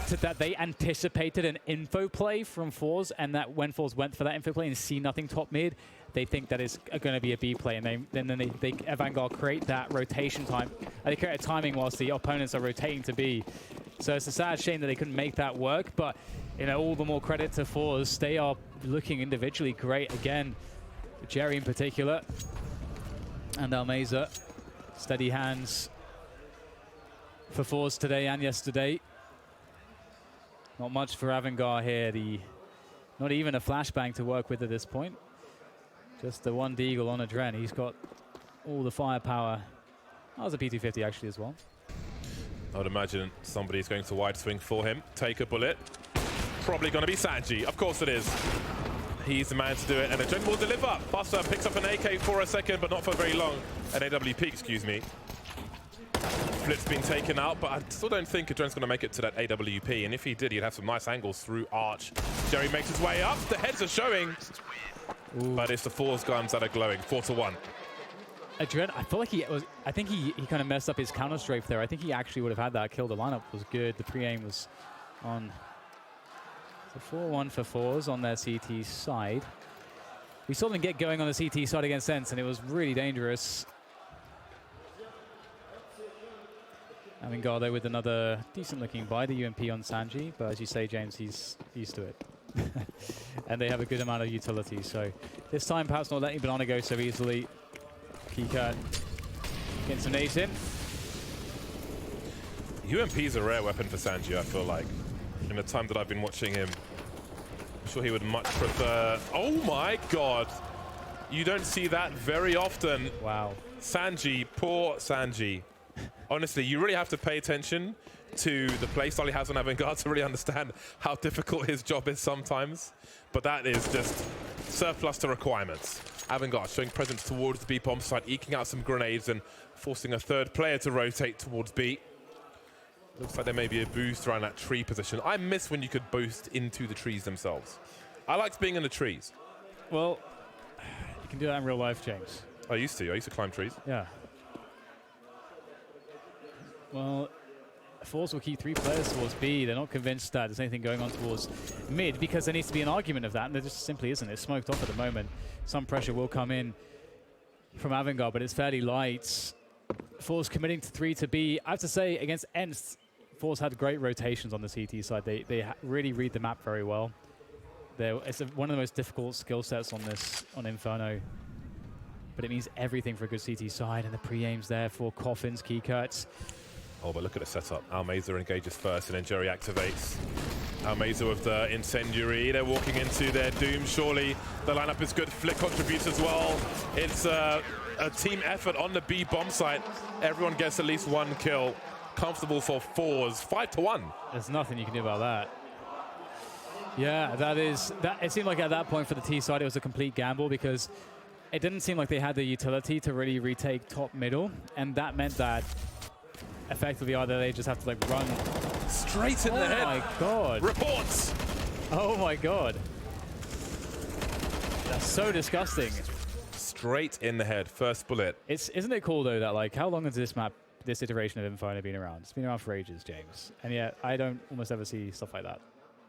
that they anticipated an info play from forZe, and that when forZe went for that info play and see nothing top mid, they think that it's going to be a B play, and then AVANGAR create that rotation time. They create a timing whilst the opponents are rotating to B. So it's a sad shame that they couldn't make that work, but all the more credit to forZe. They are looking individually great again. Jerry in particular. And Almeza, steady hands for forZe today and yesterday. Not much for AVANGAR here. Not even a flashbang to work with at this point. Just the 1 deagle on Adren. He's got all the firepower. That was a P250 actually as well. I would imagine somebody's going to wide swing for him. Take a bullet. Probably going to be Sanji. Of course it is. He's the man to do it, and Adren will deliver. Buster picks up an AK for a second, but not for very long. An AWP, excuse me. Flip's been taken out, but I still don't think Adren's going to make it to that AWP, and if he did, he'd have some nice angles through Arch. Jerry makes his way up. The heads are showing, but it's the forZe guns that are glowing. 4-1. Adren, I feel like I think he kind of messed up his counter strafe there. I think he actually would have had that kill. The lineup was good. The pre-aim was on. 4-1 for forZe on their CT side. We saw them get going on the CT side against Sense, and it was really dangerous. AVANGAR though with another decent-looking buy, the UMP on Sanji, but as you say, James, he's used to it. And they have a good amount of utility, so this time perhaps not letting Banana go so easily. Keycard getting some nades in. UMP is a rare weapon for Sanji, I feel like. In the time that I've been watching him, I'm sure he would much prefer... Oh my god! You don't see that very often. Wow. Sanji, poor Sanji. Honestly, you really have to pay attention to the playstyle he has on AVANGAR to really understand how difficult his job is sometimes. But that is just surplus to requirements. AVANGAR showing presence towards the B bomb site, eking out some grenades and forcing a 3rd player to rotate towards B. Looks like there may be a boost around that tree position. I miss when you could boost into the trees themselves. I liked being in the trees. Well, you can do that in real life, James. I used to climb trees. Yeah. Well, forZe will keep 3 players towards B. They're not convinced that there's anything going on towards mid because there needs to be an argument of that, and there just simply isn't. It's smoked off at the moment. Some pressure will come in from AVANGAR, but it's fairly light. forZe committing to 3 to B. I have to say, against ENCE, forZe had great rotations on the CT side. They really read the map very well. It's one of the most difficult skill sets on Inferno. But it means everything for a good CT side, and the pre-aims there for Coffins, Keycuts. Oh, but look at the setup. Almeza engages first, and then Jerry activates. Almeza with the incendiary. They're walking into their doom, surely. The lineup is good. Flick contributes as well. It's a team effort on the B bomb site. Everyone gets at least 1 kill. Comfortable for forZe. 5-1. There's nothing you can do about that. Yeah, it seemed like at that point for the T side, it was a complete gamble because it didn't seem like they had the utility to really retake top middle, and that meant that effectively either they just have to like run straight in the head. Oh my god. Reports. Oh my god. That's so disgusting. Straight in the head. First bullet. Isn't it cool though that like how long has this iteration of Inferno been around? It's been around for ages, James. And yet I don't almost ever see stuff like that.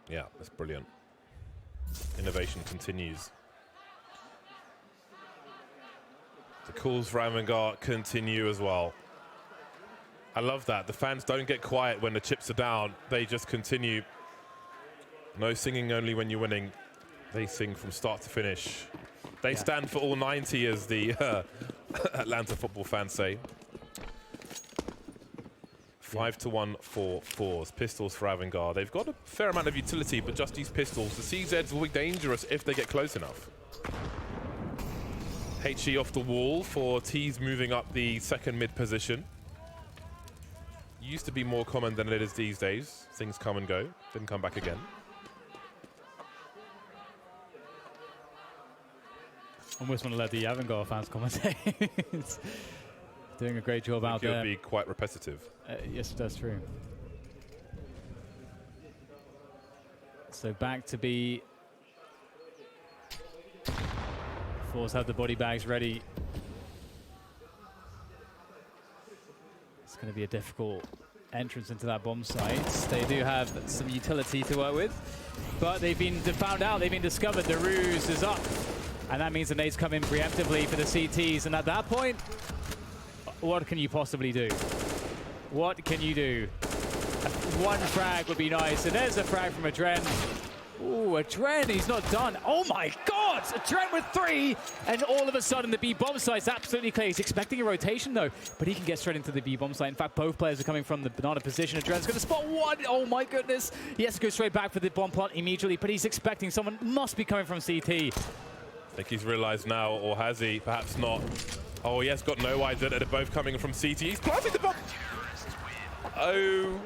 Yeah, that's brilliant. Innovation continues. The calls for AVANGAR continue as well. I love that. The fans don't get quiet when the chips are down. They just continue. No singing only when you're winning. They sing from start to finish. They stand for all 90, as the Atlanta football fans say. 5-1 for forZe. Pistols for AVANGAR. They've got a fair amount of utility, but just these pistols. The CZs will be dangerous if they get close enough. HE off the wall for T's moving up the second mid position. Used to be more common than it is these days. Things come and go, then come back again. Almost want to let the AVANGAR fans commentate. Doing a great job out there. It would be quite repetitive. Yes, that's true. So back to be... forZe have the body bags ready. It's going to be a difficult entrance into that bomb site. They do have some utility to work with, but they've been found out, they've been discovered. The ruse is up, and that means the nades come in preemptively for the CTs, and at that point, what can you possibly do? What can you do? One frag would be nice, and there's a frag from Adren. Ooh, Adren, he's not done. Oh my God! Adren with 3, and all of a sudden the B bomb site's absolutely clear. He's expecting a rotation though, but he can get straight into the B bomb site. In fact, both players are coming from the banana position. Adren's going to spot 1. Oh my goodness! He has to go straight back for the bomb plot immediately, but he's expecting someone must be coming from CT. I think he's realized now, or has he? Perhaps not. Oh, he has got no idea that they're both coming from CT. He's planting the bomb. Oh.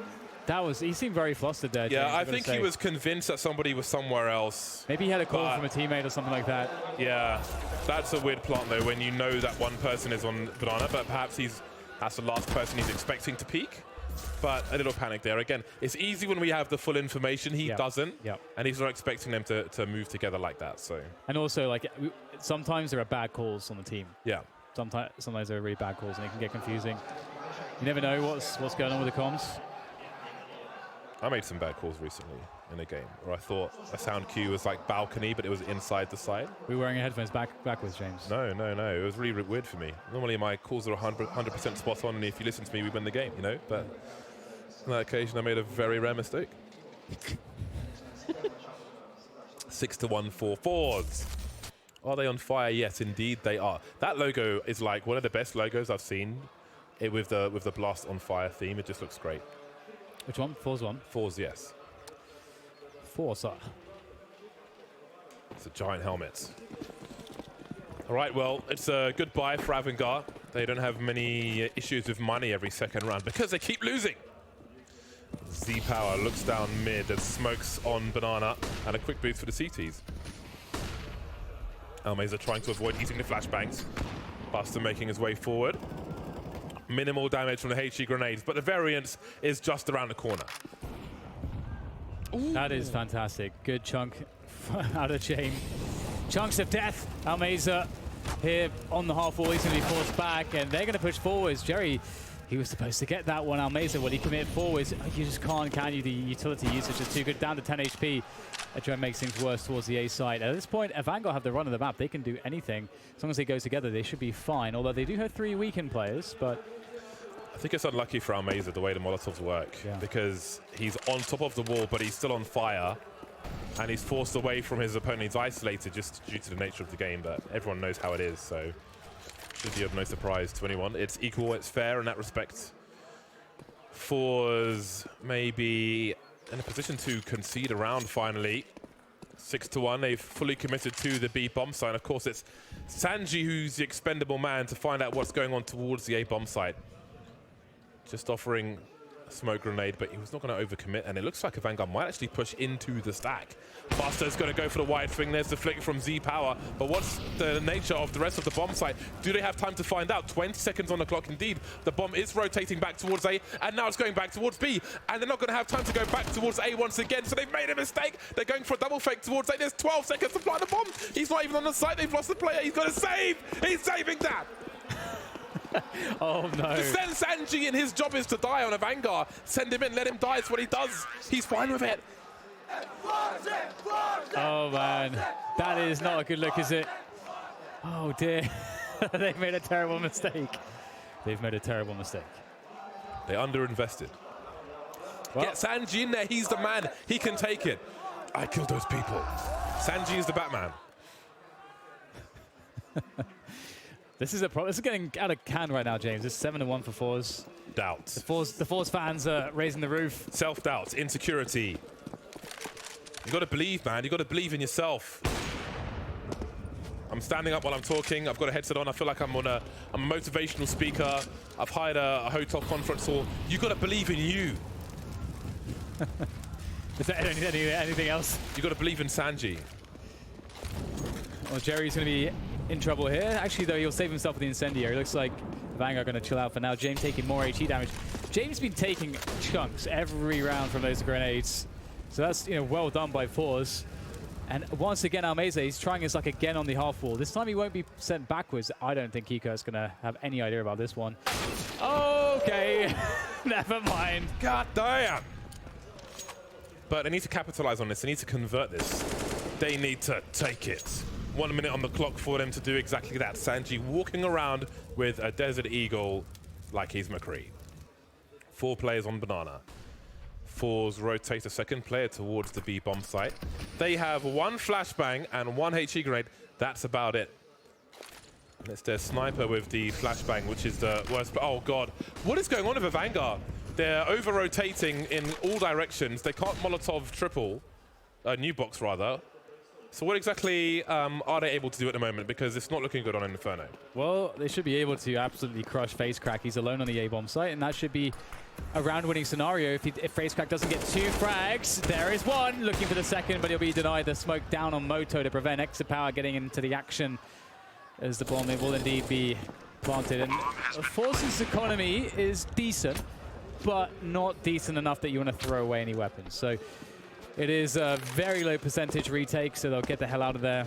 He seemed very flustered there. Yeah, James, I think he was convinced that somebody was somewhere else. Maybe he had a call from a teammate or something like that. Yeah, that's a weird plant though, when you know that one person is on banana, but perhaps that's the last person he's expecting to peek. But a little panic there. Again, it's easy when we have the full information. He doesn't, and he's not expecting them to move together like that. So. And also, like, sometimes there are bad calls on the team. Yeah. Sometimes there are really bad calls, and it can get confusing. You never know what's going on with the comms. I made some bad calls recently in a game where I thought a sound cue was like balcony, but it was inside the side. Were you wearing headphones backwards, James? No. It was really weird for me. Normally my calls are 100% spot on, and if you listen to me, we win the game, you know? But on that occasion, I made a very rare mistake. 6-1 for forZe. Are they on fire? Yes, indeed they are. That logo is like one of the best logos I've seen with the Blast on Fire theme. It just looks great. Which one? forZe one? forZe, yes. forZe. It's a giant helmet. All right, well, it's a goodbye for AVANGAR. They don't have many issues with money every second round because they keep losing. Z-Power looks down mid and smokes on banana, and a quick boost for the CTs. Almeza trying to avoid eating the flashbangs. Buster making his way forward. Minimal damage from the HE grenades, but the variance is just around the corner. Ooh. That is fantastic. Good chunk out of chain. Chunks of death. Almeza here on the half wall. He's going to be forced back, and they're going to push forwards. Jerry, he was supposed to get that one. Almeza, well, he committed forwards. You just can't, can you? The utility usage is too good. Down to 10 HP. Adren makes things worse towards the A side. At this point, AVANGAR have the run of the map. They can do anything. As long as they go together, they should be fine. Although they do have 3 weakened players, but... I think it's unlucky for Almeza the way the Molotovs work, because he's on top of the wall, but he's still on fire, and he's forced away from his opponent. He's isolated just due to the nature of the game, but everyone knows how it is, so should be of no surprise to anyone. It's equal, it's fair in that respect. forZe maybe in a position to concede a round finally. 6-1, they've fully committed to the B bomb site. Of course, it's Sanji who's the expendable man to find out what's going on towards the A bomb site. Just offering a smoke grenade, but he was not going to overcommit, and it looks like AVANGAR might actually push into the stack. Buster's going to go for the wide swing. There's the flick from Z-Power, but what's the nature of the rest of the bomb site? Do they have time to find out? 20 seconds on the clock indeed. The bomb is rotating back towards A, and now it's going back towards B, and they're not going to have time to go back towards A once again, so they've made a mistake. They're going for a double fake towards A. There's 12 seconds to plant the bomb. He's not even on the site. They've lost the player. He's got to save. He's saving that. Oh no. Just send Sanji, and his job is to die on AVANGAR. Send him in, let him die. It's what he does. He's fine with it. Oh man, that is not a good look, is it? Oh dear. They've made a terrible mistake. They've made a terrible mistake. They underinvested. Well, get Sanji in there. He's the man. He can take it. I killed those people. Sanji is the Batman. This is a problem. This is getting out of hand right now, James. It's 7-1 for forZe. Doubts. The forZe fans are raising the roof. Self-doubt, insecurity. You got to believe, man. You got to believe in yourself. I'm standing up while I'm talking. I've got a headset on. I feel like I'm a motivational speaker. I've hired a hotel conference hall. You got to believe in you. Is there anything else? You got to believe in Sanji. Well, Jerry's going to be in trouble here. Actually, though, he'll save himself with the incendiary. Looks like Vanguard going to chill out for now. James taking more HE damage. James been taking chunks every round from those grenades. So that's, well done by forZe. And once again, Almeza, he's trying his luck again on the half wall. This time he won't be sent backwards. I don't think Kiko's going to have any idea about this one. Okay, never mind. God damn. But they need to capitalize on this. They need to convert this. They need to take it. 1 minute on the clock for them to do exactly that. Sanji walking around with a Desert Eagle like he's McCree. 4 players on Banana. forZe rotate a second player towards the B bomb site. They have 1 flashbang and 1 HE grenade. That's about it. And it's their sniper with the flashbang, which is the worst. Oh God, what is going on with AVANGAR? They're over-rotating in all directions. They can't Molotov triple, new box rather. So what exactly are they able to do at the moment? Because it's not looking good on Inferno. Well, they should be able to absolutely crush FaceCrack. He's alone on the A-bomb site, and that should be a round-winning scenario if FaceCrack doesn't get 2 frags. There is one, looking for the second, but he'll be denied the smoke down on Moto to prevent Exit Power getting into the action as the bomb will indeed be planted. And forZe's economy is decent, but not decent enough that you want to throw away any weapons. So it is a very low percentage retake, so they'll get the hell out of there.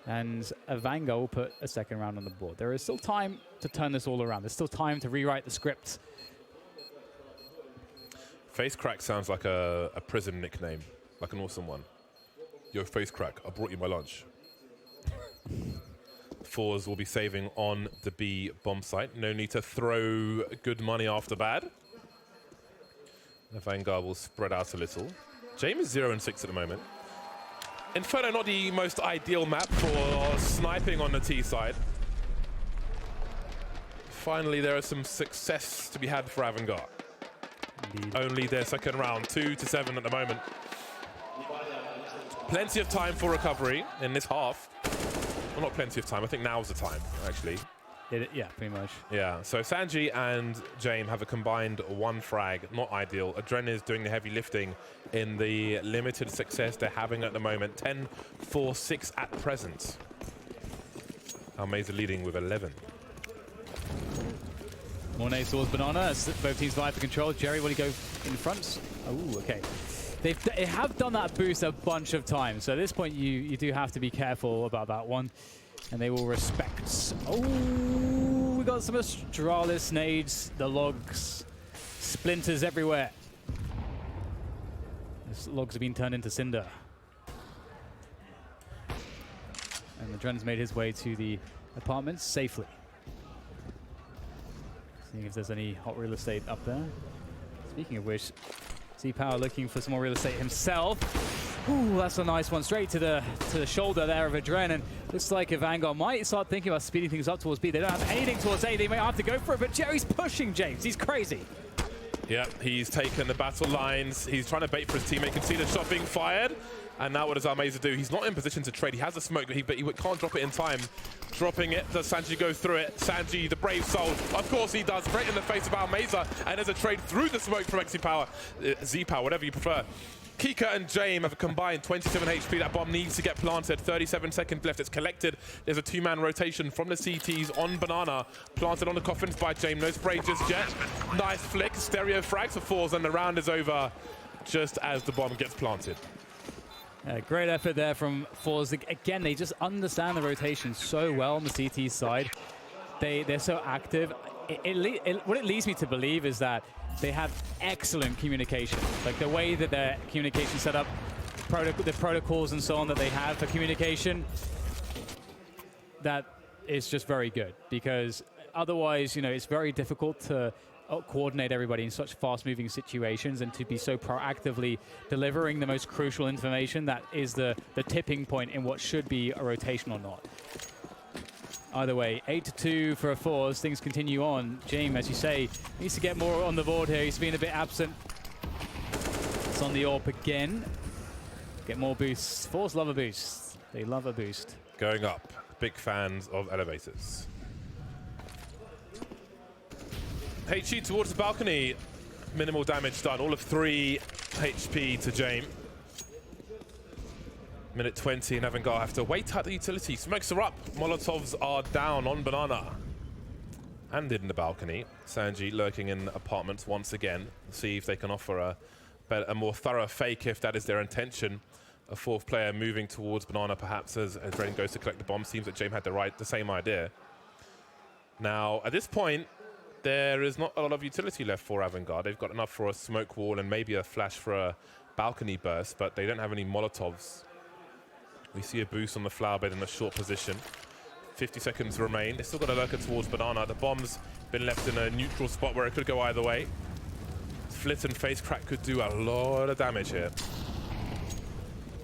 And AVANGAR will put a second round on the board. There is still time to turn this all around. There's still time to rewrite the script. FaceCrack sounds like a prison nickname, like an awesome one. Yo, FaceCrack, I brought you my lunch. forZe will be saving on the B bomb site. No need to throw good money after bad. AVANGAR will spread out a little. James is 0-6 at the moment. Inferno not the most ideal map for sniping on the T side. Finally, there is some success to be had for AVANGAR. Indeed. Only their second round, 2-7 at the moment. Plenty of time for recovery in this half. Well, not plenty of time. I think now's the time, actually. Yeah, pretty much. Yeah, so Sanji and James have a combined 1 frag, not ideal. Adren is doing the heavy lifting in the limited success they're having at the moment. 10-4-6 at present. Almeza leading with 11. Mornay towards Banana as both teams vie for control. Jerry, will he go in front? Oh, okay. They have done that boost a bunch of times, so at this point you do have to be careful about that one. And they will respect. Oh, we got some Astralis nades, the logs, splinters everywhere. These logs have been turned into cinder. And the Dren's made his way to the apartments safely. Seeing if there's any hot real estate up there. Speaking of which, Z-Power looking for some more real estate himself. Ooh, that's a nice one, straight to the shoulder there of Adren, and looks like AVANGAR might start thinking about speeding things up towards B. They don't have anything towards A, they might have to go for it, but Jerry's pushing James, he's crazy. Yeah, he's taken the battle lines, he's trying to bait for his teammate, you can see the shot being fired, and now what does Almeza do? He's not in position to trade, he has a smoke, but he can't drop it in time. Dropping it, does Sanji go through it? Sanji, the brave soul, of course he does, right in the face of Almeza, and there's a trade through the smoke from Z-Power, whatever you prefer. Kika and James have a combined 27 HP. That bomb needs to get planted. 37 seconds left. It's collected. There's a 2-man rotation from the CTs on Banana. Planted on the coffins by James. No spray just yet. Nice flick. Stereo frags for forZe, and the round is over just as the bomb gets planted. Great effort there from forZe. Again, they just understand the rotation so well on the CT side. They're so active. What it leads me to believe is that they have excellent communication. Like the way that their communication set up, the protocols and so on that they have for communication, that is just very good, because otherwise, you know, it's very difficult to coordinate everybody in such fast-moving situations, and to be so proactively delivering the most crucial information that is the tipping point in what should be a rotation or not. Either way, 8-2 for a forZe. Things continue on. James, as you say, needs to get more on the board here. He's been a bit absent. It's on the AWP again. Get more boosts. forZe love a boost. They love a boost. Going up. Big fans of elevators. HE towards the balcony. Minimal damage done. All of 3 HP to James. Minute 20 and AVANGAR have to wait out the utility. Smokes are up. Molotovs are down on Banana. And in the balcony. Sanji lurking in apartments once again. See if they can offer a more thorough fake if that is their intention. A 4th player moving towards Banana perhaps as Drain goes to collect the bomb. Seems that James had the same idea. Now, at this point, there is not a lot of utility left for AVANGAR. They've got enough for a smoke wall and maybe a flash for a balcony burst, but they don't have any Molotovs. We see a boost on the flower bed in a short position. 50 seconds remain. They still got a lurker towards Banana. The bomb's been left in a neutral spot where it could go either way. Flit and face crack could do a lot of damage here.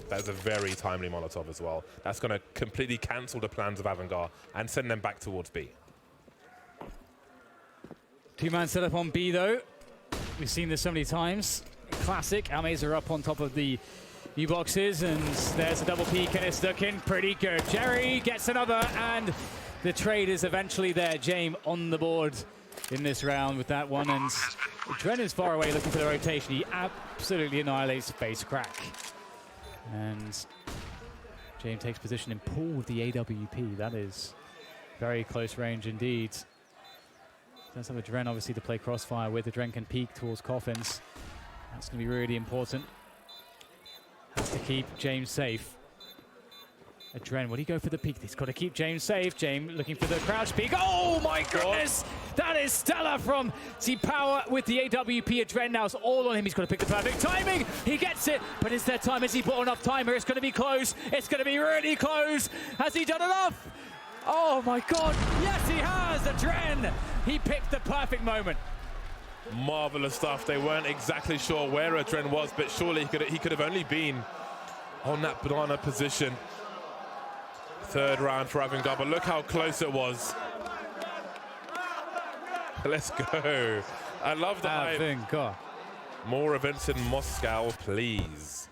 That is a very timely Molotov as well. That's going to completely cancel the plans of AVANGAR and send them back towards B. 2-man setup on B, though. We've seen this so many times. Classic. Almays are up on top of the U-boxes, and there's a double peek, and it's looking pretty good. Jerry gets another, and the trade is eventually there. James on the board in this round with that one, and Dren is far away looking for the rotation. He absolutely annihilates face crack. And James takes position in pool with the AWP. That is very close range indeed. Does have a Dren obviously to play crossfire with. The Dren can peek towards coffins. That's going to be really important. Has to keep James safe. A Dren, will he go for the peek? He's got to keep James safe. James looking for the crouch peek. Oh my goodness! That is stellar from Z-Power with the AWP. A Dren now is all on him. He's got to pick the perfect timing. He gets it, but is there time? Has he put enough time here? It's going to be close. It's going to be really close. Has he done enough? Oh my God! Yes, he has. A Dren. He picked the perfect moment. Marvelous stuff. They weren't exactly sure where a Dren was, but surely he could have only been on that Banana position. 3rd round for AVANGAR, but look how close it was. Let's go. I love the hype. More events in Moscow, please.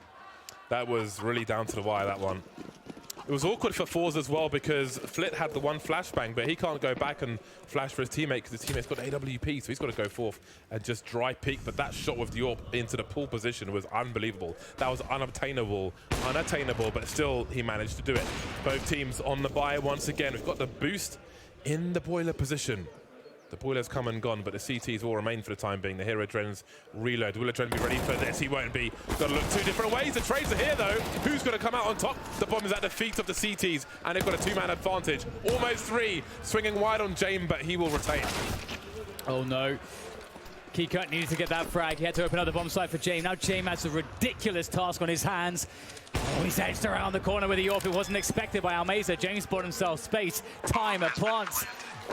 That was really down to the wire, that one. It was awkward for forZe as well because Flit had the one flashbang, but he can't go back and flash for his teammate because his teammate's got AWP, so he's got to go forth and just dry peek. But that shot with the AWP into the pull position was unbelievable. That was unattainable, but still he managed to do it. Both teams on the buy once again. We've got the boost in the boiler position. The boiler's come and gone, but the CTs will remain for the time being. The hero Dren's reload. Will a Dren be ready for this? He won't be. Got to look 2 different ways. The trades are here, though. Who's going to come out on top? The bomb is at the feet of the CTs, and they've got a 2-man advantage. Almost 3. Swinging wide on James, but he will retain. Oh, no. Keycut needed to get that frag. He had to open up the bomb site for James. Now James has a ridiculous task on his hands. Oh, he's edged around the corner with the AWP. It wasn't expected by Almeza. James bought himself space, time, a plants.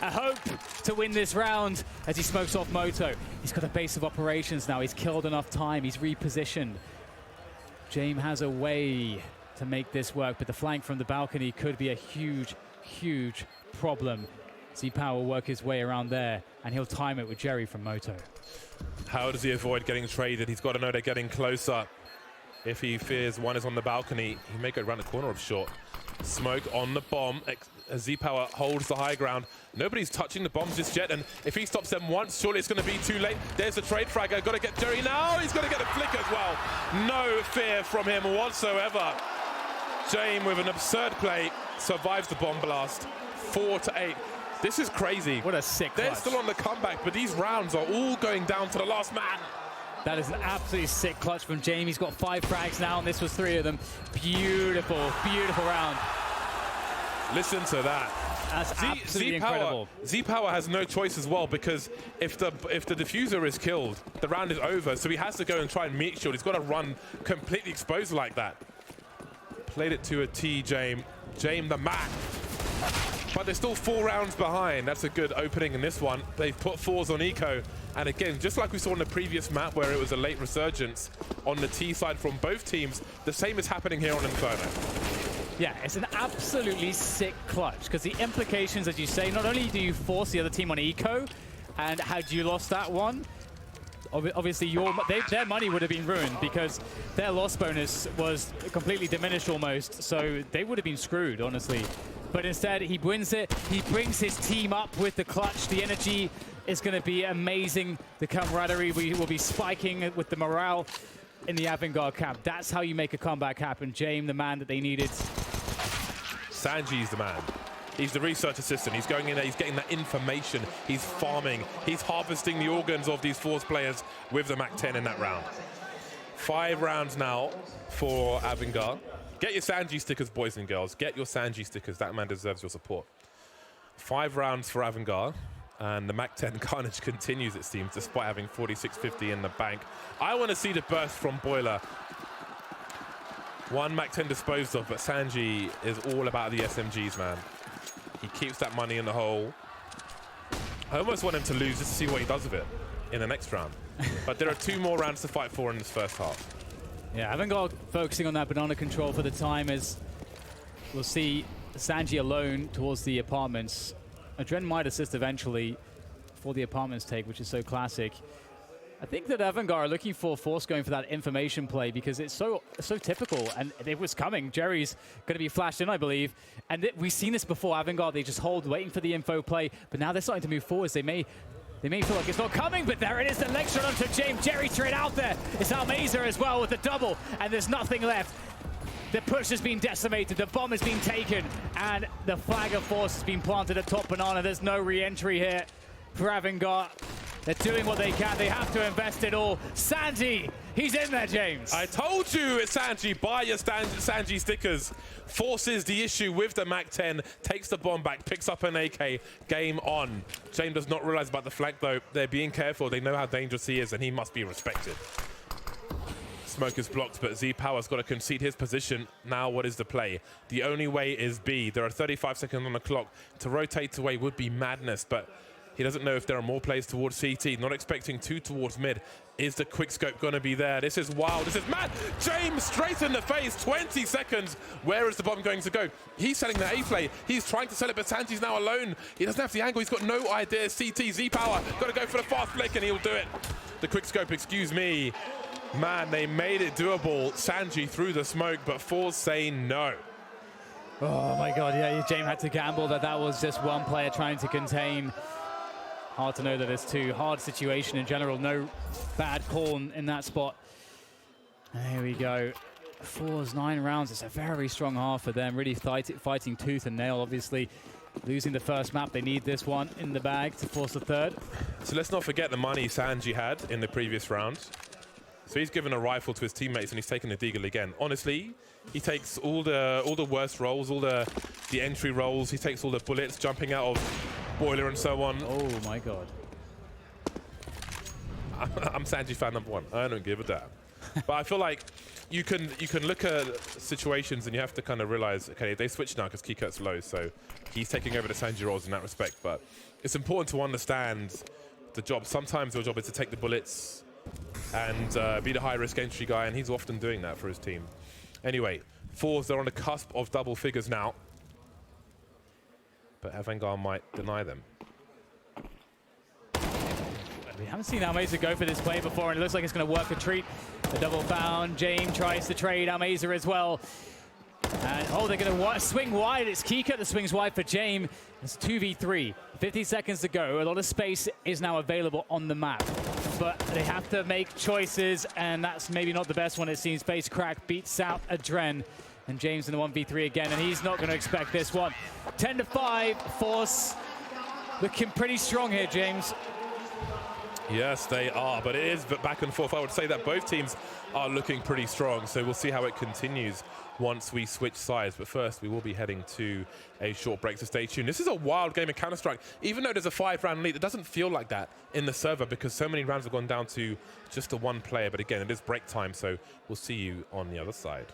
A hope to win this round as he smokes off Moto. He's got a base of operations now. He's killed enough time. He's repositioned. James has a way to make this work, but the flank from the balcony could be a huge, huge problem. Z-Power will work his way around there, and he'll time it with Jerry from Moto. How does he avoid getting traded? He's got to know they're getting closer. If he fears one is on the balcony, he may go around the corner of short. Smoke on the bomb. Z-Power holds the high ground. Nobody's touching the bombs just yet, and if he stops them once, surely it's going to be too late. There's the trade fragger. Got to get Jerry now. He's got to get a flick as well. No fear from him whatsoever. James with an absurd play survives the bomb blast. 4-8. This is crazy. What a sick They're clutch. still on the comeback, but these rounds are all going down to the last man. That is an absolutely sick clutch from James. He's got 5 frags now, and this was 3 of them. Beautiful, beautiful round. Listen to that. That's absolutely incredible. Z-Power has no choice as well, because if the diffuser is killed, the round is over, so he has to go and try and meat shield. He's got to run completely exposed like that. Played it to a T, James. James the man. but they're still 4 rounds behind. That's a good opening in this one. They've put forZe on Eco, and again, just like we saw in the previous map where it was a late resurgence on the T side from both teams, the same is happening here on Inferno. Yeah, it's an absolutely sick clutch, because the implications, as you say, not only do you force the other team on Eco, and had you lost that one, obviously their money would have been ruined, because their loss bonus was completely diminished almost, so they would have been screwed, honestly. But instead, he wins it. He brings his team up with the clutch. The energy is going to be amazing. The camaraderie will be spiking with the morale in the AVANGAR camp. That's how you make a comeback happen. James, the man that they needed. Sanji's the man. He's the research assistant. He's going in there, he's getting that information. He's farming. He's harvesting the organs of these forZe players with the MAC-10 in that round. 5 rounds now for AVANGAR. Get your Sanji stickers, boys and girls. Get your Sanji stickers. That man deserves your support. 5 rounds for AVANGAR. And the MAC-10 carnage continues, it seems, despite having 4650 in the bank. I want to see the burst from Boiler. 1 MAC-10 disposed of, but Sanji is all about the SMGs, man. He keeps that money in the hole. I almost want him to lose just to see what he does with it in the next round. But there are 2 more rounds to fight for in this first half. Yeah, AVANGAR focusing on that banana control for the time, as we'll see Sanji alone towards the apartments. Adren might assist eventually for the apartments take, which is so classic. I think that AVANGAR are looking for forZe going for that information play, because it's so typical, and it was coming. Jerry's going to be flashed in, I believe. And we've seen this before. AVANGAR, they just hold, waiting for the info play, but now they're starting to move forwards. They may feel like it's not coming, but there it is, the leg shot onto James. Jerry straight out there. It's Almazer as well with the double, and there's nothing left. The push has been decimated, the bomb has been taken, and the flag of forZe has been planted atop Banana. There's no re-entry here for AVANGAR. They're doing what they can. They have to invest it all. Sanji, he's in there, James. I told you it's Sanji. Buy your Sanji stickers. Forces the issue with the MAC-10, takes the bomb back, picks up an AK. Game on. James does not realize about the flank, though. They're being careful. They know how dangerous he is, and he must be respected. Smoke is blocked, but Z-Power's got to concede his position. Now, what is the play? The only way is B. There are 35 seconds on the clock. To rotate away would be madness, but he doesn't know if there are more plays towards CT. Not expecting 2 towards mid. Is the quick scope going to be there? This is wild. This is mad. James straight in the face. 20 seconds. Where is the bomb going to go? He's selling the A play. He's trying to sell it, but Sanji's now alone. He doesn't have the angle. He's got no idea. CT, Z-Power. Got to go for the fast flick, and he'll do it. The quick scope, excuse me. Man, they made it doable. Sanji through the smoke, but forZe say no. Oh, my God. Yeah, James had to gamble that was just one player trying to contain. Hard to know that it's too hard situation in general. No bad call in that spot. There we go. forZe 9 rounds. It's a very strong half for them. Really fighting tooth and nail, obviously. Losing the first map, they need this one in the bag to force the third. So let's not forget the money Sanji had in the previous round. So he's given a rifle to his teammates, and he's taken a deagle again. Honestly, he takes all the worst rolls, all the entry rolls. He takes all the bullets, jumping out of Boiler and so on. Oh my God. I'm Sanji fan #1. I don't give a damn. But I feel like you can look at situations and you have to kind of realize, okay, they switch now because Keycut's low, so he's taking over the Sanji roles in that respect. But it's important to understand the job. Sometimes your job is to take the bullets and be the high-risk entry guy, and he's often doing that for his team. Anyway, forZe are on the cusp of double figures now, but AVANGAR might deny them. We haven't seen Almazer go for this play before, and it looks like it's going to work a treat. The double found. James tries to trade Almazer as well. And, oh, they're going to swing wide. It's Keycut that swings wide for James. It's 2v3. 50 seconds to go. A lot of space is now available on the map. But they have to make choices, and that's maybe not the best one. It seems Space Crack beats out Adren. And James in the 1v3 again, and he's not going to expect this one. 10-5, forZe looking pretty strong here, James. Yes, they are, but it is back and forth. I would say that both teams are looking pretty strong, so we'll see how it continues once we switch sides. But first, we will be heading to a short break, so stay tuned. This is a wild game of Counter-Strike. Even though there's a 5-round lead, it doesn't feel like that in the server because so many rounds have gone down to just the one player. But again, it is break time, so we'll see you on the other side.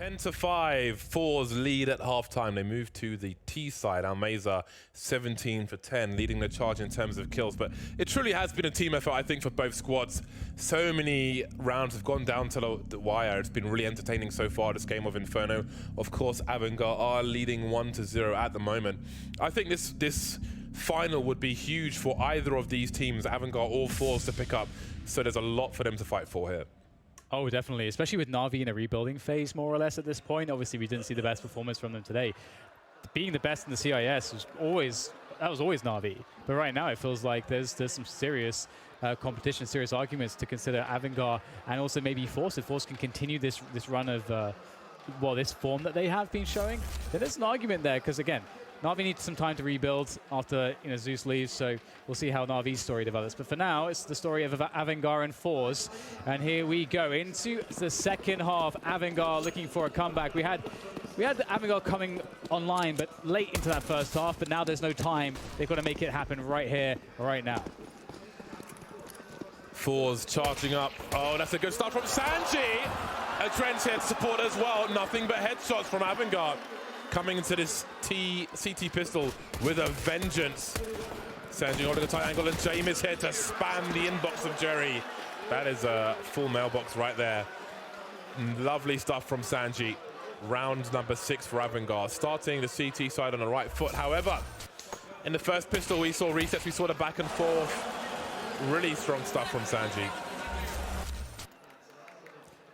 10-5, forZe lead at halftime. They move to the T side. Almeza 17 for 10, leading the charge in terms of kills. But it truly has been a team effort, I think, for both squads. So many rounds have gone down to the wire. It's been really entertaining so far, this game of Inferno. Of course, AVANGAR are leading 1-0 at the moment. I think this final would be huge for either of these teams, AVANGAR or forZe, to pick up. So there's a lot for them to fight for here. Oh, definitely, especially with Na'Vi in a rebuilding phase, more or less, at this point. Obviously, we didn't see the best performance from them today. Being the best in the CIS was always Na'Vi. But right now, it feels like there's some serious competition, serious arguments to consider AVANGAR and also maybe forZe. If forZe can continue this run of, this form that they have been showing, then there's an argument there, because again, Na'Vi needs some time to rebuild after Zeus leaves, so we'll see how Na'Vi's story develops. But for now, it's the story of AVANGAR and forZe. And here we go into the second half. AVANGAR looking for a comeback. We had AVANGAR coming online, but late into that first half. But now there's no time. They've got to make it happen right here, right now. forZe charging up. Oh, that's a good start from Sanji. A Trent's here to support as well. Nothing but headshots from AVANGAR. Coming into this CT pistol with a vengeance. Sanji holding a tight angle, and James is here to spam the inbox of Jerry. That is a full mailbox right there. Lovely stuff from Sanji. Round number 6 for AVANGAR. Starting the CT side on the right foot. However, in the first pistol we saw resets, we saw the back and forth. Really strong stuff from Sanji.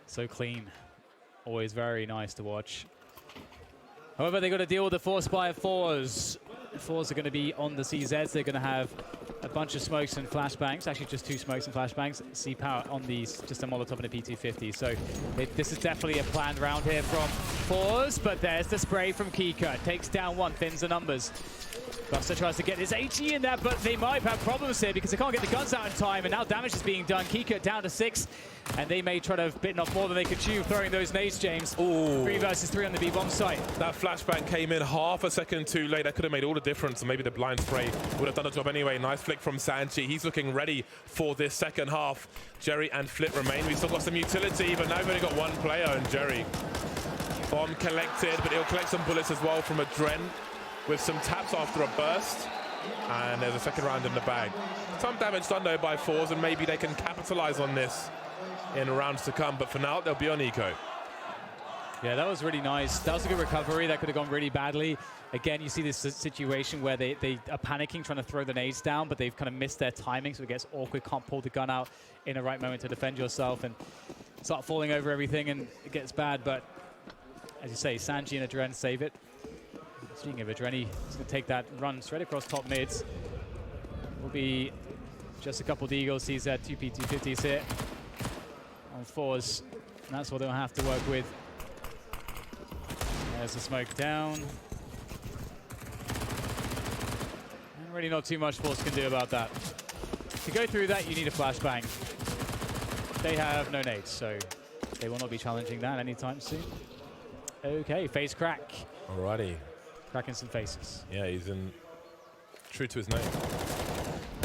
So clean. Always very nice to watch. However, they've got to deal with the force by forZe. forZe are going to be on the CZs. They're going to have a bunch of smokes and flashbangs. Actually, just 2 smokes and flashbangs. C-Power on these, just a Molotov and a P250. So this is definitely a planned round here from forZe. But there's the spray from Kika. Takes down one, thins the numbers. Buster tries to get his HE in there, but they might have problems here because they can't get the guns out in time, and now damage is being done. Kika down to 6, and they may try to have bitten off more than they could chew, throwing those nades, James. Ooh. 3 versus 3 on the B-bomb site. That flashbang came in half a second too late. That could have made all the difference, and maybe the blind spray would have done the job anyway. Nice flick from Sanji. He's looking ready for this second half. Jerry and Flip remain. We've still got some utility, but now we've only got one player, and Jerry. Bomb collected, but he'll collect some bullets as well from Adren with some taps after a burst. And there's a second round in the bag. Some damage done though by forZe, and maybe they can capitalize on this in rounds to come. But for now, they'll be on eco. Yeah, that was really nice. That was a good recovery. That could have gone really badly. Again, you see this situation where they are panicking, trying to throw the nades down, but they've kind of missed their timing, so it gets awkward. Can't pull the gun out in the right moment to defend yourself and start falling over everything, and it gets bad. But as you say, Sanji and Adren save it. Speaking of Adren, he's going to take that run straight across top mids. Will be just a couple deagles. He's at 2 P250s here on forZe. And that's what they'll have to work with. There's the smoke down. And really not too much forZe can do about that. To go through that, you need a flashbang. They have no nades, so they will not be challenging that anytime soon. Okay, face crack. Alrighty. Cracking some faces. Yeah, he's in true to his name.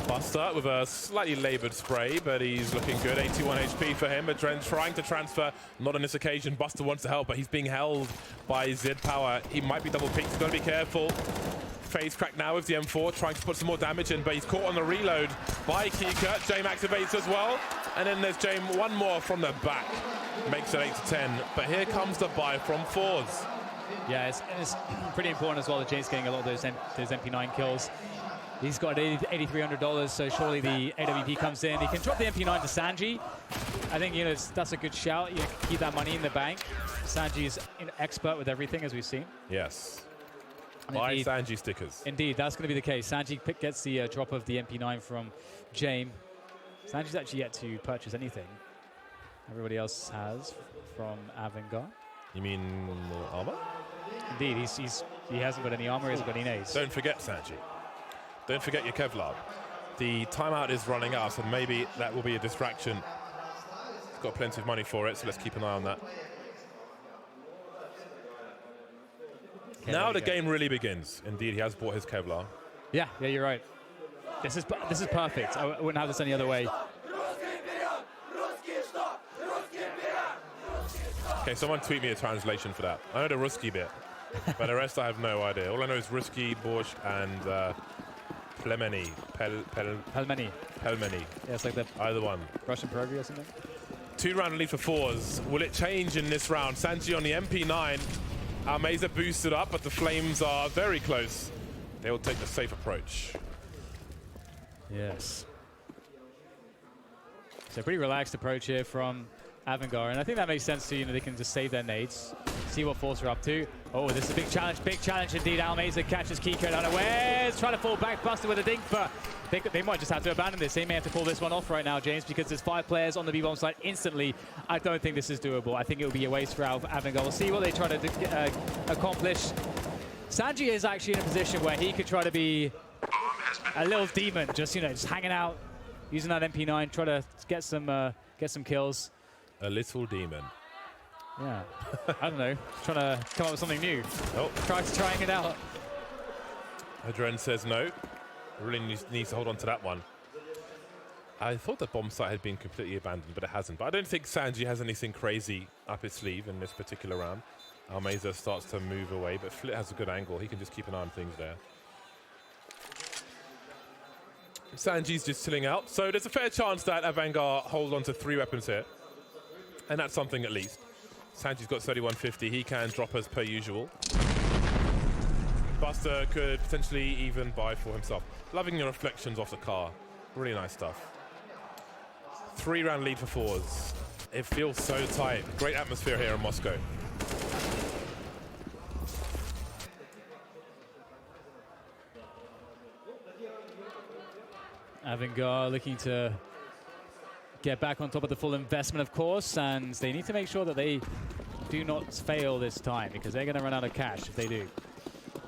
Buster with a slightly labored spray, but he's looking good. 81 HP for him. Adren trying to transfer, not on this occasion. Buster wants to help, but he's being held by Zid Power. He might be double peaked. He's got to be careful. Phase crack now with the M4, trying to put some more damage in, but he's caught on the reload by Kika. Jame activates as well, and then there's Jame one more from the back. Makes it 8-10, but here comes the buy from forZe. Yeah, it's pretty important as well that James getting a lot of those MP9 kills. He's got $8,300, so surely the AWP comes in. He can drop the MP9 to Sanji. I think that's a good shout. You can keep that money in the bank. Sanji is expert with everything, as we've seen. Yes. Buy Sanji stickers. Indeed, that's going to be the case. Sanji gets the drop of the MP9 from Jame. Sanji's actually yet to purchase anything. Everybody else has from AVANGAR. You mean armor? Indeed, he hasn't got any armor, he hasn't got any nades. Don't forget, Sanji. Don't forget your Kevlar. The timeout is running out, so maybe that will be a distraction. He's got plenty of money for it, so let's keep an eye on that. Okay, now the game really begins. Indeed, he has bought his Kevlar. Yeah, you're right. This is perfect. I wouldn't have this any other way. Okay, someone tweet me a translation for that. I know the Ruski bit, but the rest I have no idea. All I know is Ruski, Borscht, and Plemeni. Pelmeni. Pelmeni. Yeah, it's like the either one. Russian pierogi or something. 2-round lead for forZe. Will it change in this round? sanji on the MP9. Almeza boosted up, but the Flames are very close. They will take the safe approach. Yes. So pretty relaxed approach here from AVANGAR, and I think that makes sense too. You know, they can just save their nades, see what forZe are up to. Oh, this is a big challenge indeed. Almeza catches Kiko unawares, trying to fall back, Buster with a dink, but they might just have to abandon this. They may have to call this one off right now, James, because there's 5 players on the B-bomb side instantly. I don't think this is doable. I think it will be a waste for AVANGAR. We'll see what they try to accomplish. sanji is actually in a position where he could try to be a little demon, just, you know, just hanging out, using that MP9, try to get some kills. A little demon. Yeah, I don't know, trying to come up with something new. Oh. Trying it out. Adren says no. Really needs to hold on to that one. I thought the bomb site had been completely abandoned, but it hasn't. But I don't think sanji has anything crazy up his sleeve in this particular round. Almeza starts to move away, but Flit has a good angle. He can just keep an eye on things there. sanji's just chilling out, so there's a fair chance that AVANGAR hold on to 3 weapons here. And that's something at least. sanji's got 3150. He can drop as per usual. Buster could potentially even buy for himself. Loving the reflections off the car. Really nice stuff. 3-round lead for forZe. It feels so tight. Great atmosphere here in Moscow. AVANGAR looking to get back on top of the full investment, of course, and they need to make sure that they do not fail this time, because they're going to run out of cash if they do.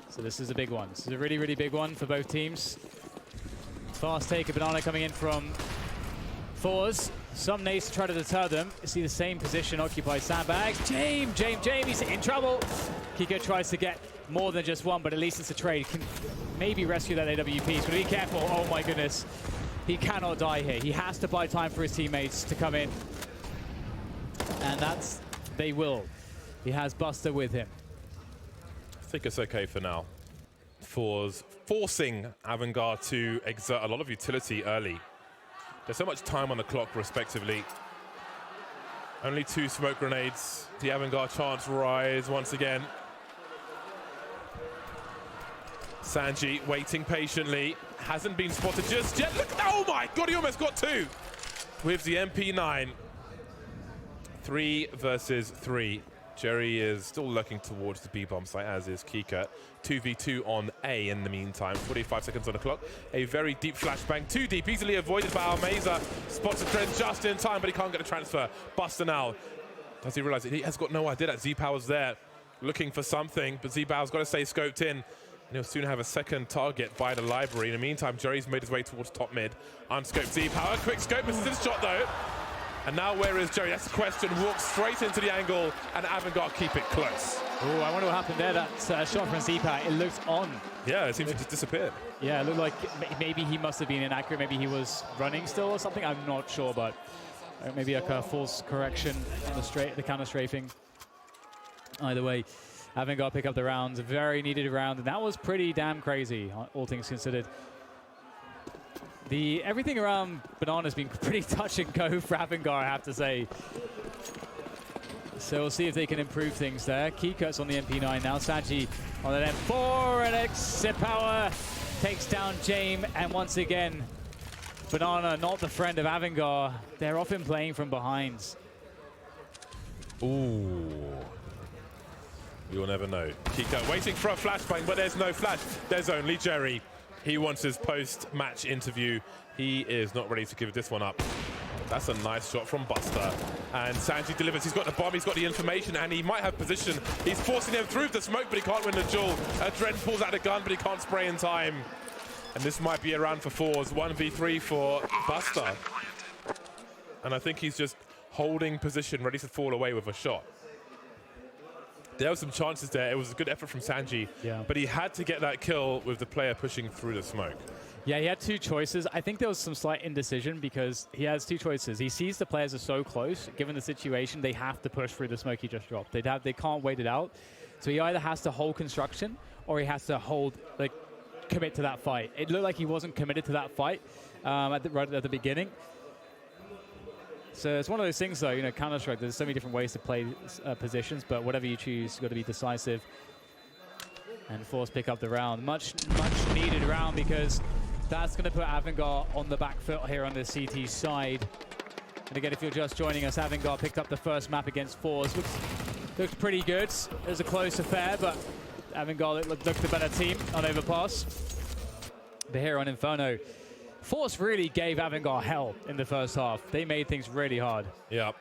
So this is a big one. This is a really, really big one for both teams. Fast take, a banana coming in from forZe. Some nades to try to deter them. You see the same position occupied. Sandbags. James, he's in trouble. Kiko tries to get more than just one, but at least it's a trade. Can maybe rescue that AWP. He's going to be careful. Oh my goodness. He cannot die here. He has to buy time for his teammates to come in. And they will. He has Buster with him. I think it's okay for now. forZe forcing AVANGAR to exert a lot of utility early. There's so much time on the clock, respectively. Only 2 smoke grenades. The AVANGAR chance rise once again. sanji waiting patiently. Hasn't been spotted just yet. Look, oh my God, he almost got 2 with the MP9. 3 versus 3. Jerry is still looking towards the B-bomb site, as is Kika. 2v2 on A in the meantime. 45 seconds on the clock. A very deep flashbang. Too deep, easily avoided by Almeza. Spots a trend just in time, but he can't get a transfer. Buster now. Does he realize it? He has got no idea that Z-Power's there, looking for something, but Z-Power's got to stay scoped in. And he'll soon have a second target by the library. In the meantime, Jerry's made his way towards top mid. Unscoped Z-Power. Quick scope, misses his shot though. And now where is Jerry? That's the question. Walks straight into the angle, and AVANGAR keep it close. Oh, I wonder what happened there. That shot from Z-Power, it looked on. Yeah, it seems to just disappear. Yeah, it looked like maybe he must have been inaccurate. Maybe he was running still or something. I'm not sure, but maybe like a false correction on the counter strafing. Either way, AVANGAR pick up the rounds. A very needed round, and that was pretty damn crazy, all things considered. Everything around Banana's been pretty touch and go for AVANGAR, I have to say. So we'll see if they can improve things there. Keycut's on the MP9 now. sanji on an M4, and Exit Power takes down James. And once again, Banana not the friend of AVANGAR. They're often playing from behind. Ooh. You'll never know. Kika waiting for a flashbang, but there's no flash. There's only Jerry. He wants his post-match interview. He is not ready to give this one up. That's a nice shot from Buster. And sanji delivers. He's got the bomb, he's got the information, and he might have position. He's forcing him through the smoke, but he can't win the duel. Adren pulls out a gun, but he can't spray in time. And this might be a round for forZe. 1v3 for Buster. And I think he's just holding position, ready to fall away with a shot. There were some chances there. It was a good effort from sanji, but he had to get that kill with the player pushing through the smoke. Yeah, he had two choices. I think there was some slight indecision because he has two choices. He sees the players are so close. Given the situation, they have to push through the smoke he just dropped. They can't wait it out. So he either has to hold construction or he has to commit to that fight. It looked like he wasn't committed to that fight right at the beginning. So it's one of those things, though, you know, Counter-Strike, there's so many different ways to play positions, but whatever you choose, you've got to be decisive. And forZe pick up the round. Much needed round because that's going to put AVANGAR on the back foot here on the CT side. And again, if you're just joining us, AVANGAR picked up the first map against forZe. Looks pretty good. It was a close affair, but AVANGAR looked the better team on Overpass. But here on Inferno, forZe really gave AVANGAR hell in the first half. They made things really hard. Yeah.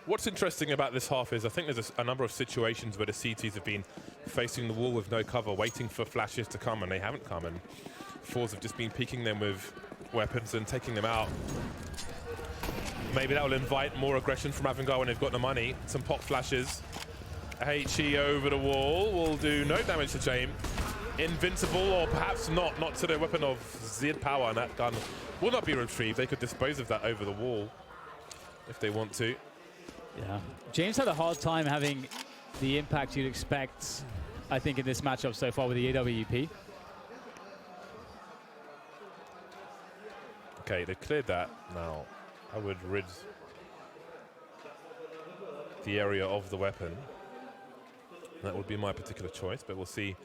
What's interesting about this half is I think there's a number of situations where the CTs have been facing the wall with no cover, waiting for flashes to come, and they haven't come. And forZe have just been peeking them with weapons and taking them out. Maybe that will invite more aggression from AVANGAR when they've got the money. Some pop flashes. HE over the wall will do no damage to James. Invincible, or perhaps not to the weapon of Zed power, and that gun will not be retrieved. They could dispose of that over the wall if they want to. Yeah, James had a hard time having the impact you'd expect, I think, in this matchup so far with the AWP. Okay, they've cleared that. Now, I would rid the area of the weapon. That would be my particular choice, but we'll see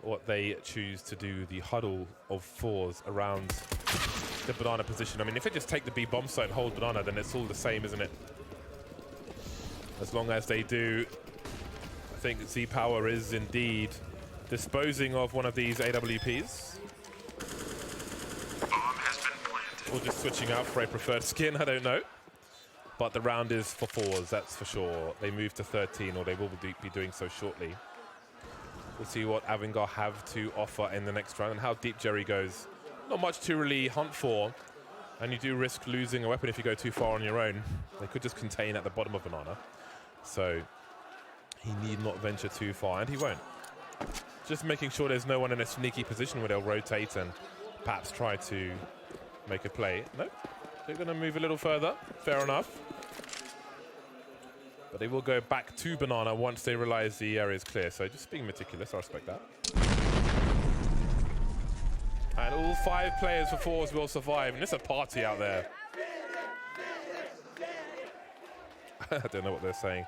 what they choose to do. The huddle of forZe around the banana position. I mean, if they just take the B bomb site and hold banana, then it's all the same, isn't it? As long as they do, I think Z-Power is indeed disposing of one of these AWPs. Or just switching out for a preferred skin, I don't know. But the round is for forZe, that's for sure. They move to 13, or they will be doing so shortly. We'll see what AVANGAR have to offer in the next round and how deep Jerry goes. Not much to really hunt for, and you do risk losing a weapon if you go too far on your own. They could just contain at the bottom of banana. So he need not venture too far, and he won't. Just making sure there's no one in a sneaky position where they'll rotate and perhaps try to make a play. No, they're going to move a little further. Fair enough. But they will go back to banana once they realize the area is clear. So just being meticulous, I respect that. And all 5 players for forZe will survive, and it's a party out there. I don't know what they're saying.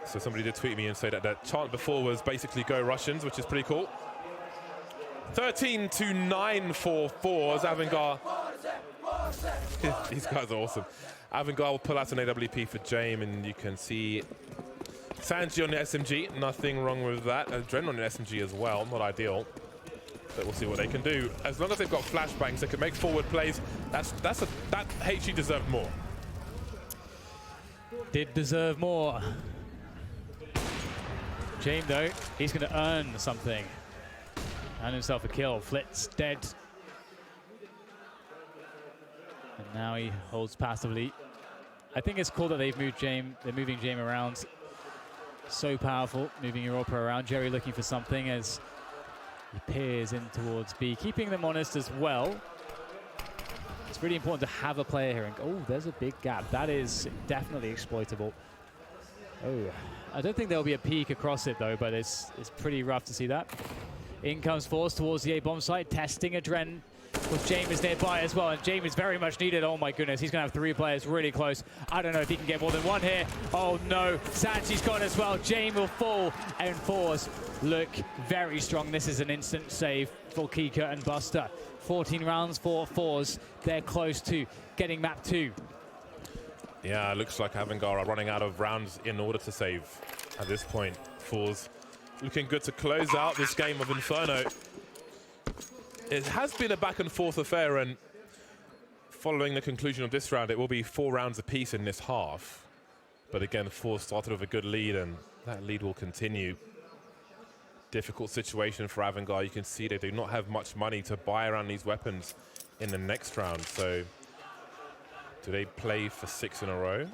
So somebody did tweet me and say that that chant before was basically go Russians, which is pretty cool. 13-9 for forZe. AVANGAR. These guys are awesome. AVANGAR will pull out an AWP for James, and you can see Sanji on the SMG. Nothing wrong with that. Adrenaline on the SMG as well. Not ideal. But we'll see what they can do. As long as they've got flashbangs, they can make forward plays. That HE deserved more. Did deserve more. James, though, he's going to earn something. Earn himself a kill. Flit's dead. And now he holds passively. I think it's cool that they've moved James. They're moving James around. So powerful, moving Europa around. Jerry looking for something as he peers in towards B, keeping them honest as well. It's really important to have a player here. And oh, there's a big gap. That is definitely exploitable. Oh, I don't think there'll be a peek across it though, but it's pretty rough to see that. In comes forZe towards the A bomb site, testing Adren with James nearby as well, and James is very much needed. Oh my goodness, he's gonna have 3 players really close. I don't know if he can get more than 1 here. Oh no, Sanchi's gone as well. James will fall, and forZe look very strong. This is an instant save for Kika and Buster. 14 rounds for forZe. They're close to getting map 2. Yeah, looks like AVANGAR are running out of rounds in order to save at this point. forZe looking good to close out this game of Inferno. It has been a back and forth affair, and following the conclusion of this round, it will be 4 rounds apiece in this half. But again, forZe started with a good lead, and that lead will continue. Difficult situation for AVANGAR. You can see they do not have much money to buy around these weapons in the next round. So do they play for 6 in a row?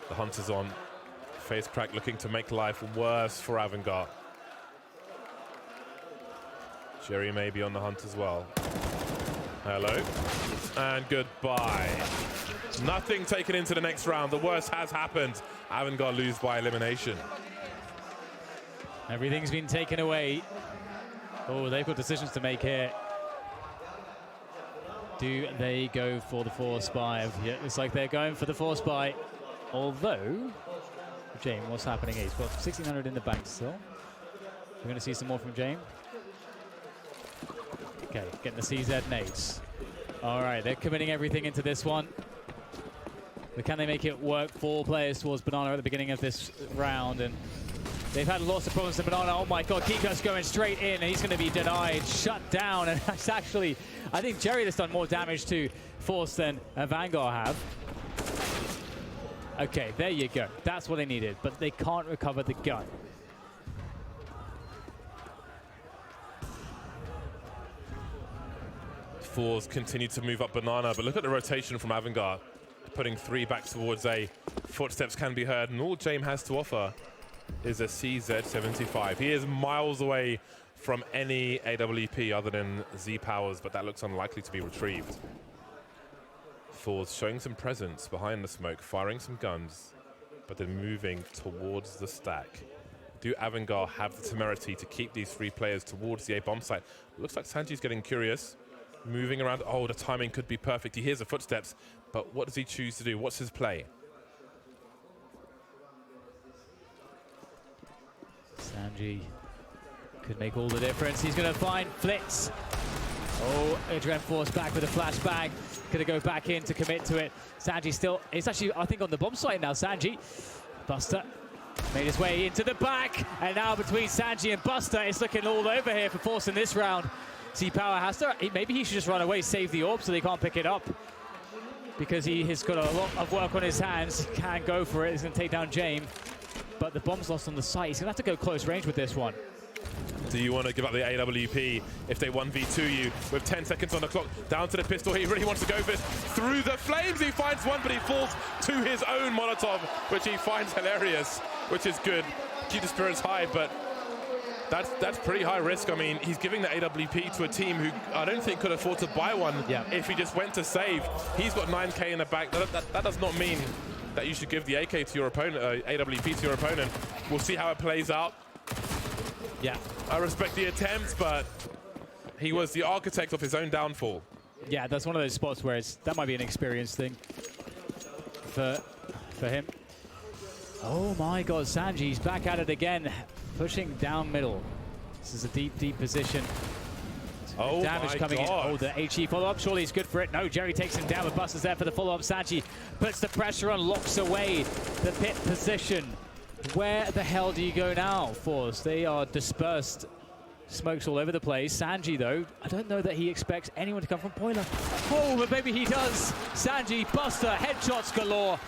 The hunt is on face crack looking to make life worse for AVANGAR. Jerry may be on the hunt as well. Hello. And goodbye. Nothing taken into the next round. The worst has happened. AVANGAR lose by elimination. Everything's been taken away. Oh, they've got decisions to make here. Do they go for the force buy? Yeah, it's like they're going for the force buy. Although, James, what's happening here? He's got 1,600 in the bank still. We're going to see some more from James. Okay, getting the CZ nades. All right, they're committing everything into this one. But can they make it work? 4 players towards Banana at the beginning of this round, and they've had lots of problems to Banana. Oh my God, Kiko's going straight in, and he's going to be denied, shut down. And that's actually, I think Jerry has done more damage to force than AVANGAR have. Okay, there you go. That's what they needed, but they can't recover the gun. forZe continue to move up Banana, but look at the rotation from AVANGAR. Putting 3 back towards A. Footsteps can be heard, and all James has to offer is a CZ75. He is miles away from any AWP other than Z Powers, but that looks unlikely to be retrieved. forZe showing some presence behind the smoke, firing some guns, but then moving towards the stack. Do AVANGAR have the temerity to keep these 3 players towards the A bomb site? Looks like Sanji's getting curious, moving around. Oh, the timing could be perfect. He hears the footsteps, but what does he choose to do? What's his play? Sanji could make all the difference. He's going to find Flitz. Oh, Adrian force back with a flashbang. Going to go back in to commit to it. Sanji still, it's actually, I think, on the bomb site now. Sanji, Buster made his way into the back. And now between Sanji and Buster, it's looking all over here for force in this round. Z-Power has to, maybe he should just run away, save the orb so they can't pick it up. Because he has got a lot of work on his hands. Can go for it. He's going to take down James. But the bomb's lost on the site. He's going to have to go close range with this one. Do you want to give up the AWP if they 1v2 you with 10 seconds on the clock? Down to the pistol. He really wants to go for this. Through the flames, he finds one, but he falls to his own Molotov, which he finds hilarious, which is good. Keep the spirits high, but that's pretty high risk. I mean, he's giving the AWP to a team who I don't think could afford to buy one if he just went to save. He's got 9K in the back. That does not mean that you should give the AK to your opponent, AWP to your opponent. We'll see how it plays out. Yeah. I respect the attempts, but he was the architect of his own downfall. Yeah, that's one of those spots where that might be an experience thing for him. Oh my God, Sanji's back at it again, pushing down middle. This is a deep, deep position. Oh damage my coming God. in. Oh, the HE follow-up. Surely he's good for it. No, Jerry takes him down, but Buster's there for the follow-up. Sanji puts the pressure on, locks away the pit position. Where the hell do you go now, forZe? They are dispersed. Smokes all over the place. Sanji, though, I don't know that he expects anyone to come from Boiler. Oh, but maybe he does. Sanji, Buster, headshots galore.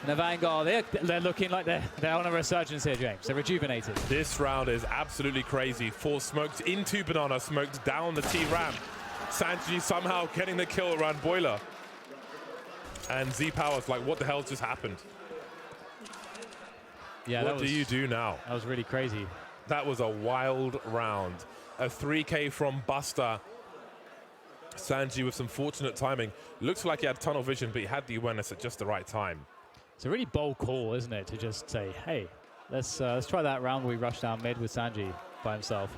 And AVANGAR, they're looking like they're on a resurgence here, James. They're rejuvenated. This round is absolutely crazy. forZe smoked into Banana, smoked down the T ramp. Sanji somehow getting the kill around Boiler. And Z-Power's like, what the hell just happened? Yeah, what do you do now? That was really crazy. That was a wild round. A 3K from Buster. Sanji with some fortunate timing. Looks like he had tunnel vision, but he had the awareness at just the right time. It's a really bold call, isn't it, to just say, hey, let's try that round where we rush down mid with Sanji by himself.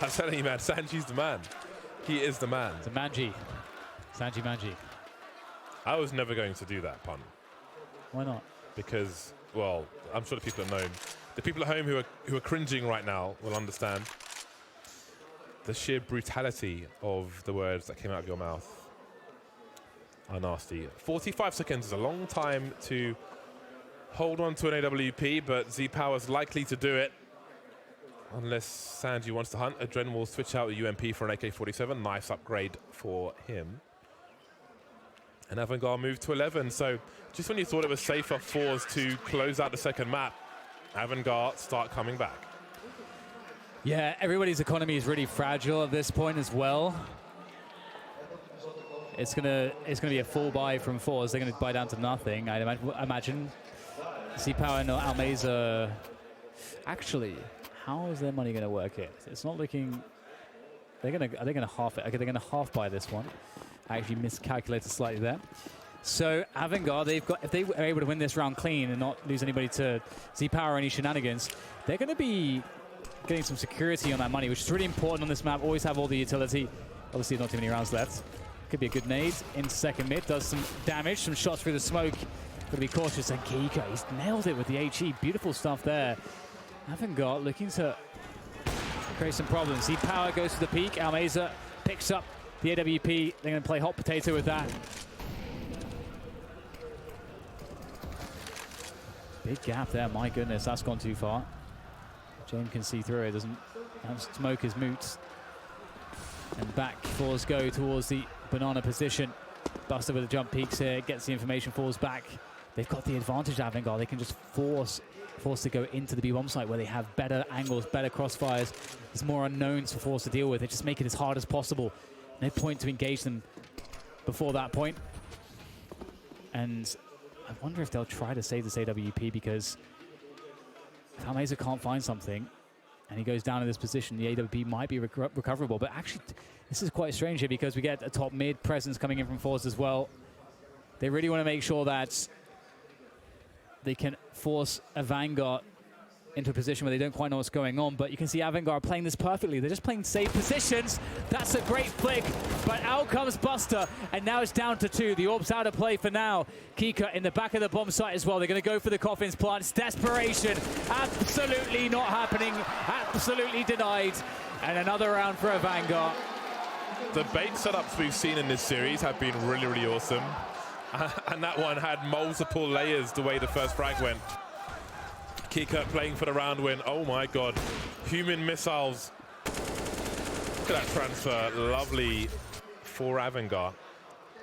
I'm telling you, man, Sanji's the man. He is the man. It's a Manji. Sanji Manji. I was never going to do that pun. Why not? Because, well, I'm sure the people at home, who are cringing right now will understand the sheer brutality of the words that came out of your mouth are nasty. 45 seconds is a long time to hold on to an AWP, but Z-Power's likely to do it. Unless Sanji wants to hunt. Adren will switch out a UMP for an AK-47. Nice upgrade for him. And AVANGAR moved to 11. So just when you thought it was safer forZe to close out the second map, AVANGAR start coming back. Yeah, everybody's economy is really fragile at this point as well. it's gonna be a full buy from forZe. They're gonna buy down to nothing. I imagine. Z-Power and Almeza. Actually, how is their money gonna work it? It's not looking. Are they gonna half it? Okay, they're gonna half buy this one. I actually miscalculated slightly there. So AVANGAR, if they are able to win this round clean and not lose anybody to Z-Power or any shenanigans, they're going to be getting some security on that money, which is really important on this map. Always have all the utility. Obviously, not too many rounds left. Could be a good nade into second mid. Does some damage, some shots through the smoke. Got to be cautious. And Kika, he's nailed it with the HE. Beautiful stuff there. AVANGAR looking to create some problems. Z-Power goes to the peak. Almeza picks up the AWP. They're going to play hot potato with that. Big gap there, my goodness, that's gone too far. James can see through it, doesn't smoke his moots. And back forZe go towards the banana position. Buster with the jump peaks here, gets the information, falls back. They've got the advantage, AVANGAR. They can just force to go into the B-bomb site where they have better angles, better crossfires. There's more unknowns for forZe to deal with. They just make it as hard as possible. No point to engage them before that point. And I wonder if they'll try to save this AWP, because if Almeza can't find something and he goes down in this position, the AWP might be recoverable. But actually, this is quite strange here, because we get a top mid presence coming in from forZe as well. They really want to make sure that they can force AVANGAR into a position where they don't quite know what's going on. But you can see AVANGAR playing this perfectly. They're just playing safe positions. That's a great flick, but out comes Buster, and now it's down to 2. The Orb's out of play for now. Kika in the back of the bomb site as well. They're going to go for the coffins plant. It's desperation. Absolutely not happening. Absolutely denied. And another round for AVANGAR. The bait setups we've seen in this series have been really, really awesome. And that one had multiple layers the way the first frag went. Kika playing for the round win. Oh my God. Human missiles. Look at that transfer. Lovely for AVANGAR.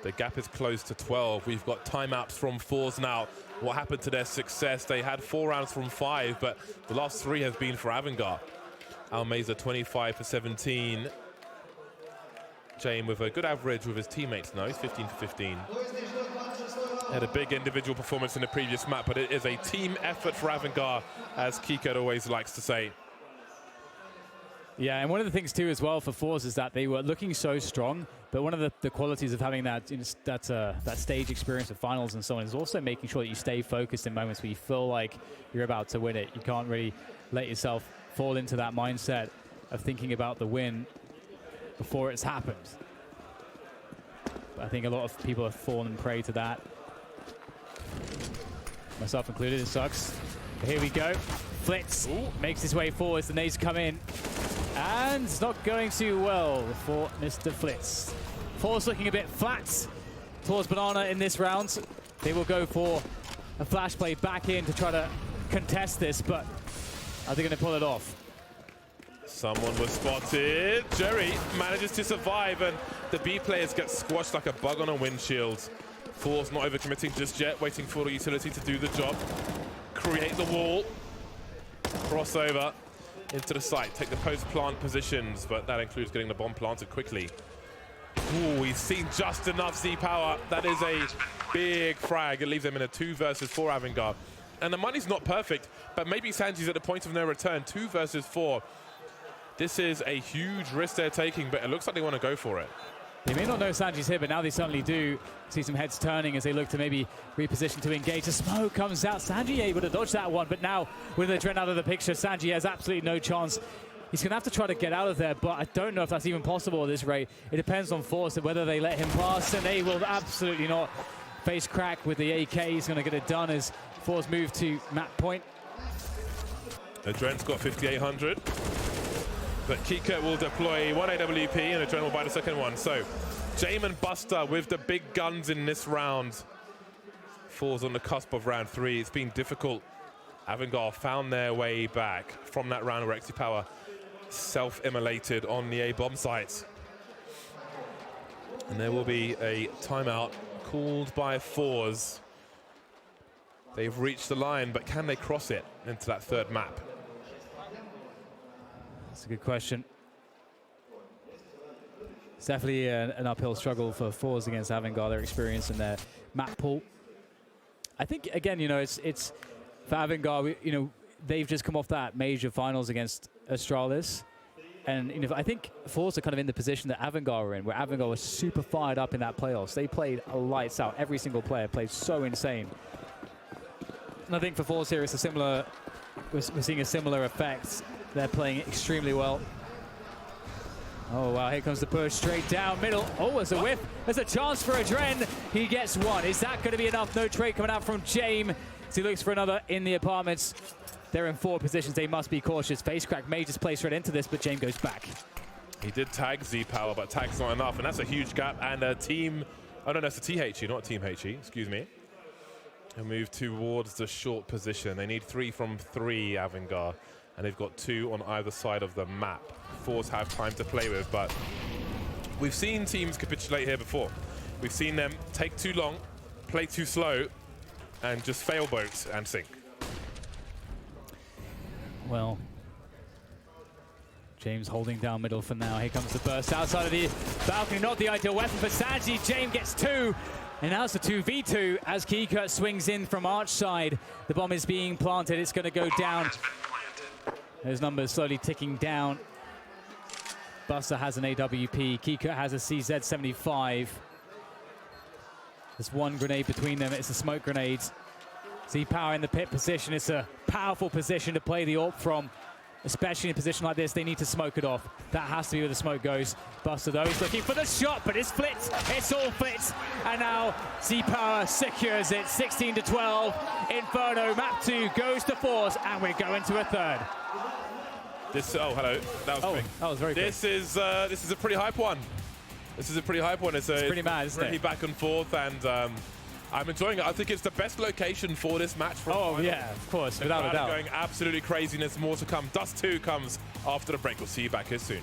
The gap is close to 12. We've got timeouts from forZe now. What happened to their success? They had 4 rounds from 5, but the last 3 have been for AVANGAR. Almeza 25 for 17. Jane with a good average with his teammates now. He's 15 for 15. Had a big individual performance in the previous map, but it is a team effort for AVANGAR, as Kika always likes to say. Yeah, and one of the things too as well for forZe is that they were looking so strong, but one of the qualities of having that that stage experience of finals and so on is also making sure that you stay focused in moments where you feel like you're about to win it. You can't really let yourself fall into that mindset of thinking about the win before it's happened. But I think a lot of people have fallen prey to that. Myself included, it sucks. But here we go. Flitz makes his way forward. The nades come in. And it's not going too well for Mr. Flitz. forZe looking a bit flat towards Banana in this round. They will go for a flash play back in to try to contest this, but are they going to pull it off? Someone was spotted. Jerry manages to survive, and the B players get squashed like a bug on a windshield. forZe not overcommitting just yet, waiting for the utility to do the job. Create the wall. Crossover into the site. Take the post-plant positions, but that includes getting the bomb planted quickly. Ooh, he's seen just enough Z-Power. That is a big frag. It leaves them in a 2 versus 4 AVANGAR. And the money's not perfect, but maybe Sanji's at the point of no return. 2 versus 4. This is a huge risk they're taking, but it looks like they want to go for it. They may not know Sanji's here, but now they certainly do. See some heads turning as they look to maybe reposition to engage. The smoke comes out. Sanji able to dodge that one, but now with the Dren out of the picture, Sanji has absolutely no chance. He's going to have to try to get out of there, but I don't know if that's even possible at this rate. It depends on forZe, whether they let him pass, and they will absolutely not. Face crack with the AK. He's going to get it done as forZe move to map point. The Dren's got 5,800. But Kika will deploy 1 AWP and the Dren will buy the second one. So, Jame and Buster with the big guns in this round. forZe on the cusp of round 3. It's been difficult. AVANGAR found their way back from that round where Power self-immolated on the A-bomb site. And there will be a timeout called by forZe. They've reached the line, but can they cross it into that third map? That's a good question. It's definitely an uphill struggle for forZe against AVANGAR, their experience in their map pool. I think, again, you know, it's for AVANGAR, you know, they've just come off that major finals against Astralis. And you know, I think forZe are kind of in the position that AVANGAR are in, where AVANGAR was super fired up in that playoffs. They played lights out. Every single player played so insane. And I think for forZe here, it's a similar, we're seeing a similar effect. They're playing extremely well. Oh, wow, here comes the push, straight down, middle. Oh, there's a whiff. There's a chance for Adren. He gets one. Is that going to be enough? No trade coming out from James. As he looks for another in the apartments. They're in 4 positions. They must be cautious. Facecrack may just play straight into this, but James goes back. He did tag Z-Power, but tag's not enough, and that's a huge gap. And a team, oh no, that's a THE, not Team HE, excuse me. And move towards the short position. They need 3 from 3, AVANGAR, and they've got 2 on either side of the map. forZe have time to play with, but we've seen teams capitulate here before. We've seen them take too long, play too slow, and just fail boats and sink. Well, James holding down middle for now. Here comes the burst outside of the balcony. Not the ideal weapon for Sanji. James gets 2. And now it's a 2v2 as Kika swings in from arch side. The bomb is being planted. It's going to go down. Those numbers slowly ticking down. Buster has an AWP. Kika has a CZ75. There's 1 grenade between them. It's a smoke grenade. Z-Power in the pit position. It's a powerful position to play the AWP from. Especially in a position like this, they need to smoke it off. That has to be where the smoke goes. Buster, though, is looking for the shot, but it's flit. It's all flit. And now Z-Power secures it. 16-12. Inferno, map 2 goes to forZe, and we're going to a 3rd. This, oh, hello. That was quick. That was very quick. This is a pretty hype one. This is a pretty hype one. It's pretty mad, isn't it? Really back and forth, and I'm enjoying it. I think it's the best location for this match. Oh, yeah, of course, without a doubt. Going absolutely crazy, and there's more to come. Dust 2 comes after the break. We'll see you back here soon.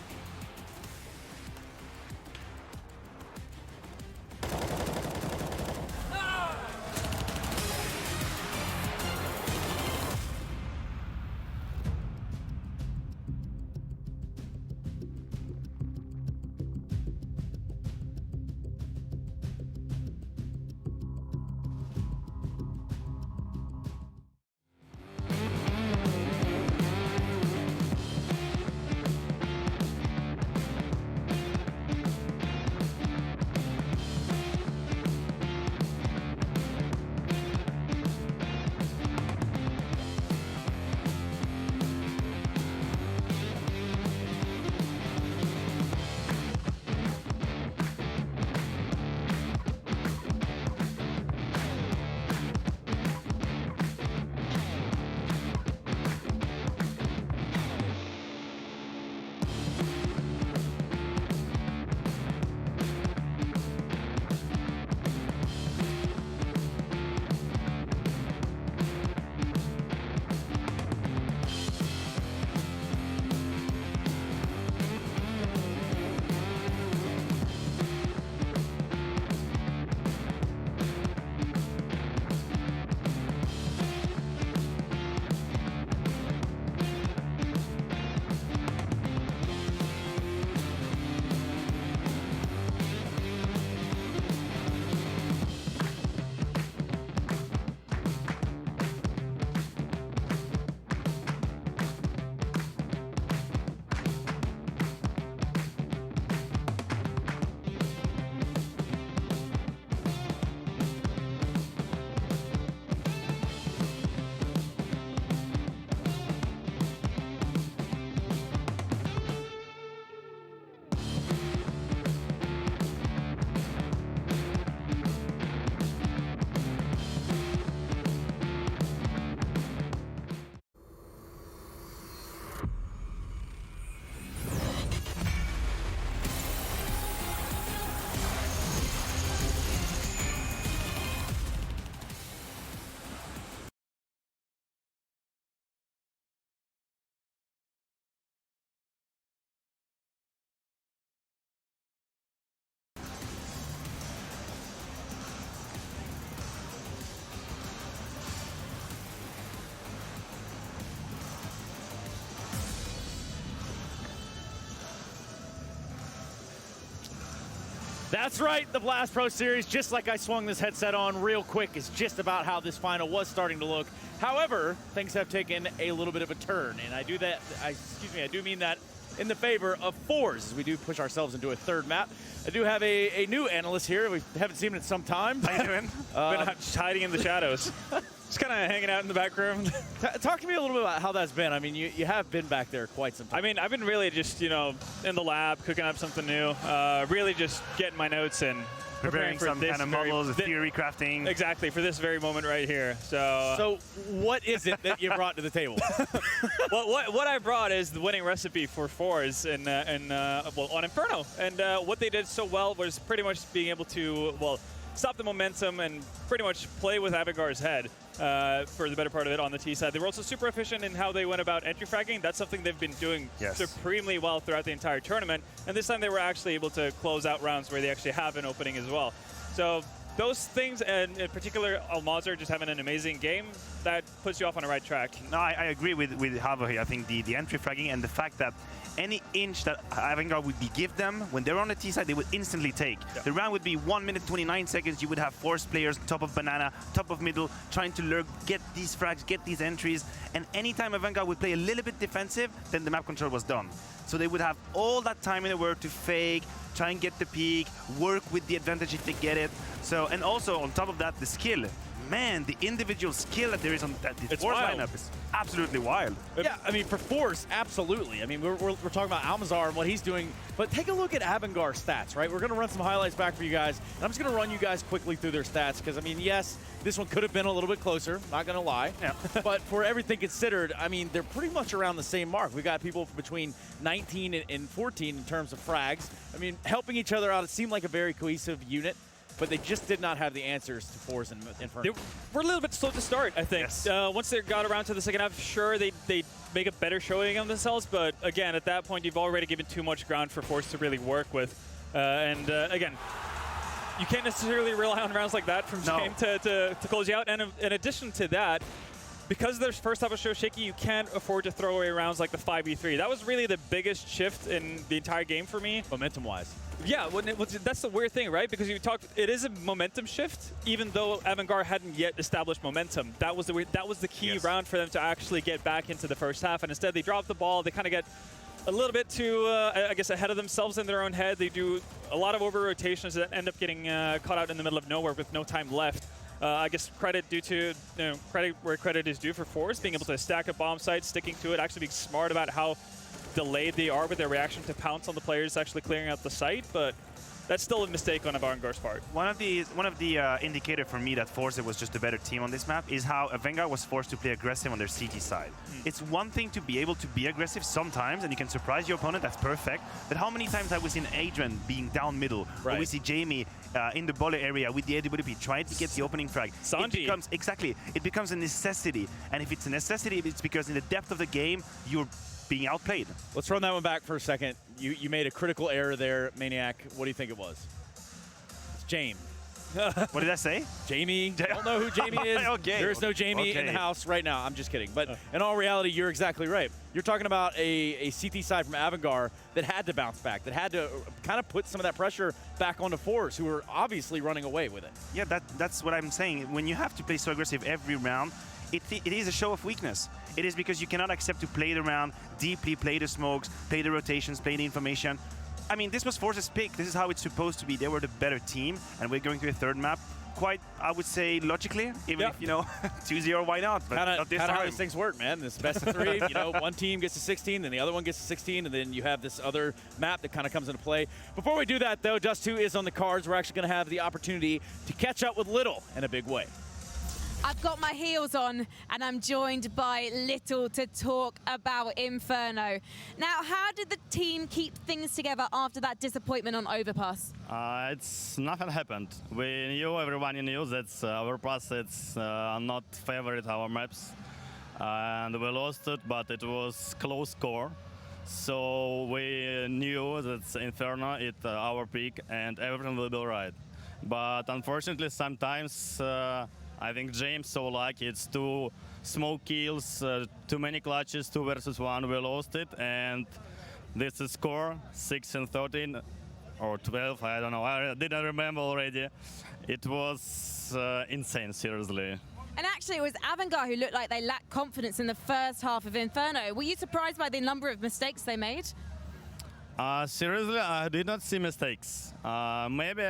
That's right, the Blast Pro Series, just like I swung this headset on real quick, is just about how this final was starting to look. However, things have taken a little bit of a turn, and I do mean that in the favor of forZe, as we do push ourselves into a third map. I do have a new analyst here. We haven't seen him in some time. How you doing? Been hiding in the shadows. Just kind of hanging out in the back room. Talk to me a little bit about how that's been. I mean, you have been back there quite some time. I mean, I've been really just, in the lab, cooking up something new, really just getting my notes and preparing for some this kind of models, theory crafting. Exactly, for this very moment right here. So what is it that you brought to the table? Well, what I brought is the winning recipe for forZe on Inferno. And what they did so well was pretty much being able to, stop the momentum and pretty much play with AVANGAR's head for the better part of it on the T side. They were also super efficient in how they went about entry fragging. That's something they've been doing supremely well throughout the entire tournament. And this time they were actually able to close out rounds where they actually have an opening as well. So those things, and in particular Almazar just having an amazing game, that puts you off on the right track. No, I agree with Havo here. I think the entry fragging and the fact that any inch that AVANGAR would give them, when they're on the T side, they would instantly take. Yeah. The round would be 1 minute 29 seconds. You would have forZe players, top of banana, top of middle, trying to lurk, get these frags, get these entries. And anytime AVANGAR would play a little bit defensive, then the map control was done. So they would have all that time in the world to fake, try and get the peak, work with the advantage if they get it. So, and also on top of that, the skill. Man, the individual skill that there is on that forZe lineup is absolutely wild. Yeah, I mean, for forZe, absolutely. I mean, we're talking about Almazar and what he's doing, but take a look at AVANGAR stats, right? We're going to run some highlights back for you guys, and I'm just going to run you guys quickly through their stats, because, I mean, yes, this one could have been a little bit closer, not going to lie. Yeah. But for everything considered, I mean, they're pretty much around the same mark. We've got people between 19 and 14 in terms of frags. I mean, helping each other out, it seemed like a very cohesive unit. But they just did not have the answers to forZe and Inferno. They were a little bit slow to start, I think. Yes. Once they got around to the second half, sure, they make a better showing of themselves. But again, at that point, you've already given too much ground for forZe to really work with. Again, you can't necessarily rely on rounds like that from James to close you out. And in addition to that, because their first half was so shaky, you can't afford to throw away rounds like the 5v3. That was really the biggest shift in the entire game for me. Momentum-wise. Yeah, that's the weird thing, right? Because it is a momentum shift, even though AVANGAR hadn't yet established momentum. That was the key round for them to actually get back into the first half, and instead they drop the ball. They kind of get a little bit too, I guess, ahead of themselves in their own head. They do a lot of over-rotations that end up getting caught out in the middle of nowhere with no time left. I guess credit due to credit where credit is due for forZe, being able to stack a bomb site, sticking to it, actually being smart about how delayed they are with their reaction to pounce on the players actually clearing out the site, but that's still a mistake on AVANGAR's part. One of the indicator for me that forZe was just a better team on this map is how AVANGAR was forced to play aggressive on their CT side. It's one thing to be able to be aggressive sometimes, and you can surprise your opponent, that's perfect, but how many times have we seen Adrian being down middle, or we see Jamie in the baller area with the AWP trying to get the opening frag. Sanji. It becomes a necessity, and if it's a necessity, it's because in the depth of the game, you're being outplayed. Let's run that one back for a second. You made a critical error there, Maniac. What do you think it was? It's Jamie. What did I say? Jamie. I don't know who Jamie is. Okay. There's no Jamie in the house right now. I'm just kidding. But in all reality, you're exactly right. You're talking about a CT side from AVANGAR that had to bounce back, that had to kind of put some of that pressure back onto forZe, who were obviously running away with it. Yeah, that's what I'm saying. When you have to play so aggressive every round, it is a show of weakness. It is because you cannot accept to play the round deeply, play the smokes, play the rotations, play the information. I mean, this was forZe's pick. This is how it's supposed to be. They were the better team, and we're going to a third map. Quite, I would say, logically, even if, 2-0, why not? But not this time. Kind of how these things work, man. This best of three, one team gets to 16, then the other one gets to 16, and then you have this other map that kind of comes into play. Before we do that, though, Dust 2 is on the cards. We're actually going to have the opportunity to catch up with Little in a big way. I've got my heels on and I'm joined by Little to talk about Inferno. Now, how did the team keep things together after that disappointment on Overpass? It's nothing happened. We knew, everyone knew that Overpass it's not favorite our maps. And we lost it, but it was close score. So we knew that Inferno is our pick and everything will be right. But unfortunately, sometimes I think James so lucky. It's 2 smoke kills, too many clutches, 2 versus 1. We lost it, and this is score 6-13. or 12, I don't know. I didn't remember already. It was insane, seriously. And actually, it was AVANGAR who looked like they lacked confidence in the first half of Inferno. Were you surprised by the number of mistakes they made? Seriously, I did not see mistakes. Maybe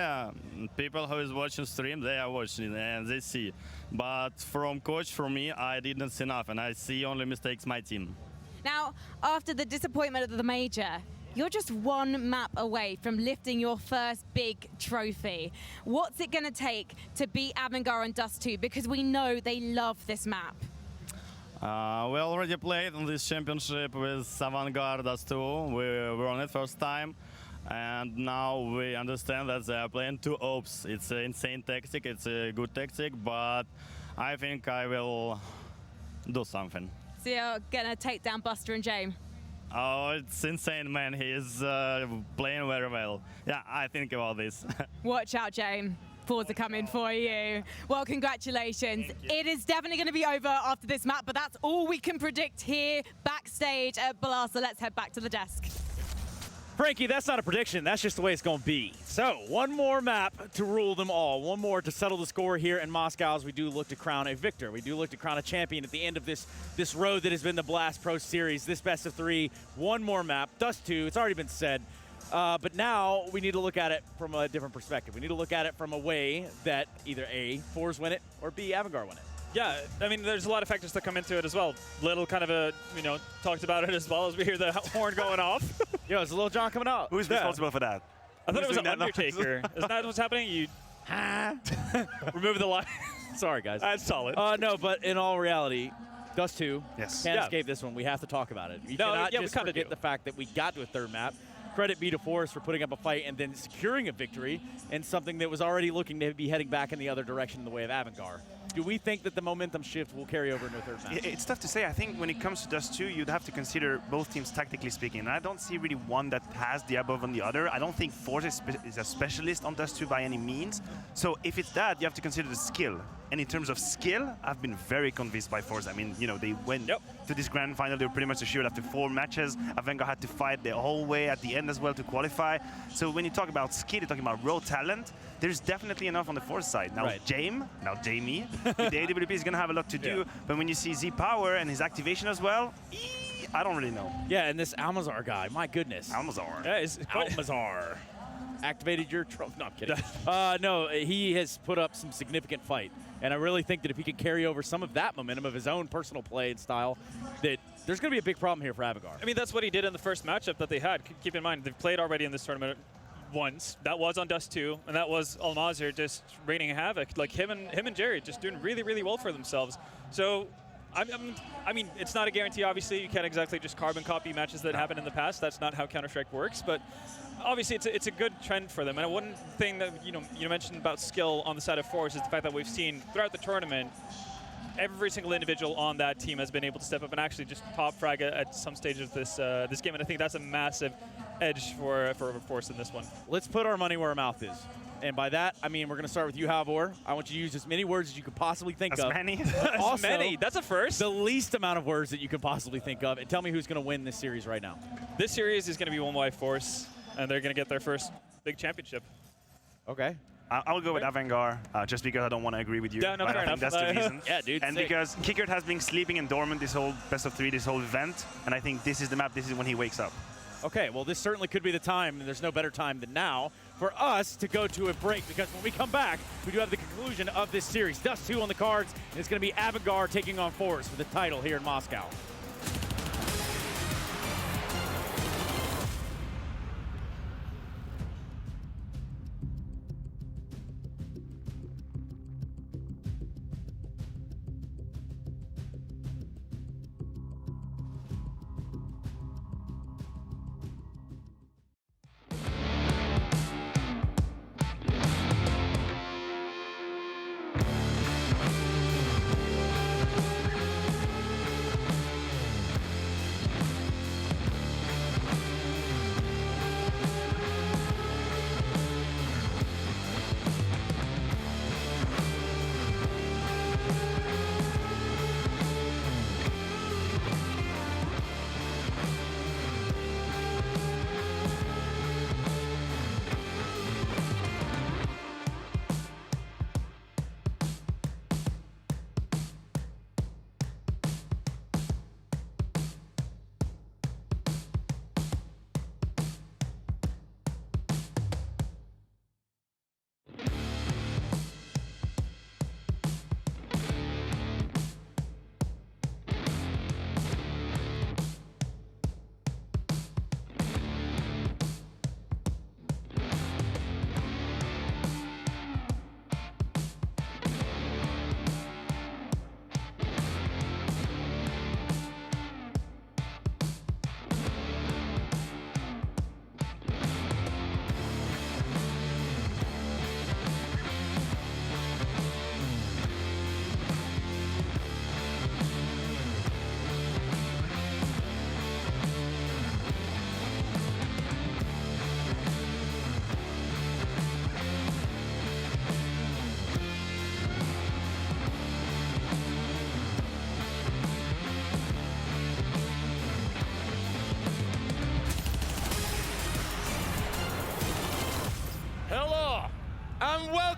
people who is watching stream, they are watching and they see. But from coach, from me, I didn't see enough, and I see only mistakes my team. Now, after the disappointment of the major, you're just one map away from lifting your first big trophy. What's it going to take to beat AVANGAR on Dust 2? Because we know they love this map. We already played in this championship with AVANGAR Dust 2. We won it first time. And now we understand that they are playing 2 ops. It's an insane tactic, it's a good tactic, but I think I will do something. So you're going to take down Buster and James? Oh, it's insane, man. He is playing very well. Yeah, I think about this. Watch out, James. forZe coming for you. Well, congratulations. It is definitely going to be over after this map, but that's all we can predict here backstage at Blast. So let's head back to the desk. Frankie, that's not a prediction. That's just the way it's going to be. So, one more map to rule them all. One more to settle the score here in Moscow as we do look to crown a victor. We do look to crown a champion at the end of this road that has been the Blast Pro Series, this best of 3. One more map, Dust 2. It's already been said. But now we need to look at it from a different perspective. We need to look at it from a way that either A, forZe win it, or B, AVANGAR win it. Yeah, I mean, there's a lot of factors that come into it as well. Little kind of talked about it as well as we hear the horn going off. Yo, it's a Little John coming out. Who's responsible for that? I thought it was an Undertaker. Isn't that what's happening? You remove the line. Sorry, guys. That's solid. No, but in all reality, Dust 2 yes. can't escape this one. We have to talk about it. You cannot just forget the fact that we got to a 3rd map. Credit be to forZe for putting up a fight and then securing a victory in something that was already looking to be heading back in the other direction in the way of AVANGAR. Do we think that the momentum shift will carry over into a 3rd match? It's tough to say. I think when it comes to Dust 2, you'd have to consider both teams tactically speaking. And I don't see really one that has the above on the other. I don't think forZe is a specialist on Dust 2 by any means. So if it's that, you have to consider the skill. And in terms of skill, I've been very convinced by forZe. I mean, they went to this grand final. They were pretty much assured after 4 matches. AVANGAR had to fight the whole way at the end as well to qualify. So when you talk about skill, you're talking about raw talent. There's definitely enough on the forZe side. Now, Jamie, with the AWP is going to have a lot to do. But when you see Z Power and his activation as well, I don't really know. Yeah, and this Almazar guy, my goodness. Almazar. Yeah, it's Almazar. Activated your trophy. No, I'm kidding. No, he has put up some significant fight. And I really think that if he can carry over some of that momentum of his own personal play and style, that there's going to be a big problem here for AVANGAR. I mean, that's what he did in the first matchup that they had. Keep in mind, they've played already in this tournament once. That was on Dust 2, and that was Almazar just raining havoc. Like him and Jerry just doing really, really well for themselves. So, I mean, it's not a guarantee, obviously. You can't exactly just carbon copy matches that happened in the past. That's not how Counter-Strike works, but obviously it's a good trend for them. And one thing that you mentioned about skill on the side of forZe is the fact that we've seen throughout the tournament, every single individual on that team has been able to step up and actually just top frag at some stage of this game. And I think that's a massive edge for forZe in this one. Let's put our money where our mouth is. And by that, I mean, we're going to start with you, Halvor. I want you to use as many words as you could possibly think of. As many? Also, as many? That's a first. The least amount of words that you can possibly think of. And tell me who's going to win this series right now. This series is going to be won by forZe, and they're going to get their first big championship. Okay. I'll go with AVANGAR, just because I don't want to agree with you. Yeah, no, fair enough. That's the reason. Yeah, dude. And sick. because Kickert has been sleeping in dormant this whole best of 3, this whole event, and I think this is the map, this is when he wakes up. Okay, well, this certainly could be the time, and there's no better time than now for us to go to a break, because when we come back, we do have the conclusion of this series. Dust 2 on the cards, and it's going to be AVANGAR taking on forZe for the title here in Moscow.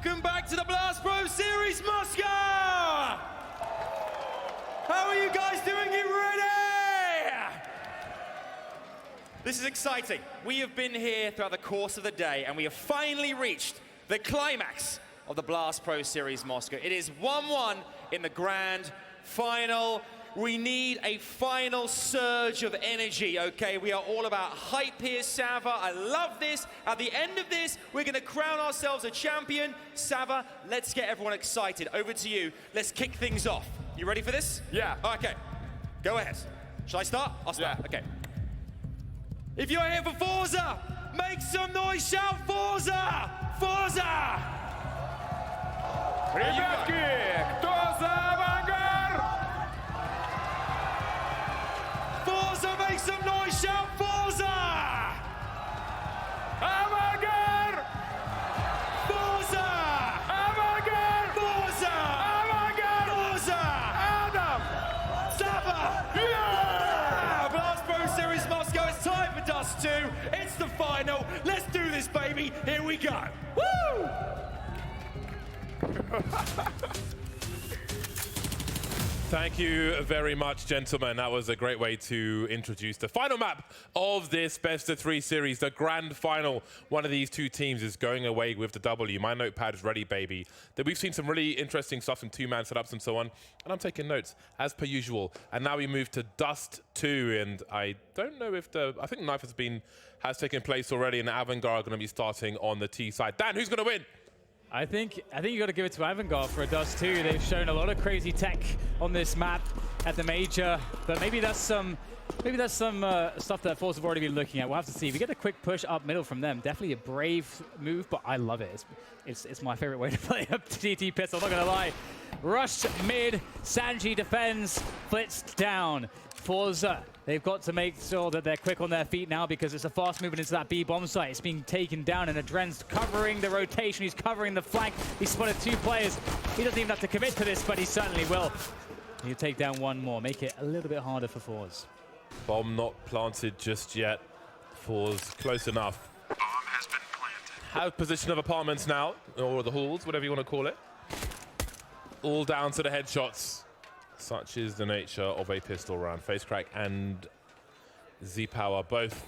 Welcome back to the Blast Pro Series Moscow! How are you guys doing? You ready? This is exciting. We have been here throughout the course of the day, and we have finally reached the climax of the Blast Pro Series Moscow. It is 1-1 in the grand final. We need a final surge of energy, okay? We are all about hype here, Sava. I love this. At the end of this, we're going to crown ourselves a champion. Sava, let's get everyone excited. Over to you. Let's kick things off. You ready for this? Yeah. Okay. Go ahead. Shall I start? I'll start. Yeah. Okay. If you're here for forZe, make some noise. Shout forZe! forZe! Ребятки, кто за авангар? forZe, make some noise, shout forZe! Авангар! forZe! Авангар! forZe! Авангар! forZe! Адам! Sava! Yeah! Blast Pro Series Moscow, it's time for Dust 2. It's the final. Let's do this, baby. Here we go. Woo! Thank you very much, gentlemen. That was a great way to introduce the final map of this best of 3 series, the grand final. One of these two teams is going away with the W. My notepad is ready, baby. We've seen some really interesting stuff, some two-man setups and so on, and I'm taking notes as per usual. And now we move to Dust 2, and I don't know if I think Knife has taken place already, and AVANGAR are going to be starting on the T side. Dan, who's going to win? I think you got to give it to AVANGAR for a Dust 2. They've shown a lot of crazy tech on this map at the major, but maybe that's some stuff that forZe have already been looking at. We'll have to see. We get a quick push up middle from them. Definitely a brave move, but I love it. It's my favorite way to play up TT pistol. I'm not gonna lie. Rush mid, Sanji defends, blitzed down. forZe, they've got to make sure that they're quick on their feet now because it's a fast movement into that B bomb site. It's being taken down, and Adren's covering the rotation. He's covering the flank. He spotted 2 players. He doesn't even have to commit to this, but he certainly will. He'll take down 1 more, make it a little bit harder for forZe. Bomb not planted just yet. forZe close enough. Bomb has been planted. Have position of apartments now, or the halls, whatever you want to call it. All down to the headshots. Such is the nature of a pistol round. Face Crack and Z-Power both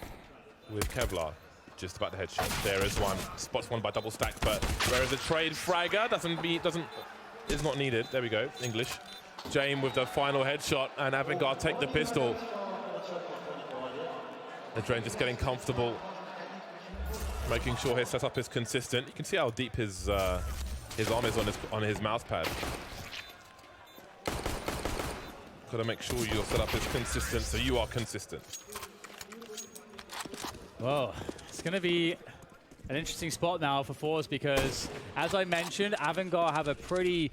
with Kevlar. Just about the headshot. There is one. Spots one by double stack, but where is the trade? Fragger is not needed. There we go. English. James with the final headshot, and AVANGAR take the pistol. Adren just getting comfortable, making sure his setup is consistent. You can see how deep his arm is on his mouse pad. Got to make sure your setup is consistent, so you are consistent. Well, it's going to be an interesting spot now for forZe because, as I mentioned, AVANGAR have a pretty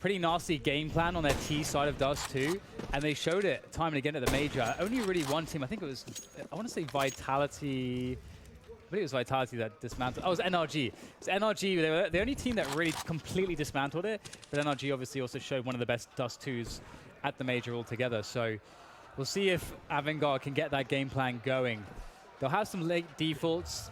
nasty game plan on their T side of Dust 2, and they showed it time and again at the major. Only really one team, I think it was, I want to say Vitality. I believe it was Vitality that dismantled. Oh, it was NRG. It was NRG. They were the only team that really completely dismantled it, but NRG obviously also showed one of the best Dust 2s at the major altogether. So we'll see if AVANGAR can get that game plan going. They'll have some late defaults,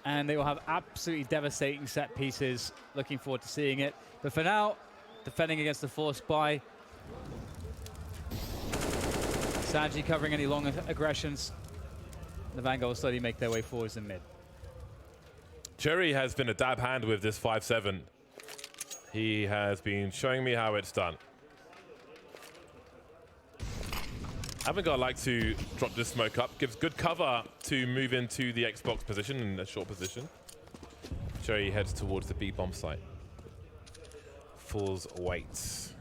and they will have absolutely devastating set pieces. Looking forward to seeing it. But for now, defending against the force spy. Sanji covering any long aggressions. The Vanguard will slowly make their way forwards in mid. Jerry has been a dab hand with this 5-7. He has been showing me how it's done. AVANGAR like to drop this smoke up, gives good cover to move into the Xbox position in a short position. Jerry heads towards the B bomb site. forZe waits.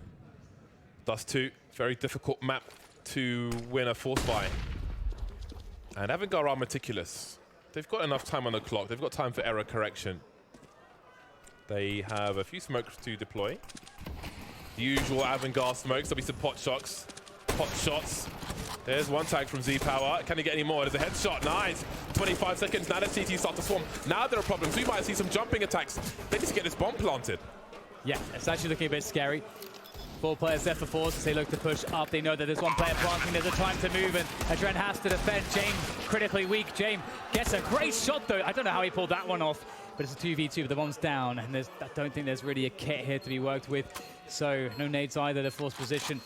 Dust 2, very difficult map to win a force buy. And AVANGAR are meticulous. They've got enough time on the clock. They've got time for error correction. They have a few smokes to deploy. The usual AVANGAR smokes. There'll be some pot shots. There's one tag from Z-Power. Can he get any more? There's a headshot. Nice. 25 seconds. Now the CT start to swarm. Now there are problems. We might see some jumping attacks. They need to get this bomb planted. Yeah, it's actually looking a bit scary. 4 players there for forZe as they look to push up. They know that there's one player planting. There's a time to move, and Adren has to defend. James critically weak. James gets a great shot, though. I don't know how he pulled that one off. but it's a 2v2 with the bombs down, and I don't think there's really a kit here to be worked with. So no nades either. The forced position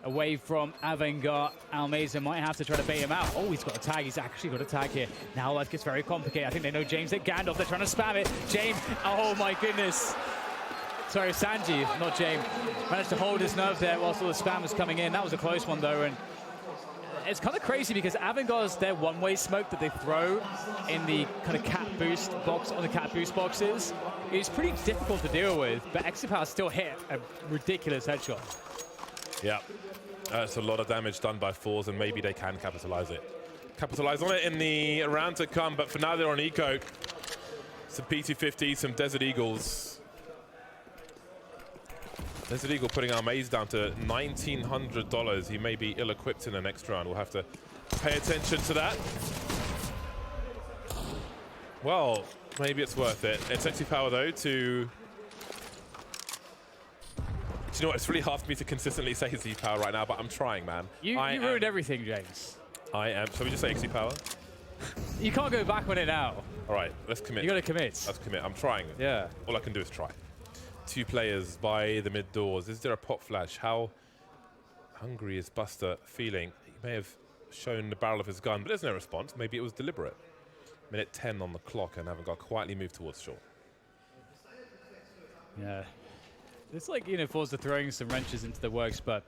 away from AVANGAR. Almeza might have to try to bait him out. Oh, he's got a tag. He's actually got a tag here. Now life gets very complicated. I think they know James at Gandalf. They're trying to spam it. James, oh my goodness. Sorry, Sanji, not James. Managed to hold his nerve there whilst all the spam was coming in. That was a close one though, and it's kind of crazy because AVANGAR's their one-way smoke that they throw in the kind of cat boost box, on the cat boost boxes, is pretty difficult to deal with, but Exopower still hit a ridiculous headshot. Yeah, that's a lot of damage done by forZe, and maybe they can capitalize on it in the round to come, but for now they're on eco. Some P250, some Desert Eagles. Desert Eagle putting our maze down to $1,900. He may be ill-equipped in the next round. We'll have to pay attention to that. Well, maybe it's worth it. It's Exopower though to... Do you know what? It's really hard for me to consistently say Z-Power right now, but I'm trying, man. You ruined everything, James. I am. Shall we just say Exopower? You can't go back on it now. All right, let's commit. You got to commit. Let's commit. I'm trying. Yeah. All I can do is try. 2 players by the mid doors. Is there a pop flash? How hungry is Buster feeling? He may have shown the barrel of his gun, but there's no response. Maybe it was deliberate. Minute 10 on the clock, and AVANGAR quietly moved towards short. Yeah. It's like, you know, forZe throwing some wrenches into the works, but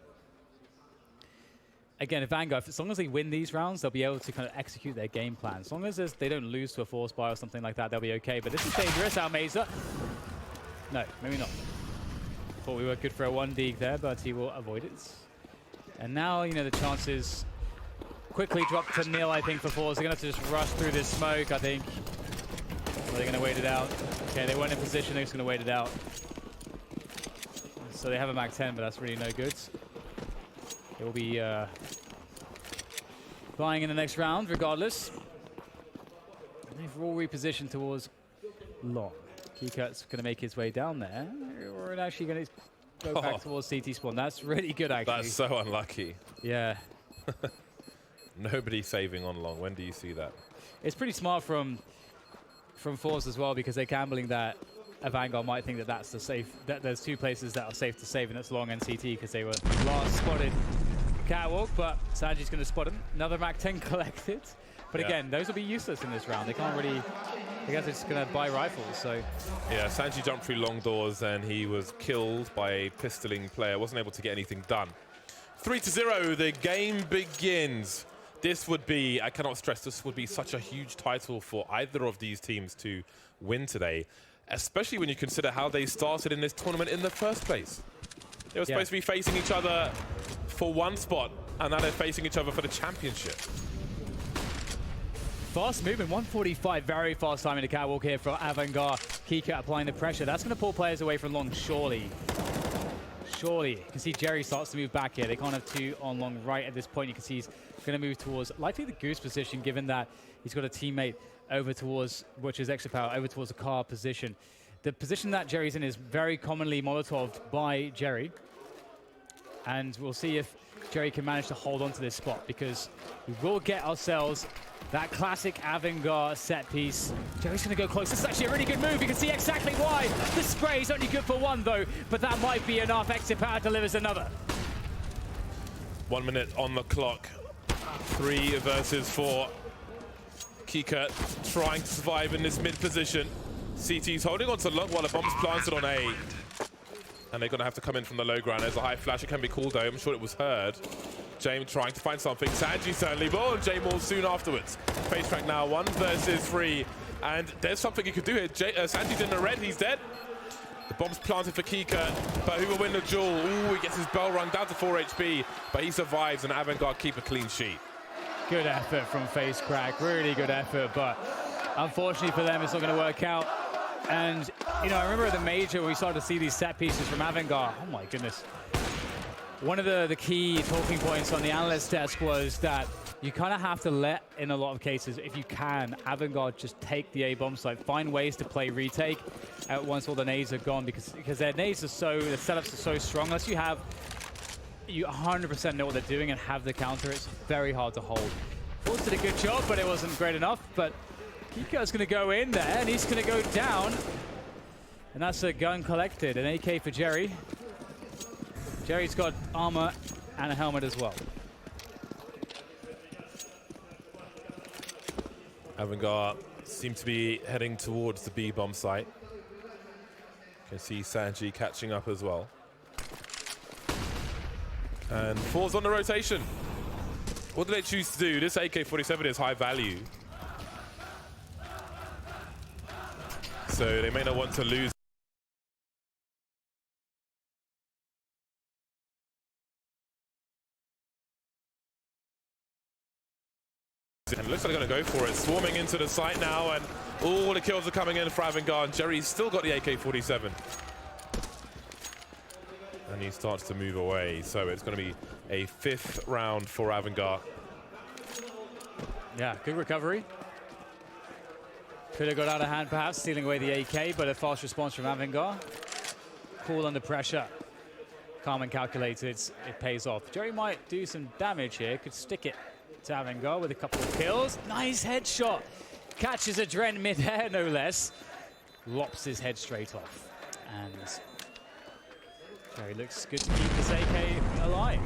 again, AVANGAR, as long as they win these rounds, they'll be able to kind of execute their game plan. As long as they don't lose to a force buy or something like that, they'll be okay. But this is dangerous. Almeza. No, maybe not. Thought we were good for a 1D there, but he will avoid it. And now, you know, the chances quickly drop to nil, I think, for forZe. They're going to have to just rush through this smoke, I think. Or they're going to wait it out. Okay, they weren't in position. They're just going to wait it out. So they have a Mac 10, but that's really no good. They will be flying in the next round, regardless. And they've all repositioned towards long. Keycut's going to make his way down there. We're actually going to go back towards CT spawn. That's really good, actually. That's so unlucky. Yeah. Nobody saving on long. When do you see that? It's pretty smart from forZe as well, because they're gambling that AVANGAR might think that that's the safe. That there's 2 places that are safe to save, and it's long and CT, because they were last spotted catwalk. But Sanji's going to spot him. Another Mac 10 collected. But again, those will be useless in this round. They can't really. I guess they're just going to buy rifles, so... Yeah, Sanji jumped through long doors and he was killed by a pistoling player. Wasn't able to get anything done. 3-0, the game begins. This would be, I cannot stress, this would be such a huge title for either of these teams to win today, especially when you consider how they started in this tournament in the first place. They were supposed to be facing each other for 1 spot, and now they're facing each other for the championship. Fast movement, 145, very fast time in the catwalk here for AVANGAR. Kika applying the pressure. That's going to pull players away from long, surely. Surely. You can see Jerry starts to move back here. They can't have 2 on long right at this point. You can see he's going to move towards likely the goose position, given that he's got a teammate over towards, which is Exopower, over towards the car position. The position that Jerry's in is very commonly Molotoved by Jerry. And we'll see if Jerry can manage to hold on to this spot, because we will get ourselves that classic AVANGAR set piece. Jerry's going to go close. This is actually a really good move. You can see exactly why. The spray is only good for 1, though, but that might be enough. Exopower delivers another. 1 minute on the clock. 3 versus 4. Kika trying to survive in this mid position. CT's holding on to long while the bomb's planted on A. And they're going to have to come in from the low ground. There's a high flash. It can be called, though. I'm sure it was heard. James trying to find something. Sanji certainly will. And Jay soon afterwards. Face track now, 1 versus 3. And there's something he could do here. Sanji's in the red. He's dead. The bomb's planted for Kika. But who will win the duel? Ooh, he gets his bell rung down to 4 HP. But he survives, and AVANGAR keep a clean sheet. Good effort from Face Crack. Really good effort. But unfortunately for them, it's not going to work out. And, you know, I remember at the major, we started to see these set pieces from AVANGAR. Oh, my goodness. One of the key talking points on the analyst desk was that you kind of have to let, in a lot of cases, if you can, AVANGAR just take the A bomb site, find ways to play retake once all the nades are gone, because their nades are their setups are so strong. Unless you 100% know what they're doing and have the counter, it's very hard to hold. forZe did a good job, but it wasn't great enough. But Kiko's going to go in there, and he's going to go down. And that's a gun collected, an AK for Jerry. Jerry's got armor and a helmet as well. AVANGAR seem to be heading towards the B bomb site. You can see Sanji catching up as well. And forZe on the rotation. What do they choose to do? This AK-47 is high value. So they may not want to lose. And looks like they're going to go for it. Swarming into the site now, and all the kills are coming in for AVANGAR. And Jerry's still got the AK-47. And he starts to move away. So it's going to be a 5th round for AVANGAR. Yeah, good recovery. Could have got out of hand, perhaps, stealing away the AK, but a fast response from AVANGAR. Cool under pressure. Calm and calculated. It pays off. Jerry might do some damage here. Could stick it to AVANGAR with a couple of kills. Nice headshot. Catches a Dren mid-air, no less. Lops his head straight off. And Jerry looks good to keep this AK alive.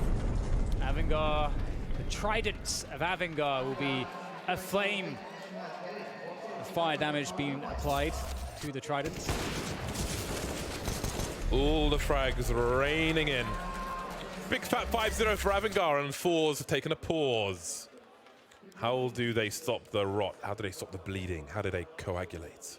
AVANGAR, the trident of AVANGAR will be aflame. The fire damage being applied to the trident. All the frags raining in. Big fat 5-0 for AVANGAR, and forZe have taken a pause. How do they stop the rot? How do they stop the bleeding? How do they coagulate?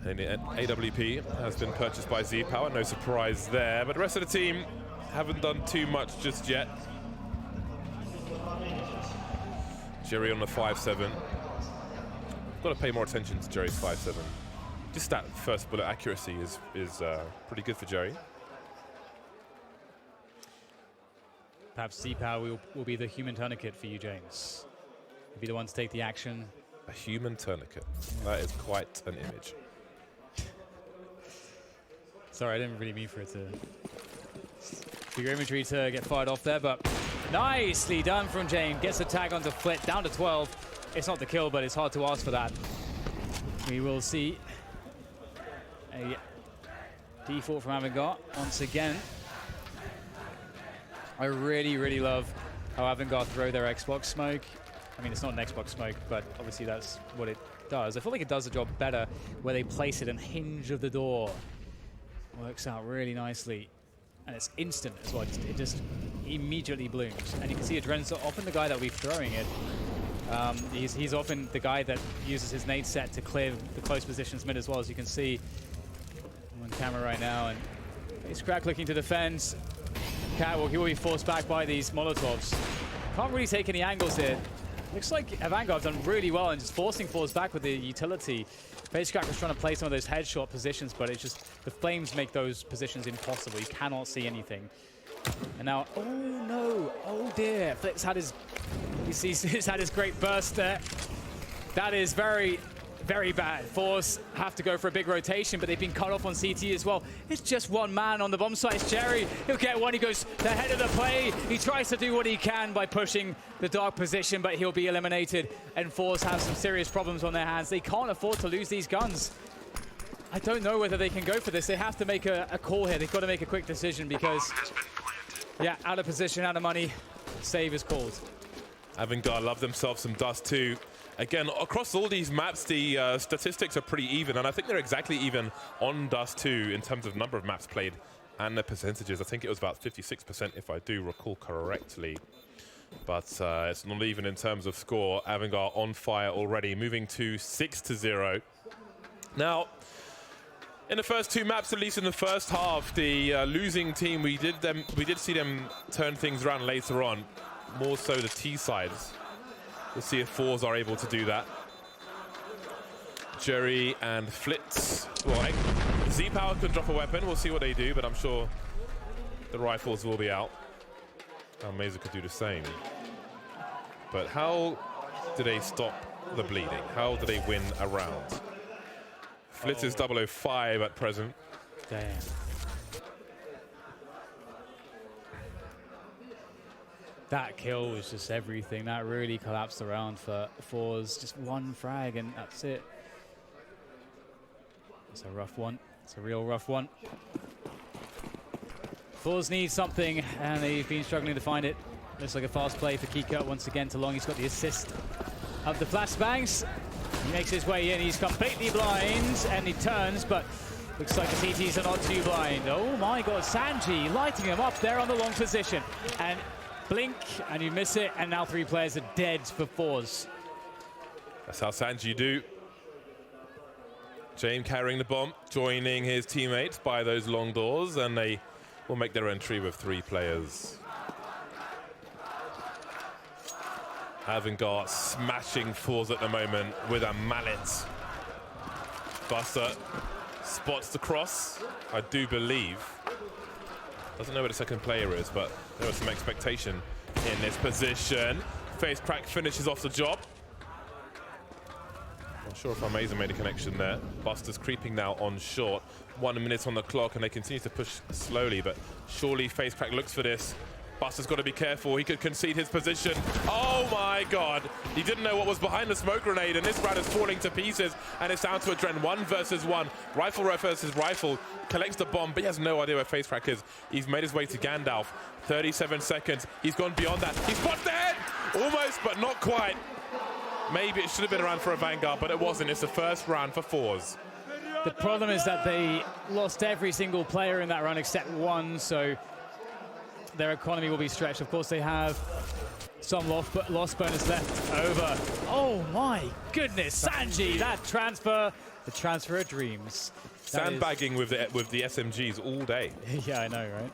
And AWP has been purchased by Z-Power, no surprise there. But the rest of the team haven't done too much just yet. Jerry on the 5-7. Got to pay more attention to Jerry's 5-7. Just that first bullet accuracy is pretty good for Jerry. Perhaps Z-Power will be the human tourniquet for you, James. He'll be the one to take the action. A human tourniquet. That is quite an image. Sorry, I didn't really mean for it to... for your imagery to get fired off there, but nicely done from James. Gets a tag onto Flit, down to 12. It's not the kill, but it's hard to ask for that. We will see a default from AVANGAR once again. I really, really love how AVANGAR throw their Xbox smoke. I mean, it's not an Xbox smoke, but obviously that's what it does. I feel like it does the job better where they place it in hinge of the door. Works out really nicely. And it's instant as well. It just immediately blooms. And you can see Adren's often the guy that we're throwing it. He's often the guy that uses his nade set to clear the close positions mid as well, as you can see on camera right now. And he's Crack looking to defend. Catwalk, he will be forced back by these Molotovs. Can't really take any angles here. Looks like AVANGAR have done really well in just forcing forwards back with the utility. FaceCrack was trying to play some of those headshot positions, but it's just the flames make those positions impossible. You cannot see anything. And now, oh no, oh dear. Flit's had his, he's had his great burst there. That is very, very bad. forZe have to go for a big rotation, but they've been cut off on CT as well. It's just one man on the bomb site. It's Jerry. He'll get one. He goes the head of the play. He tries to do what he can by pushing the dark position, but he'll be eliminated. And forZe have some serious problems on their hands. They can't afford to lose these guns. I don't know whether they can go for this. They have to make a call here. They've got to make a quick decision because, yeah, out of position, out of money. Save is called. AVANGAR love themselves some Dust 2. Again, across all these maps, the statistics are pretty even, and I think they're exactly even on Dust 2 in terms of number of maps played and the percentages. I think it was about 56% if I do recall correctly. But it's not even in terms of score. AVANGAR on fire already, moving to 6-0. Now, in the first two maps, at least in the first half, the losing team, we did see them turn things around later on, more so the T sides. We'll see if forZe are able to do that. Jerry and Flitz. Well, Z-Power could drop a weapon. We'll see what they do, but I'm sure the rifles will be out. Meza could do the same. But how do they stop the bleeding? How do they win a round? Flitz is 005 at present. Damn. That kill was just everything. That really collapsed the round for forZe. Just one frag and that's it. It's a rough one. It's a real rough one. forZe needs something and they've been struggling to find it. Looks like a fast play for Kika once again to Long. He's got the assist of the flashbangs. He makes his way in. He's completely blind and he turns, but looks like the CTs are not too blind. Oh my God, Sanji lighting him up there on the long position. And blink and you miss it, and now 3 players are dead for forZe. That's how Sanji do. James carrying the bomb, joining his teammates by those long doors, and they will make their entry with 3 players. AVANGAR smashing forZe at the moment with a mallet. Buster spots the cross, I do believe. Doesn't know where the second player is, but there was some expectation in this position. Face crack finishes off the job. Not sure if Amazer made a connection there. Buster's creeping now on short. 1 minute on the clock, and they continue to push slowly, but surely face crack looks for this. Buster's got to be careful. He could concede his position. Oh my God. He didn't know what was behind the smoke grenade, and this round is falling to pieces, and it's down to a Dren 1 versus 1. Rifle versus rifle. Collects the bomb, but he has no idea where face crack is. He's made his way to Gandalf. 37 seconds. He's gone beyond that. He spots the head! Almost, but not quite. Maybe it should have been a round for AVANGAR, but it wasn't. It's the first round for forZe. The problem is that they lost every single player in that round except 1, so their economy will be stretched. Of course, they have some loss bonus left over. Oh my goodness, Sanji, that transfer, the transfer of dreams. Sandbagging with the SMGs all day. Yeah, I know, right?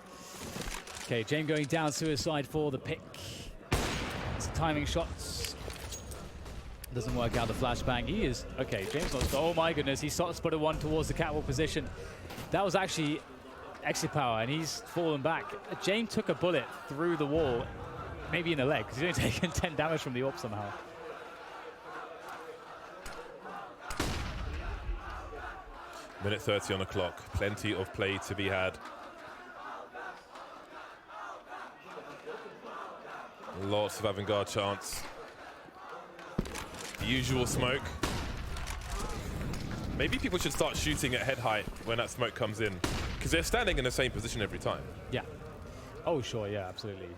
Okay, James going down suicide for the pick. It's timing shots. Doesn't work out the flashbang. He is, okay, James lost, oh my goodness, he spotted 1 towards the catwalk position. That was actually exit power, and he's fallen back. James took a bullet through the wall, maybe in the leg, because he's only taken 10 damage from the AWP somehow. Minute 30 on the clock. Plenty of play to be had. Lots of AVANGAR chance. The usual smoke. Maybe people should start shooting at head height when that smoke comes in, because they're standing in the same position every time. Yeah. Oh, sure, yeah, absolutely.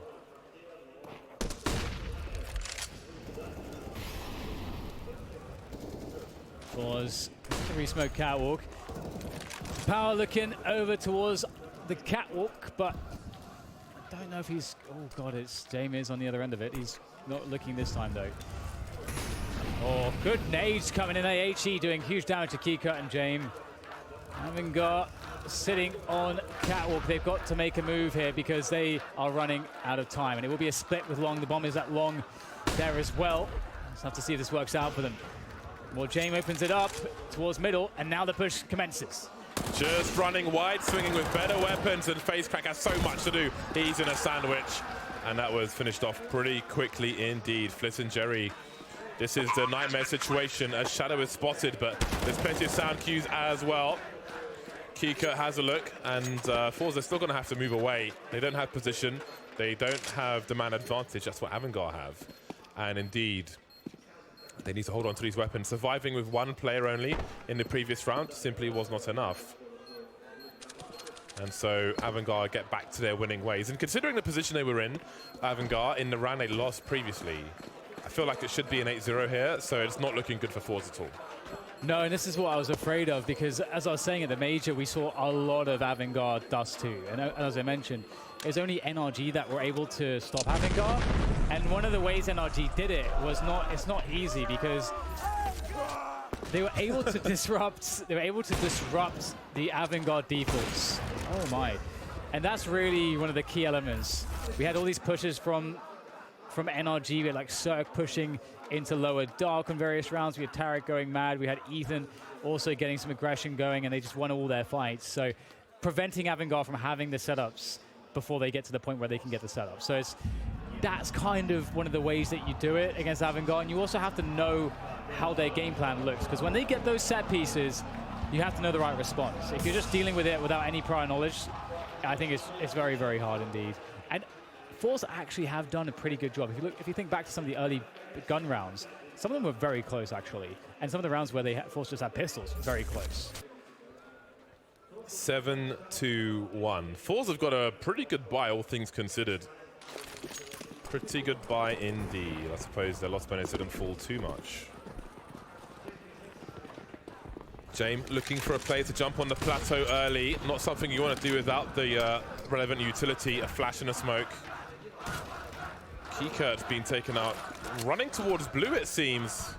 forZe, re-smoke catwalk. Power looking over towards the catwalk, but I don't know if he's... Oh, God, it's James on the other end of it. He's not looking this time, though. Oh, good nades coming in. AHE doing huge damage to Kika and James. AVANGAR sitting on catwalk. They've got to make a move here because they are running out of time, and it will be a split with Long. The bomb is at Long there as well. Just have to see if this works out for them. Well, James opens it up towards middle, and now the push commences. Just running wide, swinging with better weapons, and face crack has so much to do. He's in a sandwich, and that was finished off pretty quickly indeed. Fliss and Jerry. This is the nightmare situation as Shadow is spotted, but there's plenty of sound cues as well. Kika has a look, and forZe are still going to have to move away. They don't have position. They don't have the man advantage. That's what AVANGAR have. And indeed, they need to hold on to these weapons. Surviving with 1 player only in the previous round simply was not enough. And so AVANGAR get back to their winning ways. And considering the position they were in, AVANGAR, in the round they lost previously, I feel like it should be an 8-0 here, so it's not looking good for forZe at all. No, and this is what I was afraid of, because as I was saying at the major, we saw a lot of AVANGAR dust too. And as I mentioned, it was only NRG that were able to stop AVANGAR. And one of the ways NRG did it was it's not easy, because they were able to disrupt the AVANGAR defaults. Oh my. And that's really one of the key elements. We had all these pushes from NRG. We had like Cirque pushing into lower dark on various rounds. We had Tarek going mad. We had Ethan also getting some aggression going, and they just won all their fights. So preventing AVANGAR from having the setups before they get to the point where they can get the setup. So that's kind of one of the ways that you do it against AVANGAR. And you also have to know how their game plan looks, because when they get those set pieces, you have to know the right response. If you're just dealing with it without any prior knowledge, I think it's very, very hard indeed. And forZe actually have done a pretty good job. If you think back to some of the early gun rounds, some of them were very close actually, and some of the rounds where forZe just had pistols, very close. 7-1. forZe have got a pretty good buy, all things considered. Pretty good buy indeed. I suppose their loss bonus didn't fall too much. James looking for a player to jump on the plateau early. Not something you want to do without the relevant utility, a flash and a smoke. Keykurt's been taken out. Running towards blue, it seems.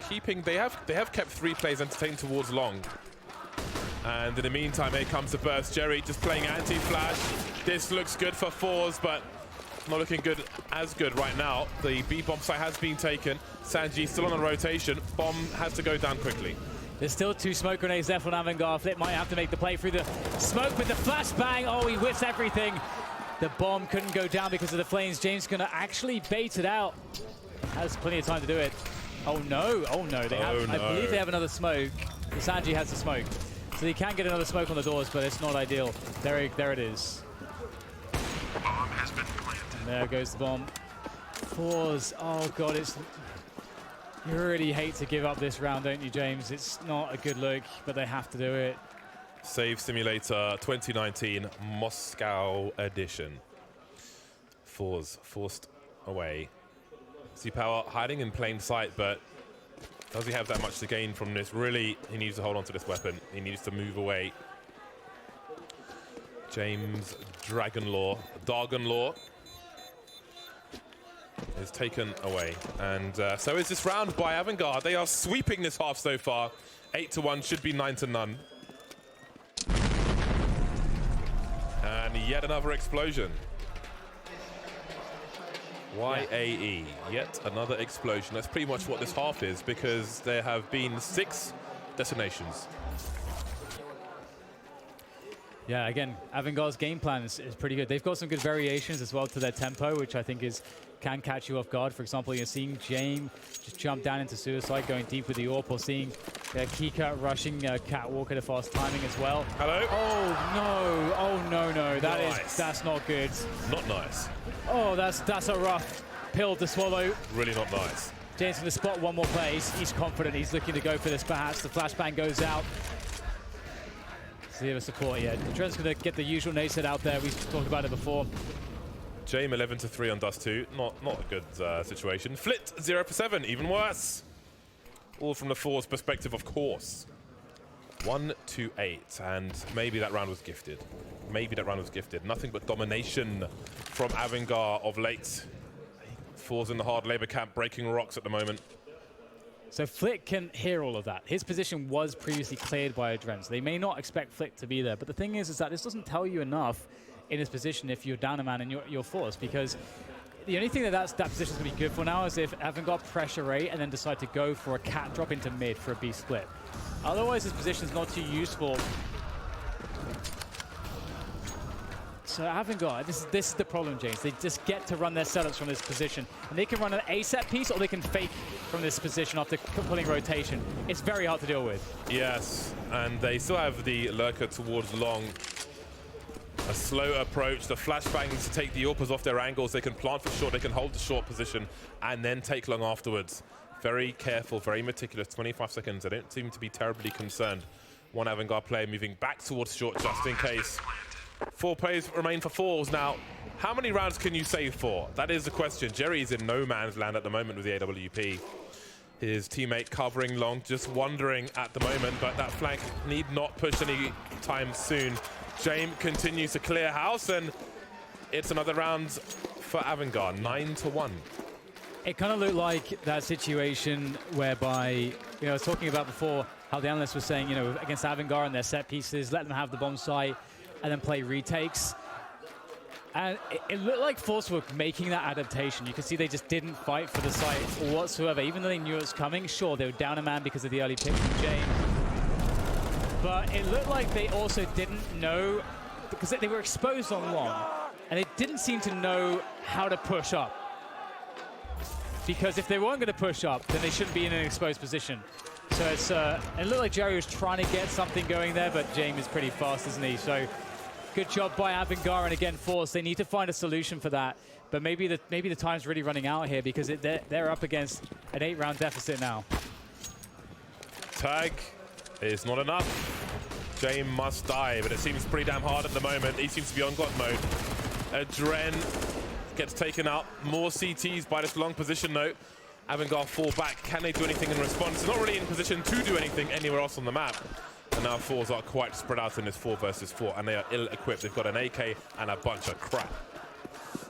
They have kept 3 players entertained towards long. And in the meantime, here comes the burst. Jerry just playing anti-flash. This looks good for forZe, but not looking as good right now. The B-bomb site has been taken. Sanji still on a rotation. Bomb has to go down quickly. There's still 2 smoke grenades left on AVANGAR. Flip might have to make the play through the smoke with the flashbang. Oh, he whiffs everything. The bomb couldn't go down because of the flames. James gonna actually bait it out. Has plenty of time to do it. Oh no, oh no. I believe they have another smoke. Sanji has the smoke. So he can get another smoke on the doors, but it's not ideal. There it is. Bomb has been planted. And there goes the bomb. forZe, oh god, you really hate to give up this round, don't you, James? It's not a good look, but they have to do it. Save Simulator 2019 Moscow edition. forZe forced away. C-Power hiding in plain sight, but does he have that much to gain from this? Really, he needs to hold on to this weapon. He needs to move away. James Dragonlaw is taken away. And so is this round by AVANGAR. They are sweeping this half so far. 8-1, should be 9-0. And yet another explosion. YAE, yet another explosion. That's pretty much what this half is, because there have been 6 detonations. Yeah, again, AVANGAR's game plan is pretty good. They've got some good variations as well to their tempo, which I think can catch you off guard. For example, you're seeing James just jump down into Suicide, going deep with the AWP, or seeing Keycut rushing Catwalk at a fast timing as well. Hello? Oh no, that's not good. Not nice. Oh, that's a rough pill to swallow. Really not nice. James going to spot one more place. He's confident. He's looking to go for this perhaps. The flashbang goes out. Zero support yet. Trent's going to get the usual nade set out there. We've talked about it before. James 11-3 on Dust 2. Not a good situation. Flit 0 for 7, even worse. All from the forZe perspective, of course. 1-8, and maybe that round was gifted. Nothing but domination from AVANGAR of late. forZe in the hard labor camp, breaking rocks at the moment. So Flick can hear all of that. His position was previously cleared by Adren, so they may not expect Flick to be there. But the thing is that this doesn't tell you enough in his position if you're down a man and you're forced, because the only thing that position is going to be good for now is if AVANGAR pressure rate and then decide to go for a cat drop into mid for a B split. Otherwise, his position is not too useful. So AVANGAR, this is the problem, James. They just get to run their setups from this position. And they can run an A set piece, or they can fake from this position after pulling rotation. It's very hard to deal with. Yes, and they still have the lurker towards long. A slow approach, the flashbangs to take the AWPers off their angles. They can plant for short, they can hold the short position, and then take long afterwards. Very careful, very meticulous, 25 seconds. They don't seem to be terribly concerned. One AVANGAR player moving back towards short just in case. 4 players remain for forZe. Now, how many rounds can you save for? That is the question. Jerry is in no man's land at the moment with the AWP. His teammate covering long, just wondering at the moment, but that flank need not push any time soon. James continues to clear house, and it's another round for AVANGAR, 9-1. It kind of looked like that situation whereby, I was talking about before how the analyst was saying, against AVANGAR and their set pieces, let them have the bomb site and then play retakes. And it looked like forZe were making that adaptation. You can see they just didn't fight for the site whatsoever. Even though they knew it was coming, sure, they were down a man because of the early pick from James. But it looked like they also didn't know, because they were exposed on long, and they didn't seem to know how to push up. Because if they weren't going to push up, then they shouldn't be in an exposed position. So it looked like Jerry was trying to get something going there, but James is pretty fast, isn't he? So Good job by AVANGAR, and again, forZe. They need to find a solution for that. But maybe the time's really running out here because they're up against an 8-round deficit now. Tag is not enough. James must die, but it seems pretty damn hard at the moment. He seems to be on God mode. Adren gets taken out. More CTs by this long position though. AVANGAR fall back. Can they do anything in response? They're not really in position to do anything anywhere else on the map. And now forZe are quite spread out in this 4 versus 4, and they are ill-equipped. They've got an AK and a bunch of crap.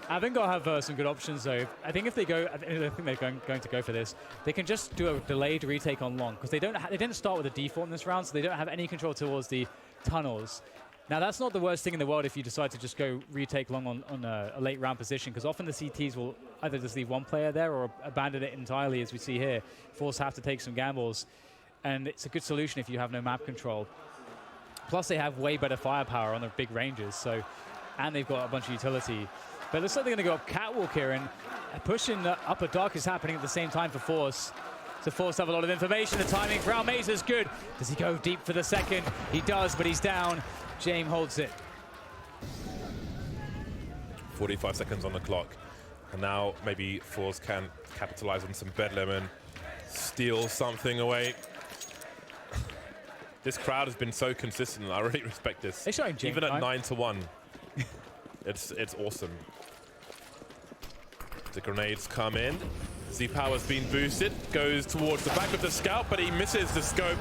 AVANGAR have some good options though. I think if they go, I think they're going to go for this. They can just do a delayed retake on long because they didn't start with a default in this round, so they don't have any control towards the tunnels. Now that's not the worst thing in the world if you decide to just go retake long on a late round position, because often the CTs will either just leave one player there or abandon it entirely, as we see here. forZe have to take some gambles, and it's a good solution if you have no map control. Plus they have way better firepower on their big ranges, so, and they've got a bunch of utility. But it looks like they're going to go up catwalk here, and pushing the upper dark is happening at the same time for forZe. So forZe have a lot of information. The timing for Almeza is good. Does he go deep for the second? He does, but he's down. James holds it. 45 seconds on the clock. And now maybe forZe can capitalize on some bedlam and steal something away. This crowd has been so consistent. I really respect this. They're showing James, even at right? 9-1. It's awesome. The grenades come in. Z-Power's been boosted. Goes towards the back of the scout, but he misses the scope.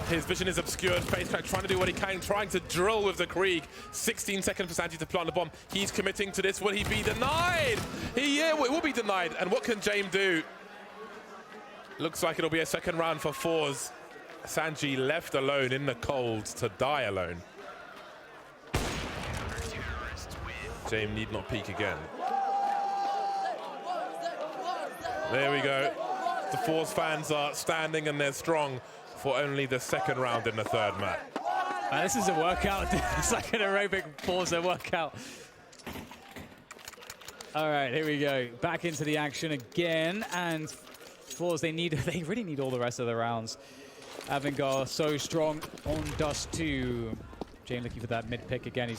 His vision is obscured. FaceCrack trying to do what he can, trying to drill with the Krieg. 16 seconds for Sanji to plant the bomb. He's committing to this. Will he be denied? Yeah, it will be denied. And what can James do? Looks like it'll be a second round for forZe. Sanji left alone in the cold to die alone. James need not peek again. There we go. The forZe fans are standing and they're strong for only the second round in the third map. This is a workout. It's like an aerobic forZe workout. All right, here we go. Back into the action again, and forZe, they really need all the rest of the rounds. AVANGAR so strong on Dust 2. James looking for that mid pick again.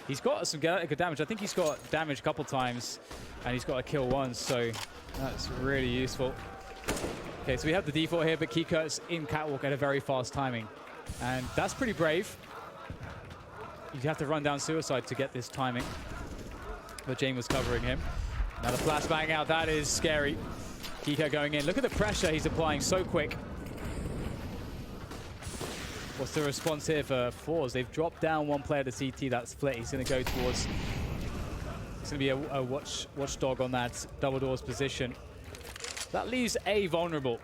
He's got some good damage. I think he's got damage a couple times, and he's got a kill once, so that's really useful. Okay, so we have the default here, but Keycurt's in catwalk at a very fast timing, and that's pretty brave. You have to run down suicide to get this timing, but James was covering him. Now the flashbang out, that is scary. Keycurt going in. Look at the pressure he's applying so quick. What's the response here for forZe? They've dropped down one player to CT, that's split. He's going to go towards... It's going to be a watchdog on that double doors position. That leaves A vulnerable.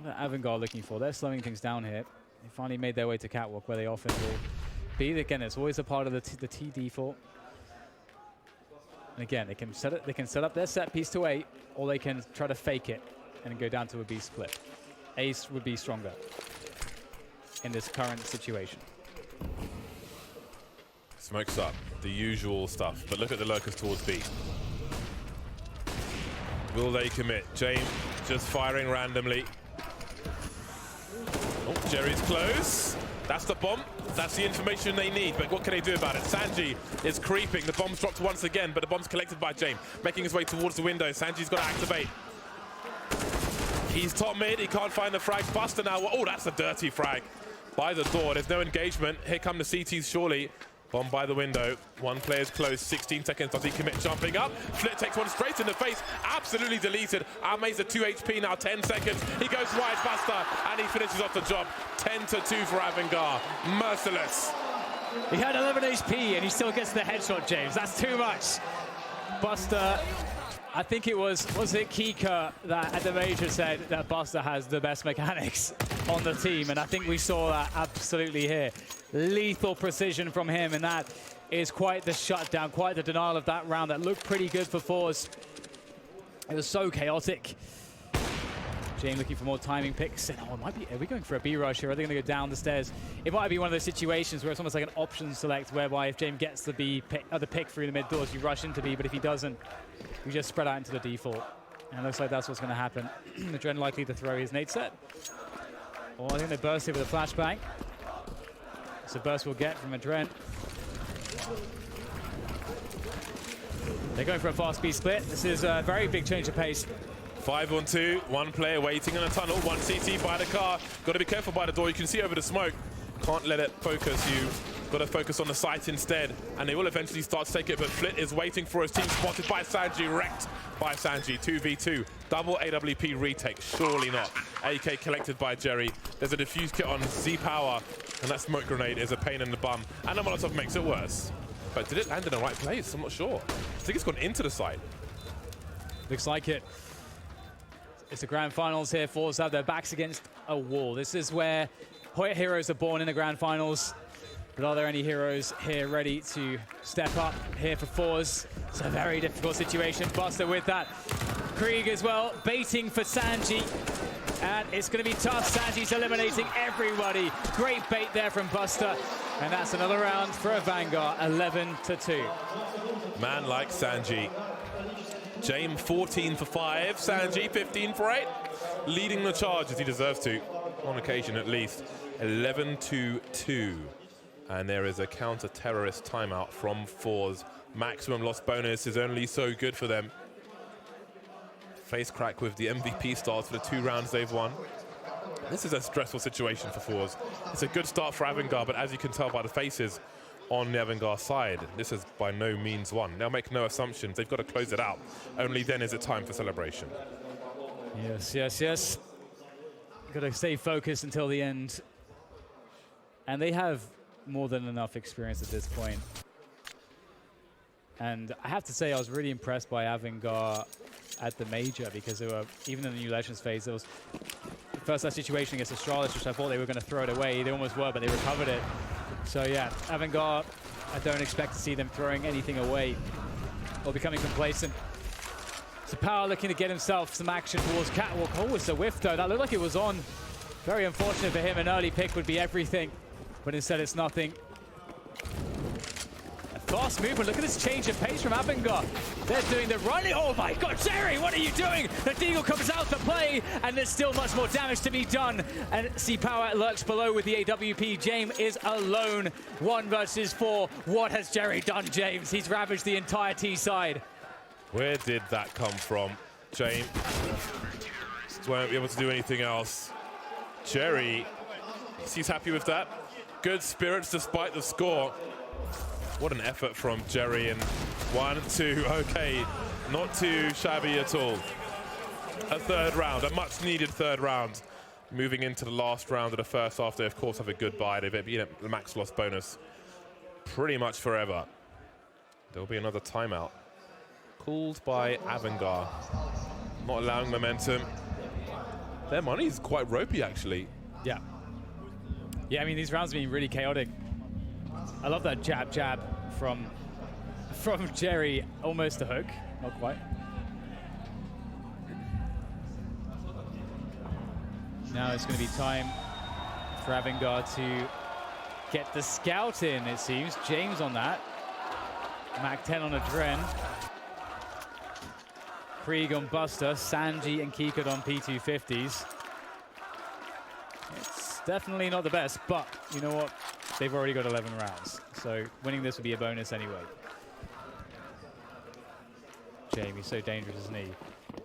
What are AVANGAR looking for? They're slowing things down here. They finally made their way to catwalk, where they often will be. Again, it's always a part of the T default. And again, they can set up their set piece to A, or they can try to fake it and go down to a B split. Ace would be stronger in this current situation. Smokes up, the usual stuff, but look at the lurkers towards B. Will they commit? James just firing randomly. Oh, Jerry's close. That's the bomb. That's the information they need, but what can they do about it? Sanji is creeping. The bomb's dropped once again, but the bomb's collected by James, making his way towards the window. Sanji's got to activate. He's top mid, he can't find the frag. Buster now, oh, that's a dirty frag. By the door, there's no engagement. Here come the CTs surely. Bomb by the window, one player's close, 16 seconds, does he commit jumping up? Flit takes one straight in the face, absolutely deleted. Almeza 2 HP now, 10 seconds. He goes wide, Buster, and he finishes off the job. 10-2 for AVANGAR, merciless. He had 11 HP and he still gets the headshot, James. That's too much. Buster, I think it was it Keycurt that at the major said that Buster has the best mechanics on the team, and I think we saw that absolutely here. Lethal precision from him, and that is quite the shutdown, quite the denial of that round. That looked pretty good for forZe. It was so chaotic. James looking for more timing picks. Oh, it might be, are we going for a B rush here? Are they going to go down the stairs? It might be one of those situations where it's almost like an option select, whereby if James gets the B pick, the pick through the mid doors, you rush into B, but if he doesn't, we just spread out into the default. And it looks like that's what's going to happen. Adren likely to throw his nade set. Oh, I think they burst here with a flashbang. It's a burst we'll get from Adren. They're going for a fast speed split. This is a very big change of pace. 5-on-2, one player waiting in a tunnel, one CT by the car. Got to be careful by the door. You can see over the smoke. Can't let it focus you. Got to focus on the site instead, and they will eventually start to take it, but Flit is waiting for his team, spotted by Sanji, wrecked by Sanji. 2v2, double AWP retake, surely not. AK collected by Jerry. There's a defuse kit on Z-Power, and that smoke grenade is a pain in the bum, and the Molotov makes it worse. But did it land in the right place? I'm not sure. I think it's gone into the site. Looks like it. It's the grand finals here. forZe have their backs against a wall. This is where heroes are born in the grand finals. But are there any heroes here ready to step up here for forZe? It's a very difficult situation. Buster with that. Krieg as well, baiting for Sanji. And it's going to be tough. Sanji's eliminating everybody. Great bait there from Buster. And that's another round for AVANGAR, 11-2. Man like Sanji. James 14 for 5, Sanji 15 for 8. Leading the charge as he deserves to, on occasion at least. 11-2. And there is a counter-terrorist timeout from forZe. Maximum loss bonus is only so good for them. Face crack with the MVP stars for the 2 rounds they've won. This is a stressful situation for forZe. It's a good start for AVANGAR, but as you can tell by the faces on the AVANGAR side, this is by no means won. They'll make no assumptions. They've got to close it out. Only then is it time for celebration. Yes, yes, yes. Got to stay focused until the end. And they have more than enough experience at this point. And I have to say, I was really impressed by AVANGAR at the major, because they were, even in the New Legends phase, there was first that situation against Astralis, which I thought they were going to throw it away. They almost were, but they recovered it. So yeah, AVANGAR, I don't expect to see them throwing anything away or becoming complacent. So Power looking to get himself some action towards Catwalk. Oh, it's a whiff though. That looked like it was on. Very unfortunate for him. An early pick would be everything, but instead it's nothing. A fast movement. Look at this change of pace from AVANGAR. They're doing the running. Oh my God, Jerry, what are you doing? The Deagle comes out to play, and there's still much more damage to be done. And Z-Power lurks below with the AWP. James is alone. 1 versus 4. What has Jerry done, James? He's ravaged the entire T side. Where did that come from? James won't be able to do anything else. Jerry, he's happy with that. Good spirits despite the score. What an effort from Jerry, and 1, 2, okay, not too shabby at all. A third round, a much needed third round. Moving into the last round of the first half, they of course have a good bye. They've been the max loss bonus pretty much forever. There'll be another timeout. Called by AVANGAR. Not allowing momentum. Their money is quite ropey, actually. Yeah. Yeah, I mean, these rounds have been really chaotic. I love that jab from Jerry, almost a hook, not quite. Now it's going to be time for AVANGAR to get the scout in, it seems. James on that. Mac 10 on Adren. Krieg on Buster, Sanji and Kikut on P250s. It's definitely not the best, but you know what? They've already got 11 rounds, so winning this would be a bonus anyway. Jamie's so dangerous, isn't he?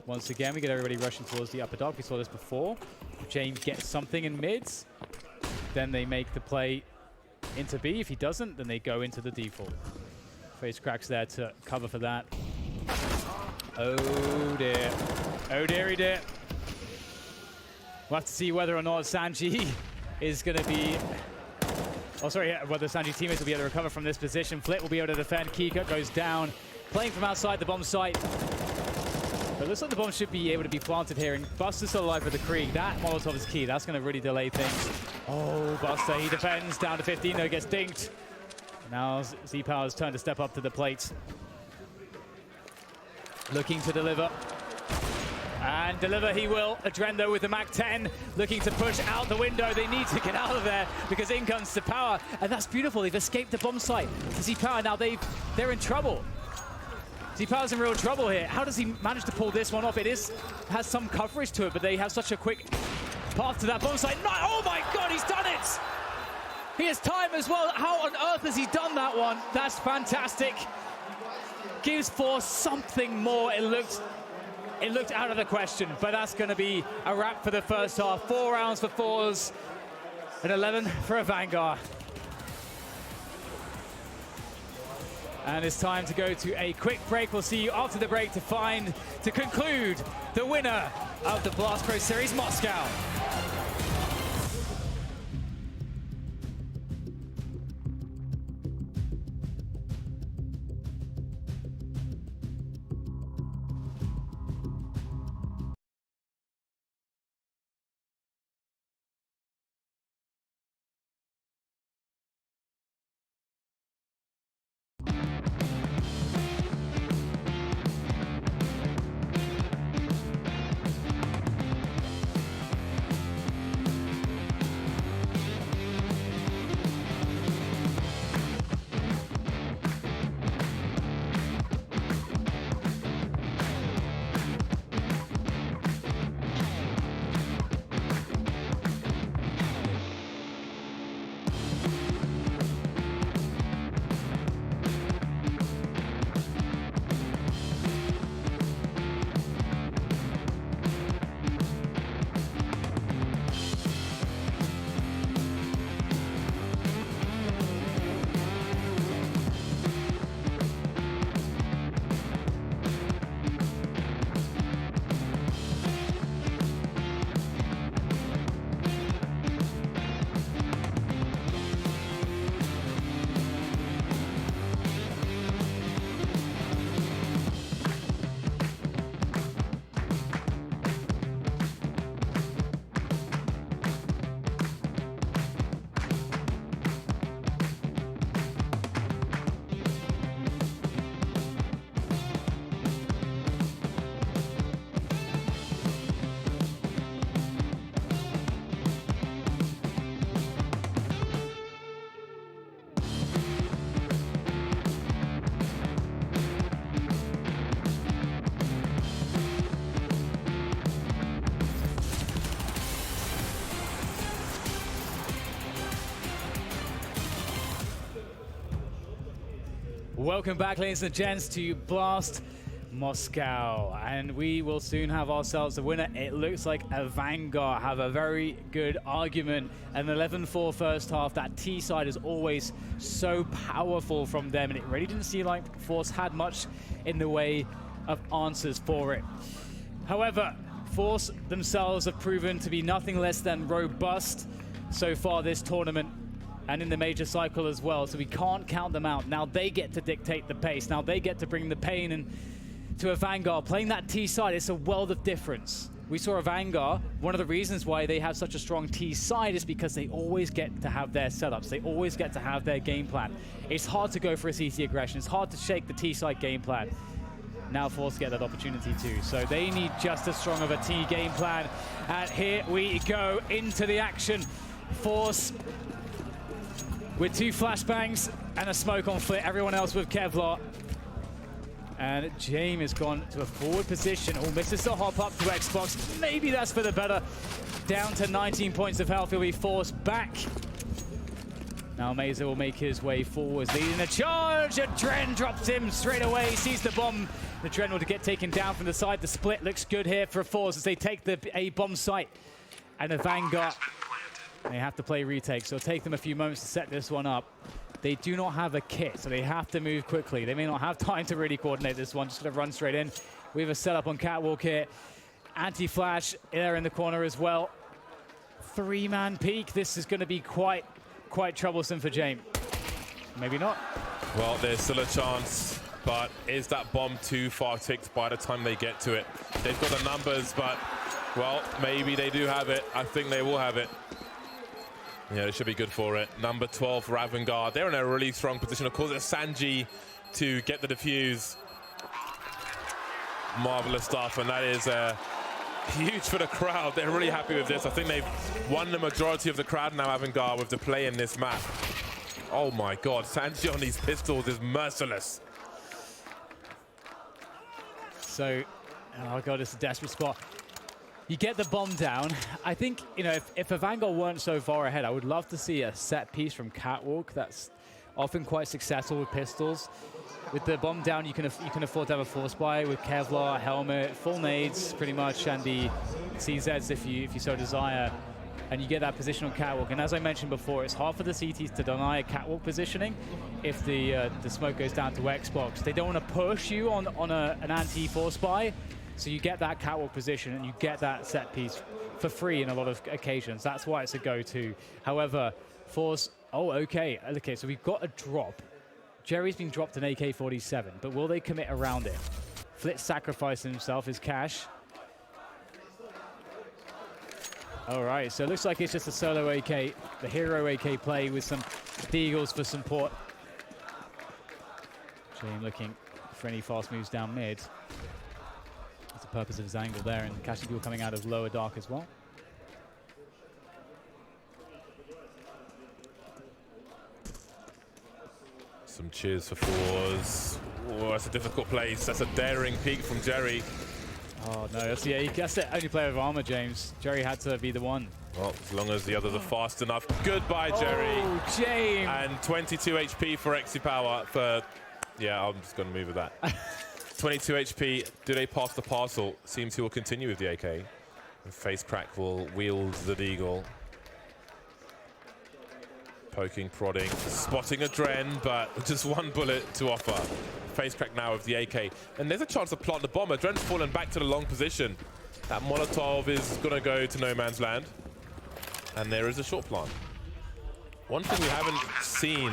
Once again, we get everybody rushing towards the upper dock. We saw this before. James gets something in mids, then they make the play into B. If he doesn't, then they go into the default. Face cracks there to cover for that. Oh dear. Oh dearie dear. We'll have to see whether or not Sanji is going to be... Oh, sorry, whether Sanji teammates will be able to recover from this position. Flit will be able to defend. Kikut goes down. Playing from outside the bomb site. But it looks like the bomb should be able to be planted here. And Buster's still alive with the Krieg. That Molotov is key. That's going to really delay things. Oh, Buster, he defends. Down to 15, though, gets dinked. Now Z-Power's turn to step up to the plate. Looking to deliver. And deliver he will. Adrendo with the Mac 10, looking to push out the window. They need to get out of there because in comes Z-Power. And that's beautiful. They've escaped the bomb site. Z-Power now, they're in trouble. Z-Power's in real trouble here. How does he manage to pull this one off? It has some coverage to it, but they have such a quick path to that bomb site. No, oh my God, he's done it! He has time as well. How on earth has he done that one? That's fantastic. Gives forZe something more. It looked out of the question, but that's going to be a wrap for the first half. 4 rounds for forZe and 11 for AVANGAR. And it's time to go to a quick break. We'll see you after the break to conclude the winner of the Blast Pro Series Moscow. Welcome back, ladies and gents, to Blast Moscow, and we will soon have ourselves a winner. It looks like AVANGAR have a very good argument. An 11-4 first half. That T side is always so powerful from them, and it really didn't seem like forZe had much in the way of answers for it. However, forZe themselves have proven to be nothing less than robust so far this tournament, and in the major cycle as well, so we can't count them out. Now they get to dictate the pace. Now they get to bring the pain and to AVANGAR. Playing that T side, it's a world of difference. We saw AVANGAR, one of the reasons why they have such a strong T side is because they always get to have their setups. They always get to have their game plan. It's hard to go for a CT aggression. It's hard to shake the T side game plan. Now forZe get that opportunity too. So they need just as strong of a T game plan. And here we go into the action. forZe with 2 flashbangs and a smoke on foot. Everyone else with Kevlar. And James has gone to a forward position. Oh, misses the hop up to Xbox. Maybe that's for the better. Down to 19 points of health. He'll be forced back. Now Meza will make his way forwards, leading the charge. And Dren drops him straight away. He sees the bomb. The Dren will get taken down from the side. The split looks good here for forZe as they take the A bomb site. And AVANGAR, they have to play retake, so it'll take them a few moments to set this one up. They do not have a kit, so they have to move quickly. They may not have time to really coordinate this one, just gonna run straight in. We have a setup on Catwalk here. Anti-flash there in the corner as well. 3-man peek. This is gonna be quite troublesome for James. Maybe not. Well, there's still a chance, but is that bomb too far ticked by the time they get to it? They've got the numbers, but, well, maybe they do have it. I think they will have it. Yeah, it should be good for it. Number 12 for AVANGAR. They're in a really strong position. Of course, it's Sanji to get the defuse. Marvelous stuff, and that is huge for the crowd. They're really happy with this. I think they've won the majority of the crowd now, AVANGAR, with the play in this map. Oh my God, Sanji on these pistols is merciless. So, oh God, it's a desperate spot. You get the bomb down. I think, you know, if AVANGAR weren't so far ahead, I would love to see a set piece from Catwalk. That's often quite successful with pistols. With the bomb down, you can afford to have a force buy with Kevlar, helmet, full nades pretty much, and the CZs if you so desire. And you get that position on Catwalk. And as I mentioned before, it's hard for the CTs to deny a Catwalk positioning if the smoke goes down to Xbox. They don't want to push you on an anti-force buy. So you get that Catwalk position and you get that set piece for free in a lot of occasions. That's why it's a go-to. However, forZe, okay, so we've got a drop. Jerry's been dropped an AK-47, but will they commit around it? Flitz sacrificing himself is cash. All right, so it looks like it's just a solo AK, the hero AK play with some Deagles for support. Jame looking for any fast moves down mid. That's the purpose of his angle there, and Cash Deagle coming out of lower dark as well. Some cheers for forZe. Oh, that's a difficult place. That's a daring peek from Jerry. Oh no, that's the only player with armor, James. Jerry had to be the one. Well, as long as the others are fast enough. Goodbye, Jerry. Oh, James. And 22 HP for Exy Power for... Yeah, I'm just going to move with that. 22 HP. Do they pass the parcel? Seems he will continue with the AK. And FaceCrack will wield the Deagle. Poking, prodding, spotting a Dren, but just one bullet to offer. FaceCrack now with the AK. And there's a chance to plant the bomber. Dren's fallen back to the long position. That Molotov is going to go to no man's land. And there is a short plant. One thing we haven't seen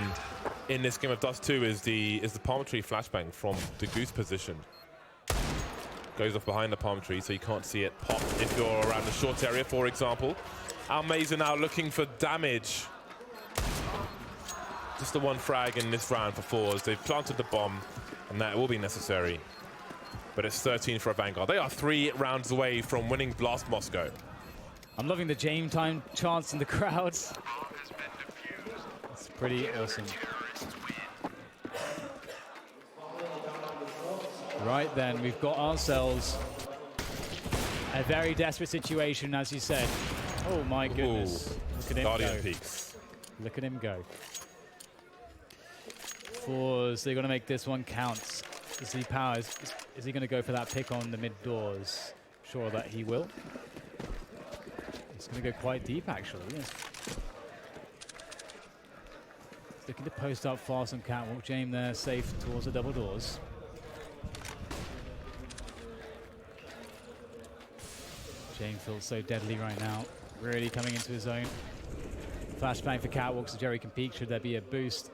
in this game of Dust 2 is the palm tree flashbang from the goose position. Goes off behind the palm tree, so you can't see it pop if you're around the short area, for example. Almazer now looking for damage. Just the one frag in this round for forZe. They've planted the bomb, and that will be necessary. But it's 13 for AVANGAR. They are 3 rounds away from winning Blast Moscow. I'm loving the Jame time chants in the crowds. It's pretty awesome. Right then, we've got ourselves a very desperate situation, as you said. Oh my goodness. Ooh. Look at him Guardian go. peaks. Look at him go. forZe, they're going to make this one count. Is he powers? Is he going to go for that pick on the mid doors? Sure that he will. He's going to go quite deep, actually. Yes. He's looking to post up fast on Catwalk. Jame there, safe towards the double doors. Jame feels so deadly right now. Really coming into his own. Flashbang for Catwalk so Jerry can peek should there be a boost.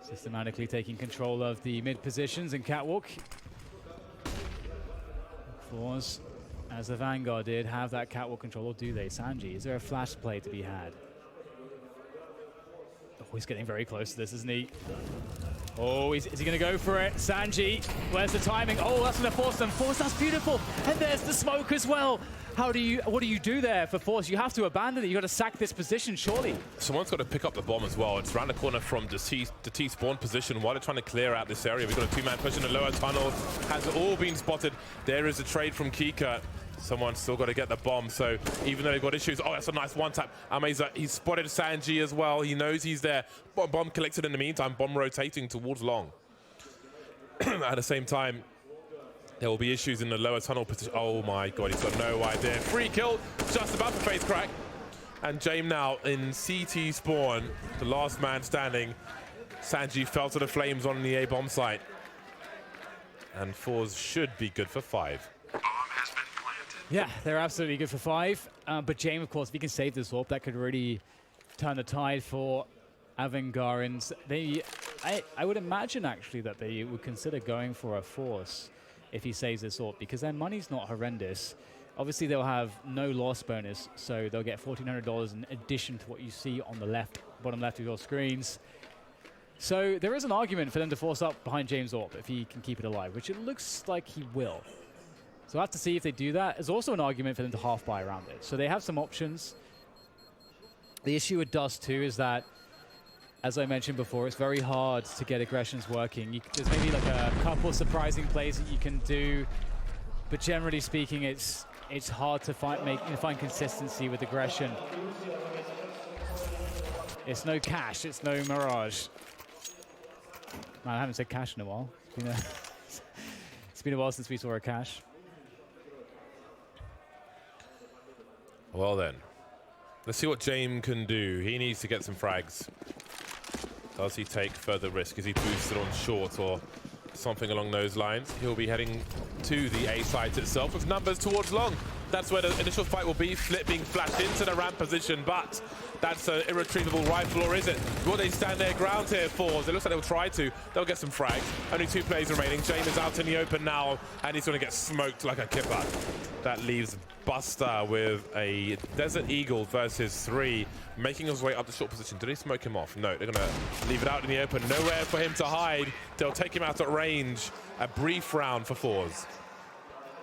Systematically taking control of the mid positions in Catwalk. forZe, as the AVANGAR did, have that Catwalk control, or do they? Sanji, is there a flash play to be had? Oh, he's getting very close to this, isn't he? Oh, is he going to go for it? Sanji, where's the timing? Oh, that's going to force them. forZe, that's beautiful. And there's the smoke as well. What do you do there for forZe? You have to abandon it. You got to sack this position, surely. Someone's got to pick up the bomb as well. It's around the corner from the T spawn position while they're trying to clear out this area. We've got a 2-man push in the lower tunnel. Has all been spotted. There is a trade from Kika. Someone's still got to get the bomb. So even though they've got issues, oh, that's a nice one-tap. Almazer, he's spotted Sanji as well. He knows he's there. Bomb collected in the meantime. Bomb rotating towards long. At the same time, there will be issues in the lower tunnel position. Oh my God, he's got no idea. Free kill, just about to FaceCrack. And Jame now in CT spawn, the last man standing. Sanji fell to the flames on the A bomb site. And forZe should be good for 5. Yeah, they're absolutely good for 5. But Jame, of course, if he can save this AWP, that could really turn the tide for AVANGAR. And I would imagine, actually, that they would consider going for a force if he saves this AWP, because their money's not horrendous. Obviously, they'll have no loss bonus, so they'll get $1,400 in addition to what you see on the left, bottom left of your screens. So there is an argument for them to force up behind James AWP if he can keep it alive, which it looks like he will. So we'll have to see if they do that. There's also an argument for them to half buy around it. So they have some options. The issue with Dust 2 is that, as I mentioned before, it's very hard to get aggressions working. There's maybe like a couple surprising plays that you can do, but generally speaking, it's hard to find consistency with aggression. It's no Cash, it's no Mirage. Man, I haven't said Cash in a while. It's been a while since we saw a Cash. Well then, let's see what James can do. He needs to get some frags. Does he take further risk? Is he boosted on short or something along those lines? He'll be heading to the A site itself with numbers towards long. That's where the initial fight will be. Flip being flashed into the ramp position, but that's an irretrievable rifle, or is it? Will they stand their ground here, forZe? It looks like they'll try to. They'll get some frags. Only 2 players remaining. James is out in the open now, and he's going to get smoked like a kipper. That leaves Buster with a Desert Eagle versus 3, making his way up the short position. Do they smoke him off? No, they're going to leave it out in the open. Nowhere for him to hide. They'll take him out at range. A brief round for forZe.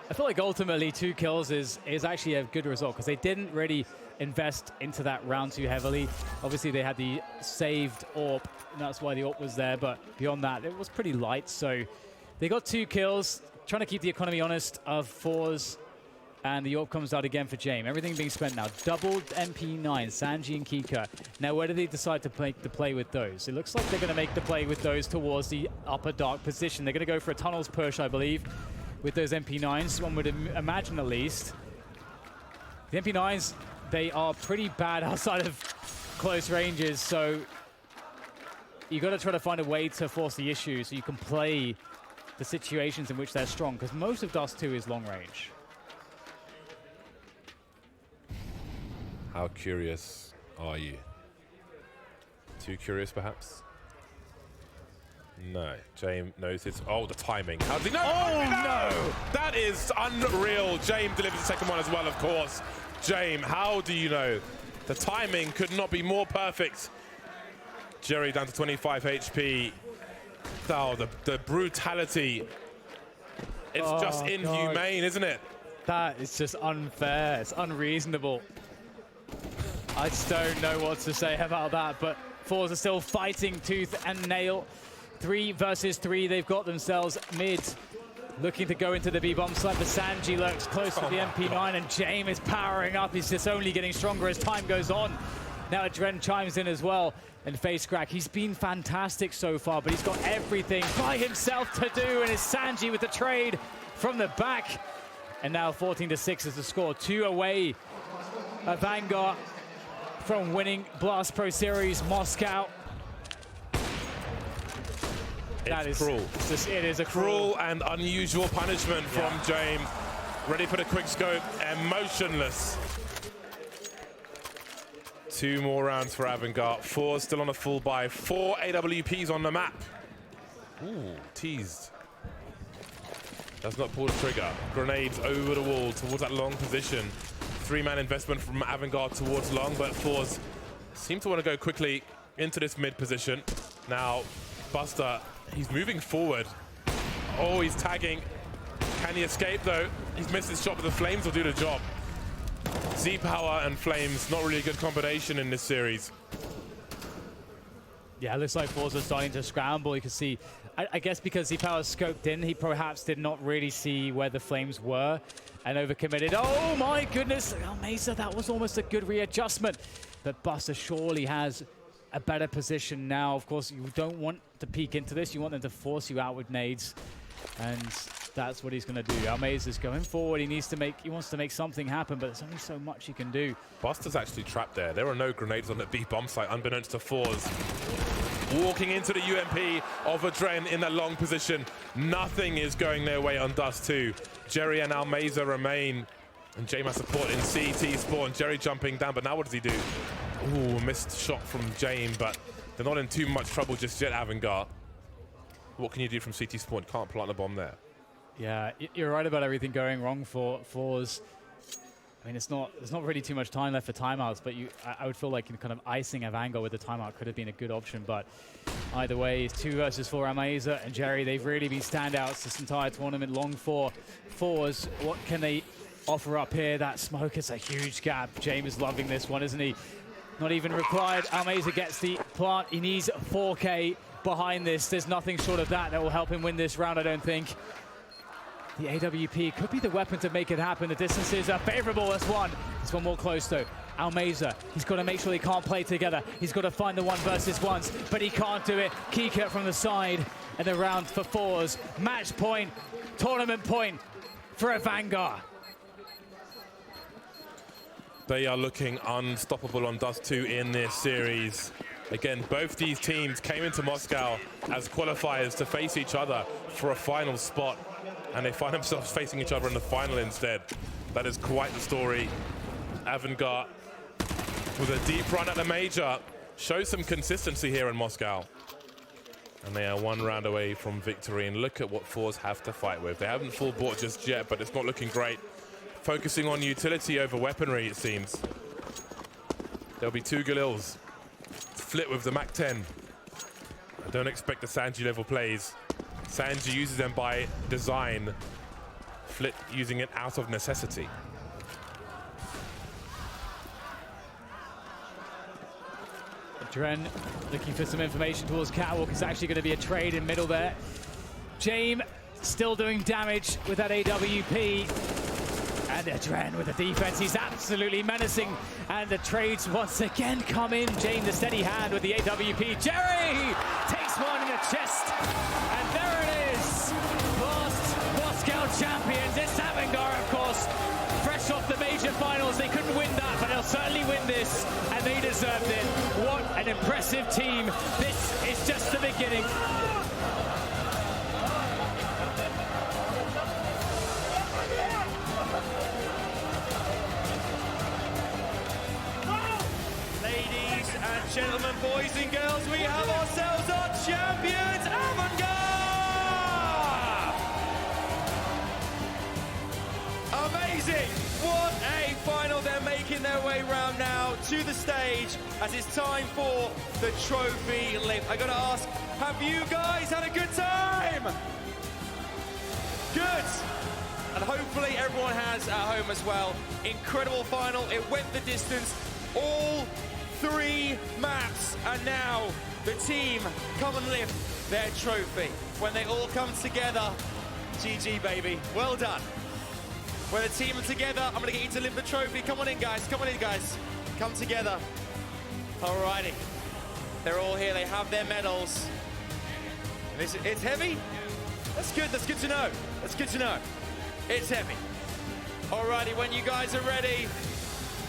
I feel like ultimately 2 kills is actually a good result because they didn't really invest into that round too heavily. Obviously, they had the saved AWP, and that's why the AWP was there. But beyond that, it was pretty light. So they got 2 kills, trying to keep the economy honest of forZe. And the AWP comes out again for James. Everything being spent now. Doubled MP9, Sanji and Kika. Now, where do they decide to make the play with those? It looks like they're going to make the play with those towards the upper dark position. They're going to go for a tunnels push, I believe, with those MP9s. One would imagine at least. The MP9s, they are pretty bad outside of close ranges, so you got to try to find a way to force the issue so you can play the situations in which they're strong, because most of Dust 2 is long range. How curious are you? Too curious, perhaps? No. James knows his... Oh, the timing. How does he know? Oh, no! That is unreal. James delivers the second one as well, of course. James, how do you know? The timing could not be more perfect. Jerry down to 25 HP. Oh, the brutality. It's just inhumane, isn't it? That is just unfair. It's unreasonable. I just don't know what to say about that, but forZe are still fighting tooth and nail. 3 versus 3, they've got themselves mid. Looking to go into the B-bomb site, but Sanji lurks close to the MP9, and James is powering up. He's just only getting stronger as time goes on. Now Adren chimes in as well, and Face Crack. He's been fantastic so far, but he's got everything by himself to do, and it's Sanji with the trade from the back. And now 14-6 is the score. 2 away. AVANGAR from winning Blast Pro Series Moscow. That is cruel. It is a cruel and unusual punishment from James. Ready for the quick scope and motionless. 2 more rounds for AVANGAR. forZe still on a full buy. 4 AWPs on the map. Ooh, teased. Does not pull the trigger. Grenades over the wall towards that long position. 3-man investment from AVANGAR towards long, but forZe seem to want to go quickly into this mid position. Now, Buster, he's moving forward. Oh, he's tagging. Can he escape, though? He's missed his shot, but the Flames will do the job. Z-Power and Flames, not really a good combination in this series. Yeah, it looks like forZe are starting to scramble. You can see, I guess because Z-Power scoped in, he perhaps did not really see where the Flames were and overcommitted. Oh my goodness, Mesa, that was almost a good readjustment. But Buster surely has a better position now. Of course, you don't want to peek into this. You want them to force you out with nades. And that's what he's going to do. Almeiza is going forward. He wants to make something happen, but there's only so much he can do. Buster's actually trapped there. There are no grenades on the B bomb site, unbeknownst to forZe. Walking into the UMP of Adren in that long position. Nothing is going their way on Dust 2. Jerry and Almeiza remain. And James has support in CT spawn. Jerry jumping down, but now what does he do? Ooh, missed shot from James, but they're not in too much trouble just yet, AVANGAR. What can you do from CT spawn? Can't plant a bomb there. Yeah, you're right about everything going wrong for forZe. I mean, there's not really too much time left for timeouts, but I would feel like kind of icing AVANGAR with the timeout could have been a good option. But either way, it's 2 versus 4. Almeiza and Jerry, they've really been standouts this entire tournament. Long for forZe. What can they offer up here? That smoke is a huge gap. James is loving this one, isn't he? Not even required. Almeiza gets the plant. He needs 4K behind this. There's nothing short of that will help him win this round, I don't think. The AWP could be the weapon to make it happen. The distances are favorable as one. There's one more close though. Almeza, he's got to make sure they can't play together. He's got to find the 1 versus 1s, but he can't do it. Kika from the side, and the round for forZe. Match point, tournament point for AVANGAR. They are looking unstoppable on Dust 2 in this series. Again, both these teams came into Moscow as qualifiers to face each other for a final spot, and they find themselves facing each other in the final instead. That is quite the story. AVANGAR, with a deep run at the major, shows some consistency here in Moscow. And they are 1 round away from victory, and look at what forZe have to fight with. They haven't full bought just yet, but it's not looking great. Focusing on utility over weaponry, it seems. There'll be 2 Galils. Flit with the Mac 10. I don't expect the Sanji level plays. Sanji uses them by design. Flit using it out of necessity. Dren looking for some information towards Catwalk. It's actually going to be a trade in middle there. James still doing damage with that AWP. And Dren with the defense, he's absolutely menacing. And the trades once again come in. James, the steady hand with the AWP. Jerry takes one in the chest. And there it is. Last Moscow champions. It's AVANGAR, of course. Fresh off the major finals, they couldn't win that, but they'll certainly win this, and they deserved it. What an impressive team. This is just the beginning. Ladies and gentlemen, boys and girls, we have ourselves our champions, AVANGAR! Amazing! What a final. They're making their way round now to the stage as it's time for the trophy lift. I gotta ask, have you guys had a good time? Good. And hopefully everyone has at home as well. Incredible final. It went the distance. All 3 maps, and now the team come and lift their trophy. When they all come together, GG baby, well done. When the team are together, I'm gonna get you to lift the trophy. Come on in guys, come on in guys. Come together. Alrighty. They're all here, they have their medals. It's heavy? That's good to know. That's good to know. It's heavy. Alrighty, when you guys are ready,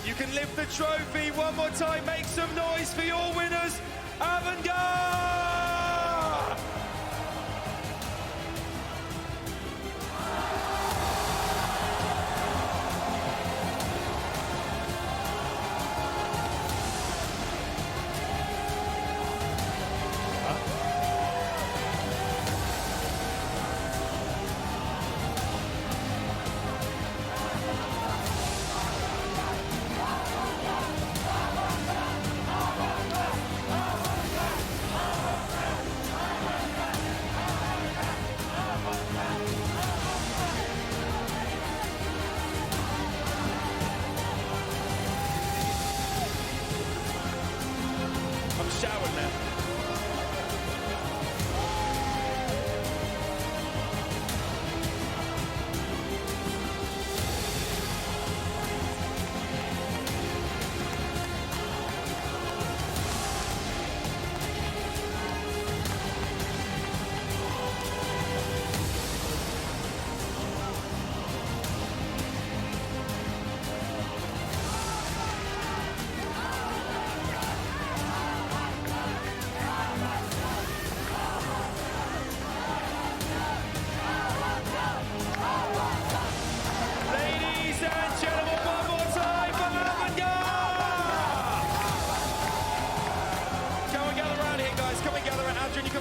you can lift the trophy one more time. Make some noise for your winners, AVANGAR! Showering, man.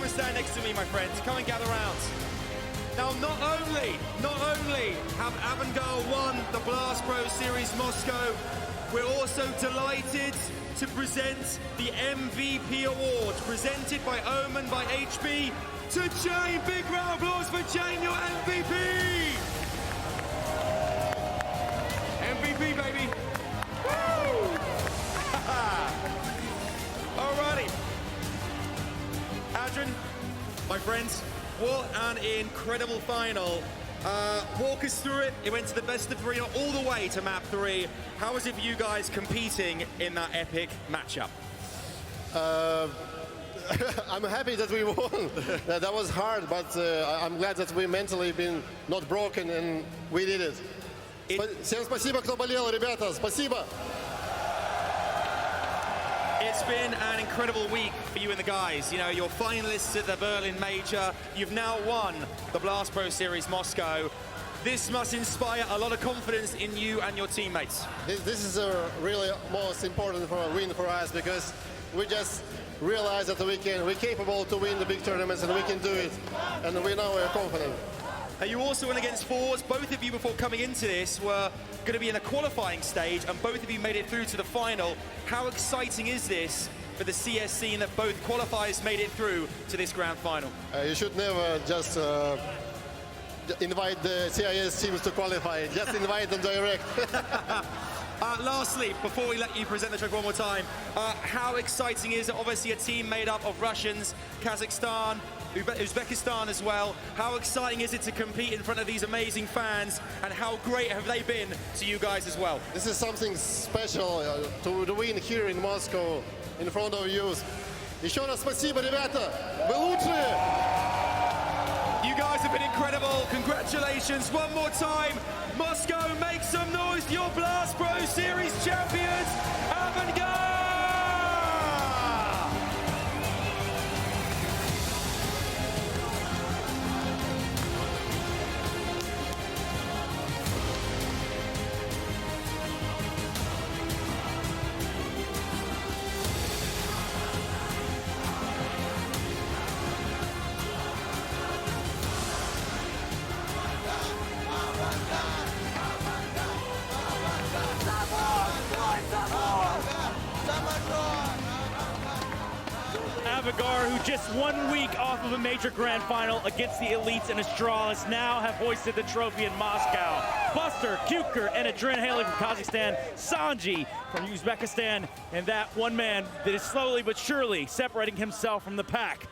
Stand next to me, my friends. Come and gather round. Now, not only have AVANGAR won the Blast Pro Series Moscow, we're also delighted to present the MVP Award, presented by Omen, by HB, to Jane. Big round of applause for Jane, your MVP! MVP, baby! Woo! Alrighty. Adrian, my friends, what an incredible final. Walk us through it. It went to the best of 3 all the way to map 3. How was it for you guys competing in that epic matchup? I'm happy that we won. That was hard, but I'm glad that we mentally been not broken and we did it. Всем спасибо, кто болел, ребята. Спасибо. It's been an incredible week for you and the guys. You know, you're finalists at the Berlin Major. You've now won the Blast Pro Series Moscow. This must inspire a lot of confidence in you and your teammates. This is a really most important win for us because we just realized that we're capable to win the big tournaments and we can do it. And we now are confident. You also went against forZe. Both of you before coming into this were going to be in the qualifying stage and both of you made it through to the final. How exciting is this for the CS scene that both qualifiers made it through to this grand final? You should never just invite the CIS teams to qualify. Just invite them direct. Lastly, before we let you present the trophy one more time, how exciting is it? Obviously a team made up of Russians, Kazakhstan, Uzbekistan as well. How exciting is it to compete in front of these amazing fans, and how great have they been to you guys as well? This is something special to win here in Moscow in front of you. Еще раз спасибо, ребята. Вы лучшие. You guys have been incredible. Congratulations one more time. Moscow, make some noise for your Blast Pro Series champions, AVANGAR! AVANGAR, who just 1 week off of a major grand final against the elites in Astralis, now have hoisted the trophy in Moscow. Buster, Kuker, and Adrin Haley from Kazakhstan, Sanji from Uzbekistan, and that one man that is slowly but surely separating himself from the pack.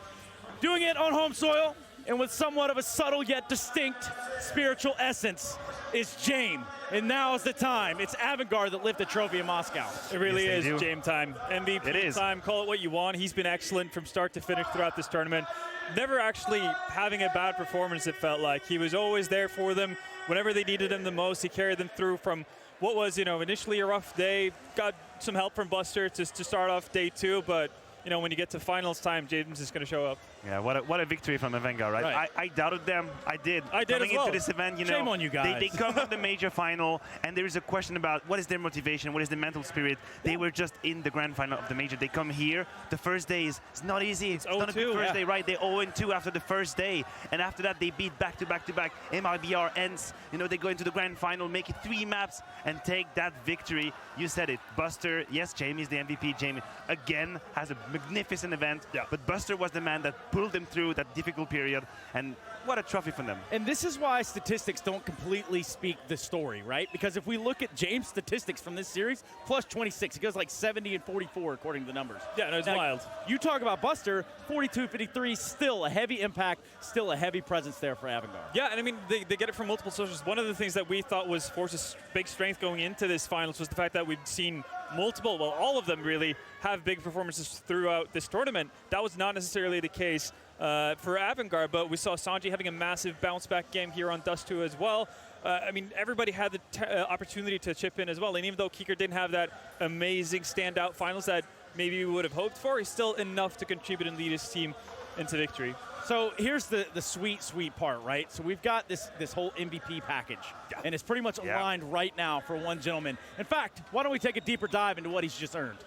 Doing it on home soil and with somewhat of a subtle yet distinct spiritual essence is James. And now is the time. It's AVANGAR that lift the trophy in Moscow. It really is James time. MVP time, call it what you want. He's been excellent from start to finish throughout this tournament. Never actually having a bad performance, it felt like. He was always there for them. Whenever they needed him the most, he carried them through from what was, initially a rough day. Got some help from Buster to start off day 2, but when you get to finals time, James is going to show up. Yeah, what a victory from AVANGAR, right? I doubted them. I did. Coming into this event, Shame on you guys. They come from the major final, and there is a question about what is their motivation, what is the mental spirit. They were just in the grand final of the major. They come here. The first day it's not easy. It's not a good first day, right? They're 0-2 after the first day, and after that they beat back to back to back. MIBR ends. They go into the grand final, make it 3 maps, and take that victory. You said it, Buster. Yes, Jamie is the MVP. Jamie again has a magnificent event, but Buster was the man that pulled them through that difficult period, and what a trophy for them. And this is why statistics don't completely speak the story, right? Because if we look at James' statistics from this series, plus 26, he goes like 70 and 44 according to the numbers. Yeah, no, it's wild. You talk about Buster, 42-53, still a heavy impact, still a heavy presence there for AVANGAR. Yeah, and I mean, they get it from multiple sources. One of the things that we thought was forZe's big strength going into this finals was the fact that we'd seen multiple, well, all of them really, have big performances throughout this tournament. That was not necessarily the case for AVANGAR, but we saw Sanji having a massive bounce-back game here on Dust 2 as well. I mean, everybody had the opportunity to chip in as well, and even though Kuker didn't have that amazing standout finals that maybe we would have hoped for, he's still enough to contribute and lead his team into victory. So here's the sweet, sweet part, right? So we've got this whole MVP package, and it's pretty much aligned right now for one gentleman. In fact, why don't we take a deeper dive into what he's just earned?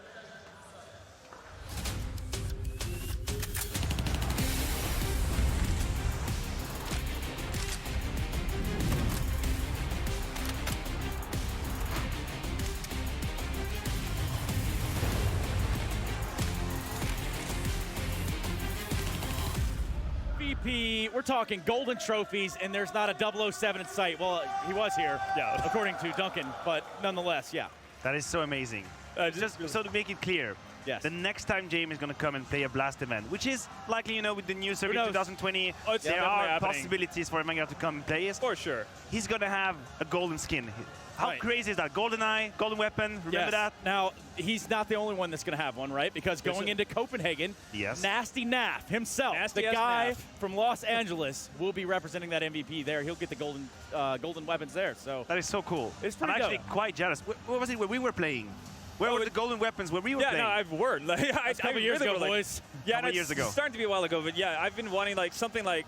We're talking golden trophies, and there's not a 007 in sight. Well, he was here, according to Duncan, but nonetheless, That is so amazing. Just so to make it clear, Yes. The next time Jamie is going to come and play a Blast event, which is likely, with the new circuit 2020, there are possibilities for AVANGAR to come and play it. For sure. He's going to have a golden skin. How crazy is that? Golden eye, golden weapon, remember that? Now, he's not the only one that's going to have one, right? Because going into Copenhagen, Nasty Naf himself, the guy from Los Angeles, will be representing that MVP there. He'll get the golden weapons there. So that is so cool. It's pretty I'm actually quite jealous. What was it where we were playing? Where were the golden weapons where we were playing? Yeah, no, I've worked. Like, a couple years ago, boys. Yeah, no, years ago. It's starting to be a while ago, but yeah, I've been wanting like something like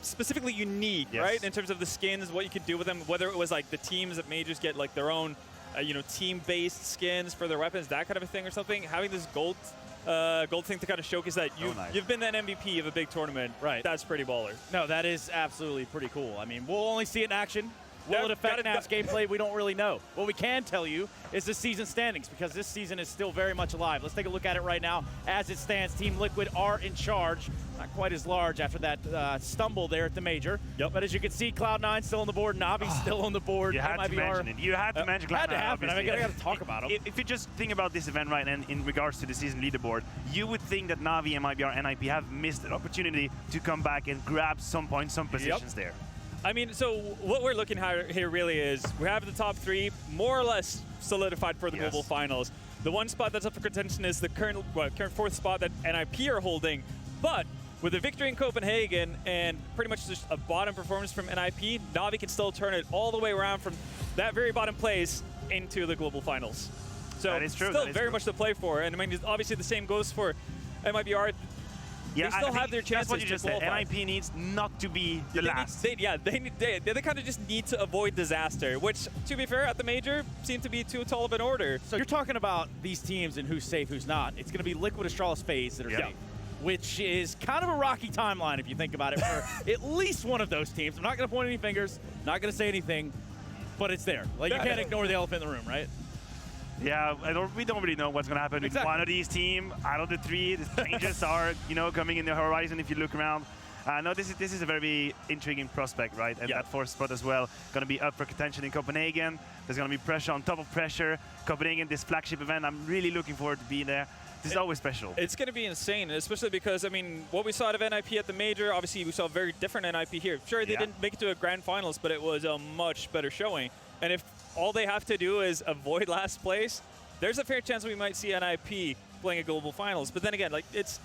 specifically unique, right? In terms of the skins, what you could do with them, whether it was like the teams at majors get like their own, team-based skins for their weapons, that kind of a thing or something. Having this gold thing to kind of showcase that you've been that MVP of a big tournament, right? That's pretty baller. No, that is absolutely pretty cool. I mean, we'll only see it in action. Will it affect Naf's gameplay? We don't really know. What we can tell you is the season standings, because this season is still very much alive. Let's take a look at it right now. As it stands, Team Liquid are in charge. Not quite as large after that stumble there at the major. But as you can see, Cloud9 still on the board. Navi's still on the board. You had to mention it. You had to mention Cloud9. Had to happen. I mean, I got to talk about them. If you just think about this event, right, and in regards to the season leaderboard, you would think that Navi, MIBR, and NIP have missed an opportunity to come back and grab some points, some positions there. I mean, so what we're looking at here really is we have the top three more or less solidified for the global finals. The one spot that's up for contention is the current fourth spot that NIP are holding. But with a victory in Copenhagen and pretty much just a bottom performance from NIP, Navi can still turn it all the way around from that very bottom place into the global finals. So that is true. Still very much to play for. And I mean, obviously the same goes for MIBR. Yeah, they still have their chances. That's what you just said. NIP needs not to be the last. They kind of just need to avoid disaster, which, to be fair, at the major, seemed to be too tall of an order. So you're talking about these teams and who's safe, who's not. It's going to be Liquid, Astralis, FaZe that are safe, which is kind of a rocky timeline if you think about it for at least one of those teams. I'm not going to point any fingers, not going to say anything, but it's there. Like, you can't ignore the elephant in the room, right? Yeah, we don't really know what's going to happen with one of these teams. Out of the three, the changes are, coming in the horizon if you look around. No, this is a very intriguing prospect, right? And that fourth spot as well, going to be up for contention in Copenhagen. There's going to be pressure on top of pressure. Copenhagen, this flagship event, I'm really looking forward to being there. This is always special. It's going to be insane, especially because, I mean, what we saw out of NIP at the major, obviously we saw a very different NIP here. Sure, they didn't make it to a grand finals, but it was a much better showing. And if all they have to do is avoid last place, there's a fair chance we might see NIP playing a global finals. But then again, like it's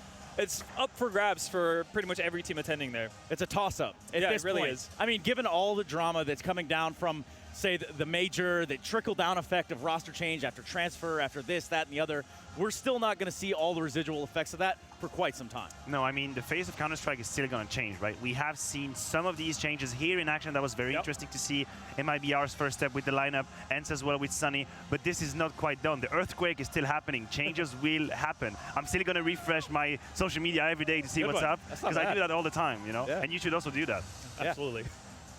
up for grabs for pretty much every team attending there. It's a toss-up. Yeah, it really is. I mean, given all the drama that's coming down from, say, the major, the trickle-down effect of roster change after transfer, after this, that, and the other, we're still not going to see all the residual effects of that for quite some time. No, I mean, the face of Counter-Strike is still going to change, right? We have seen some of these changes here in action. That was very interesting to see. MIBR's first step with the lineup ends as well with Sunny, but this is not quite done. The earthquake is still happening. Changes will happen. I'm still going to refresh my social media every day to see what's up, because I do that all the time, and you should also do that. Absolutely.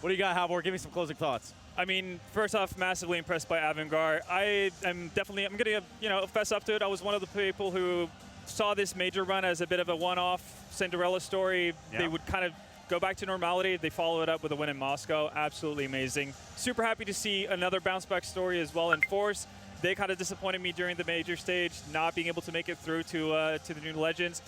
What do you got, Halvor? Give me some closing thoughts. I mean, first off, massively impressed by AVANGAR. I'm going to fess up to it. I was one of the people who saw this major run as a bit of a one-off Cinderella story. They would kind of go back to normality. They follow it up with a win in Moscow. Absolutely amazing. Super happy to see another bounce-back story as well in forZe. They kind of disappointed me during the major stage, not being able to make it through to the new Legends.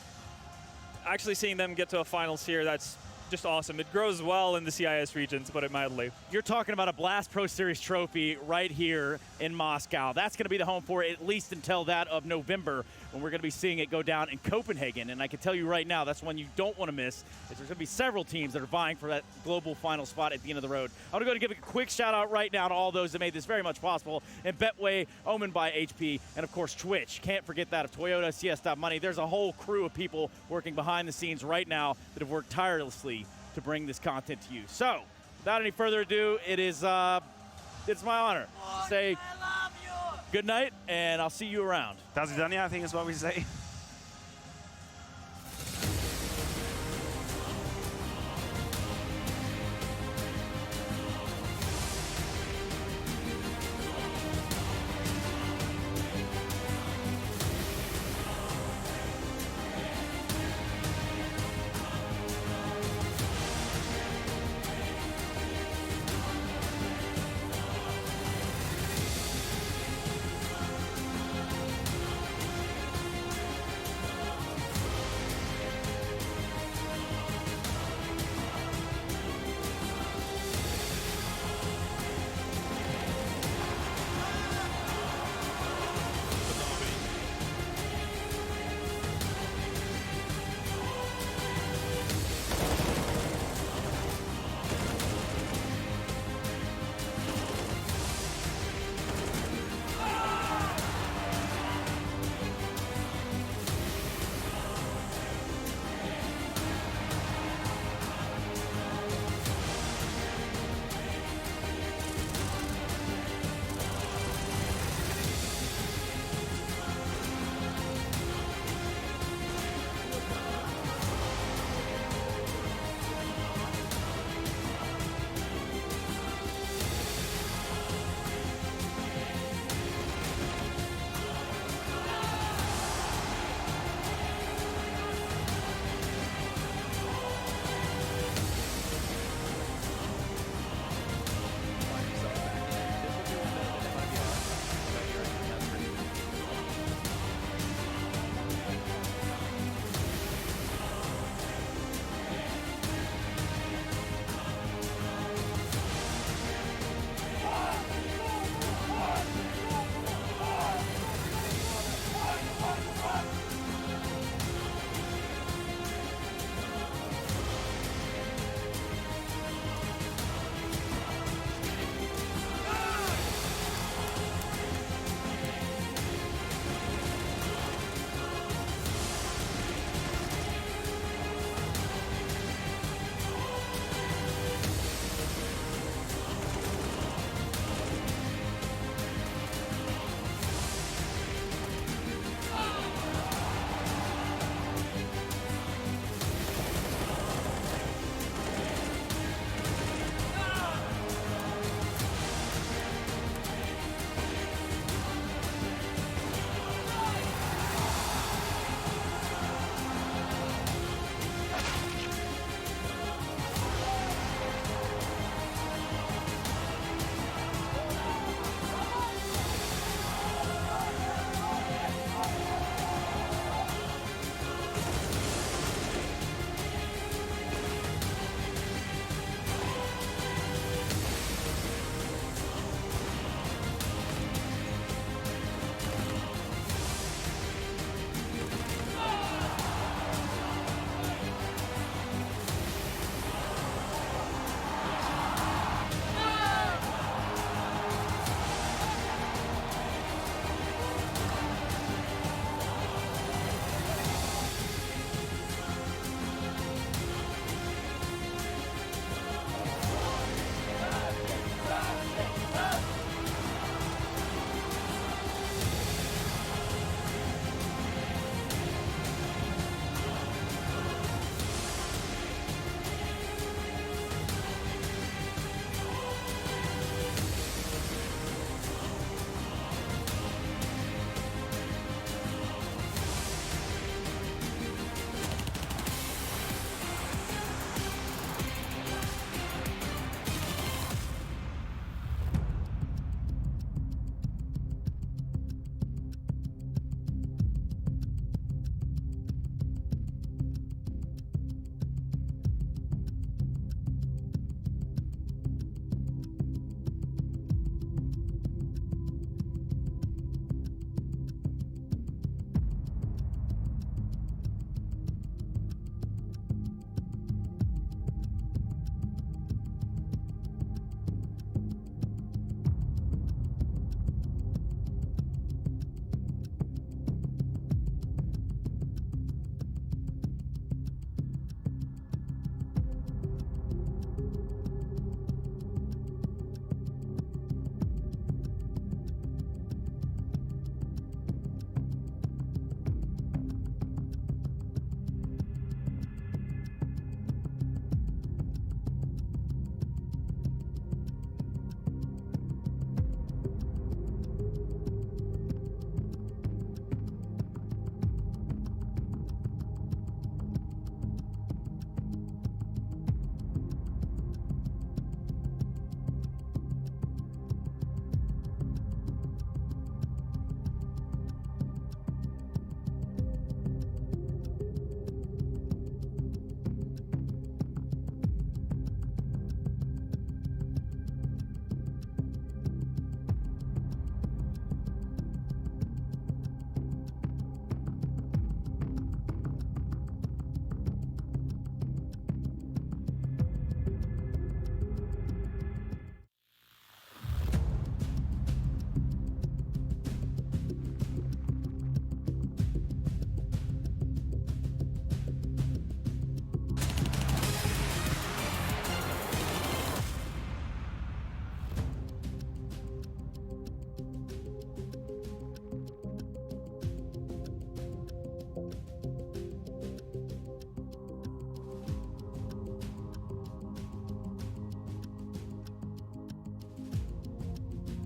Actually seeing them get to a finals here, that's just awesome. It grows well in the CIS region, to put it mildly. You're talking about a Blast Pro Series trophy right here in Moscow. That's going to be the home for it, at least until that of November, when we're going to be seeing it go down in Copenhagen. And I can tell you right now, that's one you don't want to miss, is there's going to be several teams that are vying for that global final spot at the end of the road. I'm going to give a quick shout out right now to all those that made this very much possible, and Betway, Omen by HP, and of course Twitch. Can't forget that of Toyota, CS.Money. There's a whole crew of people working behind the scenes right now that have worked tirelessly to bring this content to you. So, without any further ado, it's my honor to say good night, and I'll see you around. That's Dania, I think is what we say.